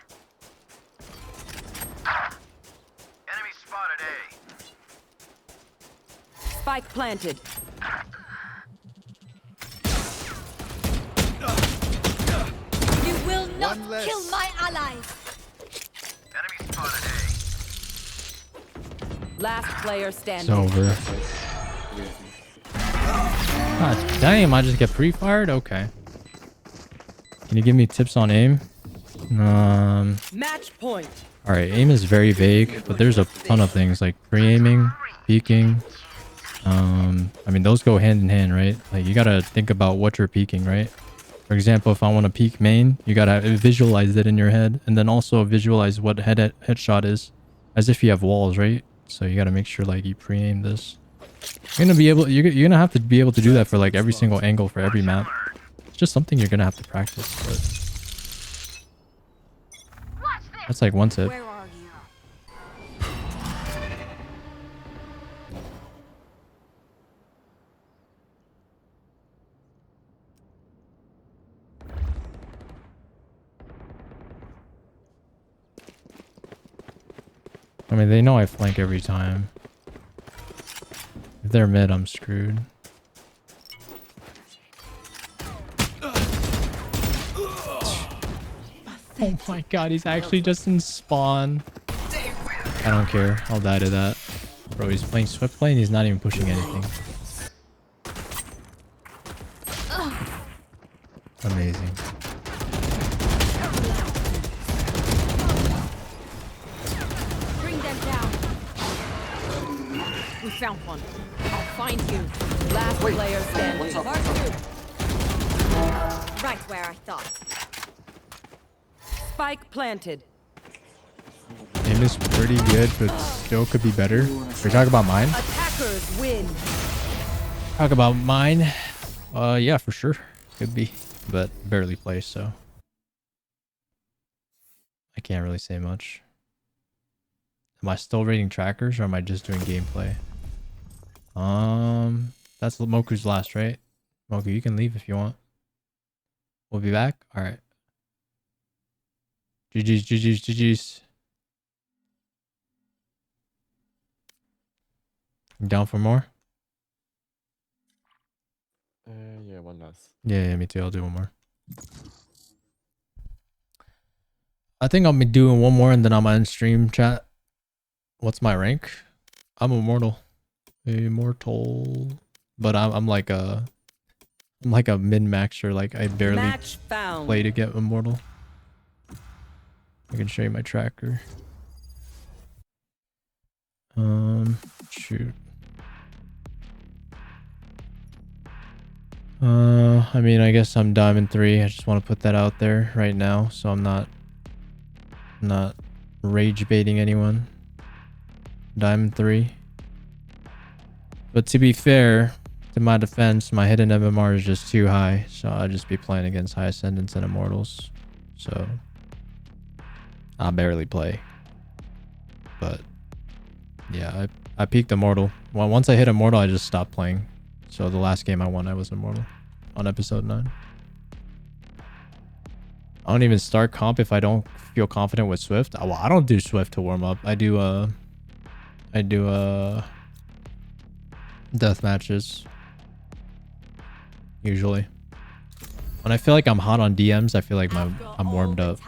Enemy spotted A. Spike planted. You will not One less. kill my allies. Enemy spotted Last player It's standing. over. God damn, I just get pre-fired? Okay. Can you give me tips on aim? Match point. Alright, aim is very vague, but there's a ton of things like pre-aiming, peeking. I mean, those go hand in hand, right? Like, you gotta think about what you're peeking, right? For example, if I want to peek main, you gotta visualize it in your head, and then also visualize what headshot is, as if you have walls, right? So you gotta make sure like you pre-aim this. You're gonna have to be able to do that for like every single angle for every map. It's just something you're gonna have to practice. But that's like one tip. Where are you? I mean, they know I flank every time. If they're mid, I'm screwed. Oh my god, he's actually just in spawn. I don't care. I'll die to that. Bro, he's playing Swift Play and he's not even pushing anything. Amazing. Bring them down. We found one. I'll find you. Last player standing. Mark you. Right where I thought. Spike planted. Aim is pretty good, but still could be better. We talk about mine. Attackers win. Talk about mine. Yeah, for sure. Could be, but barely play, so I can't really say much. Am I still rating trackers, or am I just doing gameplay? That's Moku's last, right? Moku, you can leave if you want. We'll be back. All right. GG's, GG's, GG's. You down for more? Yeah, one last. Yeah, me too. I'll do one more. I think I'll be doing one more and then I'm on stream chat. What's my rank? I'm immortal. Immortal. But I'm like a min-maxer. Like I barely play to get immortal. I can show you my tracker. Shoot. I mean, I guess I'm Diamond 3. I just want to put that out there right now, so I'm not rage baiting anyone. Diamond 3. But to be fair, to my defense, my hidden MMR is just too high, so I'll just be playing against high ascendants and immortals. So I barely play. But yeah, I peaked immortal. Well, once I hit immortal, I just stopped playing. So the last game I won, I was immortal on episode 9. I don't even start comp if I don't feel confident with Swift. Well, I don't do Swift to warm up. I do death matches usually. When I feel like I'm hot on DMs, I feel like I'm warmed up.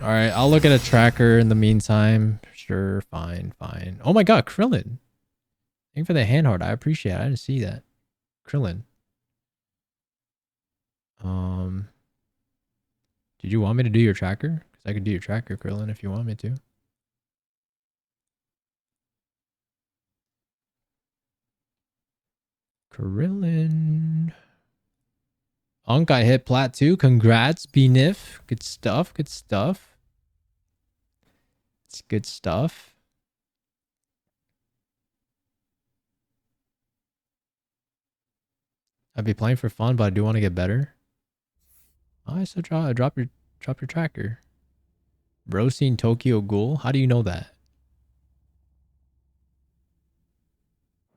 All right, I'll look at a tracker in the meantime. Sure, fine. Oh my god, Krillin. Thank you for the hand heart. I appreciate it. I didn't see that. Krillin. Did you want me to do your tracker? Because I could do your tracker, Krillin, if you want me to. Krillin. Unk, I hit plat 2. Congrats, BNIF. Good stuff. Good stuff. It's good stuff. I'd be playing for fun, but I do want to get better. I said drop your tracker. Bro seen Tokyo Ghoul? How do you know that?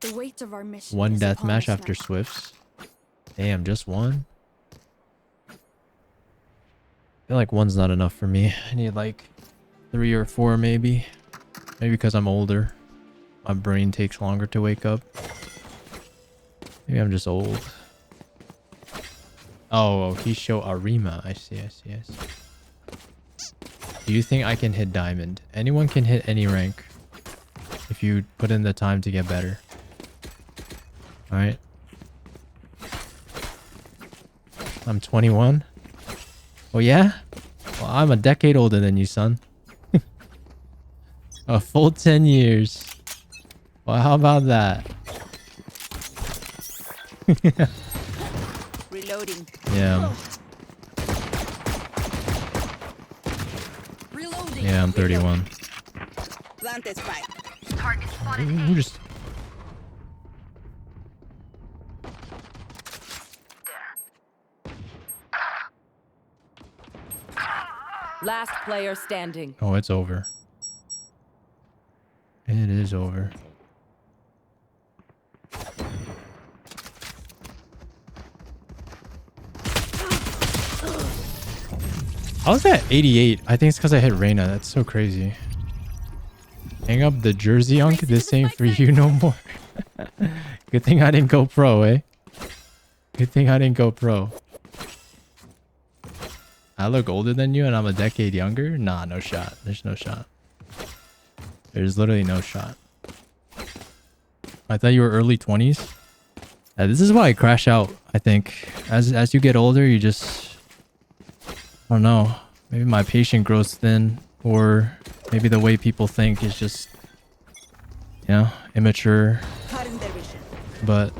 The weight of our mission. One deathmatch after Swifts. Damn, just one? I feel like one's not enough for me. I need like 3 or 4 maybe. Maybe because I'm older. My brain takes longer to wake up. Maybe I'm just old. Oh, he show Arima. I see. Do you think I can hit diamond? Anyone can hit any rank if you put in the time to get better. Alright. I'm 21. Oh yeah? Well, I'm a decade older than you, son. A full 10 years. Well, how about that? Reloading. Yeah. Reloading. Yeah, I'm 31. Planted spike. Who just... Last player standing. Oh, it's over. It is over. I was at 88. I think it's because I hit Reyna. That's so crazy. Hang up the jersey, Unk. This ain't for you no more. Good thing I didn't go pro, eh? Good thing I didn't go pro. I look older than you and I'm a decade younger? Nah, no shot. There's no shot. There's literally no shot. I thought you were early 20s. Yeah, this is why I crash out, I think. As you get older, you just... I don't know. Maybe my patience grows thin, or maybe the way people think is just, you know, immature. But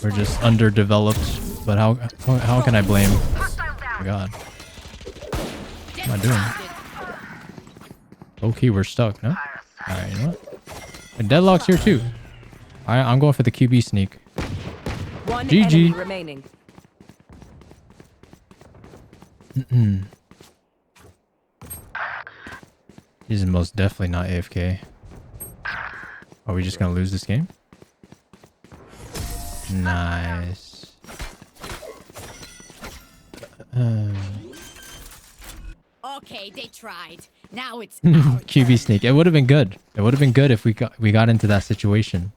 we're just underdeveloped. But how can I blame? my god. What am I doing? Okay, we're stuck, no? Alright, you know what? And Deadlock's here too. Alright, I'm going for the QB sneak. One GG. enemy remaining. He's most definitely not AFK. Are we just gonna lose this game? Nice. Okay, they tried. Now it's QB sneak. It would have been good. It would have been good if we got into that situation.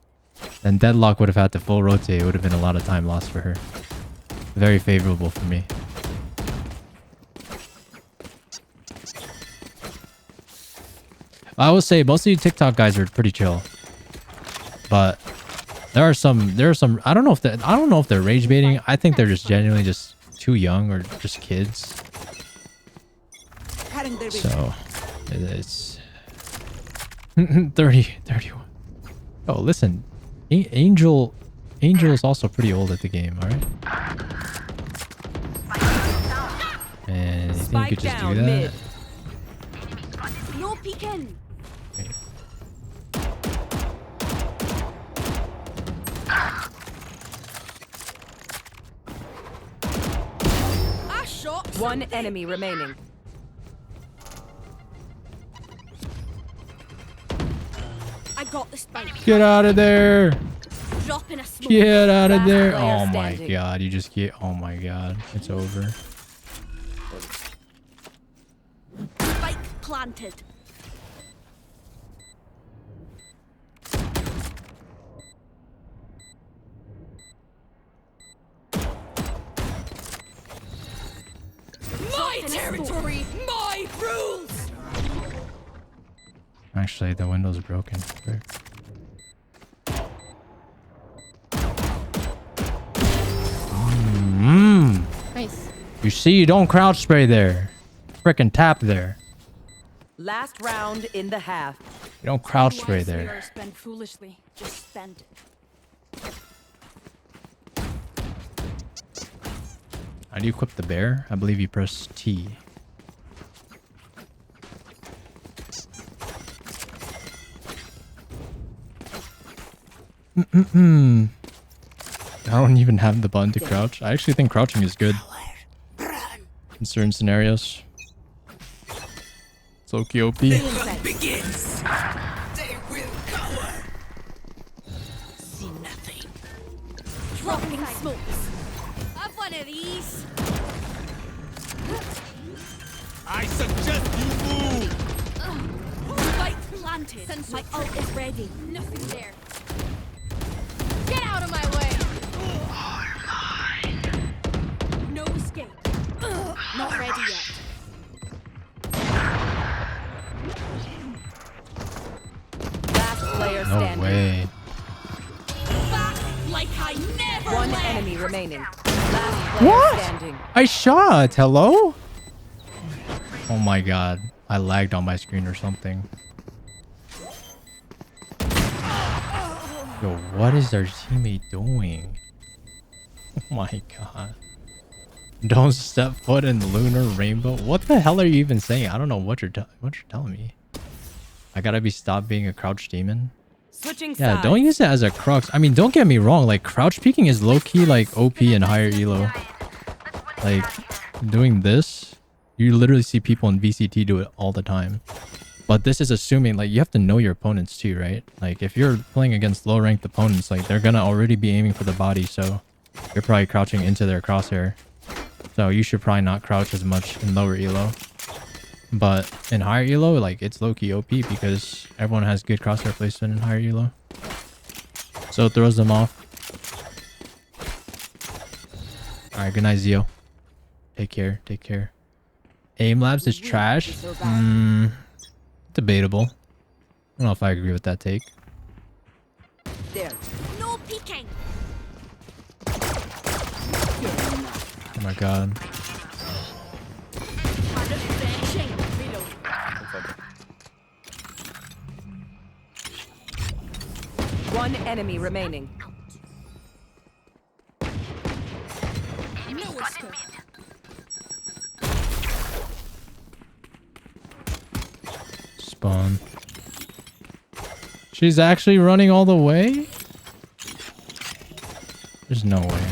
Then Deadlock would have had to full rotate. It would have been a lot of time lost for her. Very favorable for me. I will say most of you TikTok guys are pretty chill, but there are some. I don't know if they're rage baiting. I think they're just genuinely just too young or just kids. So it's 31. Oh, listen, Angel is also pretty old at the game. All right, and you think you could just do that? Mid. no peeking. I shot One enemy remaining. I got the spike. Get out of there! Dropping a smoke. Get out of Last there! player Oh my standing. god! You just get. Oh my god! It's over. Spike planted. My territory, my rules. Actually, the window's broken. Frick. Nice. You see, you don't crouch spray there. Frickin' tap there. Last round in the half. You don't crouch spray there. Spend foolishly. Just spend it. How do you equip the bear? I believe you press T. I don't even have the button to crouch. I actually think crouching is good in certain scenarios. It's low-key OP. Begins. They will cower. See nothing. Dropping smokes. Have one of these. I suggest you move. Spike planted. My ult is ready. Nothing there. Get out of my way. No escape. Not ready yet. Last player No standing. way. Back like I never One left. enemy remaining. Last player What? standing. I shot. Hello? Oh my god. I lagged on my screen or something. Yo, what is our teammate doing? Oh my god. Don't step foot in lunar rainbow. What the hell are you even saying? I don't know what you're telling me. I gotta be stopped being a crouch demon. Switching Yeah, sides. don't use it as a crux. I mean, don't get me wrong. Like crouch peeking is low key like OP and higher elo. Like doing this, you literally see people in VCT do it all the time. But this is assuming like you have to know your opponents too, right? Like if you're playing against low ranked opponents, like they're gonna already be aiming for the body, so you're probably crouching into their crosshair. So you should probably not crouch as much in lower elo. But in higher elo, like it's low-key OP because everyone has good crosshair placement in higher elo. So it throws them off. Alright, good night, Zio. Take care, take care. Aim Labs is trash. Debatable. I don't know if I agree with that take. There. No peeking. Oh my god. One enemy remaining. No escape. Respawn. She's actually running all the way? There's no way.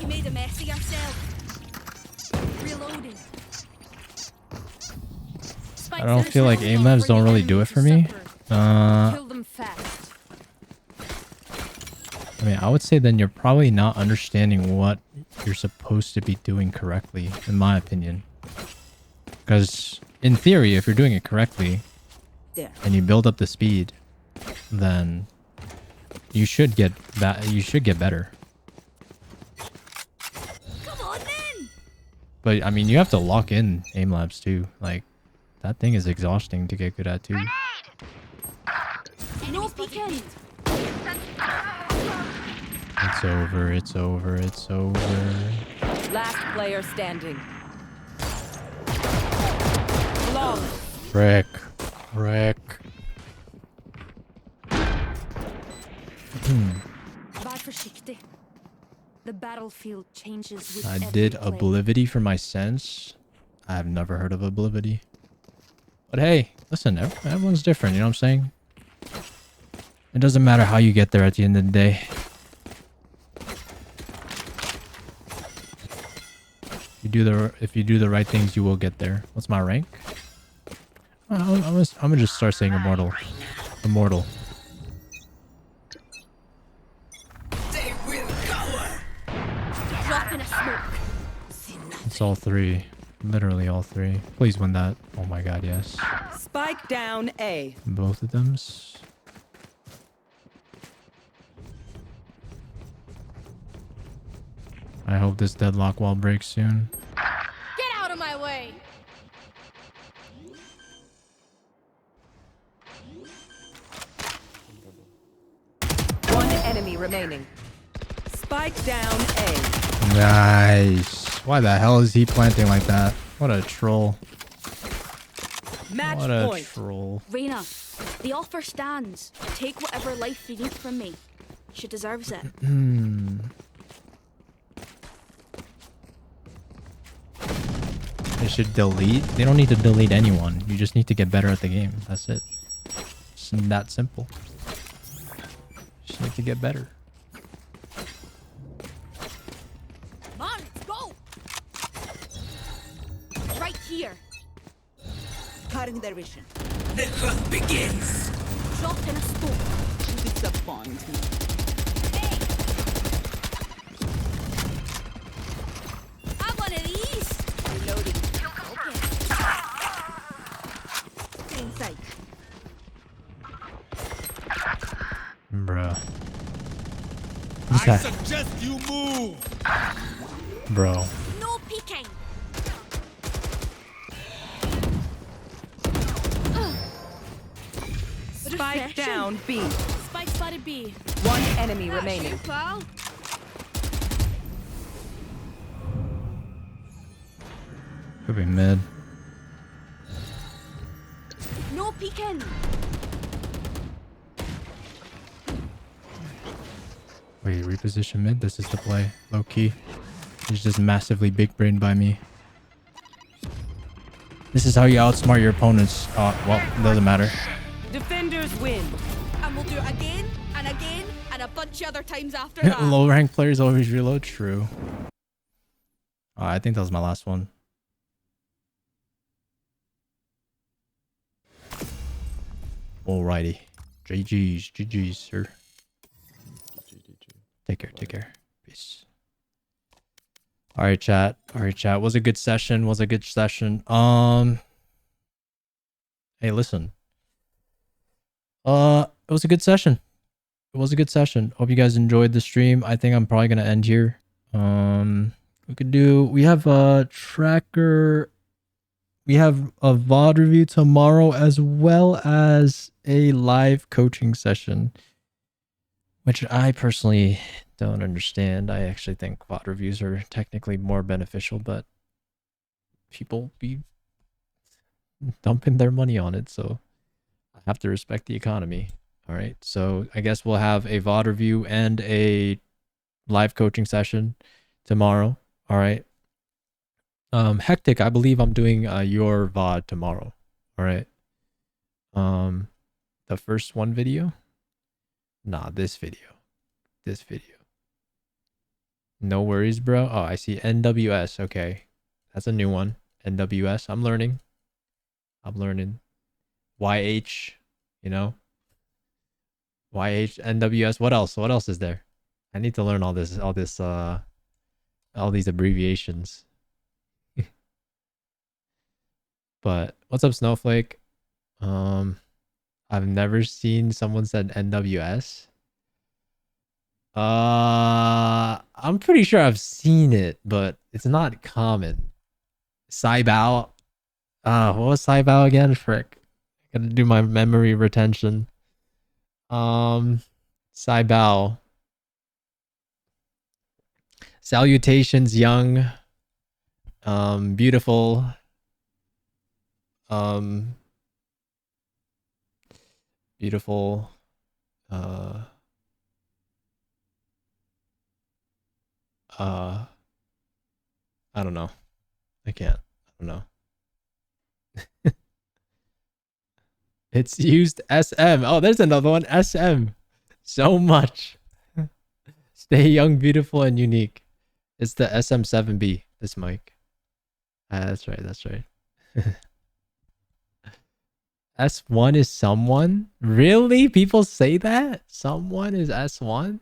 You made a mess of yourself. Reloading. I don't feel like aim labs don't really do it for me. Kill them fast. I mean, I would say then you're probably not understanding what you're supposed to be doing correctly, in my opinion. Because in theory, if you're doing it correctly and you build up the speed, then you should get that. You should get better. Come on then. But I mean, you have to lock in aim labs too. Like that thing is exhausting to get good at too. No peeking. It's over. It's over. It's over. Last player standing. Long. Frick. Frick. Var försiktig. The battlefield changes with I every did play. oblivity for my sense. I have never heard of oblivity. But hey, listen, everyone's different, you know what I'm saying? It doesn't matter how you get there at the end of the day. If you do the right things, you will get there. What's my rank? I'm gonna just start saying immortal. Immortal. They will cower. Drop in a smoke. It's all three. Literally all three. Please win that. Oh my god, yes. Spike down A. Both of them's. I hope this deadlock wall breaks soon. Get out of my way. One enemy remaining. Spike down A. Nice. Why the hell is he planting like that? What a troll. Match What a point. troll. Reina, the offer stands. Take whatever life you need from me. She deserves it. They should delete. They don't need to delete anyone. You just need to get better at the game. That's it. It's that simple. Just need to get better. Come on, let's go. Right here. Cutting their vision. The hunt begins. Drop in a smoke. Disappoint me. Hey. Have one of these. Reloading. Stay inside. Bruh. I suggest you move. Bro. No peeking. Spike down B. Spike spotted B. One enemy That's remaining. you, pal. Could be mid. No peeking. Wait, reposition mid? This is the play. Low key. He's just massively big brained by me. This is how you outsmart your opponents. Well, it doesn't matter. Defenders win. And we'll do it again and again and a bunch of other times after that. Low rank players always reload. True. I think that was my last one. Alrighty. GG's, sir. Take care, take care. Peace. Alright, chat. Was a good session. Hey, listen. It was a good session. Hope you guys enjoyed the stream. I think I'm probably gonna end here. We have a tracker. We have a VOD review tomorrow as well as a live coaching session, which I personally don't understand. I actually think VOD reviews are technically more beneficial, but people be dumping their money on it, so I have to respect the economy. All right, so I guess we'll have a VOD review and a live coaching session tomorrow. All right. Hectic, I believe I'm doing your VOD tomorrow. All right. The first one video? Nah, this video. This video. No worries, bro. Oh, I see NWS. Okay. That's a new one. NWS. I'm learning. YH, you know? YH, NWS. What else? What else is there? I need to learn all these abbreviations. But what's up, Snowflake? I've never seen someone said NWS. I'm pretty sure I've seen it, but it's not common. Saibao. What was Saibao again? Frick. I gotta do my memory retention. Saibao. Salutations, young. Beautiful. Beautiful. I don't know. I can't. I don't know. It's used SM. Oh, there's another one. SM. So much. Stay young, beautiful, and unique. It's the SM7B, this mic. That's right. That's right. S1 is someone? Really? People say that? Someone is S1?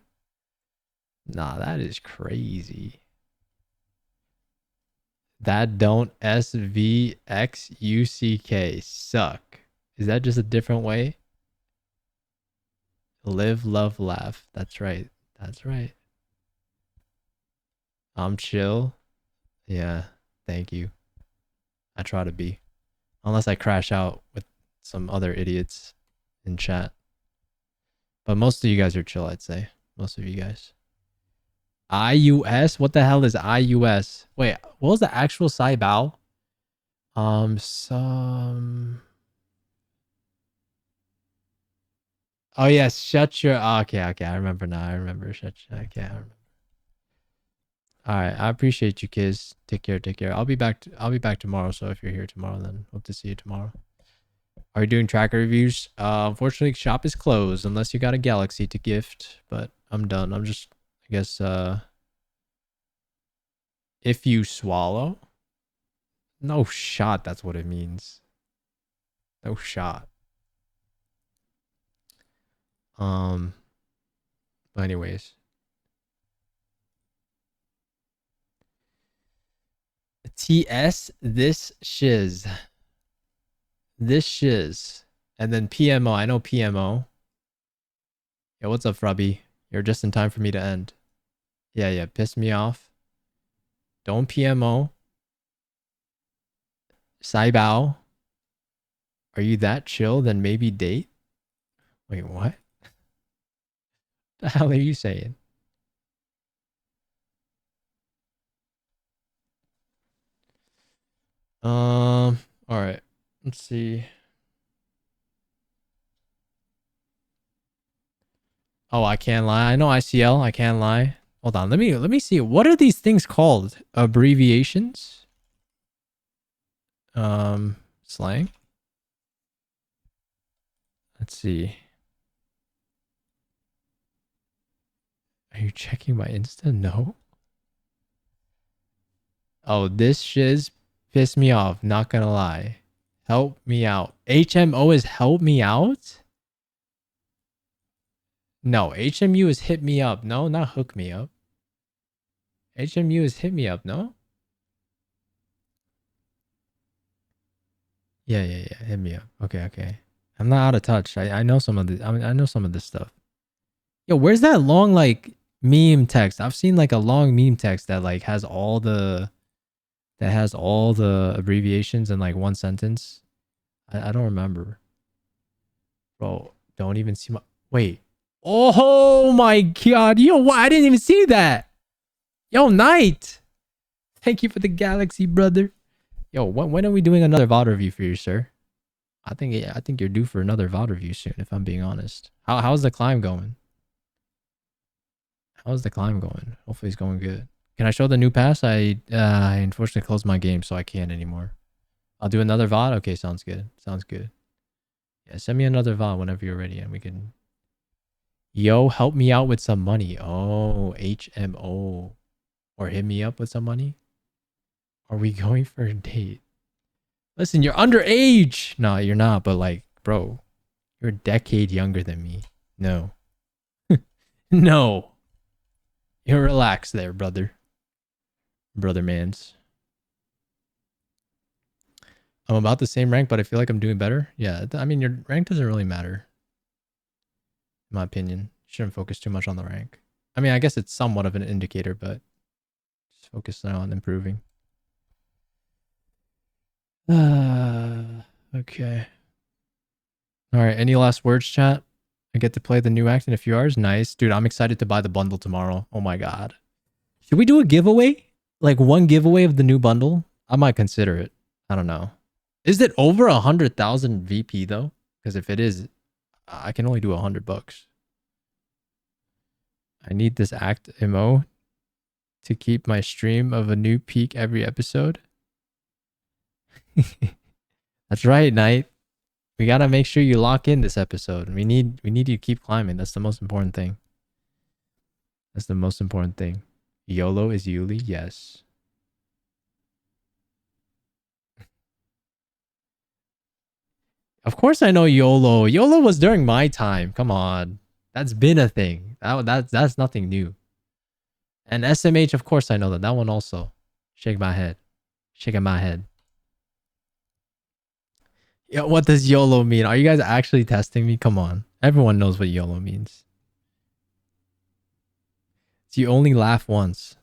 Nah, that is crazy. That don't SVXUCK suck. Is that just a different way? Live, love, laugh. That's right. That's right. I'm chill. Yeah, thank you. I try to be. Unless I crash out with some other idiots in chat. But most of you guys are chill, I'd say. Most of you guys. IUS? What the hell is IUS? Wait, what was the actual Saibao? Some... Oh yes, shut your... okay, I remember now. I remember. I can't remember. Alright, I appreciate you, kids. Take care. I'll be back tomorrow, so if you're here tomorrow, then hope to see you tomorrow. Are you doing tracker reviews? Unfortunately, shop is closed unless you got a Galaxy to gift, but I'm done. I'm just, I guess, if you swallow? No shot, that's what it means. No shot. But anyways. TS, this shiz. This shiz. And then PMO. I know PMO. Yo, what's up, Frubby? You're just in time for me to end. Yeah, piss me off. Don't PMO. Saibao. Are you that chill? Then maybe date? Wait, what? The hell are you saying? All right. Let's see. Oh, I can't lie. I know ICL. I can't lie. Hold on. Let me see. What are these things called? Abbreviations? Slang? Let's see. Are you checking my Insta? No. Oh, this shiz pissed me off. Not gonna lie. Help me out. HMO is help me out? No, HMU is hit me up. No, not hook me up. HMU is hit me up, no? Yeah. Hit me up. Okay. I'm not out of touch. I know some of the I know some of this stuff. Yo, where's that long like meme text? I've seen like a long meme text that like has all the abbreviations in like one sentence. I don't remember. Bro, don't even see my wait. Oh my god. Yo, what? I didn't even see that. Yo, Knight. Thank you for the galaxy, brother. Yo, when are we doing another VOD review for you, sir? I think you're due for another VOD review soon, if I'm being honest. How's the climb going? How's the climb going? Hopefully it's going good. Can I show the new pass? I unfortunately closed my game, so I can't anymore. I'll do another VOD. Okay, sounds good. Sounds good. Yeah, send me another VOD whenever you're ready and we can... Yo, help me out with some money. Oh, HMO. Or hit me up with some money. Are we going for a date? Listen, you're underage. No, you're not. But like, bro, you're a decade younger than me. No. No. You relax there, brother. Brother mans. I'm about the same rank, but I feel like I'm doing better. Yeah, I mean, your rank doesn't really matter. In my opinion. You shouldn't focus too much on the rank. I mean, I guess it's somewhat of an indicator, but just focus on improving. Okay. All right, any last words, chat? I get to play the new act in a few hours. Nice. Dude, I'm excited to buy the bundle tomorrow. Oh my god. Should we do a giveaway? Like one giveaway of the new bundle? I might consider it. I don't know. Is it over 100,000 VP though? Because if it is, I can only do $100. I need this act MO to keep my stream of a new peak every episode. That's right, Knight. We gotta make sure you lock in this episode. We need you to keep climbing. That's the most important thing. That's the most important thing. YOLO is yoolee? Yes. Of course I know YOLO. YOLO was during my time. Come on. That's been a thing. That's nothing new. And SMH, of course I know that. That one also. Shake my head. Shaking my head. Yo, what does YOLO mean? Are you guys actually testing me? Come on. Everyone knows what YOLO means. So you only laugh once.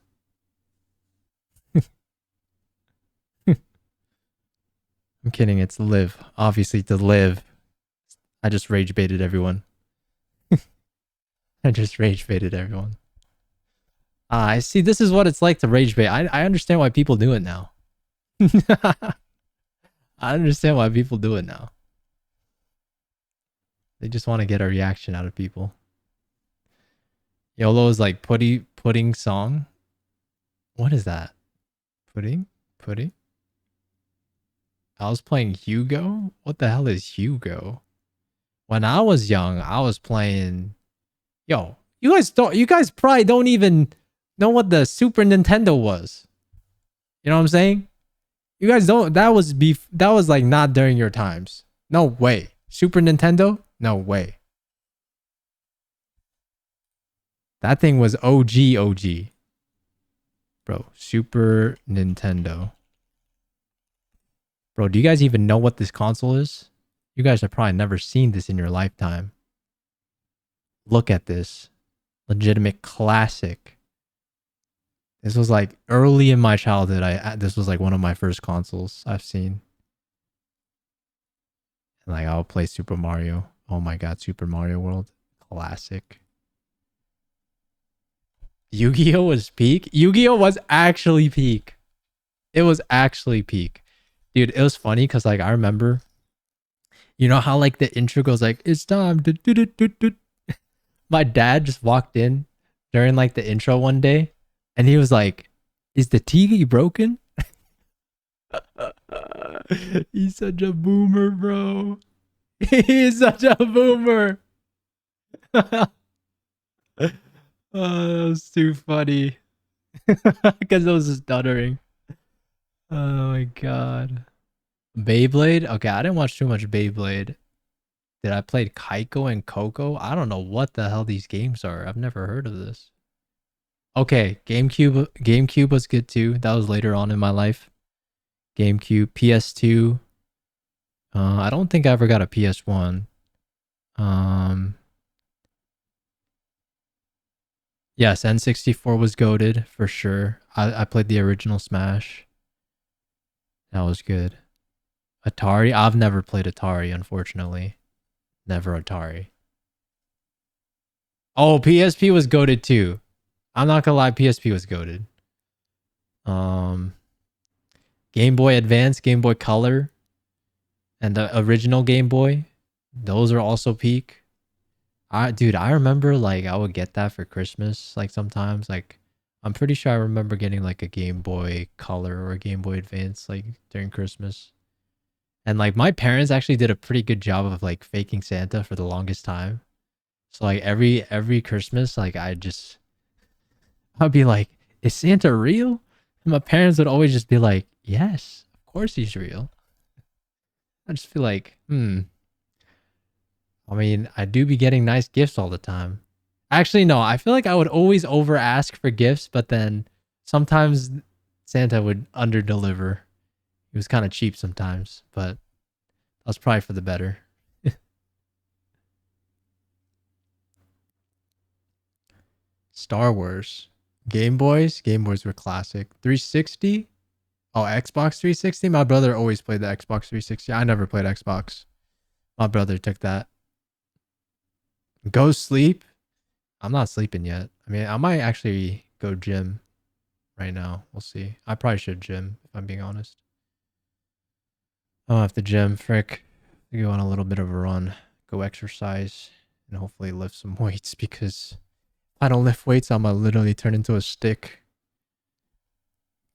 I'm kidding. It's live. Obviously to live. I just rage baited everyone. I just rage baited everyone. I see. This is what it's like to rage bait. I understand why people do it now. I understand why people do it now. They just want to get a reaction out of people. YOLO is like pudding song. What is that? Pudding? I was playing Hugo? What the hell is Hugo? When I was young, I was playing... Yo, you guys probably don't even know what the Super Nintendo was. You know what I'm saying? You guys don't... That was like not during your times. No way. Super Nintendo? No way. That thing was OG. Bro, Super Nintendo. Bro, do you guys even know what this console is? You guys have probably never seen this in your lifetime. Look at this. Legitimate classic. This was like early in my childhood. This was like one of my first consoles I've seen. And like I'll play Super Mario. Oh my god, Super Mario World. Classic. Yu-Gi-Oh was peak. Yu-Gi-Oh was actually peak. It was actually peak. Dude, it was funny because like I remember, you know how like the intro goes like, it's time. My dad just walked in during like the intro one day and he was like, is the TV broken? He's such a boomer, bro. He's such a boomer. Oh, that was too funny. Because it was stuttering. Oh my god. Beyblade? Okay, I didn't watch too much Beyblade. Did I play Kaiko and Coco? I don't know what the hell these games are. I've never heard of this. Okay, GameCube was good too. That was later on in my life. GameCube, PS2. I don't think I ever got a PS1. Yes, N64 was goated for sure. I played the original Smash. That was good. Atari? I've never played Atari, unfortunately. Never Atari. Oh, PSP was goated too. I'm not gonna lie, PSP was goated. Game Boy Advance, Game Boy Color, and the original Game Boy. Those are also peak. Dude, I remember like I would get that for Christmas. Like sometimes, like I'm pretty sure I remember getting like a Game Boy Color or a Game Boy Advance like during Christmas. And like my parents actually did a pretty good job of like faking Santa for the longest time. So like every Christmas, like I'd be like, is Santa real? And my parents would always just be like, yes, of course he's real. I just feel like, I mean, I do be getting nice gifts all the time. Actually, no, I feel like I would always over ask for gifts, but then sometimes Santa would under deliver. He was kind of cheap sometimes, but that's probably for the better. Star Wars. Game Boys? Game Boys were classic. 360? Oh, Xbox 360? My brother always played the Xbox 360. I never played Xbox. My brother took that. Go sleep? I'm not sleeping yet. I mean, I might actually go gym right now. We'll see. I probably should gym, if I'm being honest. I don't have to gym. Frick. Go on a little bit of a run. Go exercise. And hopefully lift some weights, because if I don't lift weights, I'm going to literally turn into a stick.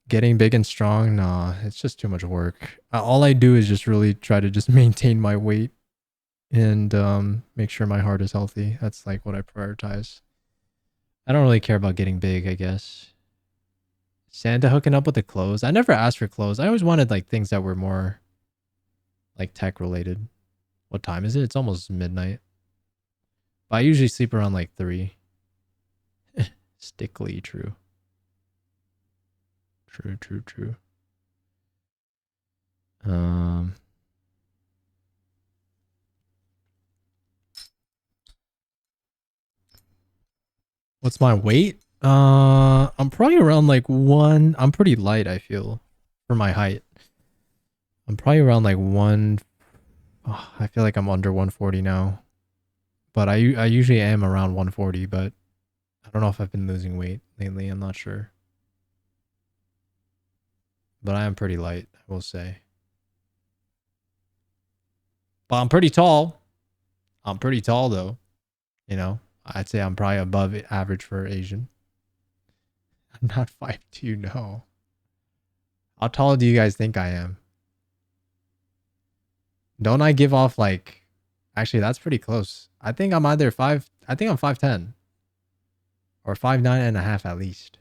Getting big and strong? Nah, it's just too much work. All I do is just really try to just maintain my weight and make sure my heart is healthy. That's like what I prioritize. I don't really care about getting big, I guess. Santa hooking up with the clothes. I never asked for clothes. I always wanted like things that were more like tech related. What time is it? It's almost midnight. But I usually sleep around like 3. Stickly true. True. What's my weight? I'm probably around like 1. I'm pretty light, I feel, for my height. I'm probably around like 1. Oh, I feel like I'm under 140 now. But I usually am around 140, but I don't know if I've been losing weight lately. I'm not sure. But I am pretty light, I will say. But I'm pretty tall. I'm pretty tall, though. You know, I'd say I'm probably above average for Asian. I'm not 5'2", no. How tall do you guys think I am? Don't I give off like... Actually, that's pretty close. I think I'm either 5... I think I'm 5'10". Or 5'9.5" at least.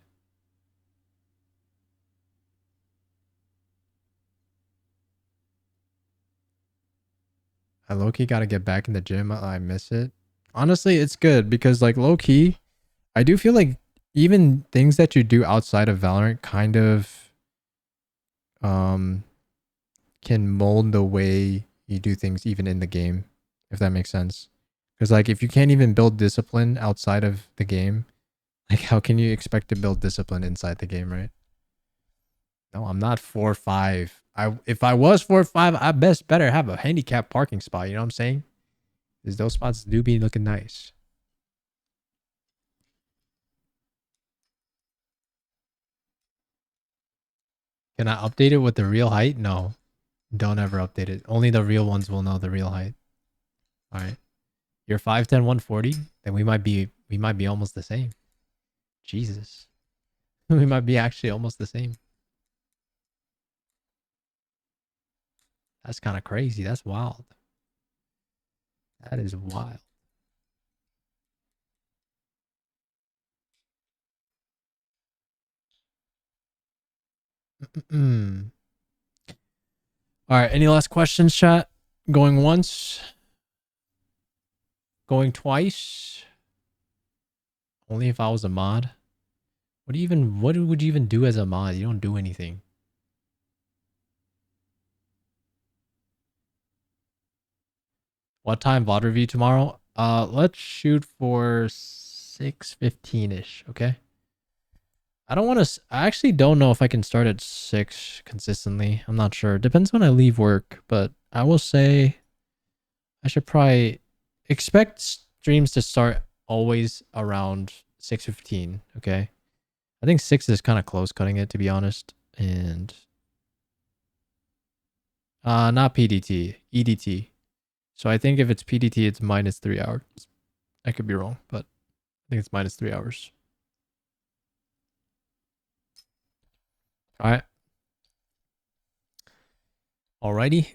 I low-key gotta get back in the gym. I miss it. Honestly, it's good because like low-key, I do feel like even things that you do outside of Valorant kind of can mold the way you do things even in the game, if that makes sense. Because like if you can't even build discipline outside of the game, like how can you expect to build discipline inside the game, right? No, I'm not 4'5". If I was 4'5", I better have a handicap parking spot, you know what I'm saying? Because those spots do be looking nice. Can I update it with the real height? No. Don't ever update it. Only the real ones will know the real height. All right. You're 5'10", 140? Then we might be almost the same. Jesus. We might be actually almost the same. That's kind of crazy. That's wild. That is wild. All right. Any last questions, chat? Going once? Going twice? Only if I was a mod? What would you even do as a mod? You don't do anything. What time VOD review tomorrow? Let's shoot for 6:15-ish, okay? I actually don't know if I can start at 6 consistently. I'm not sure. Depends when I leave work, but I will say I should probably expect streams to start always around 6:15, okay? I think 6 is kind of close cutting it, to be honest. And not PDT, EDT. So I think if it's PDT, it's minus 3 hours. I could be wrong, but I think it's minus 3 hours. All right. Alrighty.